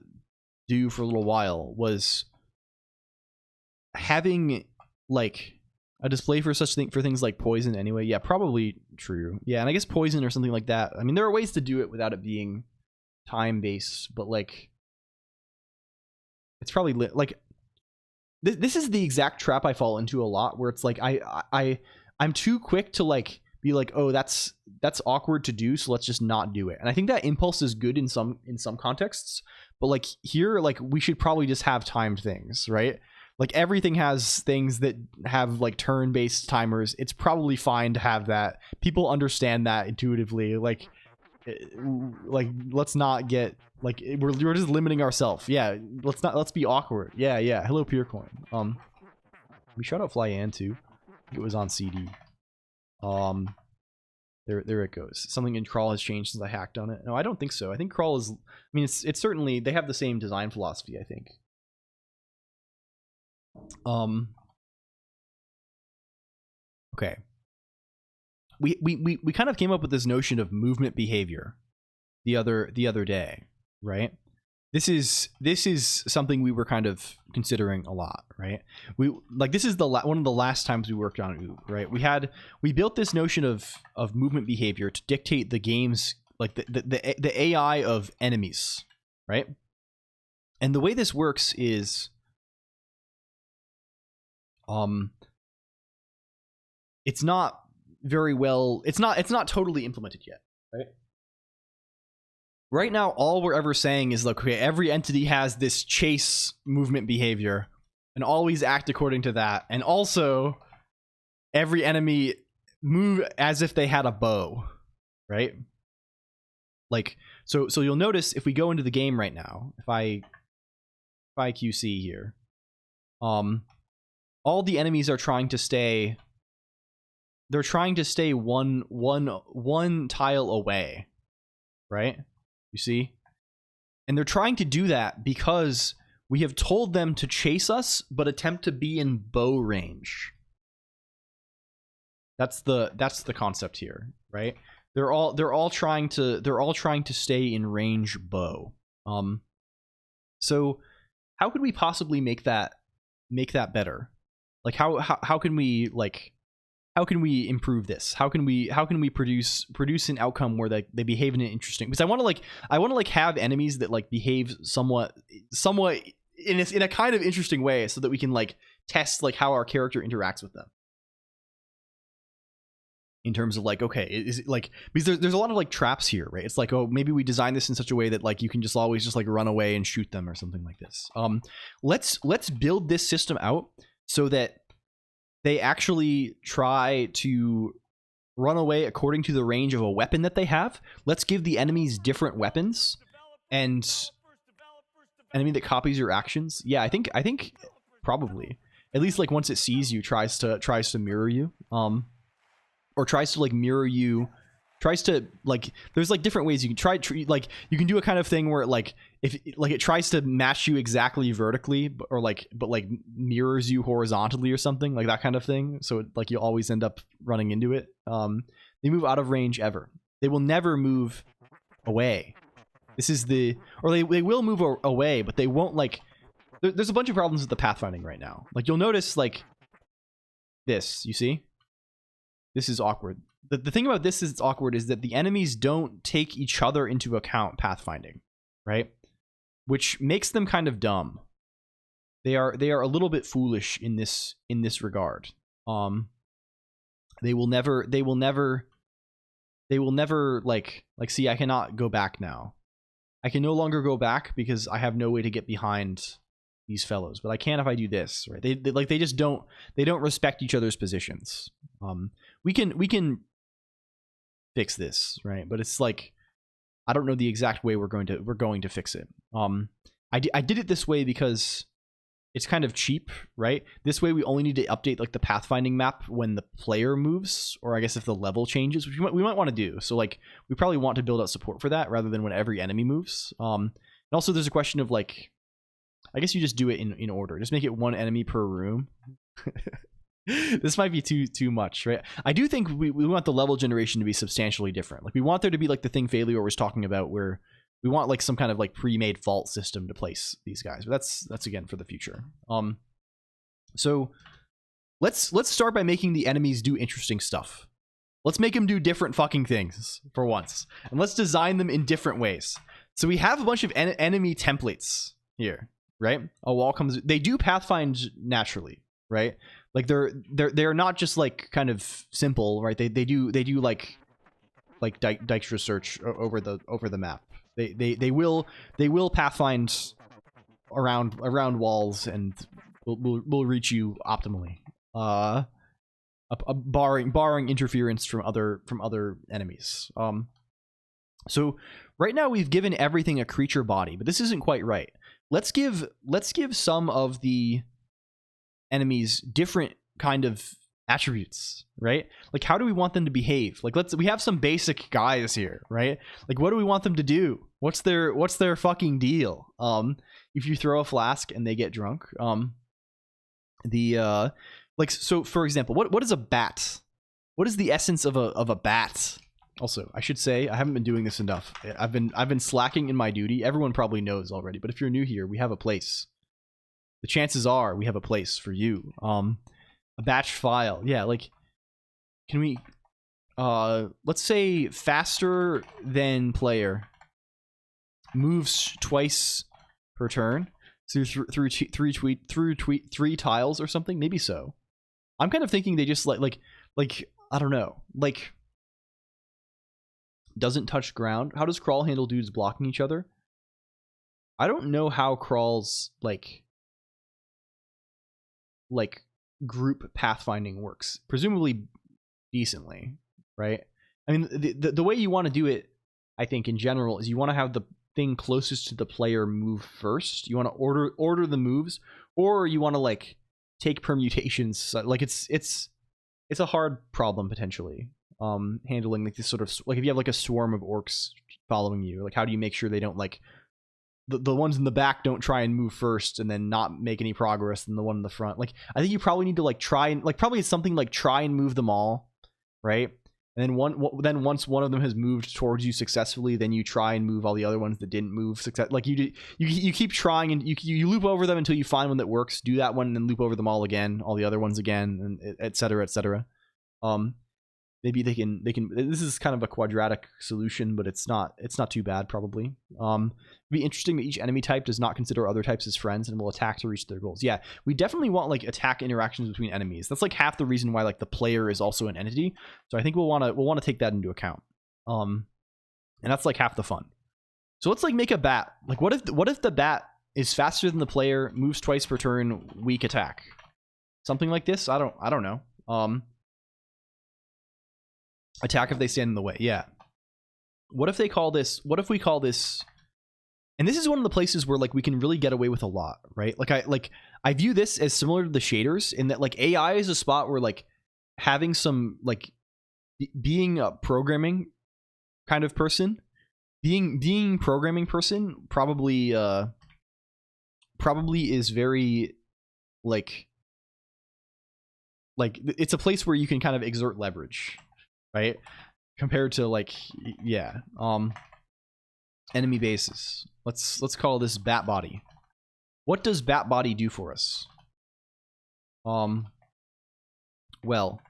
do for a little while was having like a display for things like poison anyway. Yeah, probably true. Yeah, and I guess poison or something like that. I mean, there are ways to do it without it being time based, but like it's probably like this is the exact trap I fall into a lot, where it's like I'm too quick to like be like, oh, that's awkward to do, so let's just not do it. And I think that impulse is good in some contexts, but like here, like we should probably just have timed things, right? Like everything has things that have like turn-based timers. It's probably fine to have that. People understand that intuitively. Like let's not get like we're just limiting ourselves. Yeah, let's be awkward. Yeah. Hello, Purecoin. We shout out Flyan too. It was on CD. There it goes. Something in Crawl has changed since I hacked on it. No, I don't think so. I think Crawl is. I mean, it's certainly, they have the same design philosophy, I think. Okay. We kind of came up with this notion of movement behavior the other day, right? This is something we were kind of considering a lot, right? This is one of the last times we worked on OOP, right? We built this notion of movement behavior to dictate the game's, like the AI of enemies, right? And the way this works is it's not very well, it's not totally implemented yet, right? Right now, all we're ever saying is, look, okay, every entity has this chase movement behavior and always act according to that. And also, every enemy move as if they had a bow, right? Like, so you'll notice if we go into the game right now, if I QC here, all the enemies are trying to stay, they're trying to stay one tile away, right? You see? And they're trying to do that because we have told them to chase us, but attempt to be in bow range. That's the concept here, right? They're all trying to stay in range bow. So how could we possibly make that better? Like how can we improve this? How can we produce an outcome where they behave in an interesting? Because I want to have enemies that like behave somewhat in a kind of interesting way, so that we can like test like how our character interacts with them. In terms of like, okay, is it like, because there's a lot of like traps here, right? It's like, oh, maybe we design this in such a way that like you can just always just like run away and shoot them or something like this. Let's build this system out so that they actually try to run away according to the range of a weapon that they have. Let's give the enemies different weapons, and enemy that copies your actions. Yeah, I think probably, at least like once it sees you, tries to mirror you, or tries to like mirror you, tries to like, there's like different ways you can try, like you can do a kind of thing where like if like it tries to match you exactly vertically, but mirrors you horizontally or something like that kind of thing. So like you always end up running into it. They move out of range ever. They will never move away. This is they will move away, but they won't like. There's a bunch of problems with the pathfinding right now. Like you'll notice like this. You see, this is awkward. The thing about this is it's awkward is that the enemies don't take each other into account pathfinding, right? Which makes them kind of dumb. They are a little bit foolish in this regard. They will never they will never like see, I cannot go back now. I can no longer go back because I have no way to get behind these fellows, but I can if I do this, right? They just don't respect each other's positions. We can fix this, right? But it's like, I don't know the exact way we're going to fix it. I did it this way because it's kind of cheap, right? This way we only need to update like the pathfinding map when the player moves, or I guess if the level changes, which we might want to do. So like, we probably want to build out support for that rather than when every enemy moves. And also there's a question of like, I guess you just do it in order. Just make it one enemy per room. This might be too much, right? I do think we want the level generation to be substantially different. Like, we want there to be like the thing Failure was talking about, where we want like some kind of like pre-made vault system to place these guys. But that's again for the future. So let's start by making the enemies do interesting stuff. Let's make them do different fucking things for once, and let's design them in different ways. So we have a bunch of enemy templates here, right? A wall comes. They do pathfind naturally, right? Like they're not just like kind of simple, right? They do like Dijkstra search over the map. They will pathfind around walls and will reach you optimally. Barring interference from other enemies. So right now we've given everything a creature body, but this isn't quite right. Let's give some of the enemies different kind of attributes, right? Like, how do we want them to behave? Like, we have some basic guys here, right? Like, what do we want them to do? What's their fucking deal? If you throw a flask and they get drunk, like, so for example, what is a bat? What is the essence of a bat? Also, I should say, I haven't been doing this enough. I've been slacking in my duty. Everyone probably knows already, but if you're new here, we have a place. The chances are we have a place for you. A batch file. Yeah, like, can we let's say faster than player moves twice per turn through three tiles or something. Maybe so. I'm kind of thinking they just like I don't know, like, doesn't touch ground. How does crawl handle dudes blocking each other? I don't know how crawls like group pathfinding works. Presumably decently, right? I mean, the way you want to do it, I think in general, is you want to have the thing closest to the player move first. You want to order the moves, or you want to like take permutations. Like, it's a hard problem potentially. Handling like this sort of, like, if you have like a swarm of orcs following you, like, how do you make sure they don't like the ones in the back don't try and move first and then not make any progress than the one in the front? Like, I think you probably need to like try and like, probably it's something like try and move them all, right? And then once one of them has moved towards you successfully, then you try and move all the other ones that didn't move like you keep trying, and you loop over them until you find one that works. Do that one and then loop over them all again, all the other ones again, and etc. etc. Maybe they can this is kind of a quadratic solution, but it's not too bad probably. It'd be interesting that each enemy type does not consider other types as friends and will attack to reach their goals. Yeah, we definitely want like attack interactions between enemies. That's like half the reason why like the player is also an entity. So I think we'll want to take that into account. And that's like half the fun. So let's like make a bat. Like, what if the bat is faster than the player, moves twice per turn, weak attack? Something like this? I don't know. Attack if they stand in the way. Yeah. What if we call this, and this is one of the places where like we can really get away with a lot, right? Like I view this as similar to the shaders in that like AI is a spot where like having some like being a programming kind of person, being programming person probably is very like it's a place where you can kind of exert leverage, right? Compared to like, yeah, enemy bases. Let's call this bat body. What does bat body do for us? Well,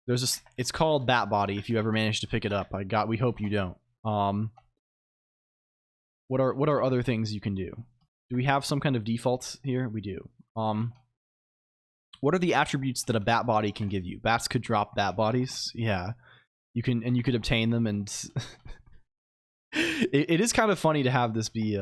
there's this, it's called bat body if you ever manage to pick it up. We hope you don't. What are other things you can do? Do we have some kind of defaults here? We do. What are the attributes that a bat body can give you? Bats could drop bat bodies. Yeah, you could obtain them, and it is kind of funny to have this be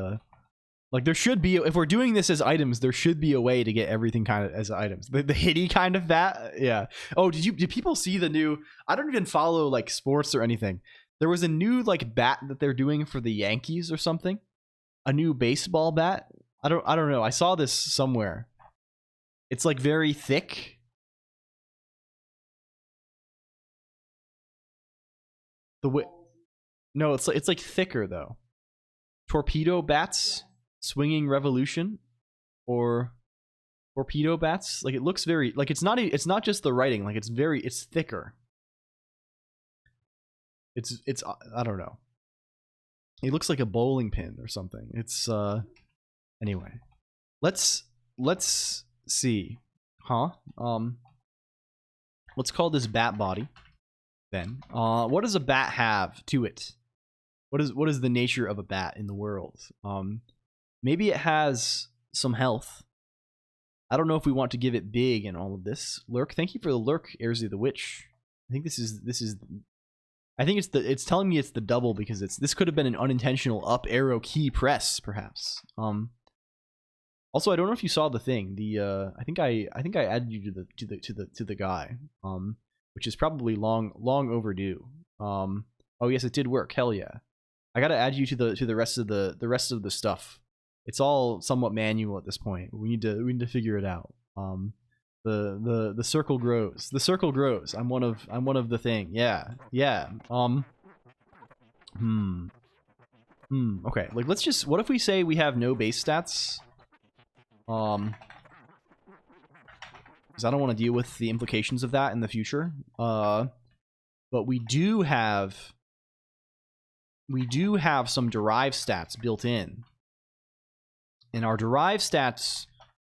like, there should be, if we're doing this as items, there should be a way to get everything kind of as items. The hitty kind of bat. Yeah. Oh, did people see the new, I don't even follow like sports or anything. There was a new like bat that they're doing for the Yankees or something. A new baseball bat. I don't know. I saw this somewhere. It's like very thick. No, it's like thicker though. Torpedo bats, swinging revolution, or torpedo bats. Like, it looks very like, it's not just the writing. Like, it's thicker. It's I don't know. It looks like a bowling pin or something. It's anyway. Let's see. Let's call this bat body then. What does a bat have to it? What is the nature of a bat in the world? Maybe it has some health. I don't know if we want to give it big in all of this. Lurk, thank you for the lurk, Airzy the Witch. I think this is I think it's telling me it's the double, because this could have been an unintentional up arrow key press, perhaps. Also, I don't know if you saw the thing. I think I added you to the guy, which is probably long overdue. Oh yes, it did work. Hell yeah! I gotta add you to the rest of the stuff. It's all somewhat manual at this point. We need to figure it out. The circle grows. The circle grows. I'm one of the thing. Yeah. Okay. Like, let's just. What if we say we have no base stats? Because I don't want to deal with the implications of that in the future. But we do have some derived stats built in, and our derived stats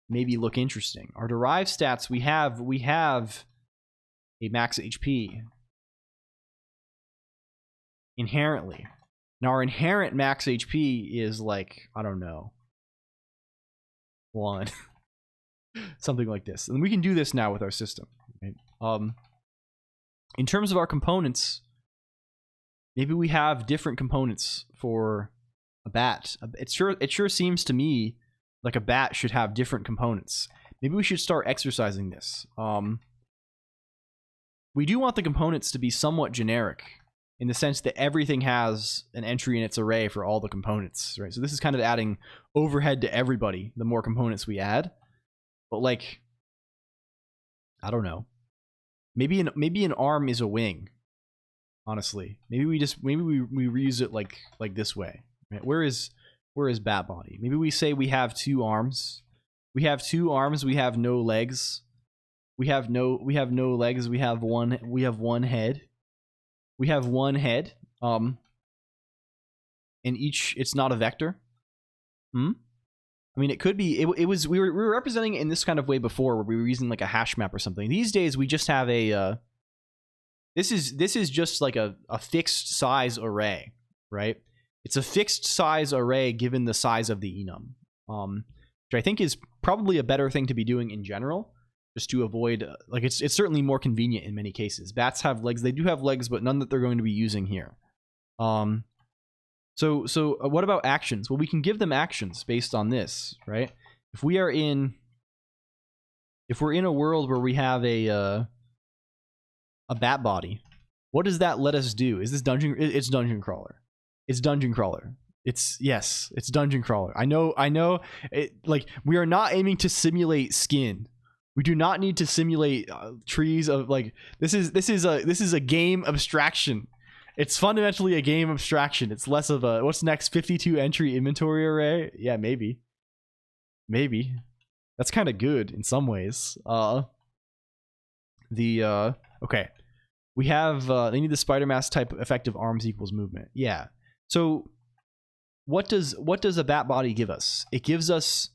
maybe look interesting. Our derived stats, we have a max HP inherently. Now, our inherent max HP is like, I don't know, 1. Something like this. And we can do this now with our system. Right? In terms of our components, maybe we have different components for a bat. It sure seems to me like a bat should have different components. Maybe we should start exercising this. We do want the components to be somewhat generic, in the sense that everything has an entry in its array for all the components, right? So this is kind of adding overhead to everybody, the more components we add. But like, I don't know. Maybe an arm is a wing. Honestly, maybe we reuse it like this way. Right? Where is bat body? Maybe we say we have 2 arms. We have 2 arms. We have no legs. We have no legs. We have one head. We have one head. And it's not a vector. I mean, it could be. It was. We were representing it in this kind of way before, where we were using like a hash map or something. These days, we just have a. This is just like a fixed size array, right? It's a fixed size array given the size of the enum, which I think is probably a better thing to be doing in general, just to avoid like it's certainly more convenient in many cases. Bats have legs; they do have legs, but none that they're going to be using here. So what about actions? Well, we can give them actions based on this, right? If we're in a world where we have a bat body, what does that let us do? Is this dungeon? It's dungeon crawler. It's dungeon crawler. It's dungeon crawler. I know. Like, we are not aiming to simulate skin. We do not need to simulate trees of like. This is a game abstraction. It's fundamentally a game abstraction. It's less of a what's next 52 entry inventory array. Yeah, maybe. That's kind of good in some ways. Okay. We have they need the spider mask type effective arms equals movement. Yeah. So what does a bat body give us? It gives us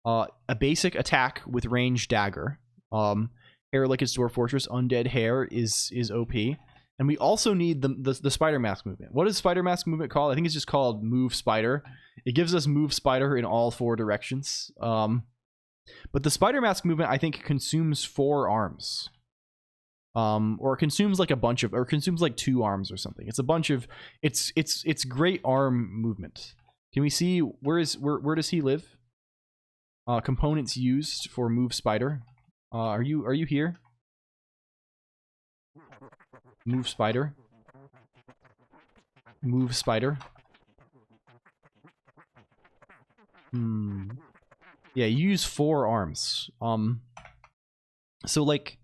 a basic attack with range dagger. Hair like its dwarf fortress, undead hair is OP. And we also need the spider mask movement. What is spider mask movement called? I think it's just called move spider. It gives us move spider in all 4 directions. But the spider mask movement, I think, consumes 4 arms. Or it consumes like a bunch of, or consumes like 2 arms or something. It's a bunch of, it's great arm movement. Can we see where does he live? Components used for move spider. Are you here? Move spider. Move spider. Yeah, you use 4 arms. So like,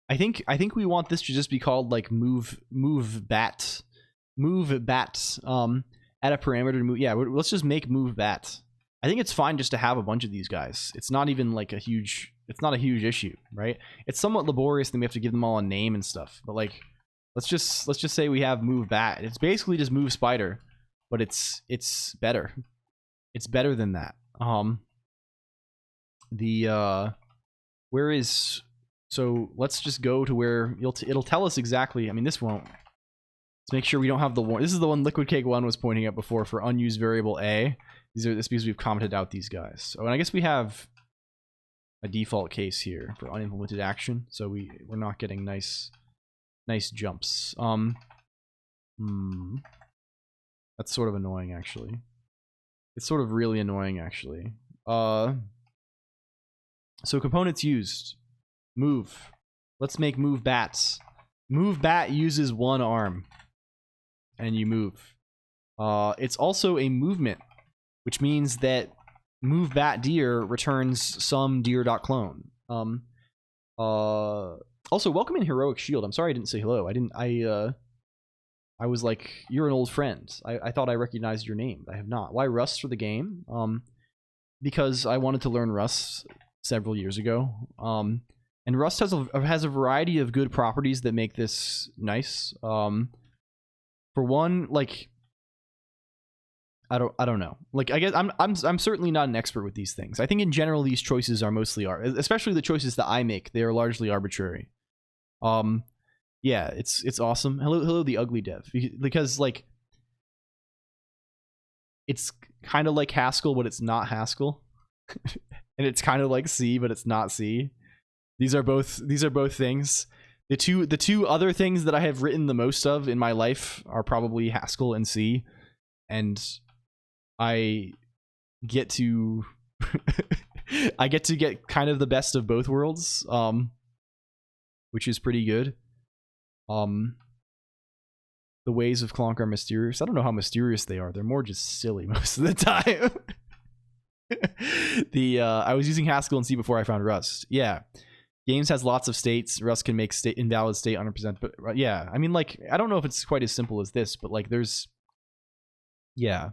I think we want this to just be called like move bat. Move bat. Add a parameter to move. Yeah, let's just make move bat. I think it's fine just to have a bunch of these guys. It's not even like it's not a huge issue, right? It's somewhat laborious, then we have to give them all a name and stuff. But like, let's just say we have move bat. It's basically just move spider, but it's better. It's better than that. Where is, so let's just go to where it'll tell us exactly. I mean, this won't. Let's make sure we don't have the one. This is the one Liquid Cake 1 was pointing at before for unused variable A. This because we've commented out these guys. Oh, and I guess we have a default case here for unimplemented action, so we're not getting nice jumps. That's sort of annoying, actually. It's sort of really annoying, actually. So components used. Move. Let's make move bats. Move bat uses 1 arm. And you move. It's also a movement, which means that move bat deer returns some deer.clone. Also, welcome in Heroic Shield. I'm sorry I didn't say hello. I was like, you're an old friend. I thought I recognized your name, but I have not. Why Rust for the game? Because I wanted to learn Rust several years ago. And Rust has a variety of good properties that make this nice. For one, like, I don't know. Like, I guess I'm certainly not an expert with these things. I think in general these choices are mostly especially the choices that I make. They are largely arbitrary. Yeah, it's awesome. Hello the ugly dev, because like it's kind of like Haskell, but it's not Haskell. And it's kind of like C, but it's not C. These are both things. The two other things that I have written the most of in my life are probably Haskell and C, and I get to get kind of the best of both worlds, which is pretty good. The ways of Colonq are mysterious. I don't know how mysterious they are. They're more just silly most of the time. I was using Haskell and C before I found Rust. Yeah. Games has lots of states. Rust can make invalid state 100%. But yeah, I mean, like, I don't know if it's quite as simple as this, but like, there's, yeah,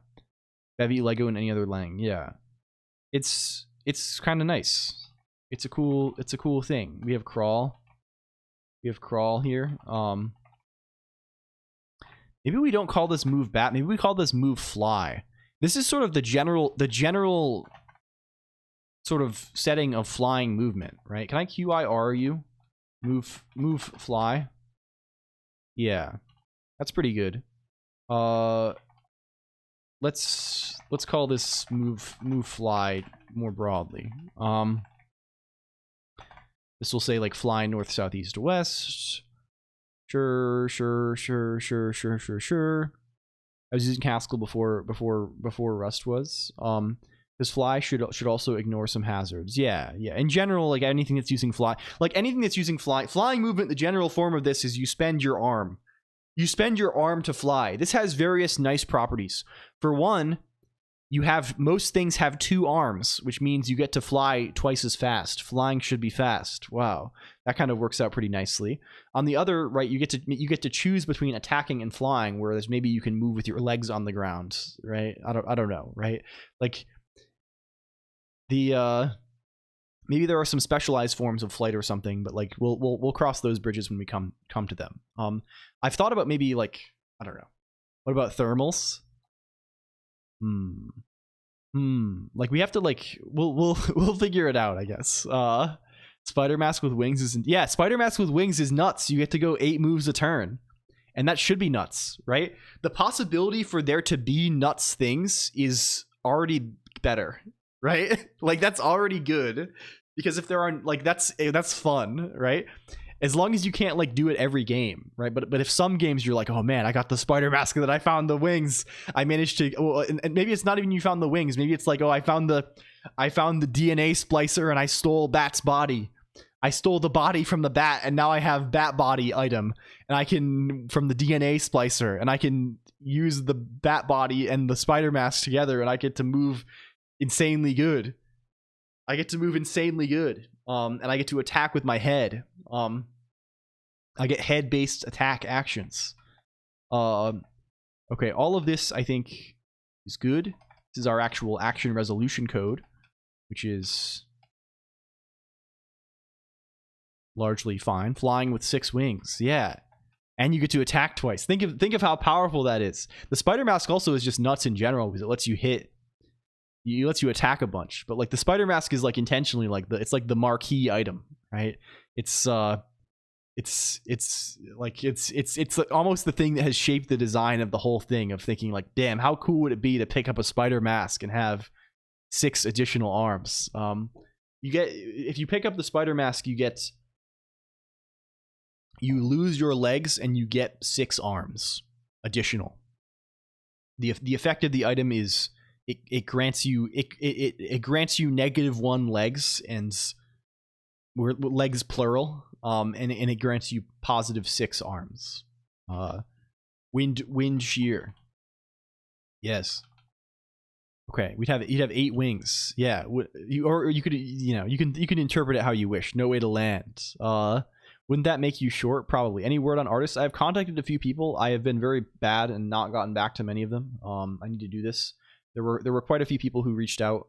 Bevy, Lego, and any other lang. Yeah, it's kind of nice. It's a cool thing. We have crawl. We have crawl here. Maybe we don't call this move bat. Maybe we call this move fly. This is sort of the general sort of setting of flying movement, right? Can I QIR you? Move fly. Yeah, that's pretty good. Let's call this move fly more broadly. This will say like fly north, south, east, west. Sure. I was using Haskell before Rust was. This fly should also ignore some hazards. Yeah. In general, like anything that's using flying movement, the general form of this is you spend your arm. You spend your arm to fly. This has various nice properties. For one, most things have 2 arms, which means you get to fly twice as fast. Flying should be fast. Wow, that kind of works out pretty nicely. On the other, right, you get to choose between attacking and flying, whereas maybe you can move with your legs on the ground, right? I don't know, right? Like maybe there are some specialized forms of flight or something, but like we'll cross those bridges when we come to them. I've thought about maybe like, I don't know. What about thermals? Like we have to like we'll figure it out, I guess. Spider mask with wings is Spider mask with wings is nuts. You get to go 8 moves a turn. And that should be nuts, right? The possibility for there to be nuts things is already better. right? Like that's already good, because if there aren't, like, that's fun, right? As long as you can't like do it every game, right? But if some games you're like, oh man, I got the spider mask, that I found the wings, I managed to, well, and maybe it's not even you found the wings, maybe it's like, oh, I found the DNA splicer and I stole Bat's body. I stole the body from the bat, and now I have bat body item, and I can, from the DNA splicer, and I can use the bat body and the spider mask together, and I get to move insanely good. I get to move insanely good. And I get to attack with my head. I get head-based attack actions. Okay, all of this I think is good. This is our actual action resolution code, which is largely fine. Flying with 6 wings, yeah. And you get to attack twice. Think of how powerful that is. The spider mask also is just nuts in general, because it lets you hit. It lets you attack a bunch, but like the spider mask is like intentionally like it's like the marquee item, right? It's like it's like almost the thing that has shaped the design of the whole thing, of thinking like, damn, how cool would it be to pick up a spider mask and have 6 additional arms? You get, if you pick up the spider mask, you lose your legs and you get 6 arms additional. The effect of the item is it grants you -1 legs, and legs plural, and it grants you +6 arms. Wind shear. Yes. Okay, you'd have 8 wings. Yeah, or you could, you can interpret it how you wish. No way to land. Wouldn't that make you short? Probably. Any word on artists? I have contacted a few people. I have been very bad and not gotten back to many of them. I need to do this. There were quite a few people who reached out.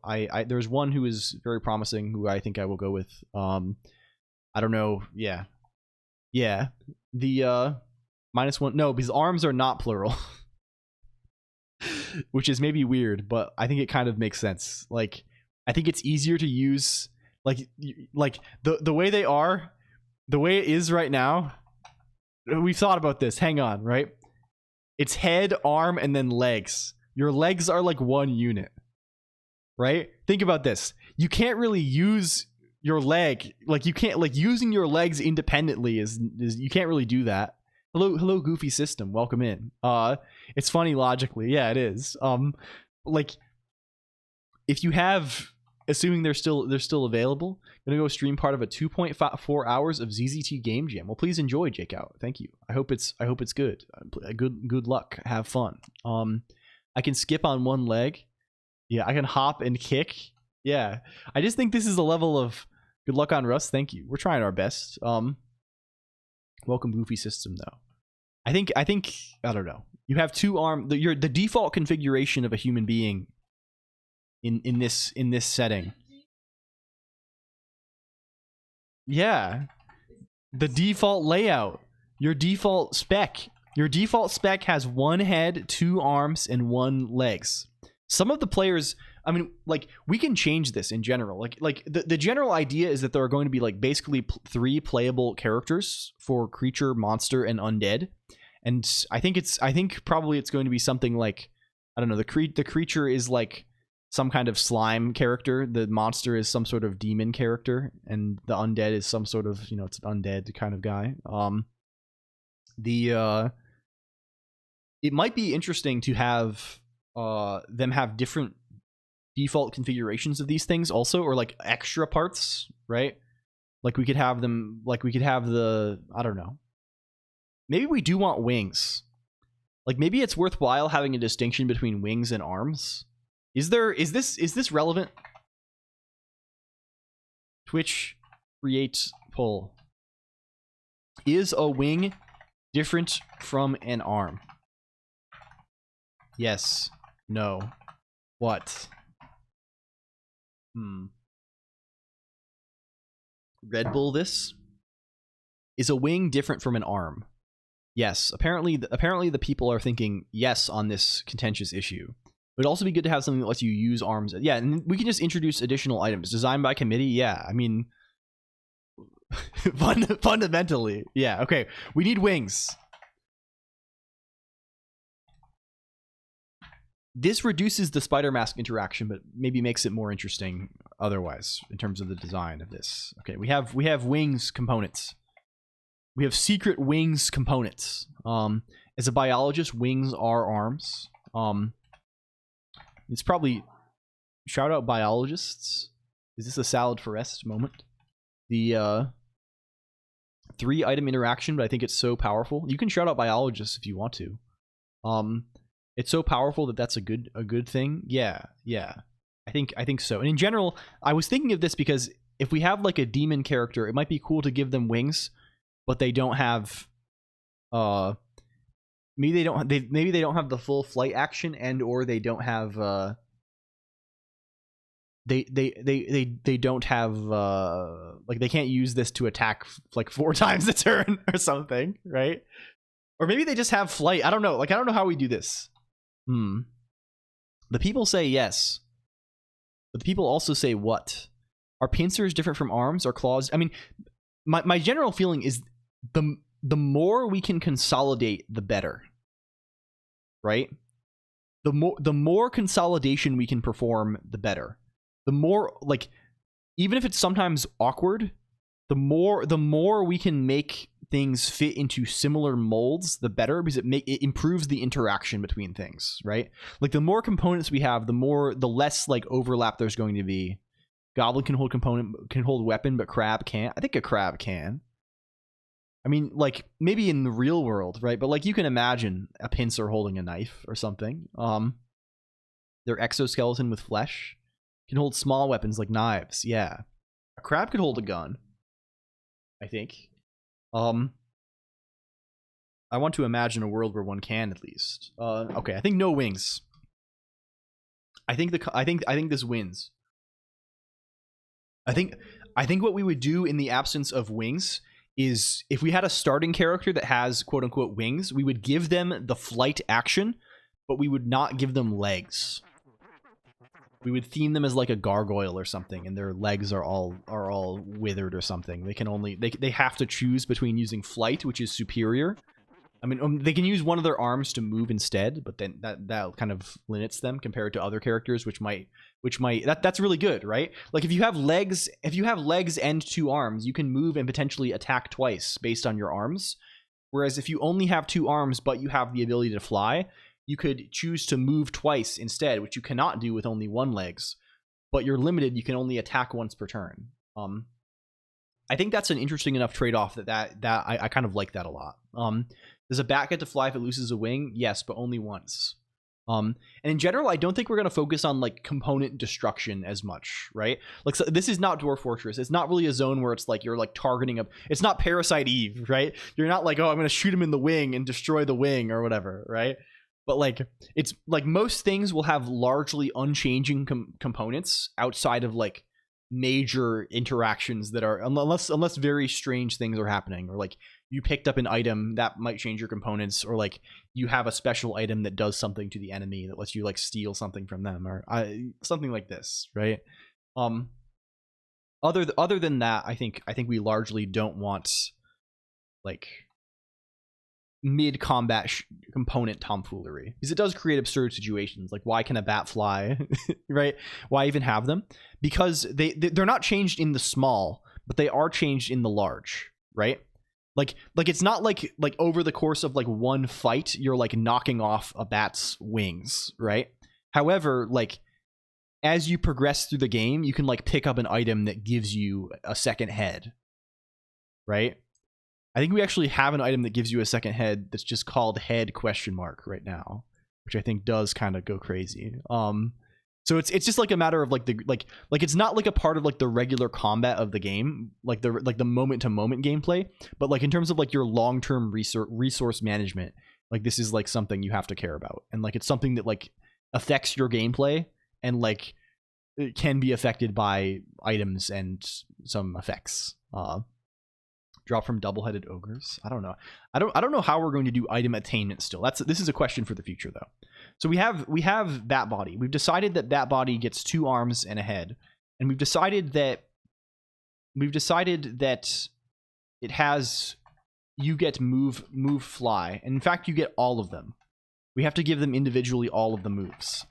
There's one who is very promising, who I think I will go with. I don't know. Yeah. The -1. No, because arms are not plural, which is maybe weird, but I think it kind of makes sense. Like, I think it's easier to use like the way they are, the way it is right now. We've thought about this. Hang on, right? It's head, arm, and then legs. Your legs are like one unit, right? Think about this. You can't really use your leg, like you can't, like using your legs independently is you can't really do that. Hello goofy system, welcome in. It's funny logically, yeah, it is. Like if you have, assuming they're still available, I'm gonna go stream part of a 2.4 hours of ZZT game jam. Well, please enjoy, Jake Out. Thank you. I hope it's good. Good luck. Have fun. I can skip on 1 leg. Yeah, I can hop and kick. Yeah, I just think this is a level of good luck on Rust. Thank you. We're trying our best. Welcome goofy system though. I think I don't know. You have 2 arm. The default configuration of a human being in this setting. Yeah, the default layout. Your default spec. Your default spec has 1 head, 2 arms, and 1 legs. Some of the players, I mean, like, we can change this in general. Like the general idea is that there are going to be like basically 3 playable characters for creature, monster, and undead. And I think probably it's going to be something like, I don't know, the creature is like some kind of slime character, the monster is some sort of demon character, and the undead is some sort of, it's an undead kind of guy. It might be interesting to have them have different default configurations of these things also, or like extra parts, right? Like we could have them, like we could have I don't know. Maybe we do want wings. Like maybe it's worthwhile having a distinction between wings and arms. Is this relevant? Twitch create poll. Is a wing different from an arm? Yes. No. What? Red Bull this? Is a wing different from an arm? Yes. Apparently the people are thinking yes on this contentious issue. It would also be good to have something that lets you use arms. Yeah, and we can just introduce additional items. Designed by committee? Yeah, I mean... fundamentally. Yeah, okay. We need wings. this reduces the spider mask interaction, but maybe makes it more interesting otherwise in terms of the design of this. Okay, we have wings components. We have secret wings components. As a biologist, wings are arms. It's probably shout out biologists. Is this a salad for rest moment? The 3 item interaction, but I think it's so powerful. You can shout out biologists if you want to. It's so powerful that that's a good thing. Yeah. I think so. And in general, I was thinking of this because if we have like a demon character, it might be cool to give them wings, but they don't have maybe they don't have the full flight action, and or they don't have they don't have like they can't use this to attack like 4 times a turn or something, right? Or maybe they just have flight. I don't know. Like I don't know how we do this. The people say yes, but the people also say what? Are pincers different from arms or claws? I mean, my general feeling is the more we can consolidate, the better. Right? The more consolidation we can perform, the better. The more, like, even if it's sometimes awkward, the more we can make things fit into similar molds, the better, because it improves the interaction between things, right? Like the more components we have, the less like overlap there's going to be. Goblin can hold weapon, but crab can't. I think a crab can. I mean, like maybe in the real world, right? But like you can imagine a pincer holding a knife or something. Their exoskeleton with flesh can hold small weapons like knives. Yeah, a crab could hold a gun, I think. I want to imagine a world where one can at least. Okay, I think no wings. I think this wins. I think what we would do in the absence of wings is if we had a starting character that has quote unquote wings, we would give them the flight action, but we would not give them legs. We would theme them as like a gargoyle or something, and their legs are all withered or something. They can only they have to choose between using flight, which is superior. I mean, they can use one of their arms to move instead, but then that kind of limits them compared to other characters, which might that's really good, right? Like if you have legs and 2 arms, you can move and potentially attack twice based on your arms. Whereas if you only have 2 arms but you have the ability to fly, you could choose to move twice instead, which you cannot do with only 1 legs. But you're limited; you can only attack once per turn. I think that's an interesting enough trade-off that I kind of like that a lot. Does a bat get to fly if it loses a wing? Yes, but only once. And in general, I don't think we're going to focus on like component destruction as much, right? Like so this is not Dwarf Fortress. It's not really a zone where it's like you're like targeting it's not Parasite Eve, right? You're not like, oh, I'm going to shoot him in the wing and destroy the wing or whatever, right? But like it's like most things will have largely unchanging components outside of like major interactions that are unless very strange things are happening, or like you picked up an item that might change your components, or like you have a special item that does something to the enemy that lets you like steal something from them, or something like this, right? Other than that, I think we largely don't want like mid-combat component tomfoolery, because it does create absurd situations. Like, why can a bat fly? Right? Why even have them? Because they're not changed in the small, but they are changed in the large, right? Like it's not like over the course of like one fight you're like knocking off a bat's wings, right? However, like as you progress through the game, you can like pick up an item that gives you a second head, right? I think we actually have an item that gives you a second head that's just called head ? Right now, which I think does kind of go crazy. So it's just like a matter of like it's not like a part of like the regular combat of the game, like the moment to moment gameplay, but like in terms of like your long-term resource management, like this is like something you have to care about, and like it's something that like affects your gameplay, and like it can be affected by items and some effects. Drop from double-headed ogres. I don't know. I don't know how we're going to do item attainment still. This is a question for the future though. So we have Bat Body. We've decided that Bat Body gets 2 arms and a head, and we've decided that it has, you get move, fly, and in fact you get all of them. we have to give them individually all of the moves.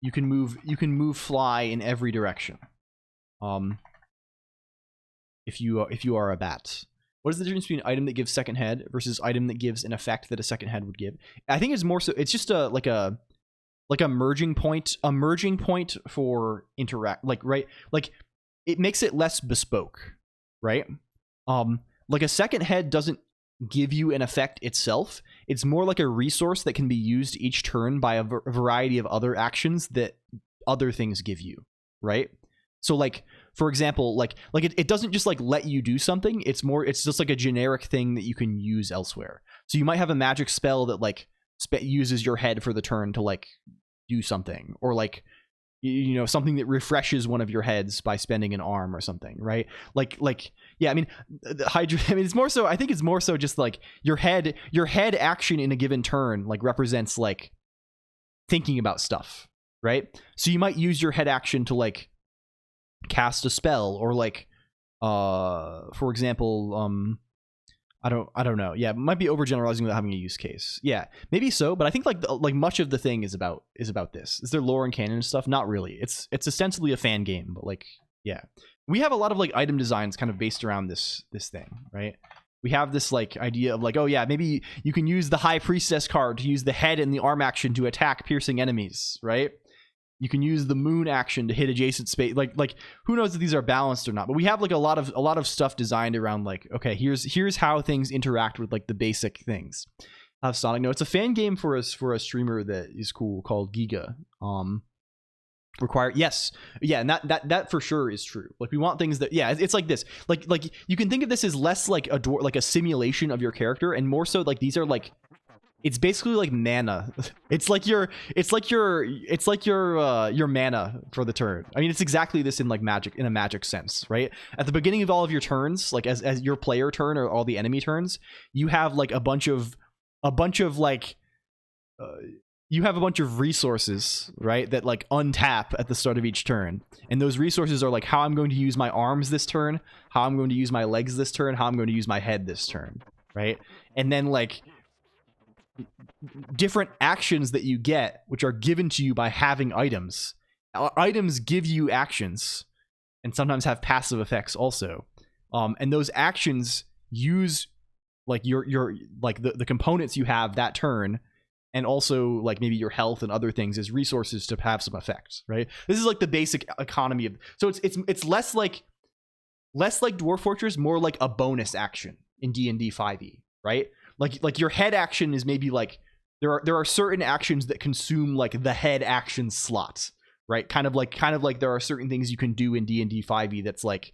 You can move fly in every direction. If you are a bat. What is the difference between item that gives second head versus item that gives an effect that a second head would give? I think it's more so, it's just a merging point for interact, right? Like it makes it less bespoke, right? Like a second head doesn't give you an effect itself. It's more like a resource that can be used each turn by a variety of other actions that other things give you, right? So like, for example, like it doesn't just like let you do something. It's just like a generic thing that you can use elsewhere. So you might have a magic spell that like uses your head for the turn to like do something, or like, you know, something that refreshes one of your heads by spending an arm or something, right? Like yeah, I mean, it's more so, I think it's more so just like your head action in a given turn like represents like thinking about stuff, right? So you might use your head action to like cast a spell, or like for example, I don't know. Yeah, it might be overgeneralizing without having a use case. Yeah, maybe so, but I think like much of the thing is about this. Is there lore and canon and stuff? Not really. It's ostensibly a fan game, but like, yeah. We have a lot of like item designs kind of based around this thing, right? We have this like idea of like, oh yeah, maybe you can use the High Priestess card to use the head and the arm action to attack piercing enemies, right? You can use the moon action to hit adjacent space. Like who knows if these are balanced or not? But we have like a lot of stuff designed around like, okay, here's how things interact with like the basic things of Sonic. No, it's a fan game for a streamer that is cool called Giga. Yes, yeah, and that for sure is true. Like we want things that, yeah, it's like this. Like you can think of this as less like a simulation of your character, and more so like these are like, it's basically like mana. It's like your mana for the turn. I mean, it's exactly this in like magic, in a magic sense, right? At the beginning of all of your turns, like as your player turn or all the enemy turns, you have like a bunch of like you have a bunch of resources, right, that like untap at the start of each turn. And those resources are like how I'm going to use my arms this turn, how I'm going to use my legs this turn, how I'm going to use my head this turn, right? And then like different actions that you get, which are given to you by having items. Items give you actions and sometimes have passive effects also. And those actions use like your like the components you have that turn, and also like maybe your health and other things as resources to have some effects, right? This is like the basic economy of, so it's less like Dwarf Fortress, more like a bonus action in D&D 5e, right? Like your head action is maybe like there are certain actions that consume like the head action slot, right? Kind of like there are certain things you can do in D&D 5e that's like,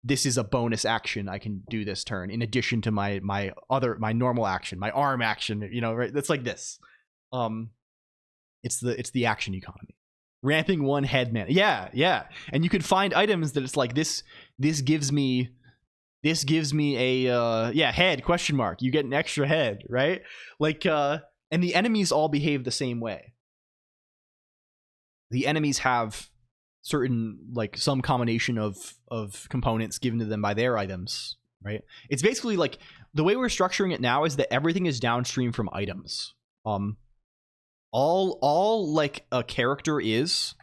this is a bonus action I can do this turn in addition to my normal action, my arm action, you know, right? That's like this. It's the action economy. Ramping one head mana. Yeah. And you can find items that it's like this gives me a head question mark. You get an extra head, right? Like and the enemies all behave the same way. The enemies have certain like some combination of components given to them by their items, right? It's basically like the way we're structuring it now is that everything is downstream from items. All like a character is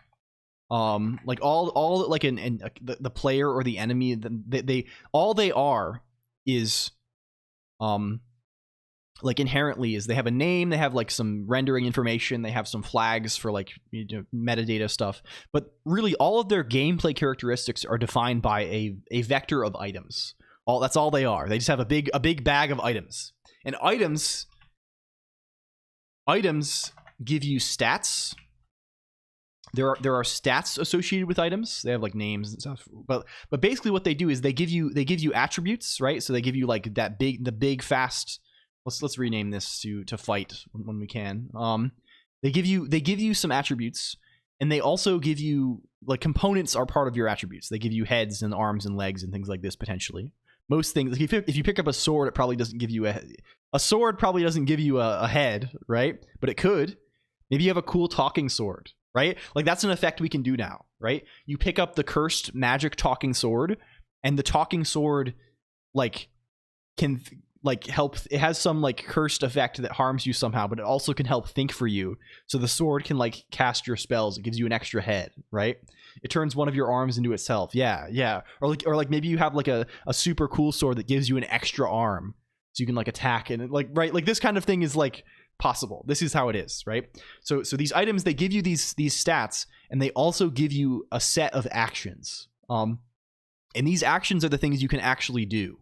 like all like the player or the enemy, they all they are is like inherently is they have a name, they have like some rendering information, they have some flags for like, you know, metadata stuff, but really all of their gameplay characteristics are defined by a vector of items. That's all they are. They just have a big bag of items, and items give you stats. There are stats associated with items. They have like names and stuff, but basically what they do is they give you attributes, right? So they give you like the big fast. Let's rename this to fight when we can. They give you some attributes, and they also give you like components are part of your attributes. They give you heads and arms and legs and things like this potentially. Most things, like if you pick up a sword, it probably doesn't give you a sword. Probably doesn't give you a head, right? But it could. Maybe you have a cool talking sword, right? Like that's an effect we can do now, right? You pick up the cursed magic talking sword, and the talking sword like can like help. It has some like cursed effect that harms you somehow, but it also can help think for you. So the sword can like cast your spells. It gives you an extra head, right? It turns one of your arms into itself. Yeah. Or like maybe you have like a super cool sword that gives you an extra arm, so you can like attack and like, right, like this kind of thing is like possible. This is how it is, right? So these items, they give you these stats, and they also give you a set of actions. And these actions are the things you can actually do.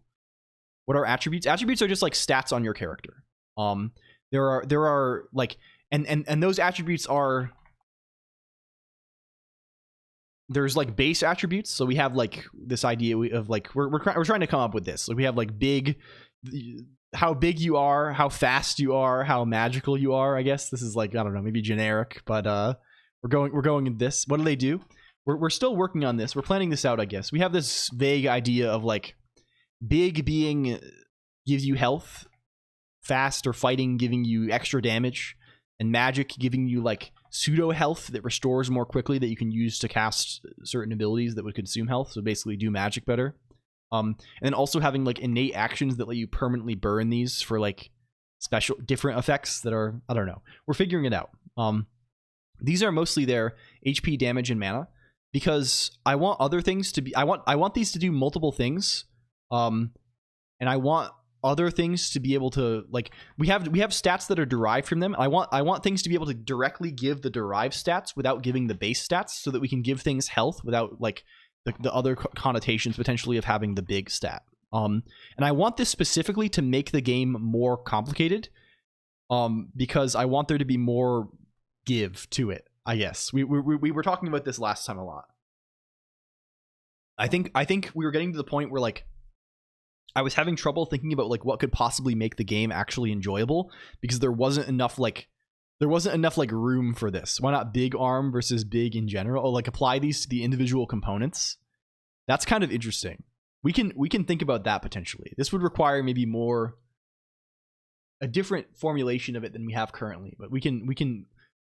What are attributes? Attributes are just like stats on your character. There are like and those attributes are, there's like base attributes. So we have like this idea of like we're trying to come up with this. Like we have like how big you are, how fast you are, how magical you are. I guess this is like, I don't know, maybe generic, but we're going in this. What do they do? We're still working on this. We're planning this out, I guess. We have this vague idea of like big being gives you health, fast or fighting giving you extra damage, and magic giving you like pseudo health that restores more quickly, that you can use to cast certain abilities that would consume health, so basically do magic better. And then also having like innate actions that let you permanently burn these for like special different effects that are, I don't know, we're figuring it out. These are mostly their HP, damage, and mana, because I want other things to be, I want these to do multiple things. And I want other things to be able to, like, we have stats that are derived from them. I want things to be able to directly give the derived stats without giving the base stats, so that we can give things health without like the other connotations potentially of having the big stat. And I want this specifically to make the game more complicated, because I want there to be more give to it, I guess. We were talking about this last time a lot. I think we were getting to the point where like I was having trouble thinking about like what could possibly make the game actually enjoyable, because there wasn't enough room for this. Why not big arm versus big in general? Or like apply these to the individual components? That's kind of interesting. We can think about that potentially. This would require maybe a different formulation of it than we have currently, but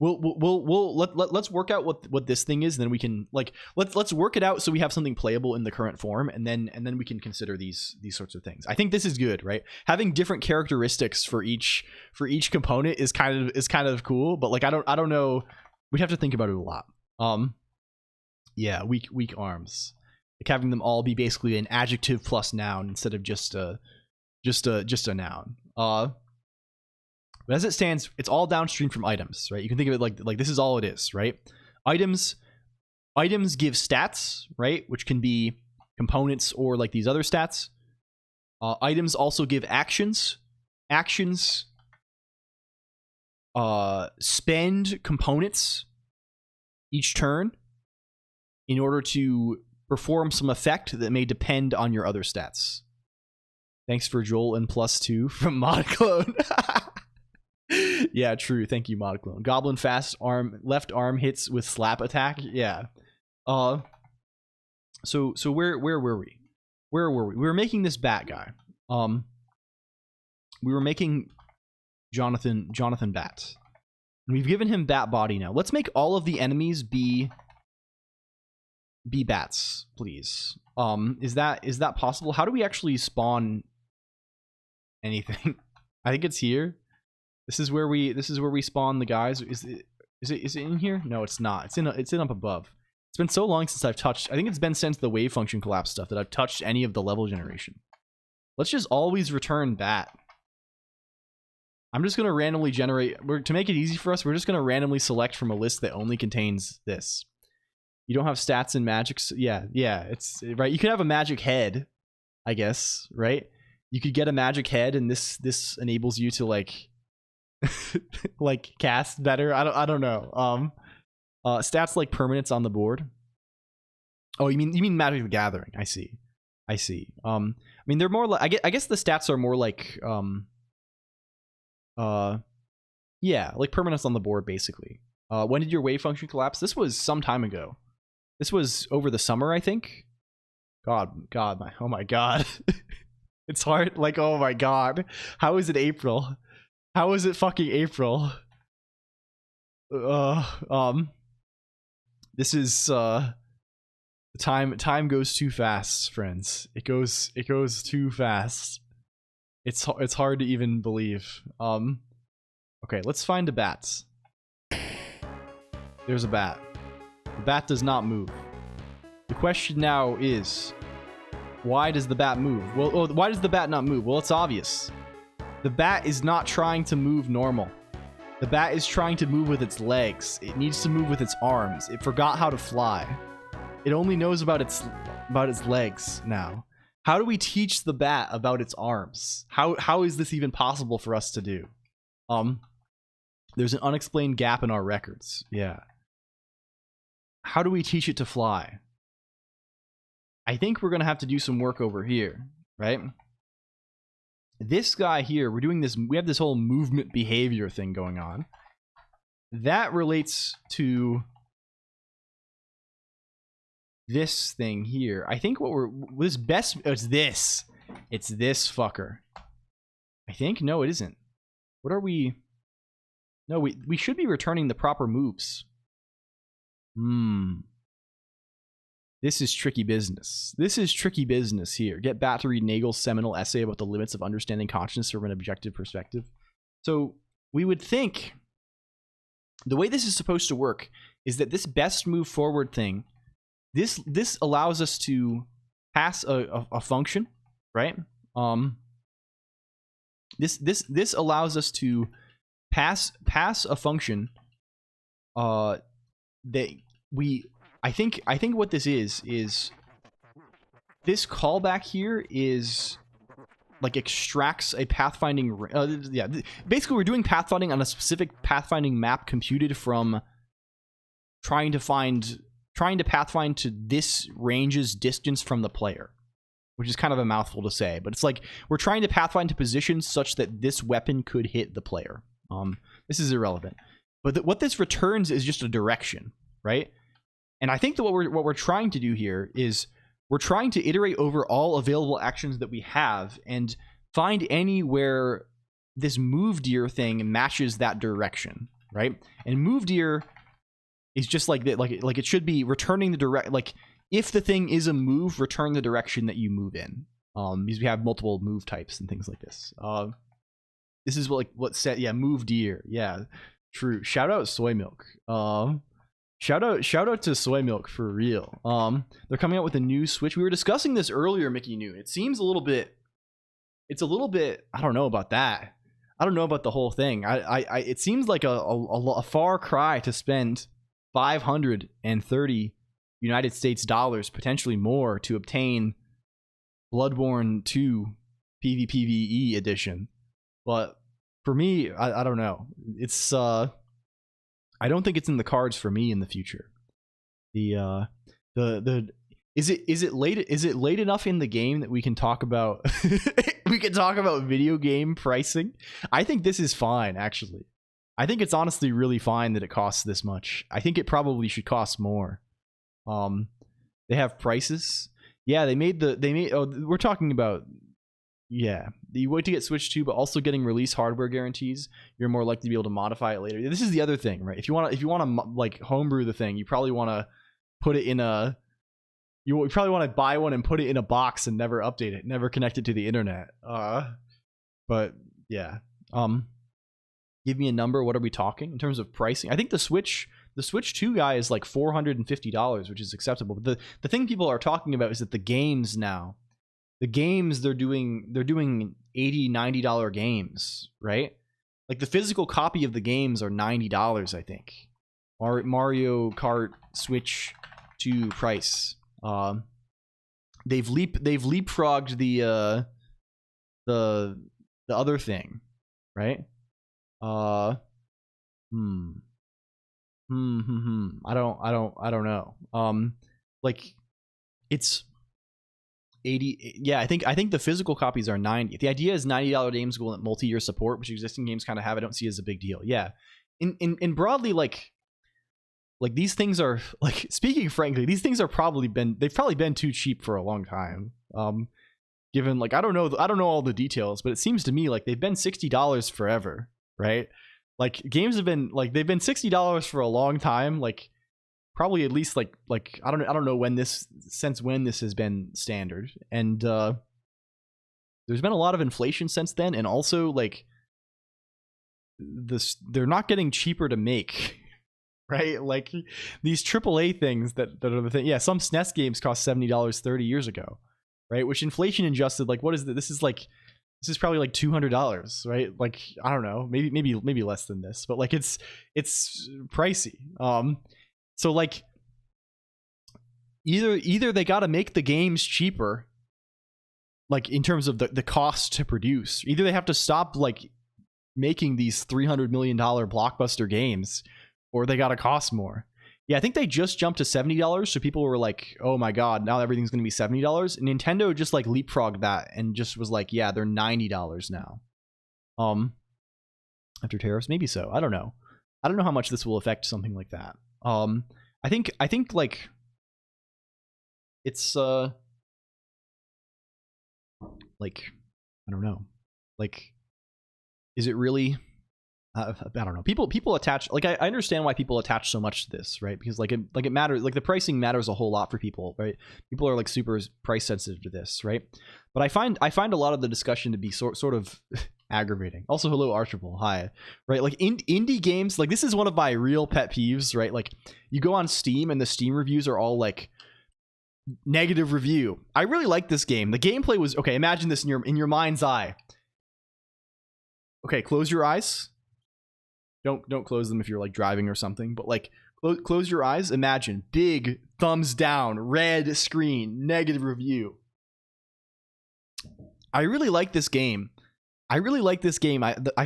let's work out what this thing is, and then we can like let's work it out so we have something playable in the current form, and then we can consider these sorts of things. I think this is good, right? Having different characteristics for each component is kind of cool, but like I don't know, we'd have to think about it a lot. Yeah, weak arms, like having them all be basically an adjective plus noun instead of just a noun. But as it stands, it's all downstream from items, right? You can think of it like this is all it is, right? Items give stats, right? Which can be components or like these other stats. Items also give actions. Actions spend components each turn in order to perform some effect that may depend on your other stats. Thanks for Joel and +2 from ModClone. Yeah, true. Thank you, ModClone. Goblin fast arm, left arm hits with slap attack. Yeah. So where were we? Where were we? We were making this bat guy. We were making Jonathan Bat. And we've given him bat body now. Let's make all of the enemies be bats, please. Is that possible? How do we actually spawn anything? I think it's here. This is where we spawn the guys. Is it in here? No, it's not. It's in up above. It's been so long since I've touched. I think it's been since the wave function collapse stuff that I've touched any of the level generation. Let's just always return bat. I'm just gonna randomly generate. To make it easy for us, we're just gonna randomly select from a list that only contains this. You don't have stats and magics. Yeah, it's right. You could have a magic head, I guess, right? You could get a magic head, and this enables you to like like cast better. I don't know. Stats like permanents on the board. Oh, you mean Magic the Gathering? I see. I mean they're more like I guess the stats are more like yeah, like permanents on the board basically. When did your wave function collapse? This was some time ago. This was over the summer, I think. Oh my god. It's hard. Like, oh my god. How is it April? How is it fucking April? This is time goes too fast, friends. It goes too fast. It's hard to even believe. Okay, let's find the bats. There's a bat. The bat does not move. The question now is, why does the bat move? Well, why does the bat not move? Well, it's obvious. The bat is not trying to move normal. The bat is trying to move with its legs. It needs to move with its arms. It forgot how to fly. It only knows about its legs now. How do we teach the bat about its arms? How is this even possible for us to do? There's an unexplained gap in our records. Yeah. How do we teach it to fly? I think we're going to have to do some work over here, right? This guy here, we have this whole movement behavior thing going on. That relates to this thing here. I think it's this fucker. I think, no, it isn't. What are we? No, we should be returning the proper moves. This is tricky business. This is tricky business here. Get bat to read Nagel's seminal essay about the limits of understanding consciousness from an objective perspective. So we would think the way this is supposed to work is that this best move forward thing, this allows us to pass a function, right? This allows us to pass a function that I think what this is this callback here is like extracts a pathfinding yeah, basically we're doing pathfinding on a specific pathfinding map computed from trying to pathfind to this range's distance from the player, which is kind of a mouthful to say, but it's like we're trying to pathfind to positions such that this weapon could hit the player. This is irrelevant, but what this returns is just a direction, right? And I think that what we're trying to do here is we're trying to iterate over all available actions that we have and find anywhere this move deer thing matches that direction, right? And move deer is just like that, like it should be returning the direct, like if the thing is a move, return the direction that you move in. Because we have multiple move types and things like this. This is what set, yeah, move deer, yeah, true. Shout out soy milk. Shout out to soy milk for real. They're coming out with a new Switch. We were discussing this earlier, Mickey New. It seems it's a little bit, I don't know about that. I don't know about the whole thing. It seems like a far cry to spend 530 United States dollars, potentially more, to obtain Bloodborne 2 PvPvE edition. But for me, I don't know. It's I don't think it's in the cards for me in the future. Is it late enough in the game that we can talk about video game pricing? I think this is fine, actually. I think it's honestly really fine that it costs this much. I think it probably should cost more. They have prices. Yeah, we're talking about, yeah, you wait to get Switch 2, but also getting release hardware guarantees. You're more likely to be able to modify it later. This is the other thing, right? If you want to like homebrew the thing, you probably want to put it in you probably want to buy one and put it in a box and never update it, never connect it to the internet. But yeah. Give me a number. What are we talking in terms of pricing? I think the Switch 2 guy is like $450, which is acceptable. But the thing people are talking about is that the games now, they're doing $80, $90 games, right? Like the physical copy of the games are $90, I think. Mario Kart Switch 2 price. They've leapfrogged the other thing, right? I don't know. Like it's 80. Yeah, I think the physical copies are 90. The idea is $90 games will multi-year support, which existing games kind of have. I don't see as a big deal. Yeah, in broadly, like these things are, like, speaking frankly, these things they've probably been too cheap for a long time. Given, like, I don't know all the details, but it seems to me like they've been $60 forever, right? Like games have been they've been $60 for a long time, like probably at least like I don't know when this has been standard. And there's been a lot of inflation since then, and also like they're not getting cheaper to make. Right, like these AAA things that are the thing. Yeah, some SNES games cost $70 30 years ago, right? Which inflation adjusted, like, what is this? This is probably like $200, right? Like, I don't know, maybe less than this, but like it's pricey. So like either they got to make the games cheaper, like in terms of the cost to produce. Either they have to stop like making these $300 million blockbuster games, or they gotta cost more. Yeah, I think they just jumped to $70, so people were like, oh my god, now everything's gonna be $70. And Nintendo just like leapfrogged that and just was like, yeah, they're $90 now. After tariffs, maybe so. I don't know how much this will affect something like that. I think like it's like, I don't know, like, is it really? I don't know. People attach, like, I understand why people attach so much to this, right? Because like it matters, like the pricing matters a whole lot for people, right? People are like super price sensitive to this, right? But I find a lot of the discussion to be sort of aggravating. Also, hello Archibald, hi, right? Like indie games, like this is one of my real pet peeves, right? Like you go on Steam and the Steam reviews are all like negative review. I really like this game. The gameplay was okay. Imagine this in your mind's eye. Okay, close your eyes. Don't close them if you're like driving or something, but like close your eyes. Imagine big thumbs down, red screen, negative review. I really like this game. I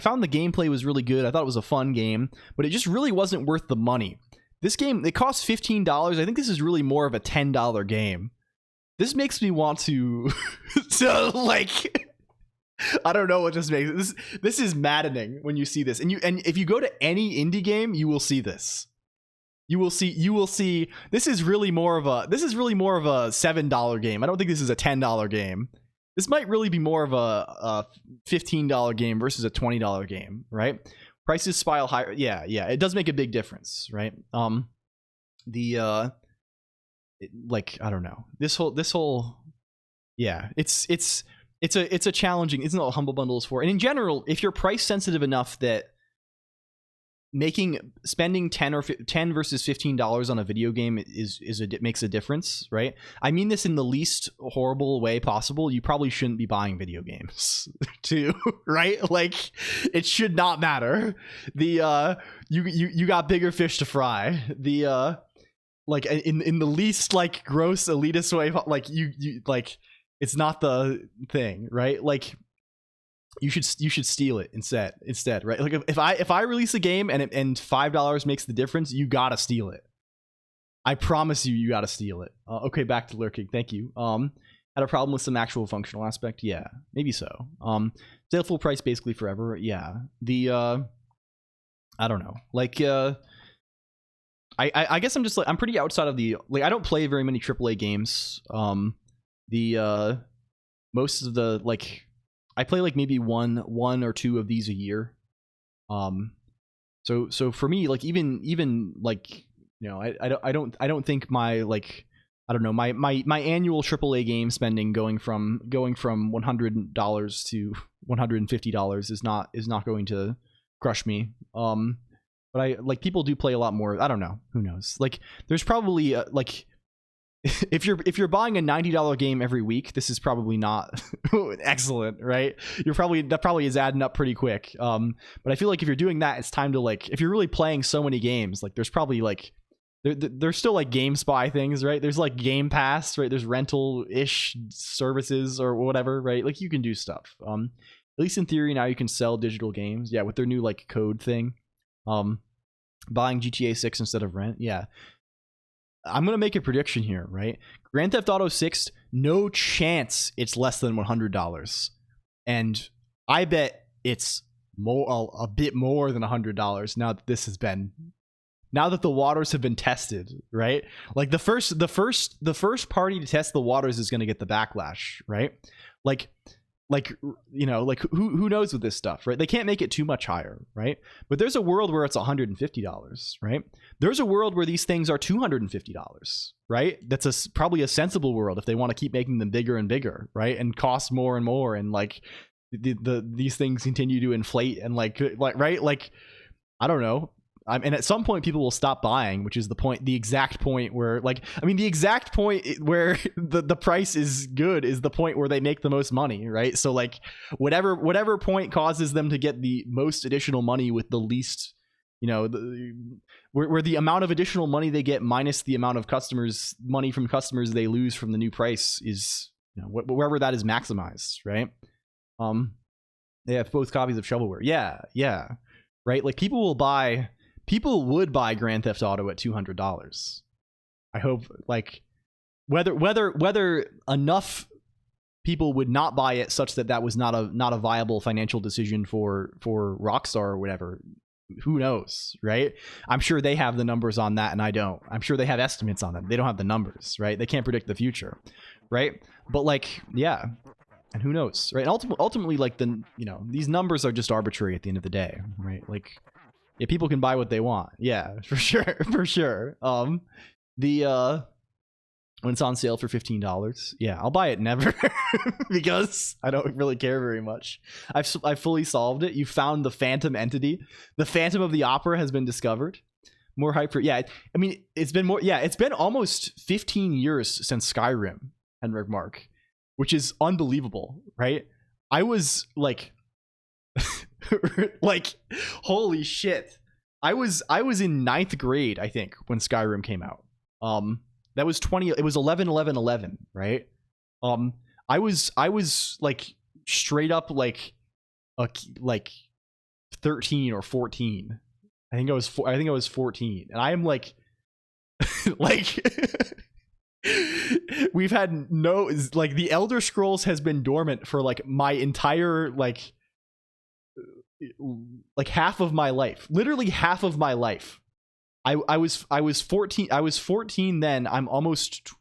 found the gameplay was really good. I thought it was a fun game, but it just really wasn't worth the money. This game, it costs $15. I think this is really more of a $10 game. This makes me want to so like I don't know what just makes this is maddening when you see this. And if you go to any indie game, you will see this. You will see this is really more of a $7 game. I don't think this is a $10 game. This might really be more of a $15 game versus a $20 game, right? Prices spiral higher. Yeah, it does make a big difference, right? Like, I don't know. This whole yeah, it's a challenging, isn't what Humble Bundle is for. And in general, if you're price sensitive enough that spending $10 versus $15 on a video game makes a difference, right? I mean this in the least horrible way possible. You probably shouldn't be buying video games too, right? Like it should not matter. The you got bigger fish to fry. The like in the least like gross elitist way, like you like, it's not the thing, right? Like you should steal it instead, right? Like if I release a game and $5 makes the difference, you gotta steal it. I promise you gotta steal it. Okay, back to lurking. Thank you. Had a problem with some actual functional aspect. Yeah, maybe so. Sale full price basically forever. Yeah. The I don't know. Like I guess I'm just like, I'm pretty outside of the, like, I don't play very many AAA games. The most of the, like, I play like maybe one or two of these a year. So for me, like even like, you know, I don't think my, like, I don't know, my annual AAA game spending going from $100 to $150 is not going to crush me. But I, like, people do play a lot more. I don't know, who knows? Like there's probably like if you're buying a $90 game every week, this is probably not excellent, right? That probably is adding up pretty quick. But I feel like if you're doing that, it's time to, like, if you're really playing so many games, like there's probably like there's still like GameSpy things, right? There's like Game Pass, right? There's rental-ish services or whatever, right? Like you can do stuff. At least in theory now you can sell digital games. Yeah, with their new like code thing. Buying GTA 6 instead of rent. Yeah. I'm going to make a prediction here, right? Grand Theft Auto 6, no chance it's less than $100. And I bet it's a bit more than $100 now that the waters have been tested, right? Like the first party to test the waters is going to get the backlash, right? Like like, you know, like who knows with this stuff, right? They can't make it too much higher, right? But there's a world where it's $150, right? There's a world where these things are $250, right? That's probably a sensible world if they want to keep making them bigger and bigger, right? And cost more and more, and like these things continue to inflate, and like right, like I don't know. And at some point people will stop buying, which is the exact point where, like, I mean, the exact point where the price is good is the point where they make the most money, right? So like whatever point causes them to get the most additional money with the least, you know, where the amount of additional money they get minus the amount of money from customers they lose from the new price is, you know, wherever that is maximized, right? They have both copies of shovelware. Yeah, right? Like people would buy Grand Theft Auto at $200. I hope, like, whether enough people would not buy it such that was not a viable financial decision for Rockstar or whatever. Who knows, right? I'm sure they have the numbers on that, and I don't. I'm sure they have estimates on them. They don't have the numbers, right? They can't predict the future, right? But like, yeah, and who knows, right? And ultimately, like these numbers are just arbitrary at the end of the day, right? Like. Yeah, people can buy what they want. Yeah, for sure. When it's on sale for $15, yeah, I'll buy it never because I don't really care very much. I've fully solved it. You found the phantom entity. The Phantom of the Opera has been discovered. More hype for, yeah. I mean, it's been almost 15 years since Skyrim, Henrik Mark, which is unbelievable, right? I was like. Like, holy shit. I was in 9th grade, I think, when Skyrim came out. That was it was 11/11/11, right? I was like straight up like 13 or 14. I think I was 14, and I am like like we've had like the Elder Scrolls has been dormant for like my entire like half of my life, literally half of my life. I was 14 then. I'm almost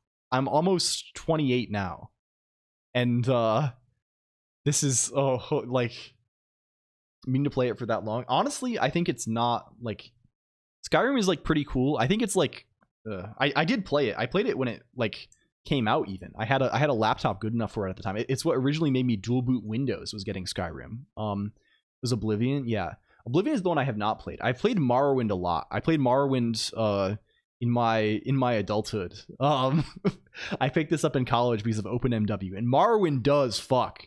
28 now, and this is like, I mean to play it for that long. Honestly, I think it's not like Skyrim is like pretty cool. I think it's like I did play it. I played it when it like came out. Even I had a laptop good enough for it at the time. It's what originally made me dual boot Windows, was getting Skyrim. Was Oblivion? Yeah, Oblivion is the one I have not played. I played Morrowind a lot. I played Morrowind in my adulthood. I picked this up in college because of OpenMW, and Morrowind does fuck.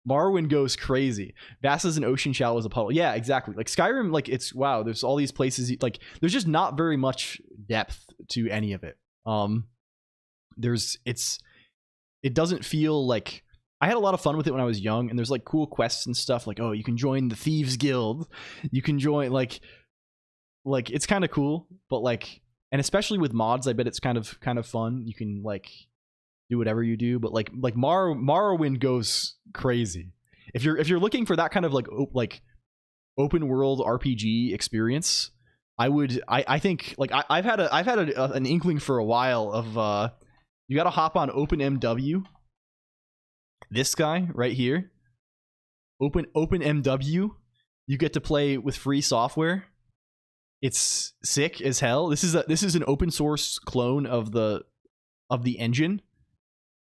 Morrowind goes crazy. Vast as an ocean, shallow as a puddle. Yeah, exactly. Like Skyrim, like it's wow. There's all these places. Like there's just not very much depth to any of it. It doesn't feel like. I had a lot of fun with it when I was young, and there's like cool quests and stuff like, oh, you can join the Thieves Guild, you can join like it's kind of cool, but like, and especially with mods, I bet it's kind of fun. You can like do whatever you do, but like Morrowind goes crazy. If you're looking for that kind of like open world RPG experience, I think like I've had an inkling for a while of you got to hop on OpenMW. This guy right here, OpenMW, you get to play with free software. It's sick as hell. This is an open source clone of the engine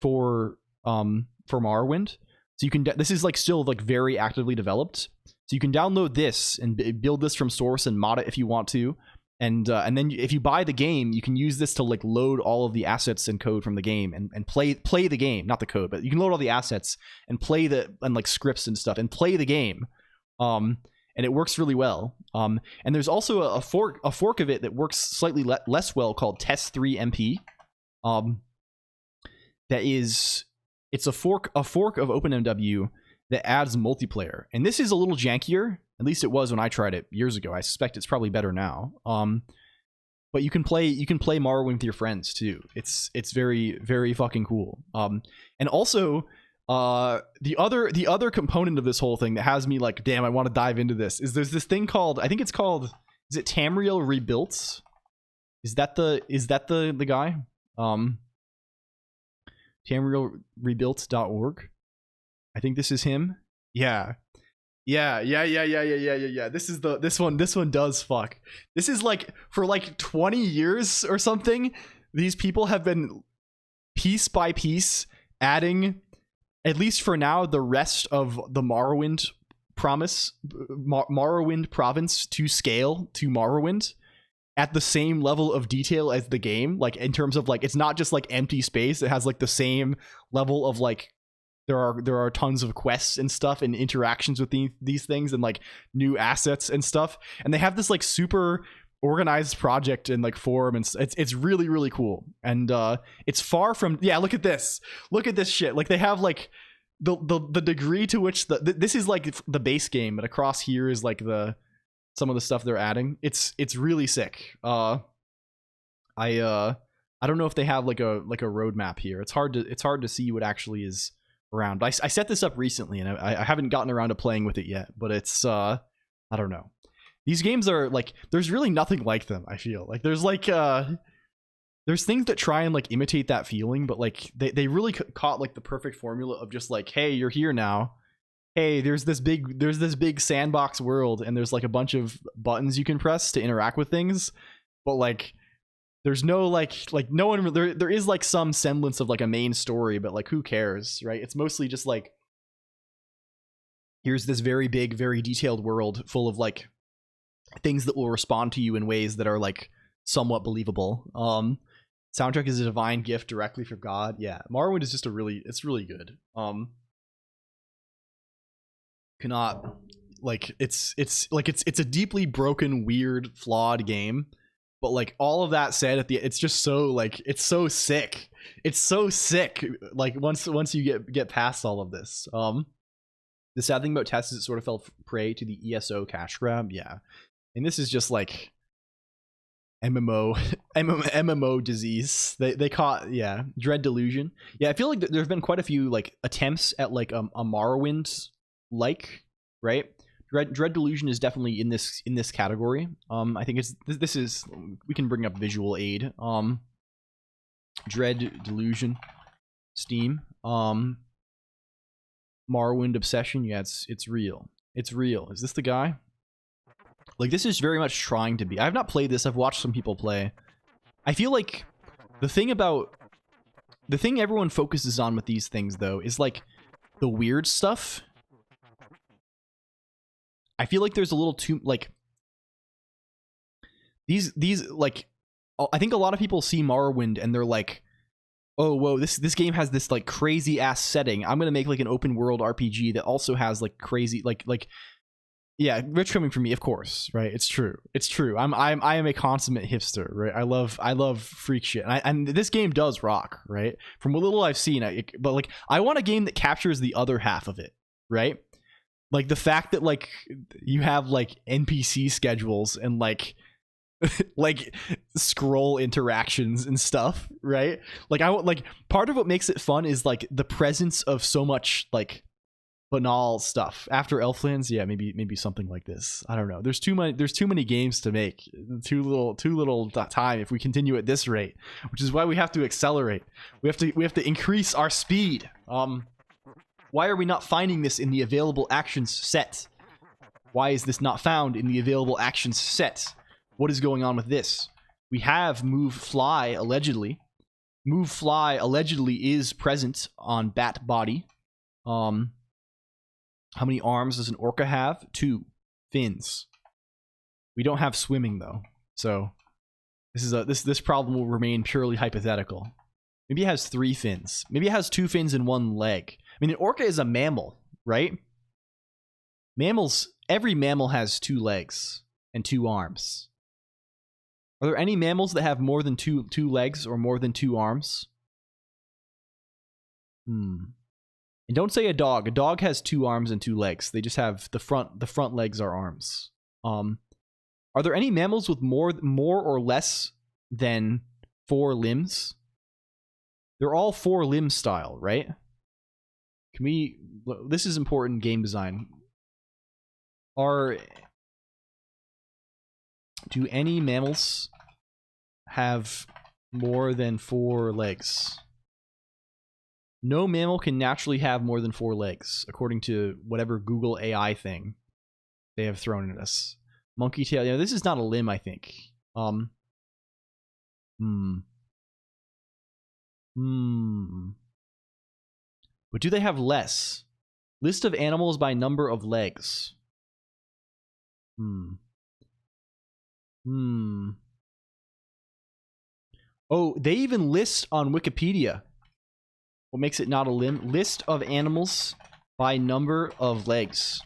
for Morrowind. So you can this is like still like very actively developed. So you can download this and build this from source and mod it if you want to. And then if you buy the game, you can use this to like load all of the assets and code from the game and play the game, not the code, but you can load all the assets and and like scripts and stuff and play the game. And it works really well. And there's also a fork of it that works slightly less well called Test3MP. It's a fork of OpenMW that adds multiplayer, and this is a little jankier. At least it was when I tried it years ago. I suspect it's probably better now. But you can play Morrowind with your friends too. It's very, very fucking cool. And also the other component of this whole thing that has me like, damn, I want to dive into this is there's this thing called, I think it's called, is it Tamriel Rebuilt? Is that the guy? TamrielRebuilt.org. I think this is him. Yeah. Yeah. This one does fuck. This is like for like 20 years or something. These people have been piece by piece adding, at least for now, the rest of the Morrowind province to scale to Morrowind at the same level of detail as the game. Like in terms of like, it's not just like empty space. It has like the same level of like, there are tons of quests and stuff and interactions with these things and like new assets and stuff. And they have this like super organized project and like forum, and it's really, really cool. And it's far from, yeah, look at this shit. Like they have like the degree to which this is like the base game, but across here is like some of the stuff they're adding. It's really sick. I don't know if they have like a roadmap here. It's hard to see what actually is around. But I set this up recently and I haven't gotten around to playing with it yet, but it's I don't know. These games are like, there's really nothing like them. I feel like there's like there's things that try and like imitate that feeling, but like they really caught like the perfect formula of just like, hey, you're here now. Hey, there's this big sandbox world and there's like a bunch of buttons you can press to interact with things, but like there's no like no one there is like some semblance of like a main story, but like who cares, right? It's mostly just like, here's this very big, very detailed world full of like things that will respond to you in ways that are like somewhat believable. Soundtrack is a divine gift directly from God. Yeah, Morrowind is just it's really good. Cannot like it's a deeply broken, weird, flawed game, but like all of that said, it's just so like it's so sick. Like once you get past all of this. The sad thing about Tess is it sort of fell prey to the ESO cash grab. Yeah. And this is just like MMO disease. They caught, yeah, Dread Delusion. Yeah, I feel like there's been quite a few like attempts at like a Morrowind like, right? Dread Delusion is definitely in this category. I think this is, we can bring up visual aid. Dread Delusion, Steam. Morrowind Obsession. Yeah, it's real. It's real. Is this the guy? Like, this is very much trying to be. I've not played this. I've watched some people play. I feel like the thing everyone focuses on with these things, though, is like the weird stuff. I feel like there's a little too like these like, I think a lot of people see Morrowind and they're like, oh whoa, this game has this like crazy ass setting. I'm gonna make like an open world RPG that also has like crazy like yeah, rich coming from me, of course, right? It's true. I am a consummate hipster, right? I love freak shit, and this game does rock, right? From what little I've seen, but like I want a game that captures the other half of it, right? Like the fact that like you have like NPC schedules and like like scroll interactions and stuff, right? Like I want, like, part of what makes it fun is like the presence of so much like banal stuff. After Elflands, yeah, maybe something like this. I don't know. There's too many games to make. Too little time if we continue at this rate, which is why we have to accelerate. We have to increase our speed. Why are we not finding this in the available actions set? Why is this not found in the available actions set? What is going on with this? We have Move Fly, allegedly. Move Fly allegedly is present on Bat Body. How many arms does an orca have? 2 fins. We don't have swimming though, so this problem will remain purely hypothetical. Maybe it has 3 fins. Maybe it has 2 fins and 1 leg. I mean, an orca is a mammal, right? Every mammal has 2 legs and 2 arms. Are there any mammals that have more than two legs or more than 2 arms? And don't say a dog. A dog has 2 arms and 2 legs. They just have the front legs are arms. Are there any mammals with more or less than 4 limbs? They're all 4 limb style, right? This is important game design. Do any mammals have more than 4 legs? No mammal can naturally have more than 4 legs, according to whatever Google AI thing they have thrown at us. Monkey tail. Yeah, this is not a limb, I think. But do they have less? List of animals by number of legs. Oh, they even list on Wikipedia. What makes it not a limb? List of animals by number of legs.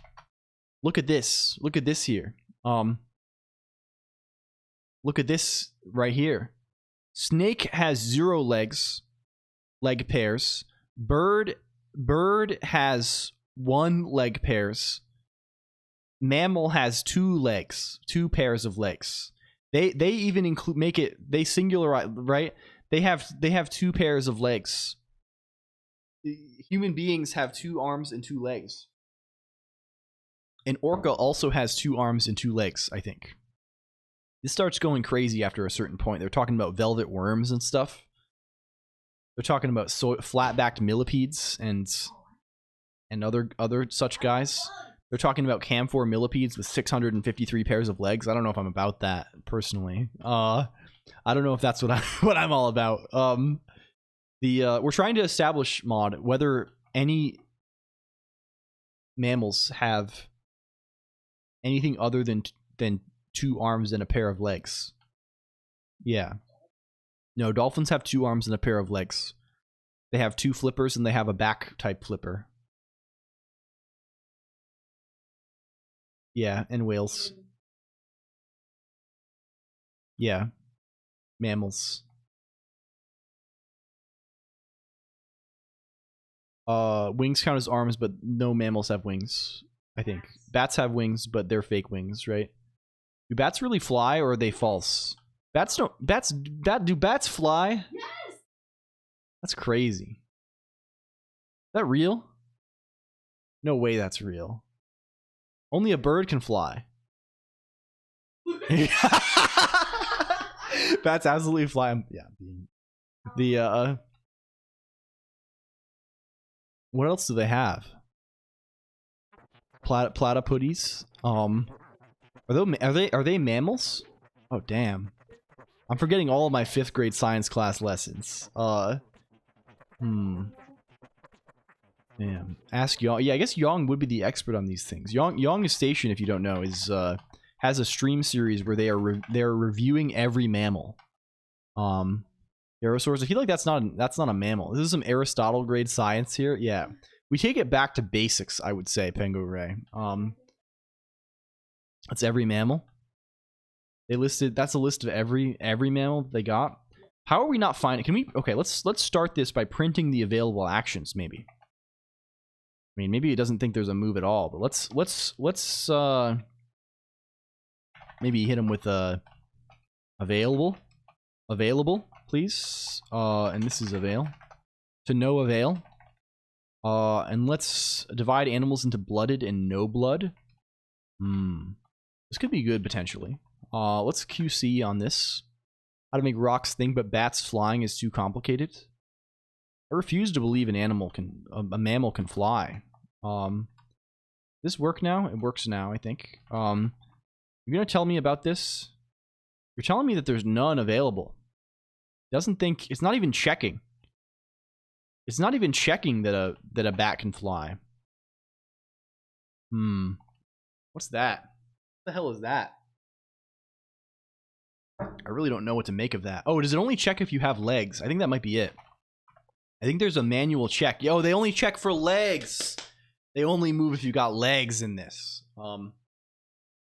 Look at this. Look at this here. Look at this right here. Snake has 0 legs, leg pairs. Bird has 1 leg pairs. Mammal has 2 legs, 2 pairs of legs. They even include they singularize, right? They have 2 pairs of legs. Human beings have 2 arms and 2 legs. An orca also has 2 arms and 2 legs, I think. This starts going crazy after a certain point. They're talking about velvet worms and stuff. They're talking about flat-backed millipedes and other such guys. They're talking about camphor millipedes with 653 pairs of legs. I don't know if I'm about that personally. I don't know if that's what I'm all about. We're trying to establish, Mod, whether any mammals have anything other than 2 arms and a pair of legs. Yeah. No, dolphins have 2 arms and a pair of legs. They have 2 flippers and they have a back type flipper. Yeah, and whales. Yeah. Mammals. Wings count as arms, but no mammals have wings, I think. Bats have wings, but they're fake wings, right? Do bats really fly, or are they false? Do bats fly? Yes! That's crazy. Is that real? No way that's real. Only a bird can fly. Bats absolutely fly. Yeah. What else do they have? Platypus. Are they mammals? Oh damn. I'm forgetting all of my 5th grade science class lessons. Damn. Ask Yong. Yeah, I guess Yong would be the expert on these things. Yong Station, if you don't know, has a stream series where they are reviewing every mammal. Aerosaurs. I feel like that's not a mammal. This is some Aristotle grade science here. Yeah, we take it back to basics, I would say, Pengo Ray. That's every mammal. They listed. That's a list of every mammal they got. How are we not finding? Can we? Okay, let's start this by printing the available actions. Maybe. I mean, maybe it doesn't think there's a move at all, but let's maybe hit him with available, please. And this is avail to no avail. And let's divide animals into blooded and no blood. This could be good potentially. Let's QC on this. How to make rocks think, but bats flying is too complicated. I refuse to believe a mammal can fly. This work now? It works now, I think. You're gonna tell me about this? You're telling me that there's none available. Doesn't think. It's not even checking. It's not even checking that a bat can fly. What's that? What the hell is that? I really don't know what to make of that. Oh, does it only check if you have legs? I think that might be it. I think there's a manual check. Yo, they only check for legs. They only move if you got legs in this.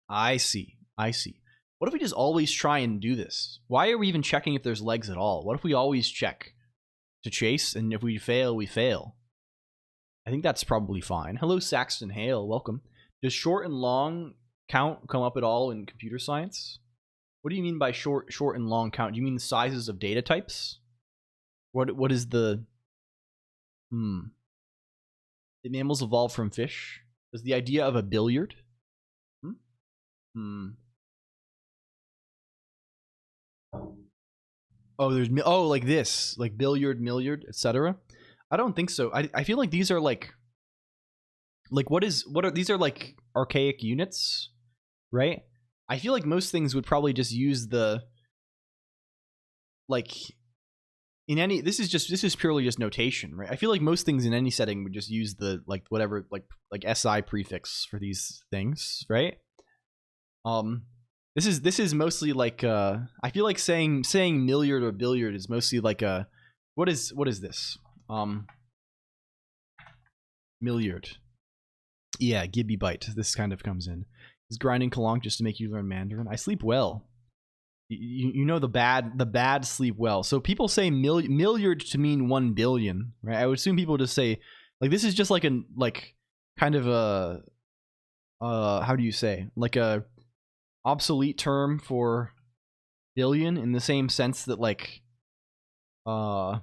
I see. What if we just always try and do this? Why are we even checking if there's legs at all? What if we always check to chase, and if we fail, we fail? I think that's probably fine. Hello, Saxton Hale. Welcome. Does short and long count come up at all in computer science? What do you mean by short and long count? Do you mean the sizes of data types? What is the... Did mammals evolve from fish? Is the idea of a billiard? Oh, like this, like billiard, milliard, etc. I don't think so. I feel like these are like what are these are like archaic units, right? I feel like most things would probably just use the like in any this is purely just notation, right? I feel like most things in any setting would just use the like whatever like SI prefix for these things, right? This is mostly like I feel like saying milliard or billiard is mostly like a what is this? Milliard. Yeah, Gibby Bite. This kind of comes in. Is grinding Colonq just to make you learn Mandarin? I sleep well. You know the bad sleep well. So people say milliard to mean 1 billion, right? I would assume people just say like this is just like a like kind of a how do you say like a obsolete term for billion in the same sense that like or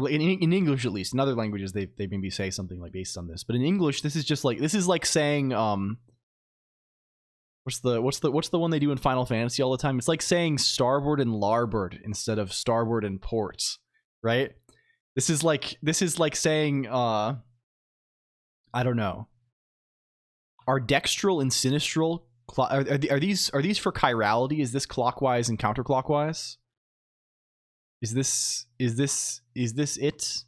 in English at least. In other languages they maybe say something like based on this, but in English this is just like this is like saying what's the one they do in Final Fantasy all the time? It's like saying starboard and larboard instead of starboard and port, right? This is like saying I don't know. Are dextral and sinistral are these for chirality? Is this clockwise and counterclockwise? Is this it?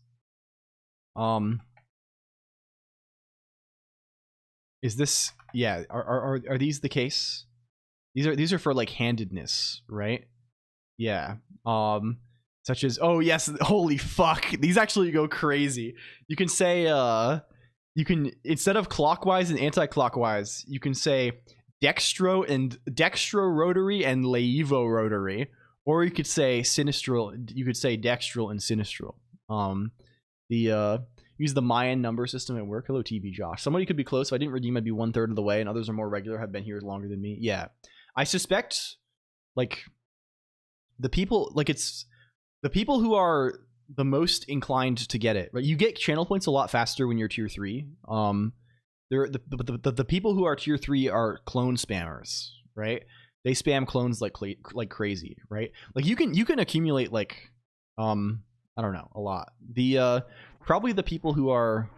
Is this yeah? Are these the case? These are for like handedness, right? Yeah. Such as oh yes, holy fuck, these actually go crazy. You can say you can instead of clockwise and anti-clockwise, you can say dextro rotary and levo rotary, or you could say sinistral. You could say dextral and sinistral. Use the Mayan number system at work. Hello, TV Josh. Somebody could be close. If I didn't redeem, I'd be 1/3 of the way, and others are more regular, have been here longer than me. Yeah, I suspect like the people like it's the people who are the most inclined to get it. Right, you get channel points a lot faster when you're tier 3. They're the people who are tier 3 are clone spammers, right? They spam clones like crazy, right? Like you can accumulate like I don't know, a lot. The probably the people who are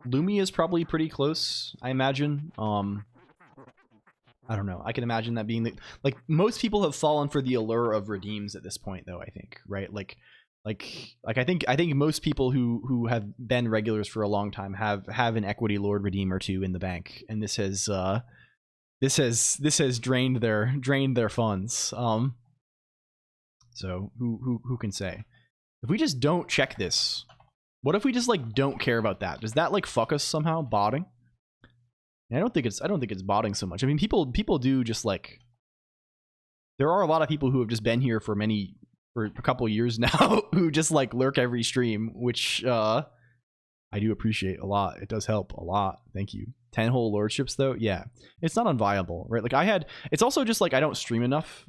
Lumi is probably pretty close, I imagine. I don't know. I can imagine that being like most people have fallen for the allure of redeems at this point though, I think, right? Like I think most people who have been regulars for a long time have an equity lord redeem or two in the bank, and this has drained their funds. So who can say? If we just don't check this, what if we just like don't care about that? Does that like fuck us somehow? Botting? I don't think it's botting so much. I mean, people do just like there are a lot of people who have just been here for a couple years now who just like lurk every stream, which I do appreciate a lot. It does help a lot. Thank you. 10 whole lordships though, yeah, it's not unviable, right? Like it's also just like I don't stream enough.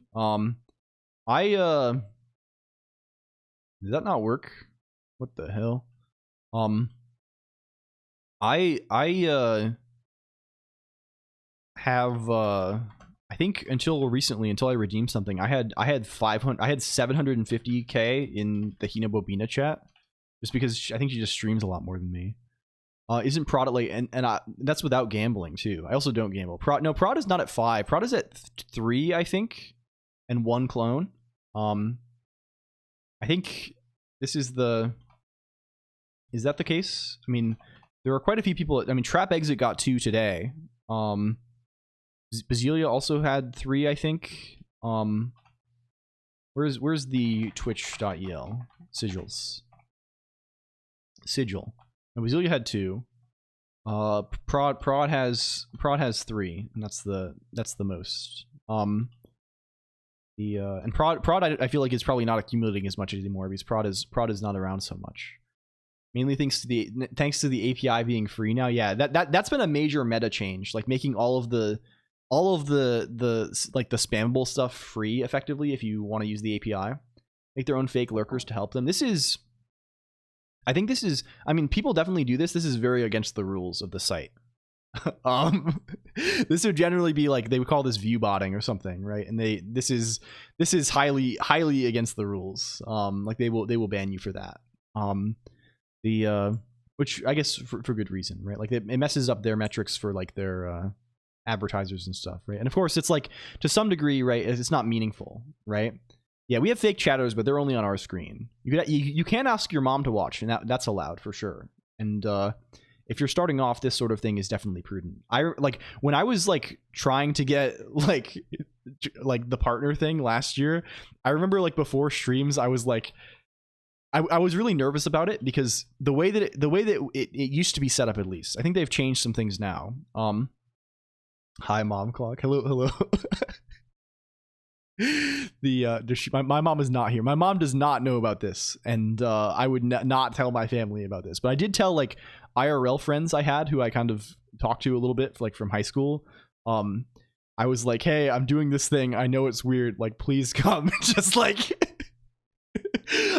Did that not work? What the hell? I have I think until recently, until I redeemed something, I had 750k in the Hina Bobina chat, just because I think she just streams a lot more than me. Isn't Prod at like and that's without gambling too. I also don't gamble. Prod is not at 5. Prod is at 3, I think, and 1 clone. I think this is the. Is that the case? I mean, there are quite a few people. I mean, Trap Exit got 2 today. Basilia also had 3, I think. Where's the Twitch.el sigils? Sigil. And Basilia had 2. Prod has 3, and that's the most. And Prod I feel like is probably not accumulating as much anymore because Prod is not around so much. Mainly thanks to the API being free now. Yeah, that's been a major meta change, like making all of the like the spammable stuff free effectively if you want to use the API. Make their own fake lurkers to help them. I mean, people definitely do this. This is very against the rules of the site. This would generally be like they would call this view botting or something, right? And this is highly against the rules. Like they will ban you for that. which I guess for good reason, right? Like it messes up their metrics for like their advertisers and stuff, right? And of course, it's like to some degree, right? It's not meaningful, right? Yeah, we have fake chatters, but they're only on our screen. You can ask your mom to watch, and that's allowed for sure. And if you're starting off, this sort of thing is definitely prudent. I like when I was like trying to get like the partner thing last year. I remember like before streams, I was like. I was really nervous about it because the way that it used to be set up, at least I think they've changed some things now. Hi mom clock. Hello. My mom is not here. My mom does not know about this, and I would not tell my family about this. But I did tell like IRL friends I had who I kind of talked to a little bit, like from high school. I was like, hey, I'm doing this thing. I know it's weird. Like, please come. Just like.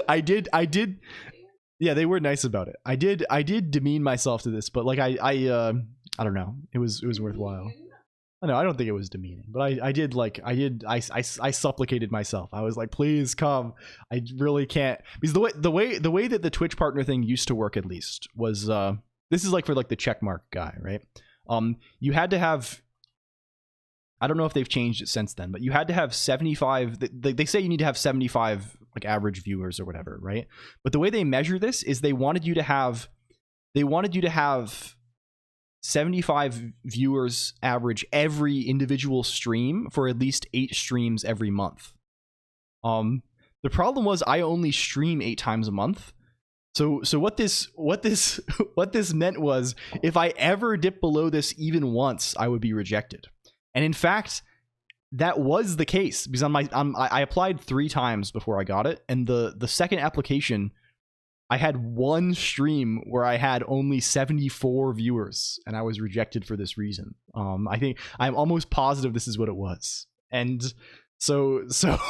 I did yeah, they were nice about it. I did demean myself to this, but like I don't know, it was worthwhile. I know, I don't think it was demeaning, but I supplicated myself. I was like, please come. I really can't, because the way that the Twitch partner thing used to work, at least, was this is like for like the checkmark guy, right? You had to have, I don't know if they've changed it since then, but you had to have 75. They say you need to have 75 like average viewers or whatever, right? But the way they measure this is they wanted you to have 75 viewers average every individual stream for at least 8 streams every month. The problem was I only stream 8 times a month. So what this meant was if I ever dipped below this even once, I would be rejected. And in fact, that was the case, because I applied 3 times before I got it, and the second application, I had one stream where I had only 74 viewers, and I was rejected for this reason. I think I'm almost positive this is what it was, and so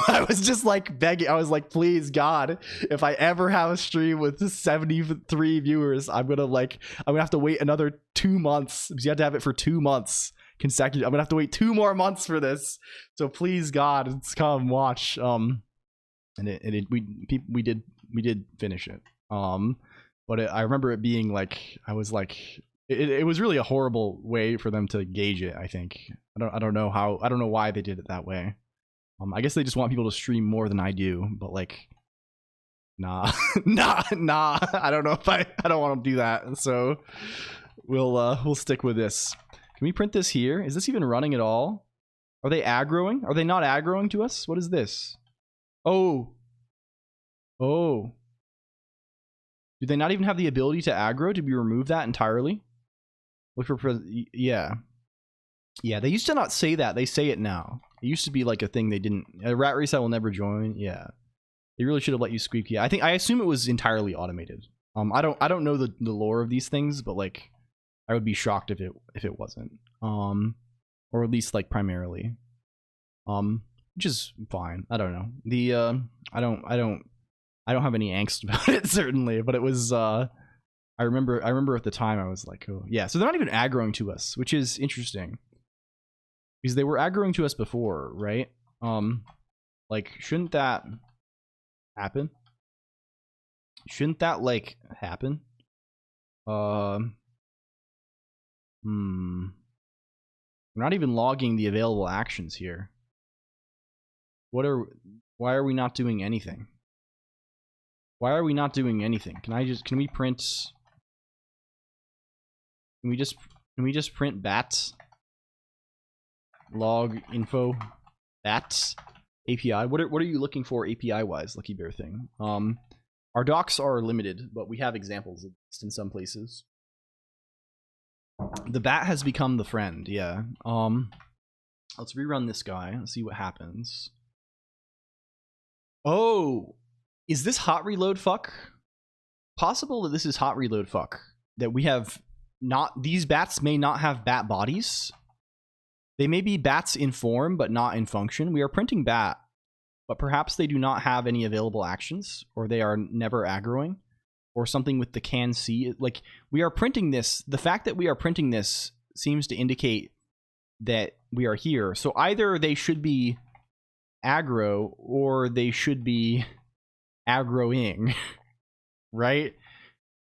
I was just like begging. I was like, please God, if I ever have a stream with 73 viewers, I'm gonna have to wait another 2 months, because you have to have it for 2 months. Consecutive. I'm gonna have to wait 2 more months for this, so please God, let's come watch. And we did finish it. But I remember it being like, I was like, it was really a horrible way for them to gauge it. I think I don't know why they did it that way. I guess they just want people to stream more than I do, but like, nah. I don't know if I don't want to do that, so we'll stick with this. Can we print this here? Is this even running at all? Are they aggroing? Are they not aggroing to us? What is this? Oh. Do they not even have the ability to aggro? Did we remove that entirely? Look for yeah. Yeah, they used to not say that. They say it now. It used to be like a thing they didn't. A rat race I will never join. Yeah. They really should have let you squeak. Yeah, I assume it was entirely automated. I don't know the lore of these things, but like, I would be shocked if it wasn't, or at least like primarily, which is fine. I don't know. I don't have any angst about it, certainly, but it was. I remember at the time I was like, oh yeah. So they're not even aggroing to us, which is interesting, because they were aggroing to us before, right? Like, shouldn't that happen? Shouldn't that like happen? We're not even logging the available actions here. Why are we not doing anything? Why are we not doing anything? Can we print? Can we just print bats? Log info bats API. What are you looking for API wise, Lucky Bear thing? Our docs are limited, but we have examples in some places. The bat has become the friend, yeah. Let's rerun this guy and see what happens. Oh, is this hot reload fuck? Possible that this is hot reload fuck. That we have not, these bats may not have bat bodies. They may be bats in form, but not in function. We are printing bat, but perhaps they do not have any available actions, or they are never aggroing, or something with the can see. Like, we are printing this. The fact that we are printing this seems to indicate that we are here. So either they should be aggro, or they should be aggroing, right?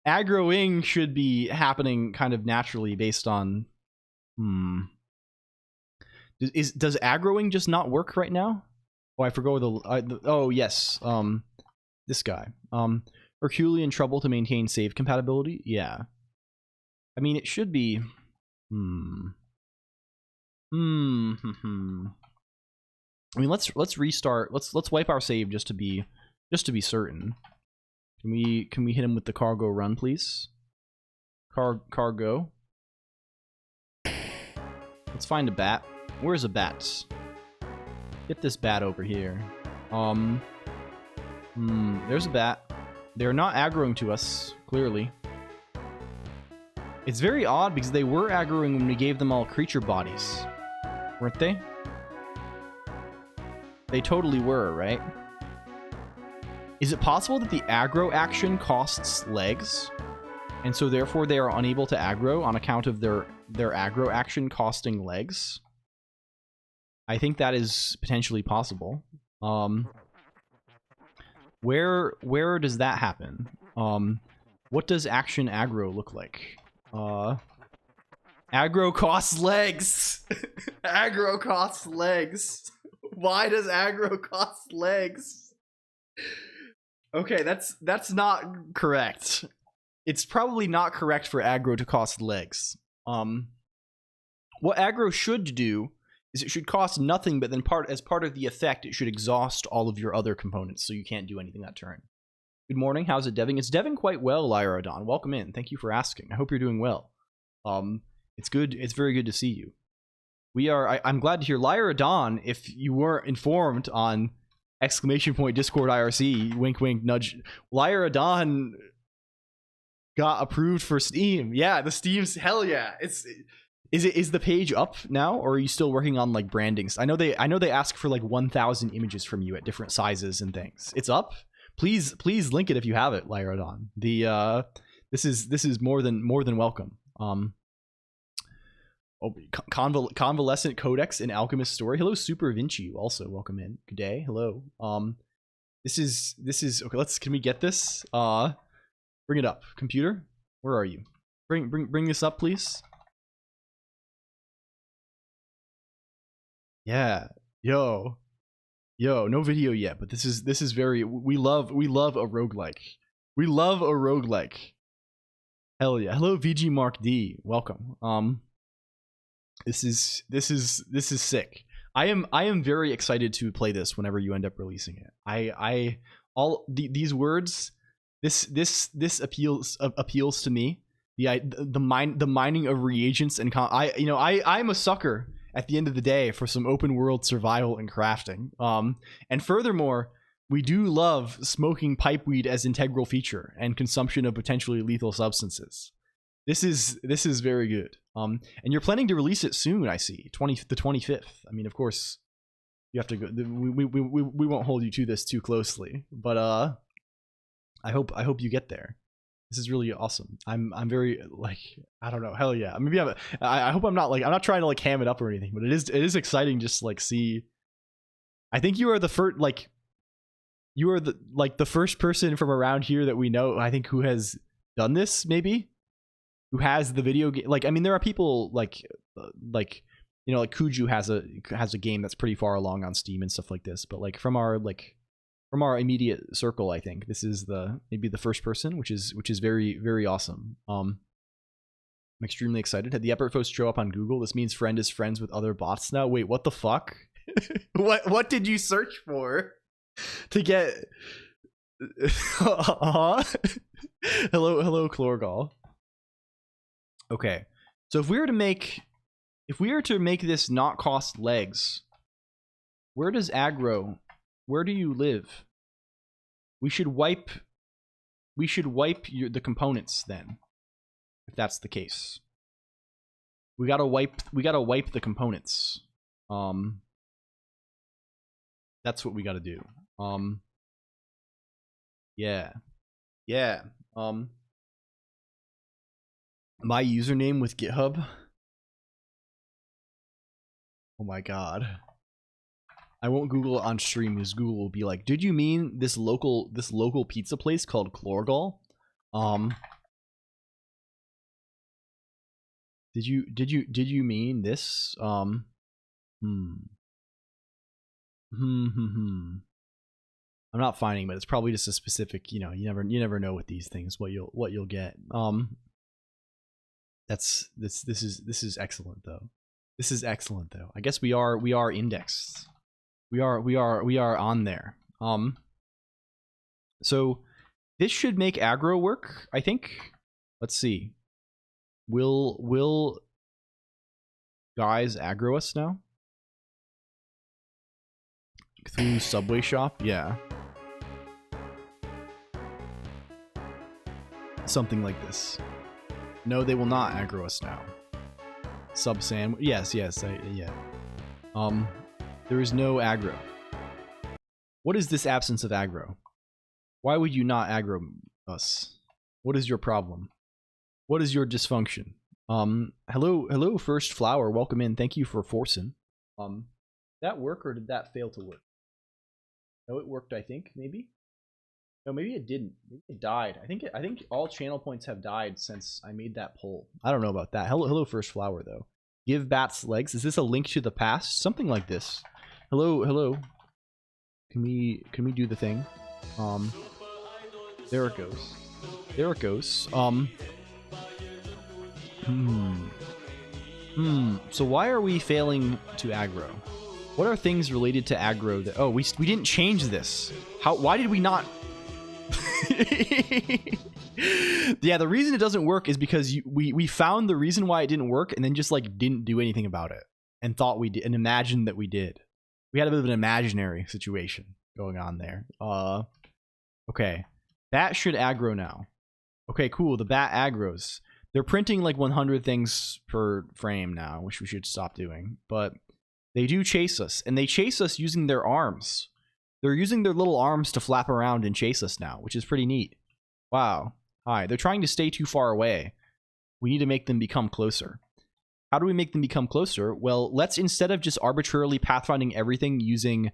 Aggroing should be happening kind of naturally based on... Does aggroing just not work right now? Oh, I forgot oh, yes. This guy. Herculean trouble to maintain save compatibility? Yeah. I mean, it should be... I mean, let's restart. Let's wipe our save just to be certain. Can we hit him with the cargo run, please? Cargo. Let's find a bat. Where's a bat? Get this bat over here. There's a bat. They're not aggroing to us, clearly. It's very odd because they were aggroing when we gave them all creature bodies. Weren't they? They totally were, right? Is it possible that the aggro action costs legs? And so therefore they are unable to aggro on account of their aggro action costing legs? I think that is potentially possible. Where does that happen? What does action aggro look like? Aggro costs legs. Aggro costs legs. Why does aggro cost legs? Okay, that's not correct. It's probably not correct for aggro to cost legs. What aggro should do is it should cost nothing, but then as part of the effect, it should exhaust all of your other components, so you can't do anything that turn. Good morning. How's it deving? It's deving quite well, Lyrodon. Welcome in. Thank you for asking. I hope you're doing well. It's good. It's very good to see you. I'm glad to hear Lyrodon. If you weren't informed on !Discord IRC, wink wink nudge, Lyrodon got approved for Steam. Yeah, the Steam's hell yeah. Is the page up now, or are you still working on like brandings? I know they ask for like 1,000 images from you at different sizes and things. It's up. Please link it if you have it, Lyrodon. This is more than welcome. Convalescent Codex and Alchemist Story. Hello, Super Vinci. Also welcome in. Good day. Hello. This is okay. Can we get this? Bring it up, computer. Where are you? Bring this up, please. Yeah. Yo, no video yet, but this is very, we love a roguelike. We love a roguelike. Hell yeah. Hello, VG Mark D. Welcome. This is sick. I am very excited to play this whenever you end up releasing it. These words, this appeals to me. The mining of reagents and I'm a sucker at the end of the day for some open world survival and crafting. And furthermore, we do love smoking pipeweed as integral feature and consumption of potentially lethal substances. This is very good. And you're planning to release it soon, I see. The 25th. I mean, of course, you have to go. We won't hold you to this too closely, but I hope you get there. This is really awesome. I'm very like, I don't know, hell yeah. Maybe I hope I'm not trying to like ham it up or anything, but it is exciting just to, like, see. I think you are the first the first person from around here that we know, I think, who has done this, maybe, who has the video game. Like, I mean, there are people like Kuju has a game that's pretty far along on Steam and stuff like this, but like from our immediate circle, I think this is maybe the first person, which is very, very awesome. I'm extremely excited. Had the Epert post show up on Google? This means friend is friends with other bots now. Wait, what the fuck? What did you search for to get? Hello, Chlorgal. Okay, so if we were to make this not cost legs, where does aggro? Where do you live? We should wipe the components then, if that's the case. We gotta wipe the components. That's what we gotta do. Yeah. My username with GitHub. Oh my god. I won't Google it on stream because Google will be like, "Did you mean this local pizza place called Chlorgal?" Did you mean this? I'm not finding, but it's probably just a specific, you know, you never know with these things what you'll get. This is excellent though. This is excellent though. I guess we are indexed. We are on there. So this should make aggro work, I think. Let's see. Will guys aggro us now? Through Subway Shop? Yeah. Something like this. No, they will not aggro us now. Sub-San. Yes, yeah. There is no aggro. What is this absence of aggro? Why would you not aggro us? What is your problem? What is your dysfunction? Hello, First Flower. Welcome in. Thank you for forcing. That work or did that fail to work? No, it worked, I think, maybe? No, maybe it didn't. Maybe it died. I think all channel points have died since I made that poll. I don't know about that. Hello, First Flower, though. Give bats legs. Is this a link to the past? Something like this. Hello. Can we do the thing? There it goes. There it goes. So why are we failing to aggro? What are things related to aggro that... Oh, we didn't change this. Why did we not... Yeah, the reason it doesn't work is because we found the reason why it didn't work and then just like didn't do anything about it and thought we did and imagined that we did. We had a bit of an imaginary situation going on there. Okay. Bat should aggro now. Okay, cool. The bat aggros. They're printing like 100 things per frame now, which we should stop doing. But they do chase us, and they chase us using their arms. They're using their little arms to flap around and chase us now, which is pretty neat. Wow. Hi. They're trying to stay too far away. We need to make them become closer. How do we make them become closer? Well, let's, instead of just arbitrarily pathfinding everything using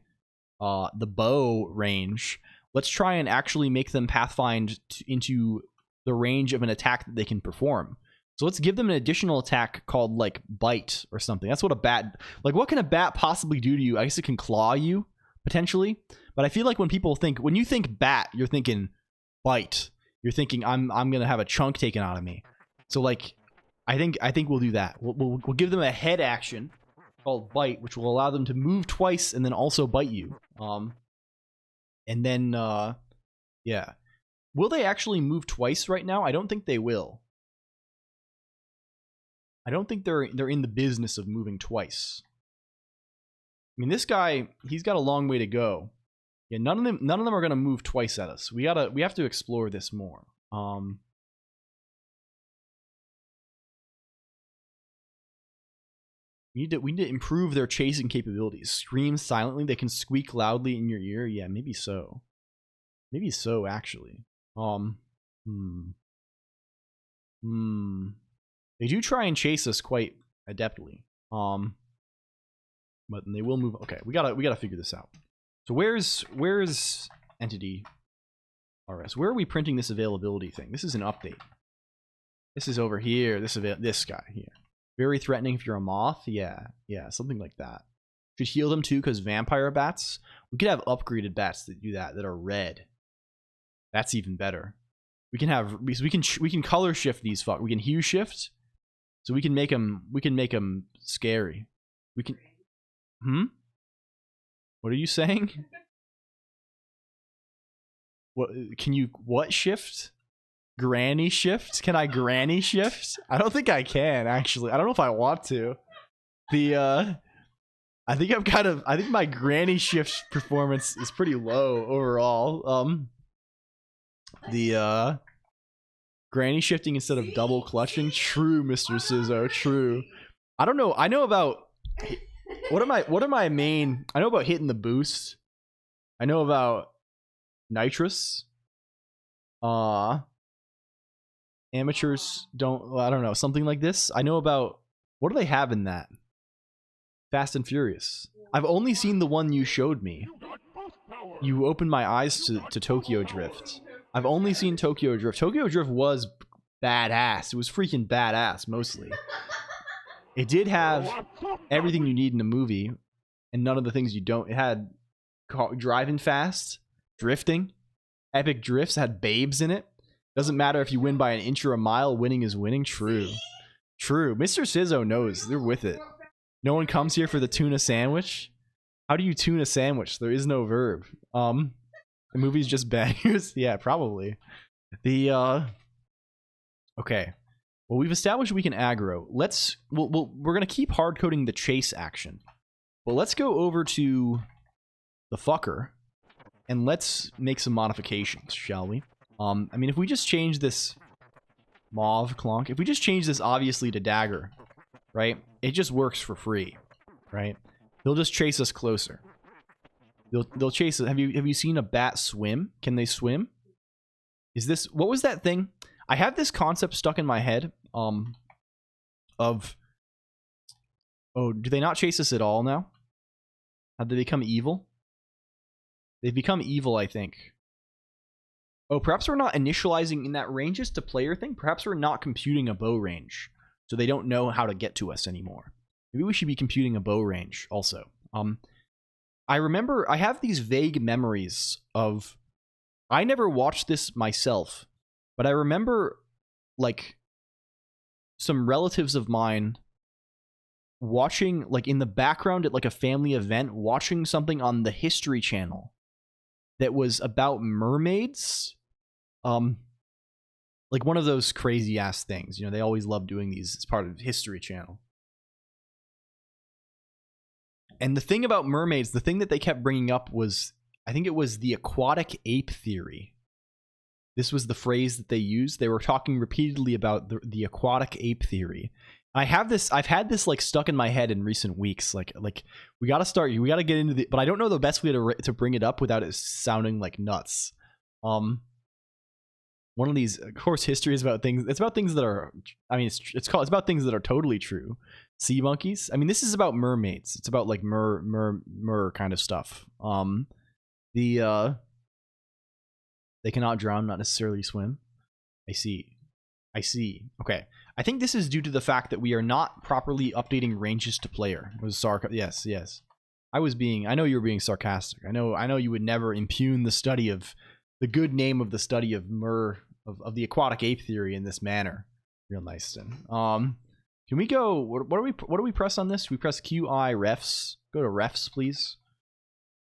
the bow range, let's try and actually make them pathfind into the range of an attack that they can perform. So let's give them an additional attack called like bite or something. That's what a bat, like what can a bat possibly do to you? I guess it can claw you potentially, but I feel like when you think bat, you're thinking bite. You're thinking I'm going to have a chunk taken out of me. So like I think we'll do that. We'll give them a head action called bite, which will allow them to move twice and then also bite you. And then yeah. Will they actually move twice right now? I don't think they will. I don't think they're in the business of moving twice. I mean, this guy, he's got a long way to go. Yeah, none of them are gonna move twice at us. We have to explore this more. We need to improve their chasing capabilities. Scream silently. They can squeak loudly in your ear. Yeah, maybe so. Maybe so, actually. They do try and chase us quite adeptly. But they will move. Okay, we gotta figure this out. So where's entity RS? Where are we printing this availability thing? This is an update. This is over here. This guy here. Very threatening if you're a moth. Yeah, something like that. Should heal them too, because vampire bats. We could have upgraded bats that do that are red. That's even better. We can color shift these fuck. We can hue shift, so we can make them scary. We can. What are you saying? What can you? What shift? Granny shift? Can I granny shift? I don't think I can actually. I don't know if I want to. I think my granny shift performance is pretty low overall. Granny shifting instead of double clutching. True, Mr. Sizzo. True. I don't know. I know about what are my main. I know about hitting the boost. I know about nitrous. Amateurs don't. Well, I don't know, something like this. I know about. What do they have in that? Fast and Furious. I've only seen the one you showed me. You opened my eyes to Tokyo Drift. I've only seen Tokyo Drift. Tokyo Drift was badass. It was freaking badass, mostly. It did have everything you need in a movie, and none of the things you don't. It had driving fast, drifting, epic drifts. It had babes in it. Doesn't matter if you win by an inch or a mile. Winning is winning. True. True. Mr. Sizzo knows. They're with it. No one comes here for the tuna sandwich. How do you tune a sandwich? There is no verb. The movie's just bangers. Yeah, probably. Okay. Well, we've established we can aggro. We're gonna keep hard coding the chase action, but let's go over to the fucker and let's make some modifications, shall we? I mean, if we just change this mauve Colonq, if we just change this obviously to dagger, right? It just works for free, right? They'll just chase us closer. They'll chase us. Have you seen a bat swim? Can they swim? Is this, what was that thing? I have this concept stuck in my head of, oh, do they not chase us at all now? Have they become evil? They've become evil, I think. Oh, perhaps we're not initializing in that ranges to player thing. Perhaps we're not computing a bow range, so they don't know how to get to us anymore. Maybe we should be computing a bow range also. I remember, I have these vague memories of, I never watched this myself, but I remember, like, some relatives of mine watching, like, in the background at, like, a family event, watching something on the History Channel that was about mermaids. Like, one of those crazy-ass things. You know, they always love doing these. It's part of History Channel. And the thing about mermaids, the thing that they kept bringing up was, I think it was the aquatic ape theory. This was the phrase that they used. They were talking repeatedly about the aquatic ape theory. And I've had this like stuck in my head in recent weeks. Like we got to get into the, but I don't know the best way to bring it up without it sounding like nuts. One of these, of course, history is about things. It's about things that are, I mean, it's about things that are totally true. Sea monkeys. I mean, this is about mermaids. It's about like mer kind of stuff. They cannot drown, not necessarily swim. I see. Okay. I think this is due to the fact that we are not properly updating ranges to player. It was yes. I know you were being sarcastic. I know you would never impugn the study of the good name of the study of of the aquatic ape theory in this manner. Real nice, then. Can we go, what do we press on this? We press QI refs. Go to refs, please.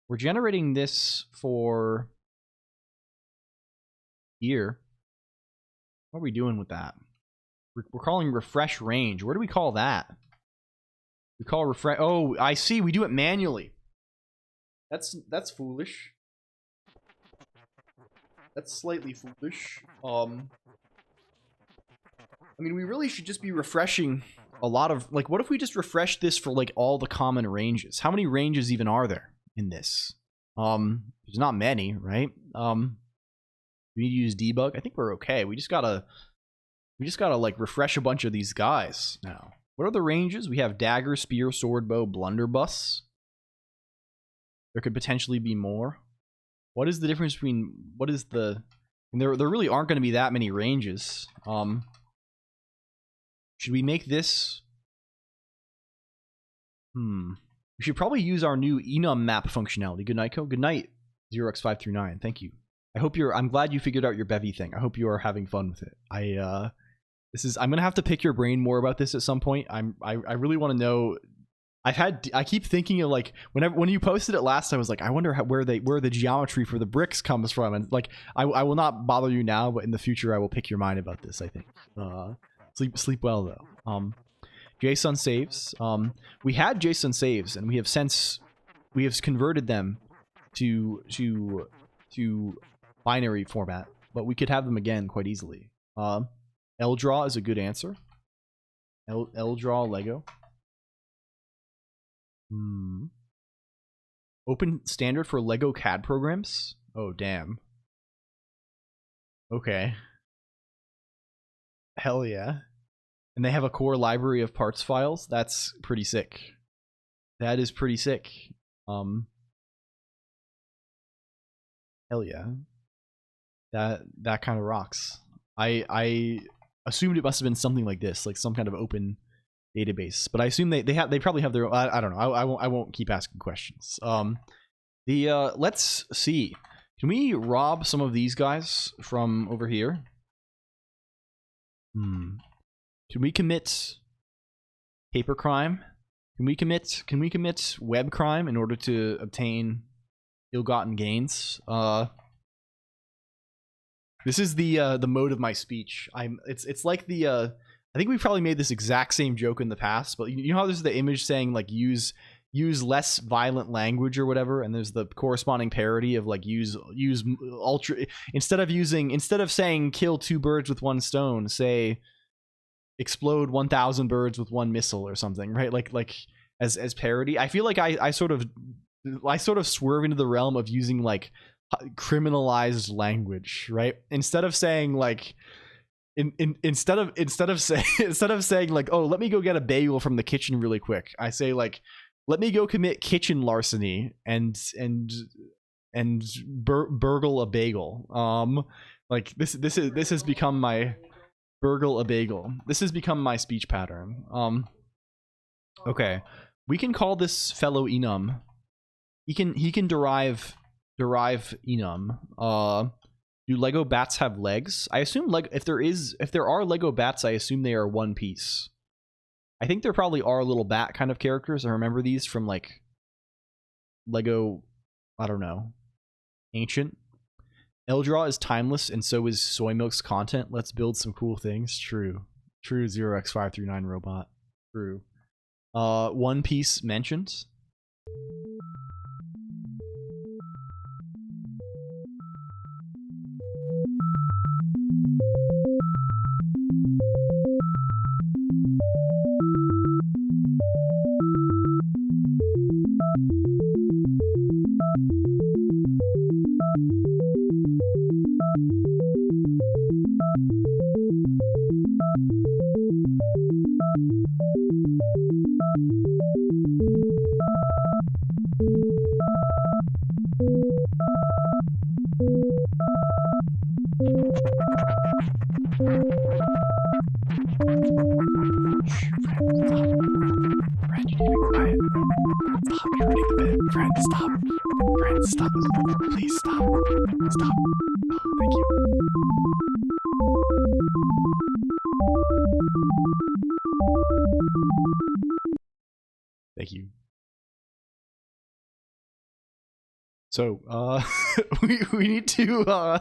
We're generating this for here. What are we doing with that? We're calling refresh range. Where do we call that? We call refresh. Oh, I see. We do it manually. That's foolish. That's slightly foolish. I mean, we really should just be refreshing a lot of, like, what if we just refresh this for like all the common ranges? How many ranges even are there in this? There's not many, right? We need to use debug. I think we're okay. We just gotta like refresh a bunch of these guys now. What are the ranges? We have dagger, spear, sword, bow, blunderbuss. There could potentially be more. What is the difference between, what is the, and there really aren't going to be that many ranges. Should we make this? We should probably use our new enum map functionality. Good night, Co. Good night, 0x539. Thank you. I'm glad you figured out your bevy thing. I hope you are having fun with it. I'm gonna have to pick your brain more about this at some point. I really want to know. I keep thinking of, like, when you posted it last, I was like, I wonder where the geometry for the bricks comes from. And like, I will not bother you now, but in the future I will pick your mind about this, I think. Sleep well though. JSON saves. We had JSON saves, and we have converted them to binary format, but we could have them again quite easily. LDraw is a good answer. LDraw Lego. Open standard for Lego CAD programs. Oh damn. Okay. Hell yeah. And they have a core library of parts files. That's pretty sick. That is pretty sick. Hell yeah. That kind of rocks. I assumed it must have been something like this, like some kind of open database, but I assume they probably have their. I don't know. I won't keep asking questions. Let's see. Can we rob some of these guys from over here? Can we commit paper crime? Can we commit web crime in order to obtain ill-gotten gains? This is the mode of my speech. It's like the I think we probably made this exact same joke in the past, but you know how there's the image saying like use less violent language or whatever, and there's the corresponding parody of like use ultra instead of saying kill 2 birds with 1 stone, say explode 1,000 birds with 1 missile or something, right? Like as parody. I feel like I sort of swerve into the realm of using like criminalized language, right? Instead of saying like instead of saying like, oh, let me go get a bagel from the kitchen really quick, I say like, let me go commit kitchen larceny and burgle a bagel. Like this has become my burgle a bagel. This has become my speech pattern. Okay, we can call this fellow enum. He can derive enum. Do Lego bats have legs? I assume if there are Lego bats, I assume they are one piece. I think there probably are little bat kind of characters. I remember these from like Lego, I don't know, Ancient. Eldraw is timeless, and so is Soy Milk's content. Let's build some cool things. True 0x539 robot. True. One Piece mentioned. Stop. Please stop. Stop. Oh, thank you. Thank you. So, we need to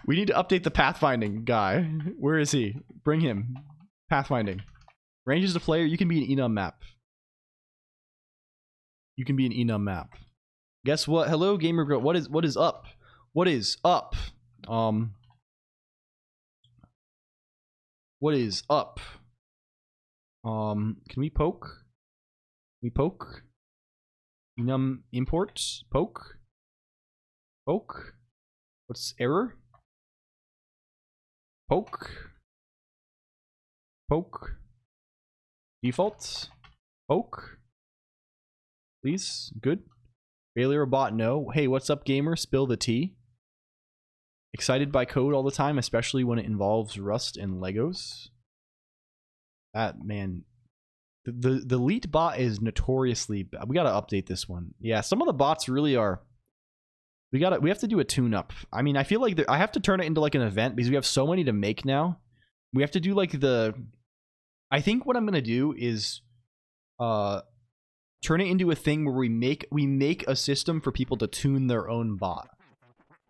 we need to update the pathfinding guy. Where is he? Bring him. Pathfinding. Ranges to player, you can be an enum map. You can be an enum map. Guess what? Hello, gamer girl. What is up? What is up? What is up? Can we poke? Can we poke? Enum imports? Poke? Poke? What's error? Poke? Poke? Defaults? Poke? Please? Good. Failure bot, no. Hey, what's up, gamer? Spill the tea. Excited by code all the time, especially when it involves Rust and Legos. That, man. The elite bot is notoriously bad. We gotta update this one. Yeah, some of the bots really are. We have to do a tune-up. I mean, I feel like I have to turn it into like an event because we have so many to make now. We have to do like I think what I'm gonna do is turn it into a thing where we make a system for people to tune their own bot.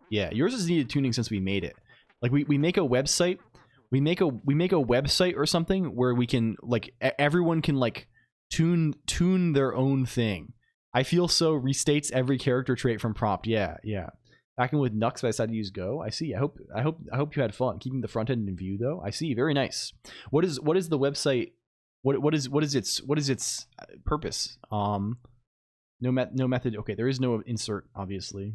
Yeah, yours has needed tuning since we made it. Like we make a website, we make a website or something where we can like everyone can like tune their own thing. I feel so restates every character trait from prompt. Yeah. Back in with Nux, I decided to use Go. I see. I hope you had fun keeping the front end in view though. I see. Very nice. What is the website? What is its purpose? No method. Okay, there is no insert, obviously.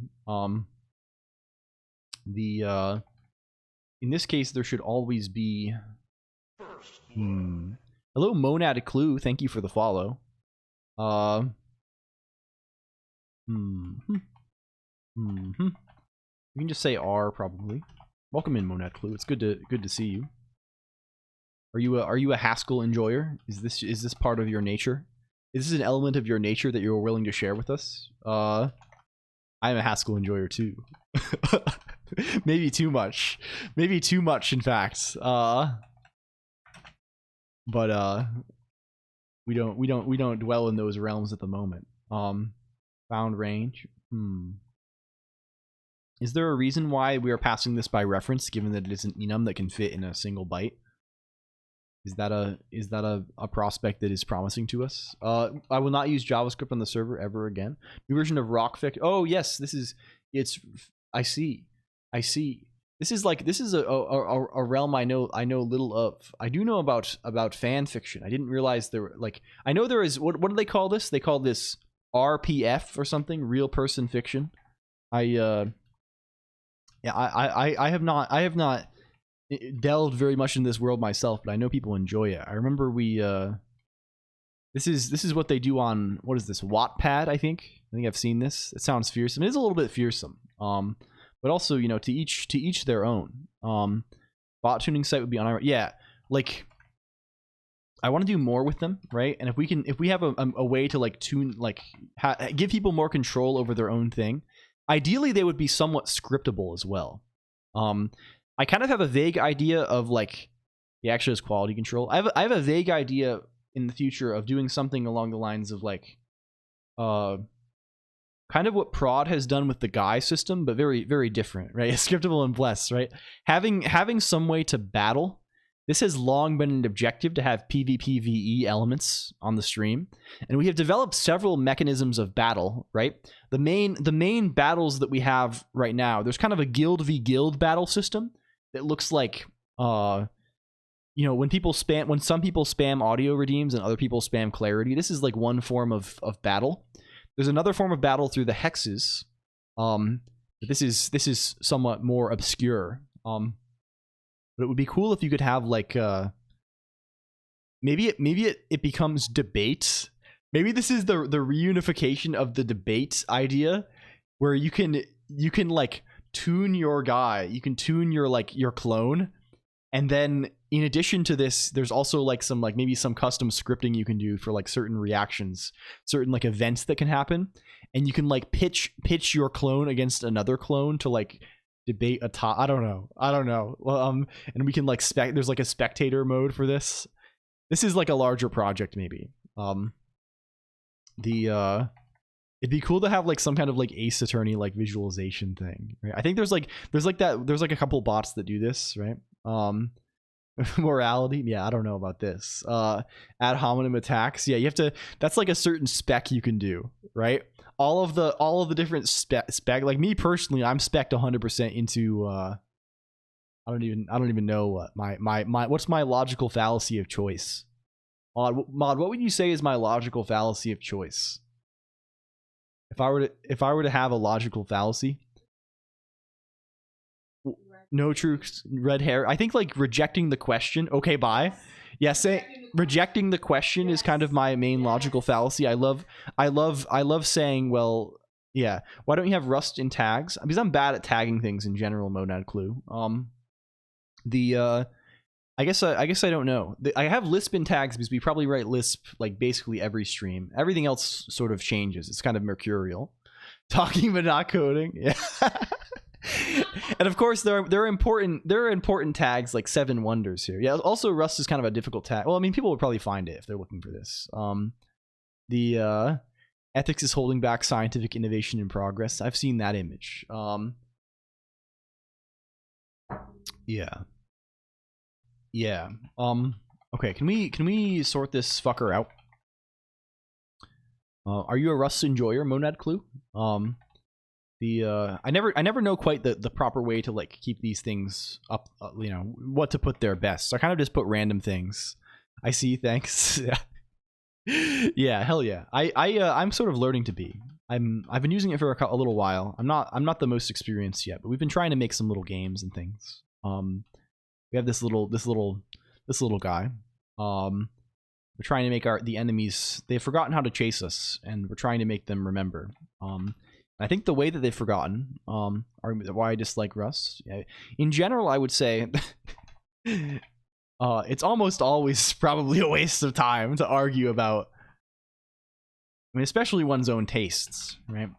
In this case, there should always be. Hello, Monad Clue. Thank you for the follow. We can just say R probably. Welcome in, Monad Clue. It's good to see you. Are you a Haskell enjoyer? Is this part of your nature? Is this an element of your nature that you're willing to share with us? I'm a Haskell enjoyer too. Maybe too much. Maybe too much, in fact. But we don't dwell in those realms at the moment. Found range. Is there a reason why we are passing this by reference, given that it is an enum that can fit in a single byte? Is that a prospect that is promising to us? I will not use JavaScript on the server ever again. New version of Rockfic. Oh yes, it's. I see. This is a realm I know little of. I do know about fan fiction. I didn't realize there were I know there is what do they call this? They call this RPF or something, real person fiction. I have not delved very much in this world myself, but I know people enjoy it. I remember this is what they do on, what is this, Wattpad, I think I've seen this. It sounds fearsome. It is a little bit fearsome. But also, you know, to each their own. Bot tuning site would be on our, yeah, like I want to do more with them, right? And if we have a way to like tune, like give people more control over their own thing, ideally they would be somewhat scriptable as well. I kind of have a vague idea of like, yeah, actually it's quality control. I have a vague idea in the future of doing something along the lines of like, kind of what Prod has done with the Guy system, but very, very different, right? Scriptable and bless, right? Having some way to battle. This has long been an objective to have PvPvE elements on the stream, and we have developed several mechanisms of battle, right? The main battles that we have right now, there's kind of a guild v guild battle system that looks like, you know, when some people spam audio redeems and other people spam clarity. This is like one form of battle. There's another form of battle through the hexes. This is somewhat more obscure. But it would be cool if you could have like maybe it becomes debate. Maybe this is the reunification of the debate idea, where you can like tune your guy, you can tune your clone, and then in addition to this, there's also like maybe some custom scripting you can do for like certain reactions, certain like events that can happen, and you can like pitch your clone against another clone to like debate a top. I don't know. Well, and we can like there's like a spectator mode for this. This is like a larger project maybe. It'd be cool to have like some kind of like Ace Attorney like visualization thing, right? I think there's like a couple bots that do this, right? Morality, yeah, I don't know about this. Ad hominem attacks, yeah, you have to, that's like a certain spec you can do, right? All of the different spec, like me personally, I'm spec'd 100% into I don't even know what my what's my logical fallacy of choice. Mod, what would you say is my logical fallacy of choice? If I were to have a logical fallacy, no truth, red hair. I think like rejecting the question. Okay, bye. Yeah, rejecting the question is kind of my main logical fallacy. I love saying, well, yeah, why don't you have Rust in tags? Because I'm bad at tagging things in general, Monad Clue. I guess I don't know. I have Lisp in tags because we probably write Lisp like basically every stream. Everything else sort of changes. It's kind of mercurial. Talking but not coding. Yeah. And of course there are important tags like 7 wonders here. Yeah, also Rust is kind of a difficult tag. Well, I mean, people would probably find it if they're looking for this. The ethics is holding back scientific innovation and progress. I've seen that image. Yeah. Okay, can we sort this fucker out? Are you a Rust enjoyer, Monad Clue? I never know quite the proper way to like keep these things up, you know, what to put there best. So I kind of just put random things. I see, thanks. Yeah, hell yeah. I'm sort of learning to be. I've been using it for a little while. I'm not the most experienced yet, but we've been trying to make some little games and things. We have this little guy. We're trying to make the enemies, they've forgotten how to chase us, and we're trying to make them remember. I think the way that they've forgotten, are why I dislike Rust. Yeah. In general, I would say It's almost always probably a waste of time to argue about. I mean, especially one's own tastes, right?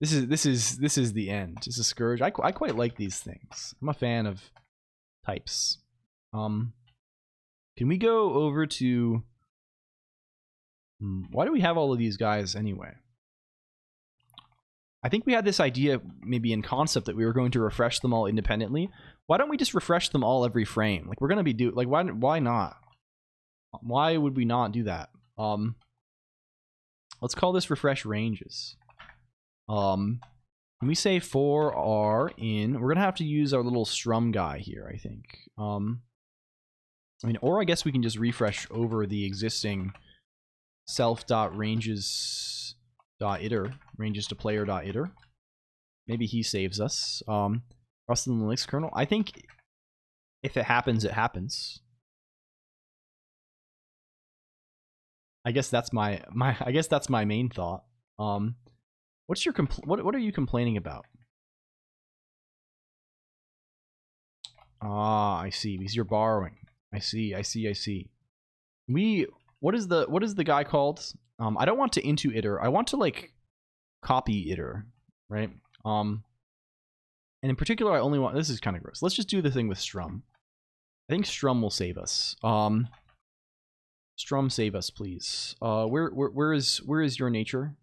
This is the end. It's a scourge. I quite like these things. I'm a fan of types. Can we go over to? Why do we have all of these guys anyway? I think we had this idea maybe in concept that we were going to refresh them all independently. Why don't we just refresh them all every frame? Like we're gonna be why not? Why would we not do that? Let's call this refresh ranges. When we say for r in, we're gonna have to use our little strum guy here, I think. I mean, or I guess we can just refresh over the existing self.ranges.iter, ranges to player.iter. Maybe he saves us. Rust in the Linux kernel. I think if it happens, it happens. I guess that's my main thought. What's your what are you complaining about? Ah, I see. Because you're borrowing. I see. What is the guy called? I don't want to into iter. I want to like copy iter, right? And in particular, I only want. This is kind of gross. Let's just do the thing with strum. I think strum will save us. Strum, save us, please. Where is your nature?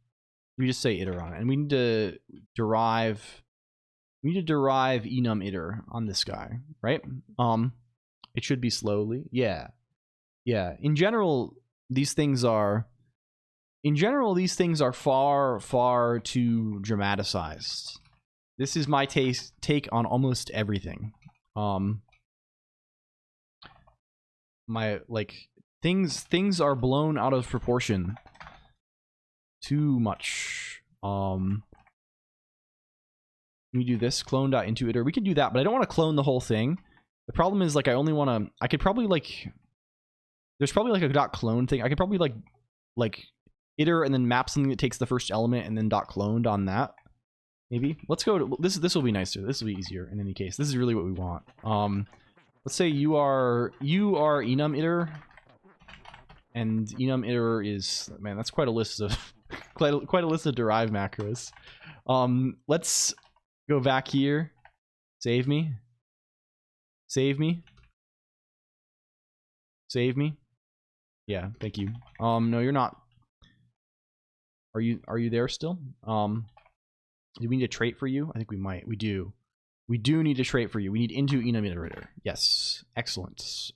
We just say iter on it, and we need to derive. We need to derive enum iter on this guy, right? It should be slowly. Yeah. In general, these things are far, far too dramatized. This is my take on almost everything. My things are blown out of proportion too much. We do this clone.into iter. We can do that, but I don't want to clone the whole thing. The problem is like I only want to. I could probably like. There's probably like a .clone thing. I could probably like iter and then map something that takes the first element and then .cloned on that. Maybe. Let's go to this. This will be nicer. This will be easier in any case. This is really what we want. Let's say you are enum iter, and enum iter is, man, that's quite a list of quite a list of derived macros. Let's go back here. Save me. Yeah, thank you. No, you're not. Are you there still? Do we need a trait for you? I think we might. We do. We do need a trait for you. We need into enum iterator. Yes. Excellent.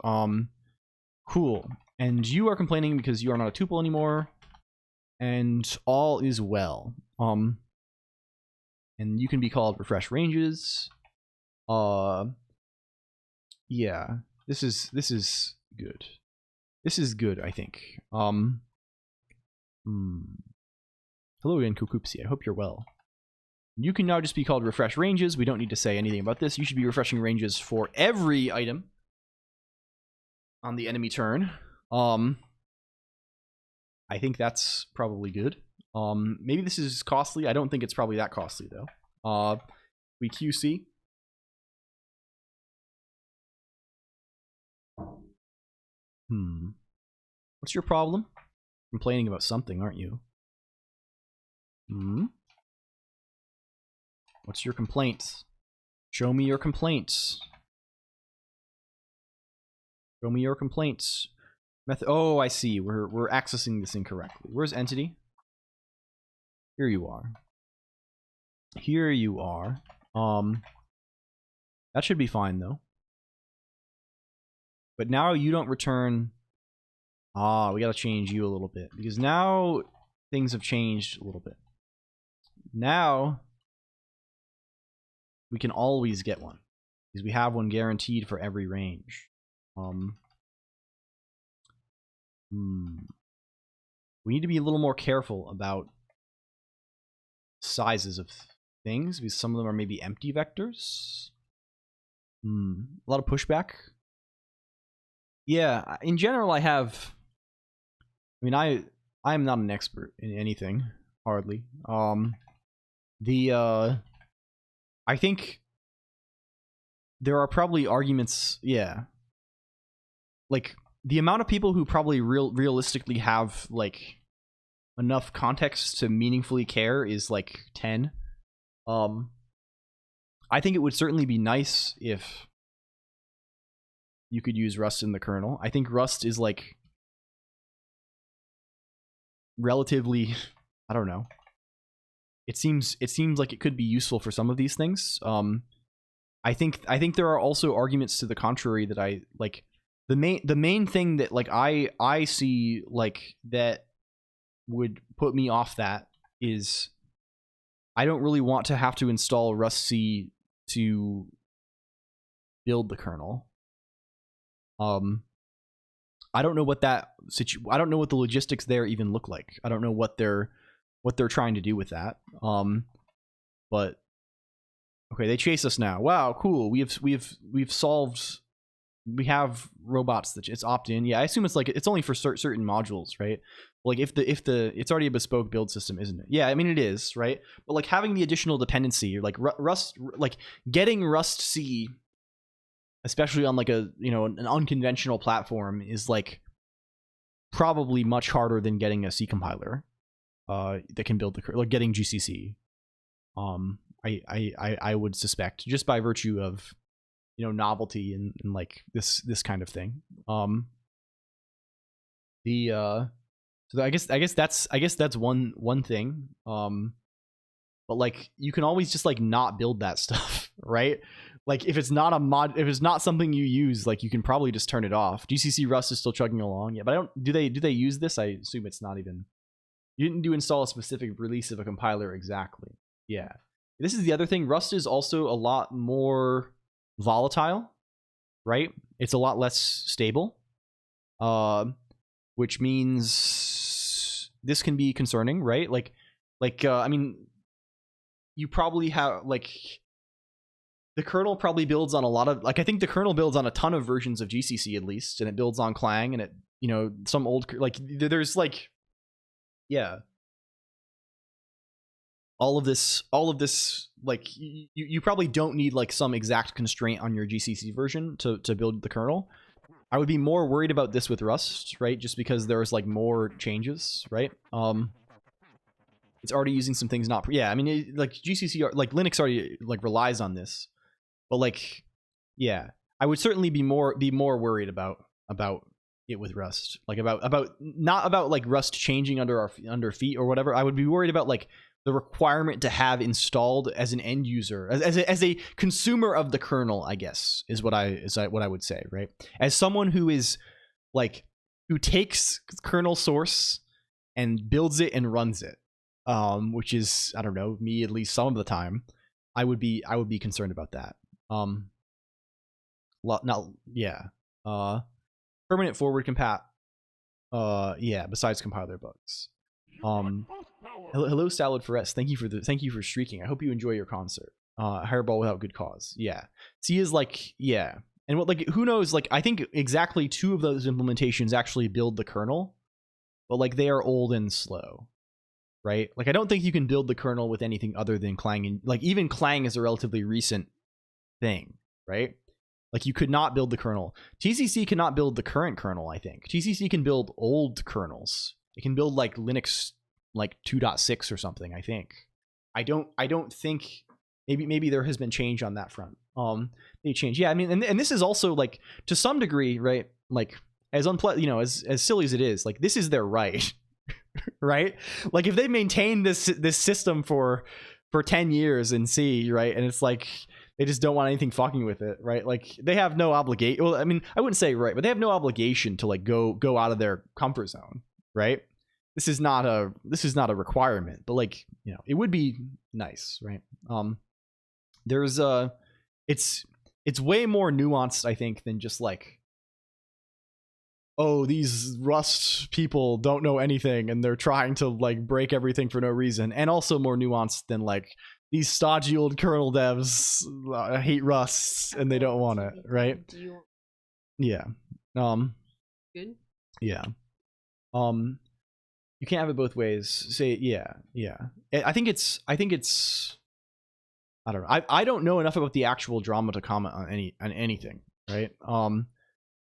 Cool. And you are complaining because you are not a tuple anymore. And all is well. And you can be called refresh ranges. Yeah. This is good. This is good, I think. Hello again, Kukupsi. I hope you're well. You can now just be called refresh ranges. We don't need to say anything about this. You should be refreshing ranges for every item on the enemy turn. I think that's probably good. Maybe this is costly. I don't think it's probably that costly though. We QC. What's your problem? Complaining about something, aren't you? What's your complaint? Show me your complaints. Show me your complaints. Oh, I see. We're accessing this incorrectly. Where's entity? Here you are. Here you are. That should be fine though. But now you don't return. We gotta change you a little bit because now things have changed a little bit. Now we can always get one because we have one guaranteed for every range. We need to be a little more careful about sizes of things because some of them are maybe empty vectors. A lot of pushback. Yeah, in general, I mean, I am not an expert in anything, hardly. I think there are probably arguments, yeah. like the amount of people who probably realistically have like enough context to meaningfully care is like 10. I think it would certainly be nice if you could use Rust in the kernel. I think Rust is like relatively, I don't know. It seems like it could be useful for some of these things. I think there are also arguments to the contrary that I like. The main thing that like I see like that would put me off that is I don't really want to have to install rustc to build the kernel. I don't know what I don't know what the logistics there even look like. I don't know what they're trying to do with that. But okay, they chase us now. Wow, cool. We've solved. We have robots that it's opt-in. Yeah, I assume it's like it's only for certain modules, right? Like if it's already a bespoke build system, isn't it? Yeah, I mean it is, right? But like having the additional dependency, like Rust, like getting rustc, especially on like a an unconventional platform, is like probably much harder than getting a C compiler that can build the like getting GCC. I would suspect just by virtue of novelty and like this kind of thing. So I guess that's one thing. But like you can always just like not build that stuff, right? Like if it's not a mod, if it's not something you use, like you can probably just turn it off. GCC Rust is still chugging along, yeah. But I don't. Do they use this? I assume it's not even. You didn't install a specific release of a compiler exactly. Yeah. This is the other thing. Rust is also a lot more volatile, right? It's a lot less stable, which means this can be concerning, right? Like I mean, you probably have like the kernel probably builds on a lot of like I think the kernel builds on a ton of versions of GCC at least, and it builds on Clang, and it some old like there's like yeah. All of this like you probably don't need like some exact constraint on your GCC version to build the kernel. I would be more worried about this with Rust, right? Just because there's like more changes, right? It's already using some things not yeah, I mean like GCC like Linux already like relies on this. But like yeah, I would certainly be more worried about it with Rust. Like about not about like Rust changing under feet or whatever. I would be worried about like the requirement to have installed as an end user, as a consumer of the kernel, I guess, is what I would say, right? As someone who is like who takes kernel source and builds it and runs it, which is I don't know, me at least some of the time, I would be concerned about that. Permanent forward compat. Yeah, besides compiler bugs. Hello Salad for S. Thank you for streaking. I hope you enjoy your concert. Hairball without good cause. Yeah. C is like yeah. And what like who knows, like I think exactly 2 of those implementations actually build the kernel, but like they are old and slow. Right? Like I don't think you can build the kernel with anything other than Clang, and like even Clang is a relatively recent thing, right? Like you could not build the kernel. TCC cannot build the current kernel, I think. TCC can build old kernels. It can build like Linux like 2.6 or something, I think. I don't think maybe there has been change on that front. They change. Yeah, I mean and this is also like to some degree, right? Like as as silly as it is, like this is their right. Right? Like if they maintain this system for 10 years in C, right? And it's like they just don't want anything fucking with it, right? Like they have no obligation. Well, I mean, I wouldn't say right, but they have no obligation to like go out of their comfort zone, right? This is not a requirement, but like, it would be nice, right? There's it's way more nuanced, I think, than just like, oh, these Rust people don't know anything and they're trying to like break everything for no reason, and also more nuanced than like these stodgy old kernel devs hate Rust and they don't want it, right? Yeah. Good. Yeah. You can't have it both ways. Say yeah. I think it's I don't know. I don't know enough about the actual drama to comment on anything, right?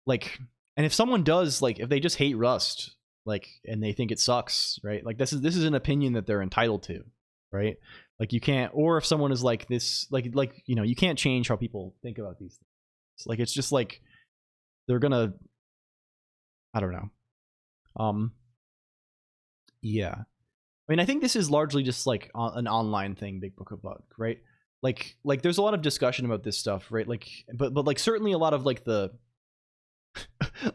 Like And if someone does, like, if they just hate Rust, like, and they think it sucks, right? Like, this is an opinion that they're entitled to, right? Like, you can't, or if someone is like this, like, you know, you can't change how people think about these things. Like, it's just like, they're gonna, I don't know. Yeah. I mean, I think this is largely just like an online thing, Big Book of Bug, right? Like there's a lot of discussion about this stuff, right? Like, but like certainly a lot of like a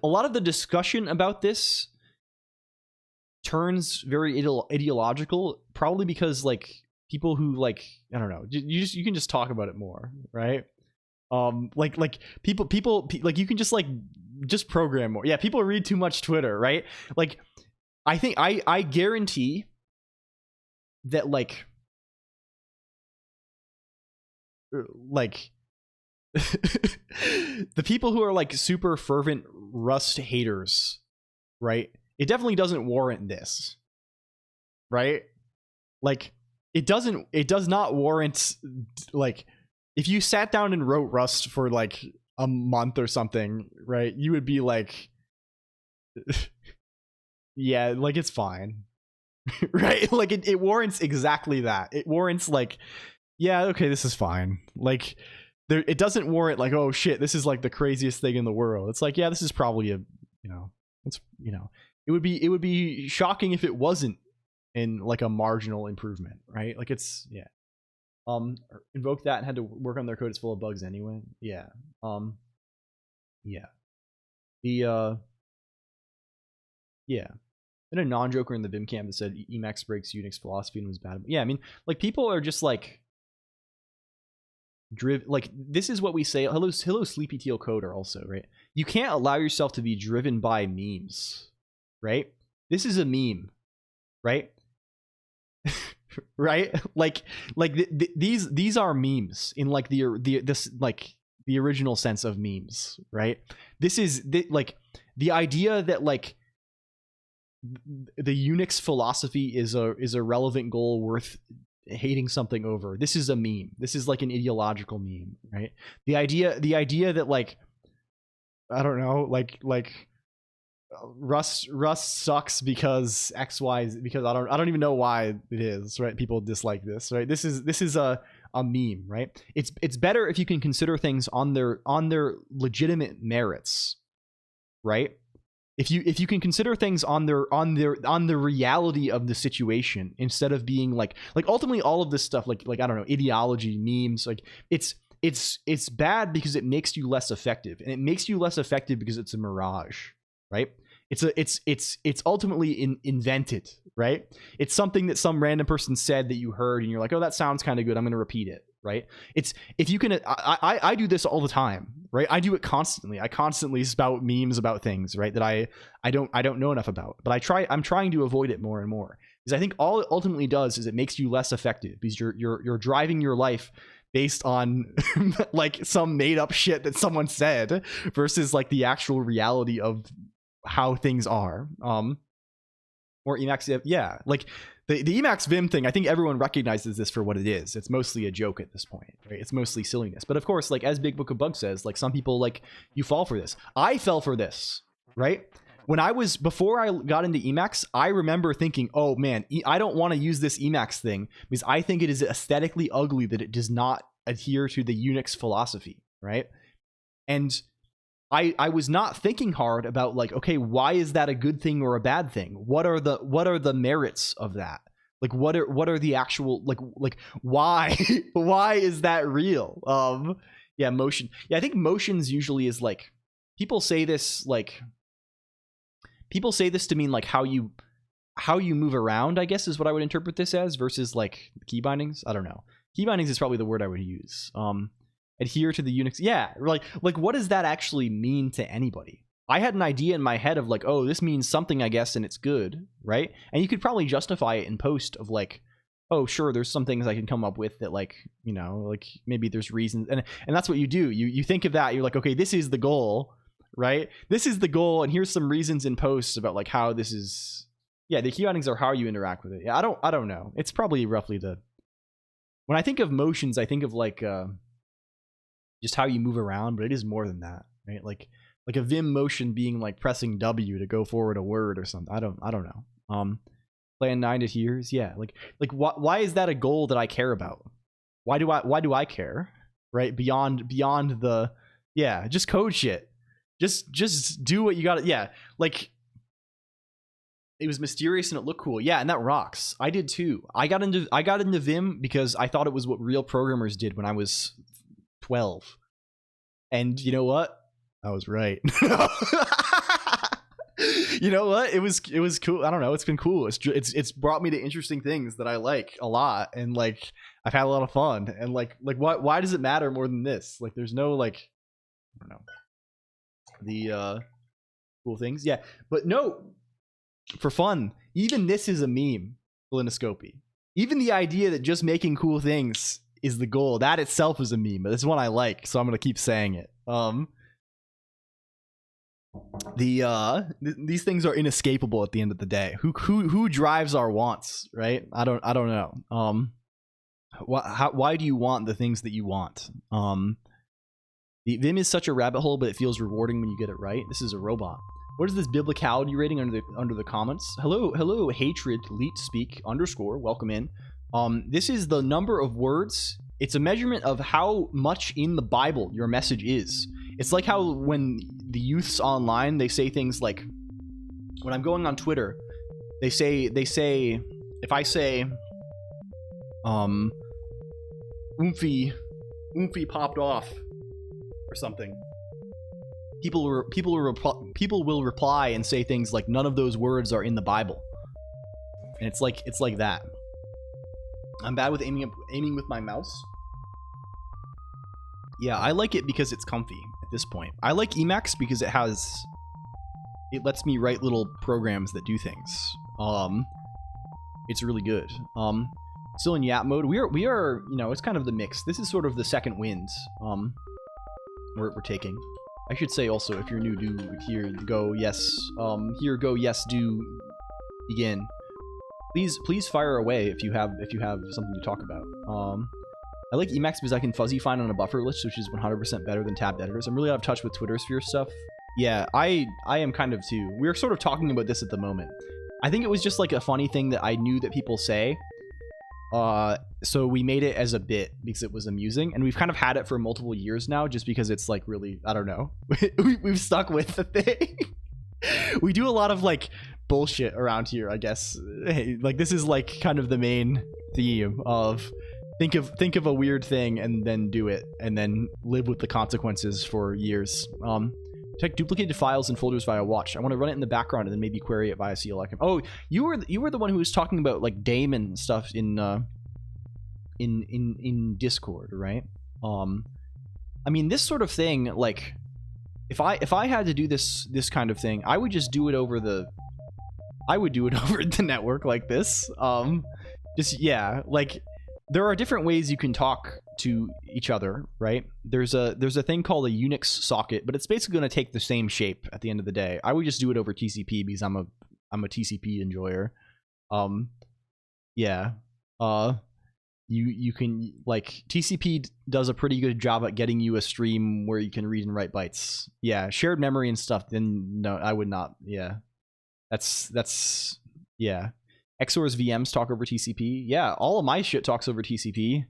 lot of the discussion about this turns very ideological, probably because like people who like, I don't know, you can just talk about it more, right? Like people like you can just program more. Yeah, people read too much Twitter, right? Like, I think I guarantee that like the people who are like super fervent Rust haters, right? It definitely doesn't warrant this, right? Like, it does not warrant, like, if you sat down and wrote Rust for like a month or something, right? You would be like, yeah, like, it's fine. Right? Like, it warrants exactly that. It warrants like, yeah, okay, this is fine. Like, it doesn't warrant like, oh shit, this is like the craziest thing in the world. It's like, yeah, this is probably a, you know, it's, you know, it would be shocking if it wasn't in like a marginal improvement, right? Like, it's, yeah. Invoke that and had to work on their code. It's full of bugs anyway. Yeah. Yeah. The yeah. And a non-joker in the Vim camp that said Emacs breaks Unix philosophy and was bad. Yeah, I mean, like, people are just like like, this is what we say. Hello Sleepy Teal Coder also, right? You can't allow yourself to be driven by memes, right? This is a meme, right? Right? Like these are memes in like this like the original sense of memes, right? This is like the idea that like the Unix philosophy is a relevant goal worth hating something over. This is a meme. This is like an ideological meme, right? The idea that like, I don't know, like Rust sucks because XY, because I don't even know why it is, right? People dislike this, right? This is a meme, right? It's better if you can consider things on their legitimate merits, right? If you can consider things on the reality of the situation, instead of being like ultimately all of this stuff like I don't know, ideology, memes, like it's bad because it makes you less effective, and it makes you less effective because it's a mirage, right? It's ultimately invented, right? It's something that some random person said that you heard and you're like, oh, that sounds kind of good, I'm going to repeat it, right? It's, if you can, I do this all the time, right? I do it constantly. I constantly spout memes about things, right, that I don't know enough about, but I'm trying to avoid it more and more, because I think all it ultimately does is it makes you less effective, because you're driving your life based on like some made up shit that someone said versus like the actual reality of how things are. Or Emacs, yeah, like the Emacs Vim thing, I think everyone recognizes this for what it is. It's mostly a joke at this point, right? It's mostly silliness. But of course, like, as Big Book of Bugs says, like, some people, like, you fall for this. I fell for this, right? Before I got into Emacs, I remember thinking, oh man, I don't want to use this Emacs thing because I think it is aesthetically ugly that it does not adhere to the Unix philosophy, right? And I was not thinking hard about, like, okay, why is that a good thing or a bad thing? What are the merits of that? Like, what are the actual, like why why is that real? Yeah, motion. Yeah, I think motions usually is like, people say this to mean like how you move around, I guess, is what I would interpret this as, versus like key bindings. I don't know. Key bindings is probably the word I would use. Adhere to the Unix. Yeah, like what does that actually mean to anybody? I had an idea in my head of like, oh, this means something, I guess, and it's good, right? And you could probably justify it in post of like, oh, sure, there's some things I can come up with that, like, you know, like maybe there's reasons, and that's what you do. You think of that, you're like, okay, this is the goal, right? This is the goal, and here's some reasons in post about like how this is. Yeah, the key bindings are how you interact with it. Yeah, I don't know. It's probably roughly when I think of motions, I think of like just how you move around, but it is more than that, right? Like like a Vim motion being like pressing W to go forward a word or something. I don't know. Plan 9 to tears. Yeah, like why is that a goal that I care about? Why do I care? Right? Beyond the, yeah, just code shit. Just do what you got. Yeah, like it was mysterious and it looked cool. Yeah, and that rocks. I did too. I got into Vim because I thought it was what real programmers did when I was 12. And you know what? I was right. You know what? It was cool. I don't know. It's been cool. It's brought me to interesting things that I like a lot, and like I've had a lot of fun. And like why does it matter more than this? Like there's no like, I don't know, the cool things. Yeah, but no, for fun. Even this is a meme. Colonoscopy. Even the idea that just making cool things is the goal, that itself is a meme. But it's one I like, so I'm gonna keep saying it. These things are inescapable at the end of the day. Who drives our wants, right? I don't know. Why do you want the things that you want? The Vim is such a rabbit hole, but it feels rewarding when you get it right. This is a robot. What is this biblicality rating under the comments? Hello, hatred leet speak _ welcome in. This is the number of words. It's a measurement of how much in the Bible your message is. It's like how when the youths online, they say things like, when I'm going on Twitter, they say if I say oomphy popped off or something, people will reply and say things like, none of those words are in the Bible. And it's like that. I'm bad with aiming with my mouse. Yeah, I like it because it's comfy at this point. I like Emacs because it lets me write little programs that do things. It's really good. Still in Yap mode. We are, you know, it's kind of the mix. This is sort of the second wind we're taking. I should say also, if you're new, do here go yes. Do begin. Please fire away if you have something to talk about. I like Emacs because I can fuzzy find on a buffer list, which is 100% better than tabbed editors. I'm really out of touch with Twitter sphere stuff. Yeah, I am kind of too. We're sort of talking about this at the moment. I think it was just like a funny thing that I knew that people say. So we made it as a bit because it was amusing, and we've kind of had it for multiple years now, just because it's like really, I don't know. We've stuck with the thing. We do a lot of like bullshit around here, I guess. Hey, like this is like kind of the main theme of think of a weird thing and then do it and then live with the consequences for years. Check duplicated files and folders via watch. I want to run it in the background and then maybe query it via CLONQ. Oh, you were the one who was talking about like daemon stuff in Discord, right? I mean, this sort of thing, like if I had to do this kind of thing, I would just do it over the network like this. Just yeah, like there are different ways you can talk to each other, right? There's a thing called a Unix socket, but it's basically going to take the same shape at the end of the day. I would just do it over TCP because I'm a TCP enjoyer. Yeah. You can, like, TCP does a pretty good job at getting you a stream where you can read and write bytes. Yeah, shared memory and stuff, then no, I would not. Yeah. That's yeah. XOR's VMs talk over TCP. Yeah, all of my shit talks over TCP.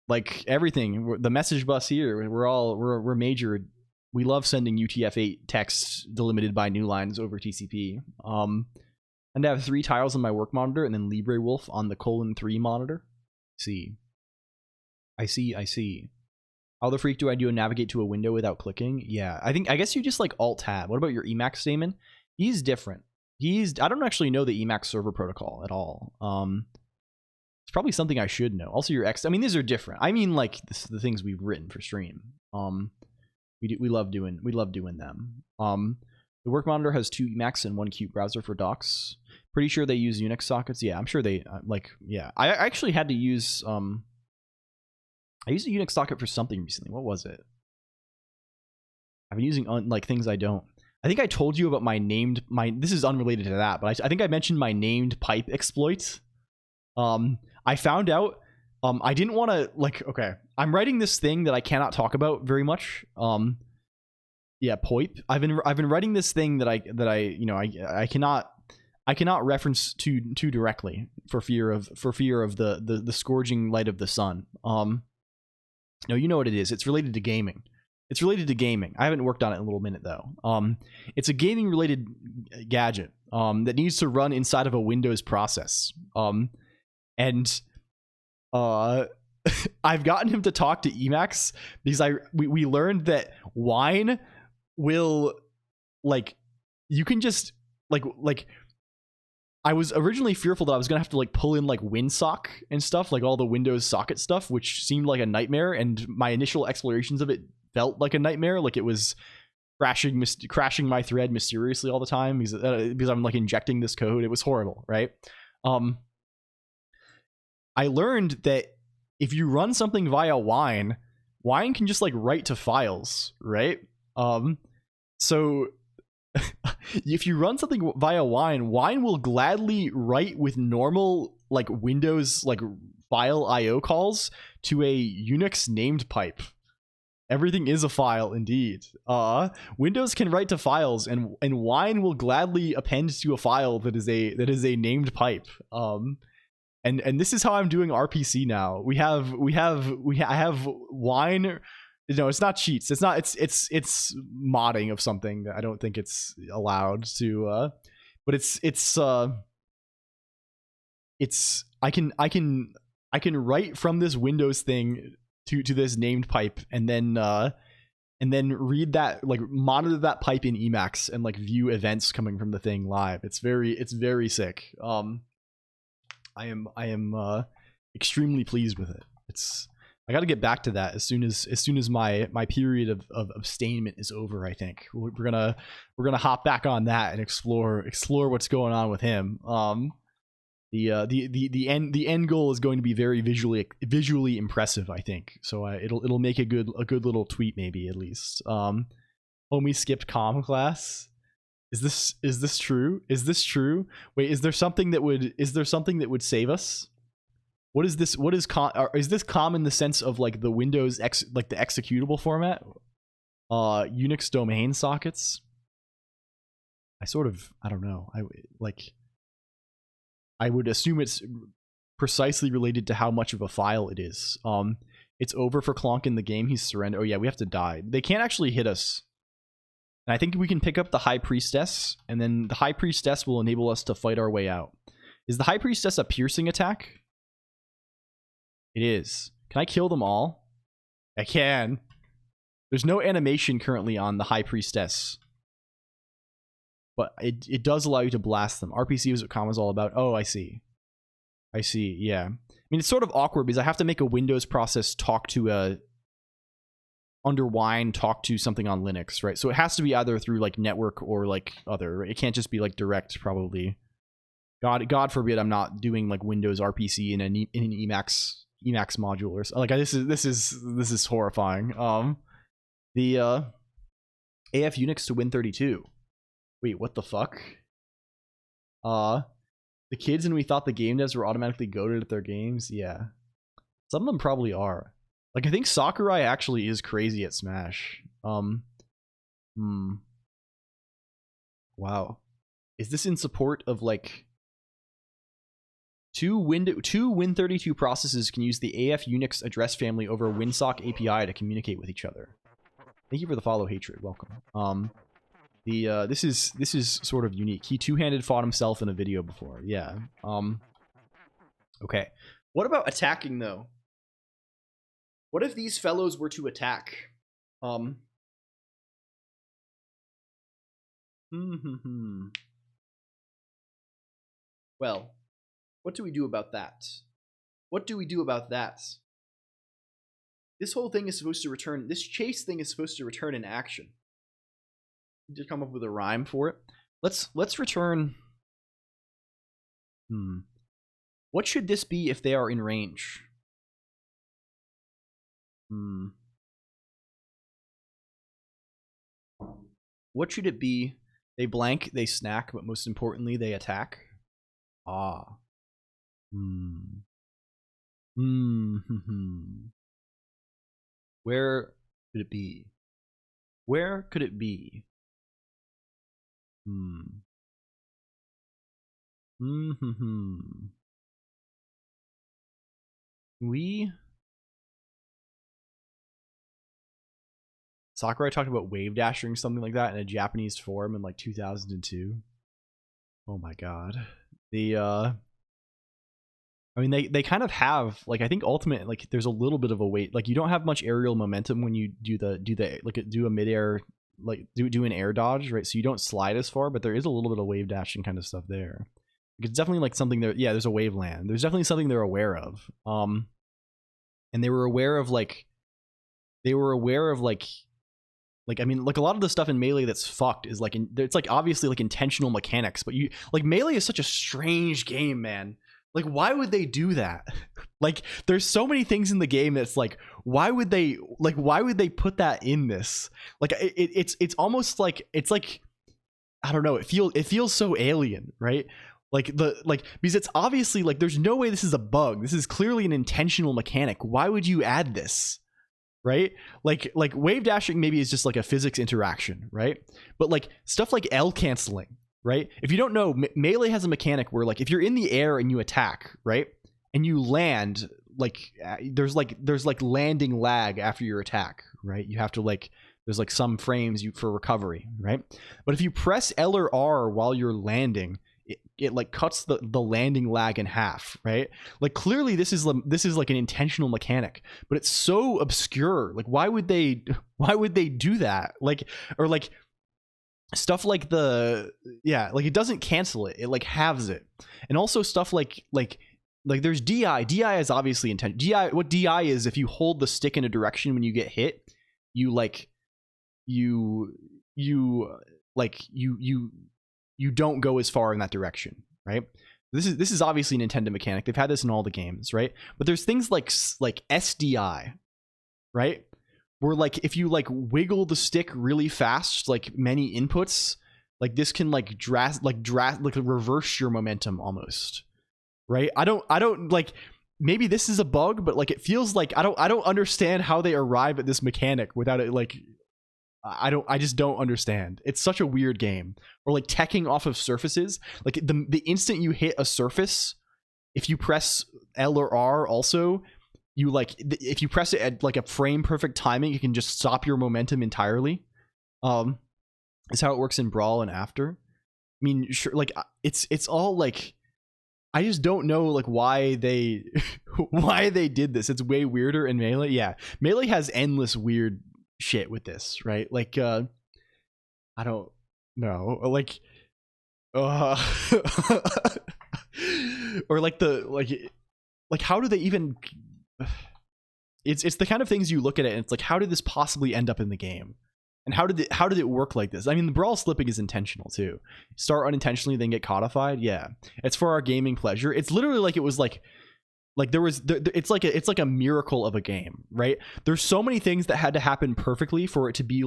Like everything, the message bus here, we're majored. We love sending UTF-8 texts delimited by new lines over TCP. And I have 3 tiles on my work monitor and then LibreWolf on the :3 monitor. I see. How the freak do I do a navigate to a window without clicking? Yeah, I guess you just like Alt Tab. What about your Emacs daemon? He's different. I don't actually know the Emacs server protocol at all. It's probably something I should know. Also, your I mean, these are different. I mean, like the things we've written for stream. We love doing them. The work monitor has 2 Emacs and 1 Qt browser for docs. Pretty sure they use Unix sockets. Yeah, I'm sure they yeah. I actually had to use I used a Unix socket for something recently. What was it? I've been using like things I don't. I think I told you about this is unrelated to that, but I think I mentioned my named pipe exploit. I found out I didn't want to, like, okay, I'm writing this thing that I cannot talk about very much. Yeah, POIP. I've been writing this thing that I cannot reference too directly for fear of the scourging light of the sun. No, you know what it is. It's related to gaming. It's related to gaming. I haven't worked on it in a little minute though. It's a gaming related gadget that needs to run inside of a Windows process. And I've gotten him to talk to Emacs because we learned that Wine will, like, you can just like I was originally fearful that I was gonna have to like pull in like WinSock and stuff, like all the Windows socket stuff, which seemed like a nightmare, and my initial explorations of it felt like a nightmare, like it was crashing my thread mysteriously all the time because I'm like injecting this code. It was horrible, right? I learned that if you run something via Wine can just like write to files, right? So if you run something via Wine will gladly write with normal like Windows like file IO calls to a Unix named pipe. Everything is a file indeed. Windows can write to files, and Wine will gladly append to a file that is a named pipe. And this is how I'm doing RPC now. I have Wine. No, it's not cheats. It's it's modding of something that I don't think it's allowed to. But I can write from this Windows thing to this named pipe, and then read that, like monitor that pipe in Emacs and like view events coming from the thing live. It's very sick. I am extremely pleased with it. I got to get back to that as soon as my period of abstainment is over. I think we're gonna hop back on that and explore what's going on with him. The end goal is going to be very visually impressive, I think. So it'll make a good little tweet, maybe, at least. Homie skipped comm class. Is this true? Is this true? Wait, is there something that would save us? What is this? What is is this comm in the sense of like the Windows like the executable format? Unix domain sockets? I don't know. I would assume it's precisely related to how much of a file it is. It's over for Colonq in the game. He's surrendered. Oh yeah, we have to die. They can't actually hit us. And I think we can pick up the High Priestess, and then the High Priestess will enable us to fight our way out. Is the High Priestess a piercing attack? It is. Can I kill them all? I can. There's no animation currently on the High Priestess, but it does allow you to blast them. RPC is what comm is all about. Oh, I see. Yeah. I mean, it's sort of awkward because I have to make a Windows process talk to under Wine talk to something on Linux, right? So it has to be either through like network or like other. Right? It can't just be like direct, probably. God forbid I'm not doing like Windows RPC in an Emacs module or something. Like this is horrifying. The AF Unix to Win32. Wait, what the fuck? The kids and we thought the game devs were automatically goated at their games. Yeah, some of them probably are. Like I think Sakurai actually is crazy at Smash. Wow, is this in support of like two Win32 processes can use the AF Unix address family over WinSock API to communicate with each other? Thank you for the follow, Hatred. Welcome. This is sort of unique. He two-handed fought himself in a video before. Yeah. Okay. What about attacking though? What if these fellows were to attack? Well, what do we do about that? This whole thing is supposed to return. This chase thing is supposed to return in action. To come up with a rhyme for it. Let's return. What should this be if they are in range? What should it be? They blank, they snack, but most importantly, they attack. Where should it be? Where could it be? Sakurai talked about wave dashing something like that in a Japanese forum in like 2002. Oh my god. I mean, they kind of have, like, I think ultimate, like, there's a little bit of a weight, like, you don't have much aerial momentum when you do a midair, like, do an air dodge, right? So you don't slide as far, but there is a little bit of wave dashing kind of stuff there. It's definitely like something there. Yeah, there's a wave land. There's definitely something they're aware of. And they were aware of like I mean, like a lot of the stuff in Melee that's fucked is like it's like obviously like intentional mechanics, but you like Melee is such a strange game, man. Like, why would they do that? Like, there's so many things in the game that's like, why would they put that in this? Like, it's almost like, it's like, I don't know. It feels so alien, right? Because it's obviously like, there's no way this is a bug. This is clearly an intentional mechanic. Why would you add this? Right? Like wave dashing maybe is just like a physics interaction, right? But like stuff like L canceling, right? If you don't know, Melee has a mechanic where like if you're in the air and you attack, right, and you land, like there's landing lag after your attack, right? You have to like there's like some frames for recovery, right? But if you press L or R while you're landing, it like cuts the landing lag in half, right? Like clearly this is like an intentional mechanic, but it's so obscure. Like why would they do that? Like, or like stuff like like it doesn't cancel it like halves it. And also stuff like there's DI is obviously intentional. What DI is, if you hold the stick in a direction when you get hit, you don't go as far in that direction, right? This is obviously a Nintendo mechanic. They've had this in all the games, right? But there's things like SDI, right? Where like if you like wiggle the stick really fast, like many inputs, like this can like reverse your momentum almost, right? I don't like, maybe this is a bug, but like it feels like I don't understand how they arrive at this mechanic without it like. I just don't understand. It's such a weird game. Or like teching off of surfaces. Like the instant you hit a surface, if you press L or R also, you like, if you press it at like a frame perfect timing, you can just stop your momentum entirely. Is how it works in Brawl and After. I mean, sure, like it's all like, I just don't know like why they did this. It's way weirder in Melee. Yeah, Melee has endless weird shit with this, right? Like I don't know, like or like how do they even, it's the kind of things you look at it and it's like, how did this possibly end up in the game? And how did it work like this? I mean, the brawl slipping is intentional too. Start unintentionally, then get codified. Yeah, it's for our gaming pleasure. It's literally like it was like it's like a miracle of a game, right? There's so many things that had to happen perfectly for it to be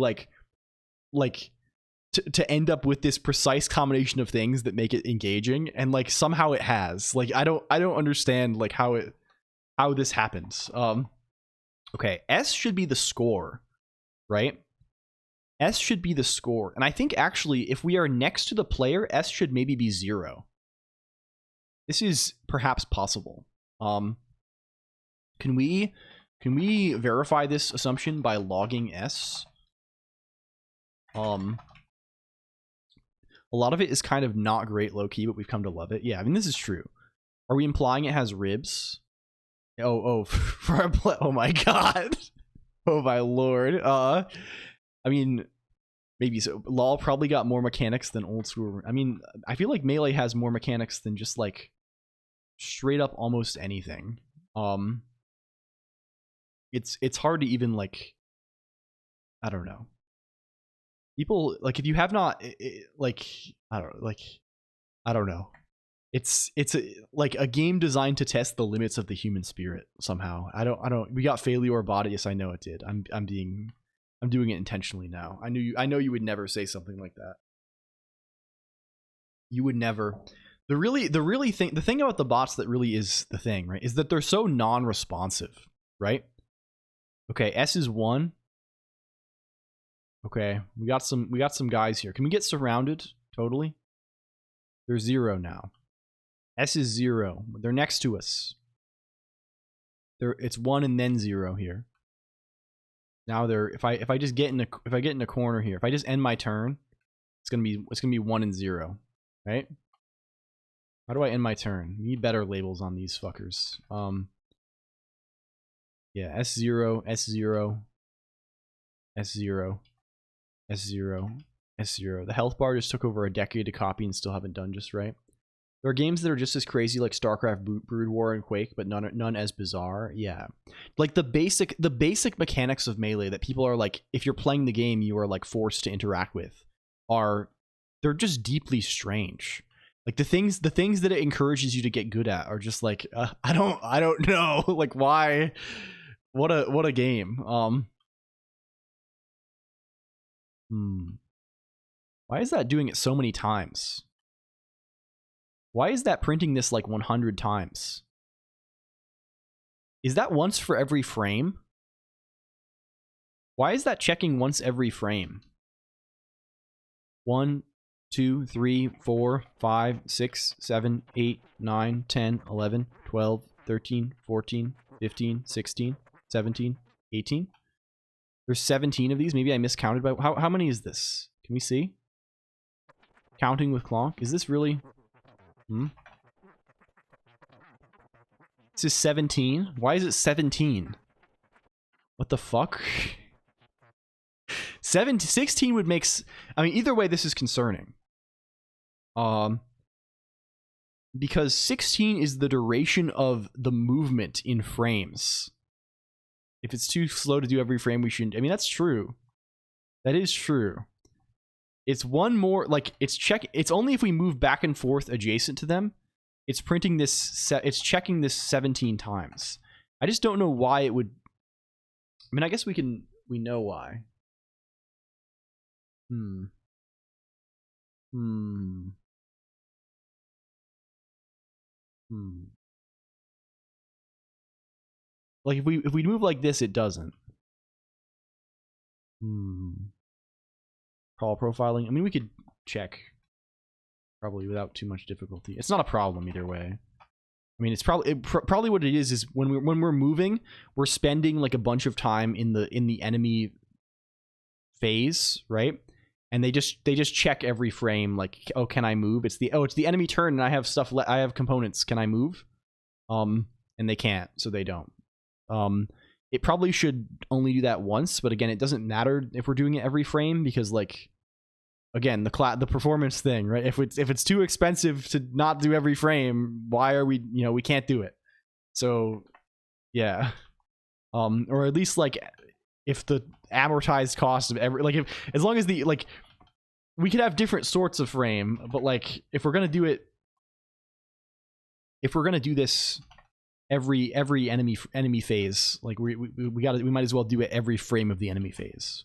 to end up with this precise combination of things that make it engaging, and like somehow it has. Like I don't understand like how this happens. Okay, S should be the score, right? S should be the score, and I think actually if we are next to the player, S should maybe be 0. This is perhaps possible. Can we verify this assumption by logging S? A lot of it is kind of not great low key, but we've come to love it. Yeah, I mean, this is true. Are we implying it has ribs? Oh, for a oh my god. Oh my lord. I mean, maybe so. LOL probably got more mechanics than old school. I mean, I feel like Melee has more mechanics than just like straight up almost anything. It's hard to even like, I don't know. People like, if you have not like, I don't know. It's like a game designed to test the limits of the human spirit somehow. I don't. We got Failure Bodius. I know it did. I'm doing it intentionally now. I know you would never say something like that. You would never. The thing about the bots that really is the thing, right, is that they're so non-responsive, right? Okay, S is 1. Okay, we got some guys here. Can we get surrounded totally? They're 0 now. S is 0. They're next to us. It's 1 and then 0 here. Now they're if I just get in a corner here, if I just end my turn, it's gonna be 1 and 0, right? How do I end my turn? We need better labels on these fuckers. Yeah, S0, S0, S0, S0, S0. The health bar just took over a decade to copy and still haven't done just right. There are games that are just as crazy, like StarCraft, Brood War, and Quake, but none as bizarre. Yeah, like the basic mechanics of Melee that people are like, if you're playing the game, you are like forced to interact with, they're just deeply strange. Like the things that it encourages you to get good at are just like, I don't know, like why, what a game. Why is that doing it so many times? Why is that printing this like 100 times? Is that once for every frame? Why is that checking once every frame? 1, 2, 3, 4, 5, 6, 7, 8, 9, 10, 11, 12, 13, 14, 15, 16, 17, 18. There's 17 of these. Maybe I miscounted by how many is this? Can we see? Counting with Colonq. Is this really? This is 17. Why is it 17? What the fuck? 16 would make. I mean, either way, this is concerning. Because 16 is the duration of the movement in frames. If it's too slow to do every frame, we shouldn't. I mean, that's true. That is true. It's one more, like, it's only if we move back and forth adjacent to them. It's printing this, it's checking this 17 times. I just don't know why it would. I mean, I guess we know why. Like if we move like this, it doesn't. Call profiling. I mean, we could check probably without too much difficulty. It's not a problem either way. I mean, it's probably what it is when we're moving, we're spending like a bunch of time in the enemy phase, right? And they just check every frame, like, oh, can I move? It's the enemy turn, and I have stuff. I have components. Can I move? And they can't, so they don't. It probably should only do that once, but again, it doesn't matter if we're doing it every frame because, like, again, the performance thing, right? If it's too expensive to not do every frame, why are we? We can't do it. So, yeah, or at least like if the amortized cost of every as long as we could have different sorts of frame, but like if we're gonna do this every enemy phase, like we might as well do it every frame of the enemy phase.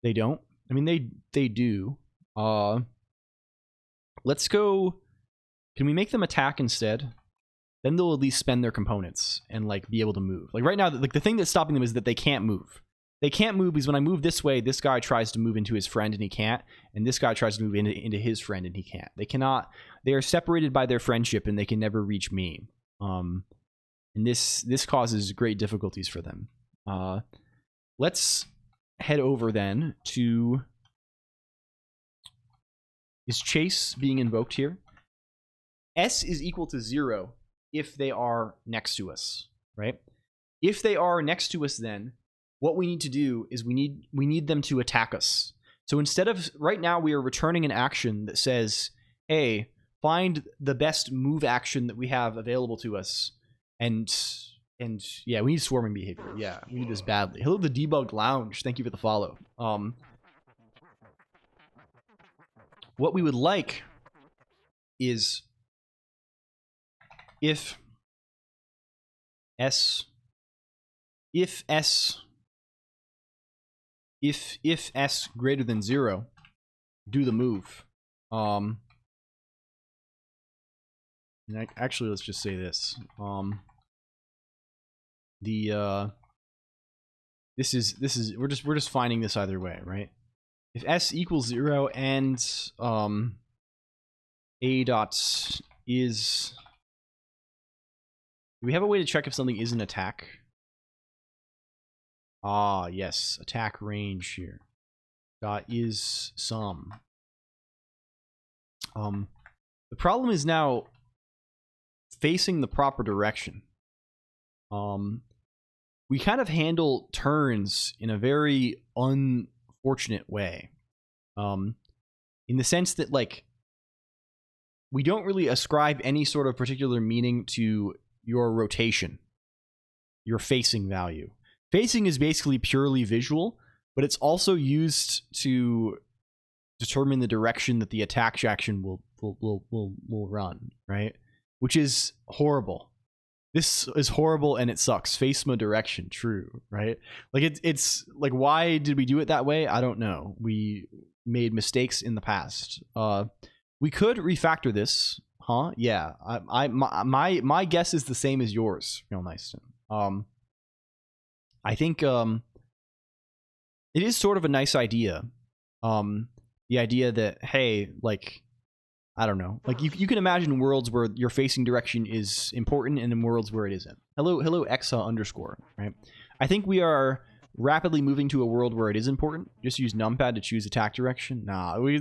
They don't. I mean, they do. Let's go. Can we make them attack instead? Then they'll at least spend their components and like be able to move. Like right now, like the thing that's stopping them is that they can't move. They can't move because when I move this way, this guy tries to move into his friend and he can't, and this guy tries to move into his friend and he can't. They cannot. They are separated by their friendship and they can never reach me. And this causes great difficulties for them. Let's head over then to. Is Chase being invoked here? S is equal to 0 if they are next to us, right? If they are next to us, then what we need to do is we need them to attack us. So instead of right now, we are returning an action that says, hey, find the best move action that we have available to us. And yeah, we need swarming behavior. Yeah, we need this badly. Hello, the Debug Lounge. Thank you for the follow. What we would like is if S greater than 0, do the move. Actually, let's just say this. This is we're just finding this either way, right? If s equals 0 and a dot is, do we have a way to check if something is an attack? Ah, yes, attack range here. Dot is some. The problem is now facing the proper direction. We kind of handle turns in a very unfortunate way. In the sense that, like, we don't really ascribe any sort of particular meaning to your rotation, your facing value. Facing is basically purely visual, but it's also used to determine the direction that the attack action will run, right? Which is horrible. This is horrible and it sucks. Face my direction, true, right? Like it's like, why did we do it that way? I don't know. We made mistakes in the past. We could refactor this, huh? Yeah. My guess is the same as yours, Real Nice. I think it is sort of a nice idea. The idea that, hey, like, I don't know, like you can imagine worlds where your facing direction is important and in worlds where it isn't. Hello Exa underscore, right? I think we are rapidly moving to a world where it is important. Just use numpad to choose attack direction. Nah, we're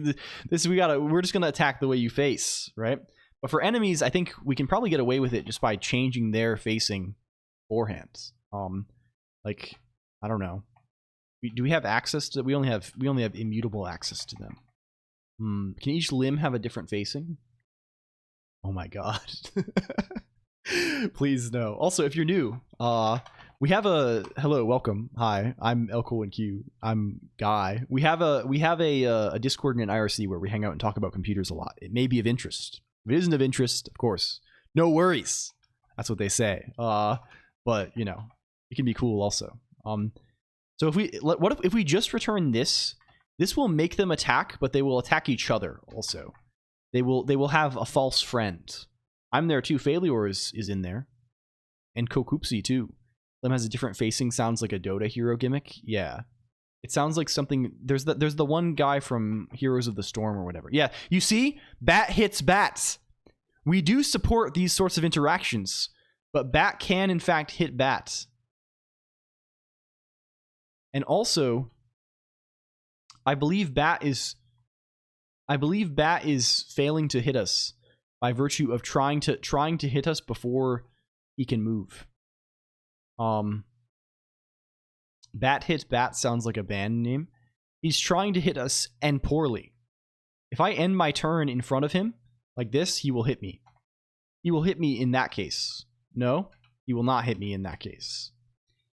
just gonna attack the way you face, right? But for enemies, I think we can probably get away with it just by changing their facing beforehand. Like, I don't know. Do we have access to? We only have immutable access to them. Can each limb have a different facing? Oh my god. Please no. Also, if you're new, we have a hello, welcome. Hi, I'm LCOLONQ. I'm Guy. We have a Discord and an IRC where we hang out and talk about computers a lot. It may be of interest. If it isn't of interest, of course, no worries. That's what they say. But you know, it can be cool also. So if we just return this, this will make them attack, but they will attack each other also. They will have a false friend. I'm there too. Failure is in there, and Kokupsi too. Them has a different facing. Sounds like a Dota hero gimmick. Yeah, it sounds like something. There's the one guy from Heroes of the Storm or whatever. Yeah, you see, bat hits bats. We do support these sorts of interactions, but bat can in fact hit bats. And also, I believe bat is failing to hit us by virtue of trying to hit us before he can move. Bat hits bat sounds like a band name. He's trying to hit us, and poorly. If I end my turn in front of him like this, he will hit me. He will hit me in that case. No, he will not hit me in that case.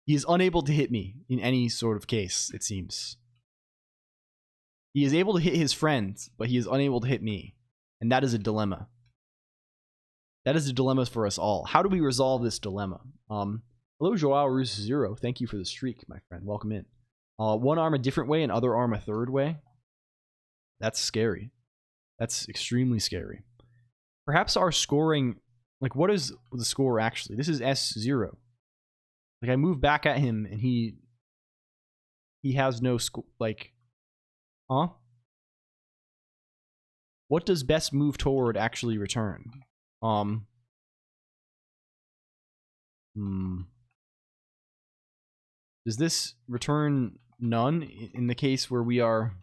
He is unable to hit me in any sort of case, it seems. He is able to hit his friends, but he is unable to hit me. And that is a dilemma. That is a dilemma for us all. How do we resolve this dilemma? Hello, Joao Rus Zero. Thank you for the streak, my friend. Welcome in. One arm a different way and other arm a third way. That's scary. That's extremely scary. Perhaps our scoring... Like, what is the score actually? This is S0. Like, I move back at him, and he has no score. Like, huh? What does best move toward actually return? Does this return none in the case where we are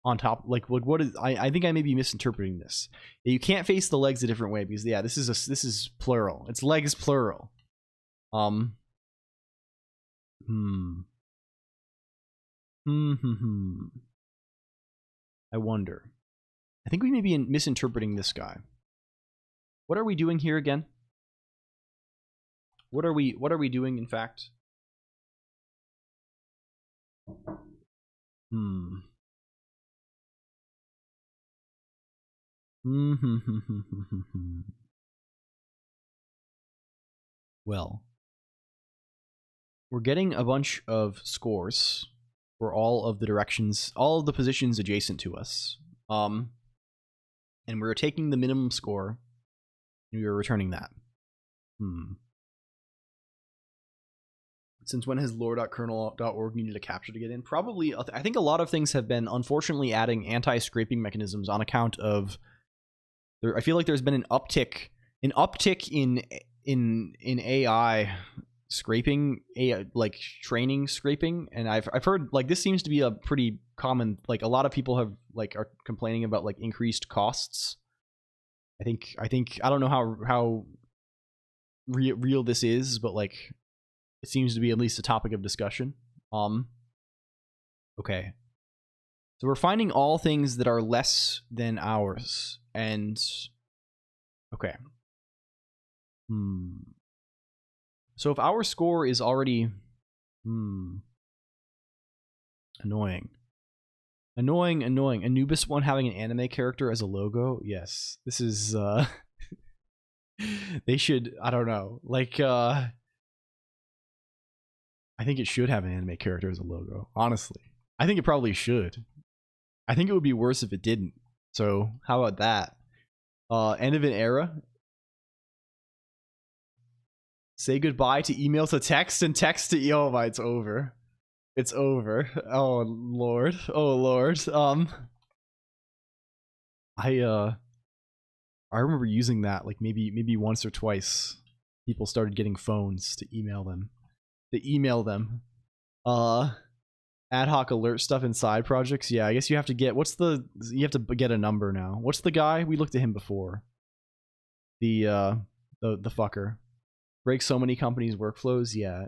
on top? Like what is? I think I may be misinterpreting this. You can't face the legs a different way because yeah, this is plural. It's legs plural. I wonder. I think we may be misinterpreting this guy. What are we doing here again? What are we doing in fact? Well, we're getting a bunch of scores for all of the directions, all of the positions adjacent to us. And we're taking the minimum score, and we are returning that. Since when has lore.kernel.org needed a captcha to get in? Probably, I think a lot of things have been unfortunately adding anti-scraping mechanisms on account of. I feel like there's been an uptick in AI scraping, like training scraping, and I've heard like this seems to be a pretty common. Like a lot of people have are complaining about like increased costs. I think I don't know how real this is, but like it seems to be at least a topic of discussion. Okay. So we're finding all things that are less than ours, and okay. So if our score is already annoying. Anubis one having an anime character as a logo. Yes, this is they should. I don't know. Like I think it should have an anime character as a logo. Honestly, I think it probably should. I think it would be worse if it didn't. So how about that? End of an era. Say goodbye to email to text and text to oh my, it's over. It's over. Oh lord. Oh lord. I remember using that like maybe once or twice. People started getting phones to email them. Ad hoc alert stuff in side projects. Yeah, I guess you have to get you have to get a number now. What's the guy? We looked at him before. The fucker. Break so many companies' workflows. Yeah.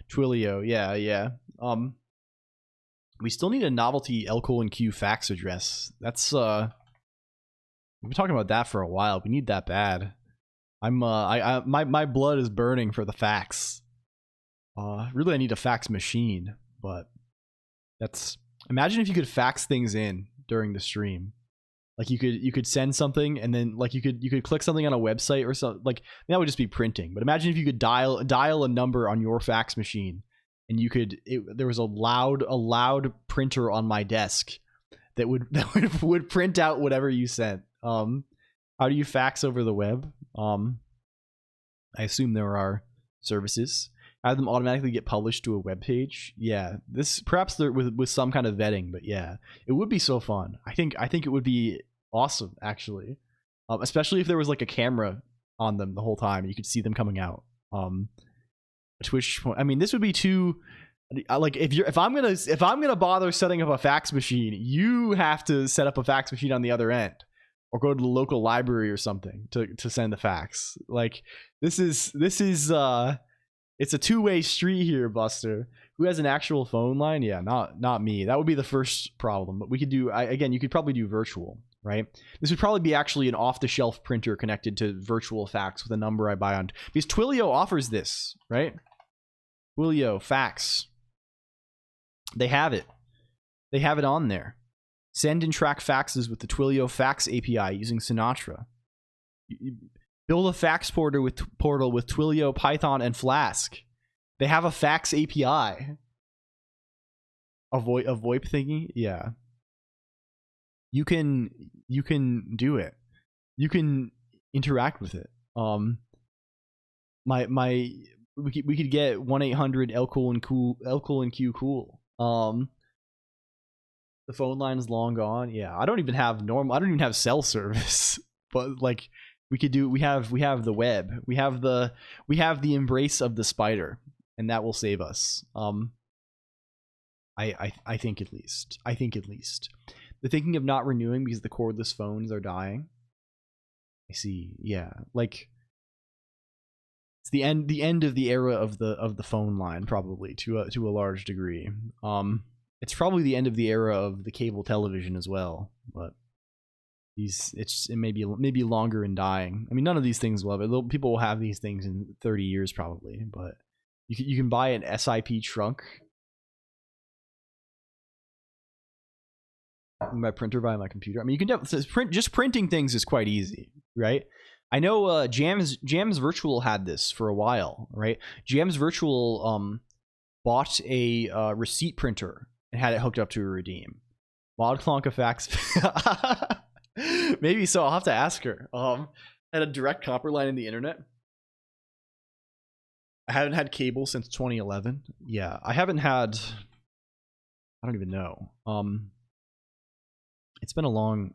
Twilio. Yeah. We still need a novelty LCOLONQ fax address. That's we've been talking about that for a while. We need that bad. My blood is burning for the fax. Really I need a fax machine, but that's imagine if you could fax things in during the stream. Like you could send something and then like you could click something on a website or something. Like that would just be printing. But imagine if you could dial a number on your fax machine and there was a loud printer on my desk that would print out whatever you sent. How do you fax over the web? I assume there are services. Have them automatically get published to a web page. Yeah, this perhaps there with some kind of vetting, but yeah, it would be so fun. I think it would be awesome actually, especially if there was like a camera on them the whole time and you could see them coming out. Twitch. I mean, this would be too. Like if I'm gonna bother setting up a fax machine, you have to set up a fax machine on the other end, or go to the local library or something to send the fax. Like this is it's a two-way street here, Buster. Who has an actual phone line? Yeah, not me. That would be the first problem. But we could do again. You could probably do virtual, right? This would probably be actually an off-the-shelf printer connected to virtual fax with a number I buy on, because Twilio offers this, right? Twilio fax. They have it. They have it on there. Send and track faxes with the Twilio fax API using Sinatra. Build a fax portal with Twilio, Python, and Flask. They have a fax API. A VoIP thingy? Yeah. You can do it. You can interact with it. We could get 1-800-LCOLONQ cool. The phone line is long gone. Yeah, I don't even have cell service. But like we have the web. We have the embrace of the spider, and that will save us. I think at least. The thinking of not renewing because the cordless phones are dying. I see. Yeah, like it's the end of the era of the phone line, probably to a large degree. It's probably the end of the era of the cable television as well, but it may be longer in dying. I mean, none of these things will have it. People will have these things in 30 years probably, but you can buy an SIP trunk. My printer via my computer. I mean, you can just printing things is quite easy, right? I know Jams Virtual had this for a while, right? Jams Virtual bought a receipt printer and had it hooked up to a Redeem. Colonq fax. Maybe so. I'll have to ask her. Had a direct copper line in the internet. I haven't had cable since 2011. Yeah, I haven't had. I don't even know. It's been a long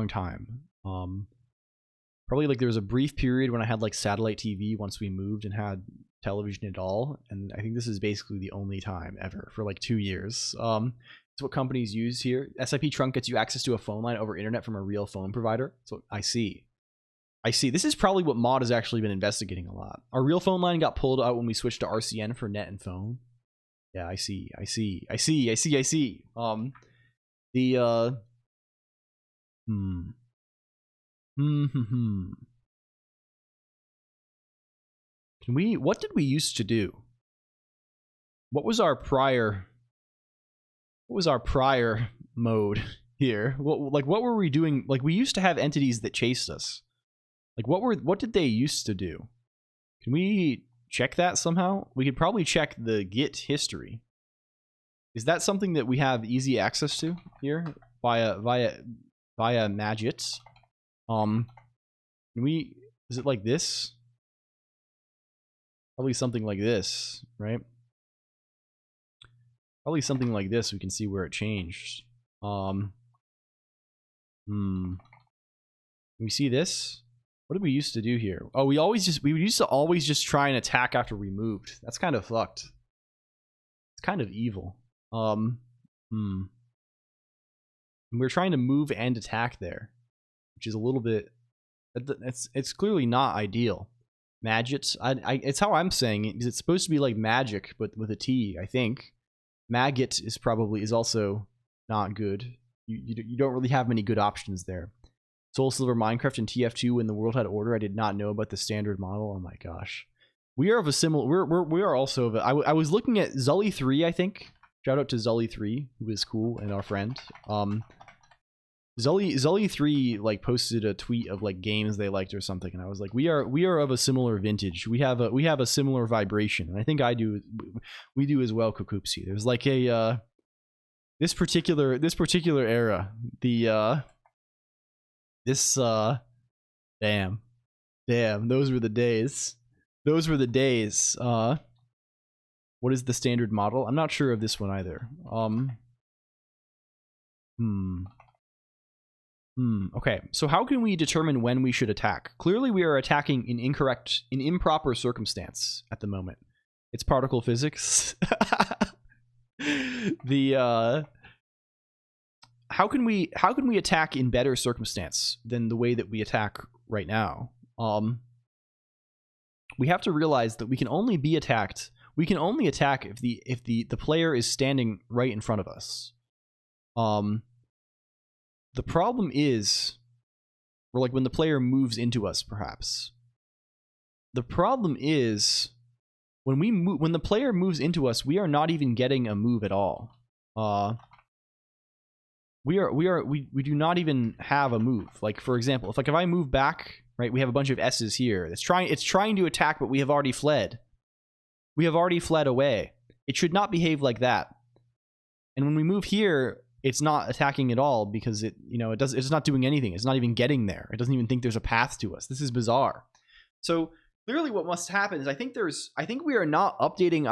time. Probably like there was a brief period when I had like satellite TV once we moved and had television at all, and I think this is basically the only time ever for like 2 years. It's what companies use here. SIP Trunk gets you access to a phone line over internet from a real phone provider. So I see. This is probably what Mod has actually been investigating a lot. Our real phone line got pulled out when we switched to RCN for net and phone. Yeah, I see. What did we used to do? What was our prior mode here? What were we doing? Like, we used to have entities that chased us. Like, what did they used to do? Can we check that somehow? We could probably check the Git history. Is that something that we have easy access to here via Magit? Can we? Is it like this? Probably something like this, right? Probably something like this. We can see where it changed. Can we see this? What did we used to do here? Oh, we used to always just try and attack after we moved. That's kind of fucked. It's kind of evil. And we're trying to move and attack there, which is a little bit. It's clearly not ideal. Magit, it's how I'm saying it. It's supposed to be like magic, but with a T. I think Maggot is also not good. You don't really have many good options there. Soul Silver Minecraft and TF2 when the world had order. I did not know about the standard model. Oh my gosh, we are of a similar. We are also of. I was looking at Zully3. I think. Shout out to Zully3, who is cool and our friend. Zully3 like posted a tweet of like games they liked or something, and I was like, we are of a similar vintage. We have a similar vibration, and I think we do as well. Kokoopsy. There's like a this particular era. Damn, those were the days. What is the standard model? I'm not sure of this one either. Okay, so how can we determine when we should attack? Clearly we are attacking in improper circumstance at the moment. It's particle physics. How can we attack in better circumstance than the way that we attack right now? We have to realize that we can only attack if the player is standing right in front of us. The problem is, or like when the player moves into us, perhaps. The problem is when the player moves into us, we are not even getting a move at all. We do not even have a move. Like, for example, if I move back, right, we have a bunch of S's here. It's trying to attack, but we have already fled. We have already fled away. It should not behave like that. And when we move here, it's not attacking at all because it's not doing anything. It's not even getting there. It doesn't even think there's a path to us. This is bizarre. So clearly what must happen is I think we are not updating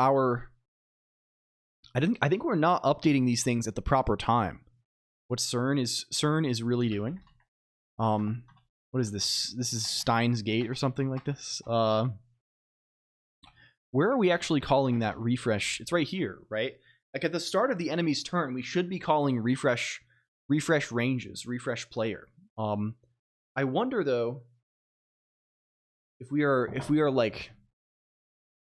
I think we're not updating these things at the proper time. What CERN is really doing. What is this? This is Steins Gate or something like this. Where are we actually calling that refresh? It's right here, right? Like at the start of the enemy's turn, we should be calling refresh ranges, refresh player. I wonder though if we are like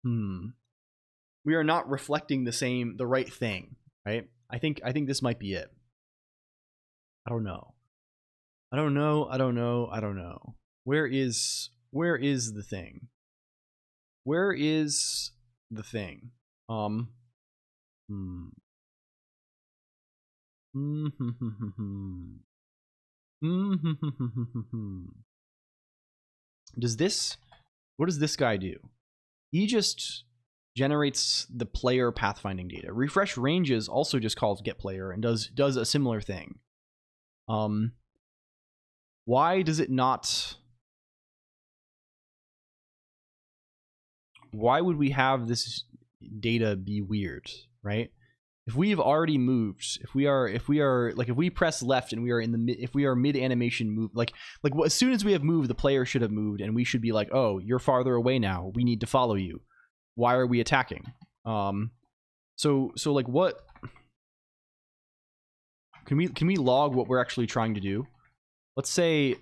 we are not reflecting the right thing, right? I think this might be it. I don't know. Where is the thing? Where is the thing? What does this guy do? He just generates the player pathfinding data. Refresh ranges also just calls get player and does a similar thing. Why does it not why would we have this data be weird, right? If we've already moved, if we are like, if we press left and we are in the if we are mid animation move, like as soon as we have moved, the player should have moved, and we should be like, oh, you're farther away now, we need to follow you. Why are we attacking? So like, what can we log what we're actually trying to do? Let's say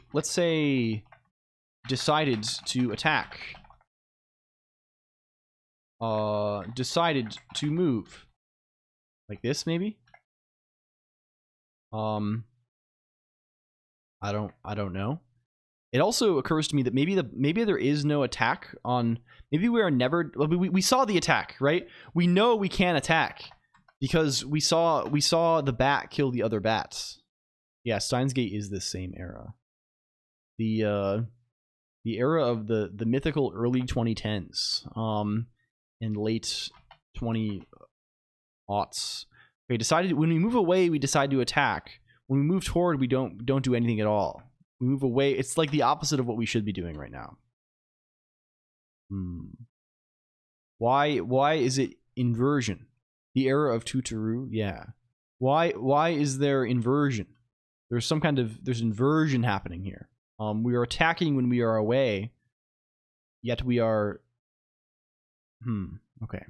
decided to attack. Decided to move. Like this, maybe? I don't know. It also occurs to me that maybe there is no attack on, maybe we are never, we saw the attack, right? We know we can attack because we saw the bat kill the other bats. Yeah, Steins Gate is this same era. The era of the mythical early 2010s, and late 20 aughts. Okay, decided when we move away, we decide to attack. When we move toward, we don't do anything at all. We move away. It's like the opposite of what we should be doing right now. Why is it inversion? The era of Tutoru, yeah. Why is there inversion? There's inversion happening here. We are attacking when we are away, yet we are okay.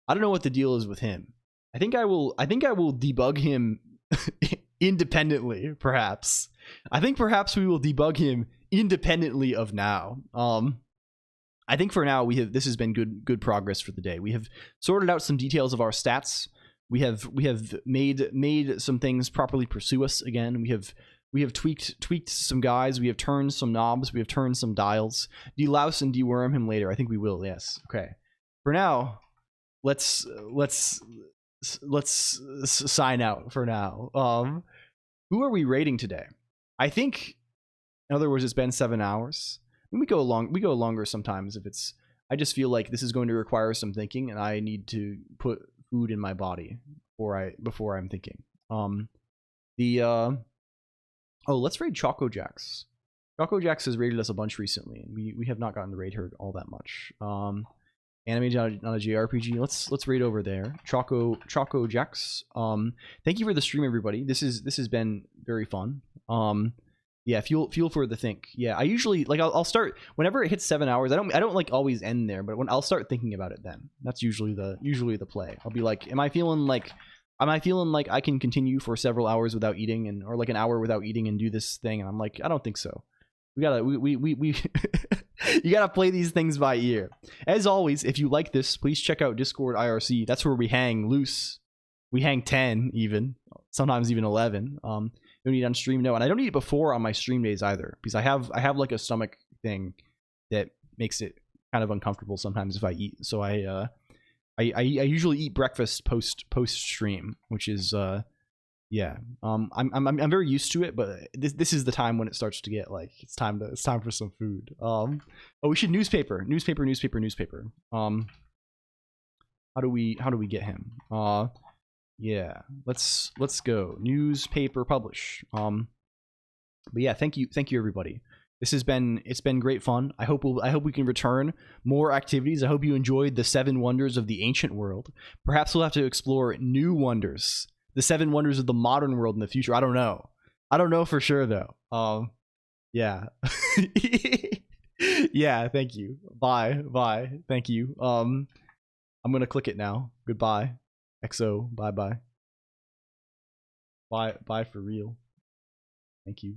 I don't know what the deal is with him. I think I will debug him independently, perhaps. I think perhaps we will debug him independently of now. I think for now this has been good progress for the day. We have sorted out some details of our stats. We have made some things properly pursue us again. We have tweaked some guys. We have turned some knobs. We have turned some dials. Delouse and deworm him later. I think we will. Yes. Okay. For now, let's sign out for now. Who are we rating today? I think, in other words, it's been 7 hours. We go longer sometimes if it's. I just feel like this is going to require some thinking, and I need to put food in my body before I'm thinking. Let's raid Choco Jax. Choco Jax has raided us a bunch recently, and we have not gotten to raid her all that much. Animated on a JRPG. Let's raid over there. Choco Jax. Thank you for the stream, everybody. This has been very fun. Yeah, feel for the think. Yeah, I usually like I'll start whenever it hits 7 hours. I don't like always end there, but when I'll start thinking about it then. That's usually the play. I'll be like, am I feeling like I can continue for several hours without eating or like an hour without eating and do this thing? And I'm like, I don't think so. We you gotta play these things by ear. As always, if you like this, please check out Discord IRC. That's where we hang loose. We hang 10 even, sometimes even 11. Don't eat on stream, no, and I don't eat it before on my stream days either, because I have like a stomach thing that makes it kind of uncomfortable sometimes if I eat. So I usually eat breakfast post stream, which is yeah. I'm very used to it, but this is the time when it starts to get like it's time for some food. We should newspaper. How do we get him? Yeah, let's go newspaper publish. But yeah, thank you everybody. It's been great fun. I hope we can return more activities. I hope you enjoyed the 7 wonders of the ancient world. Perhaps we'll have to explore new wonders, the 7 wonders of the modern world in the future. I don't know for sure though. Yeah. Yeah, thank you. Bye. Thank you. I'm gonna click it now. Goodbye. XO. Bye for real. Thank you.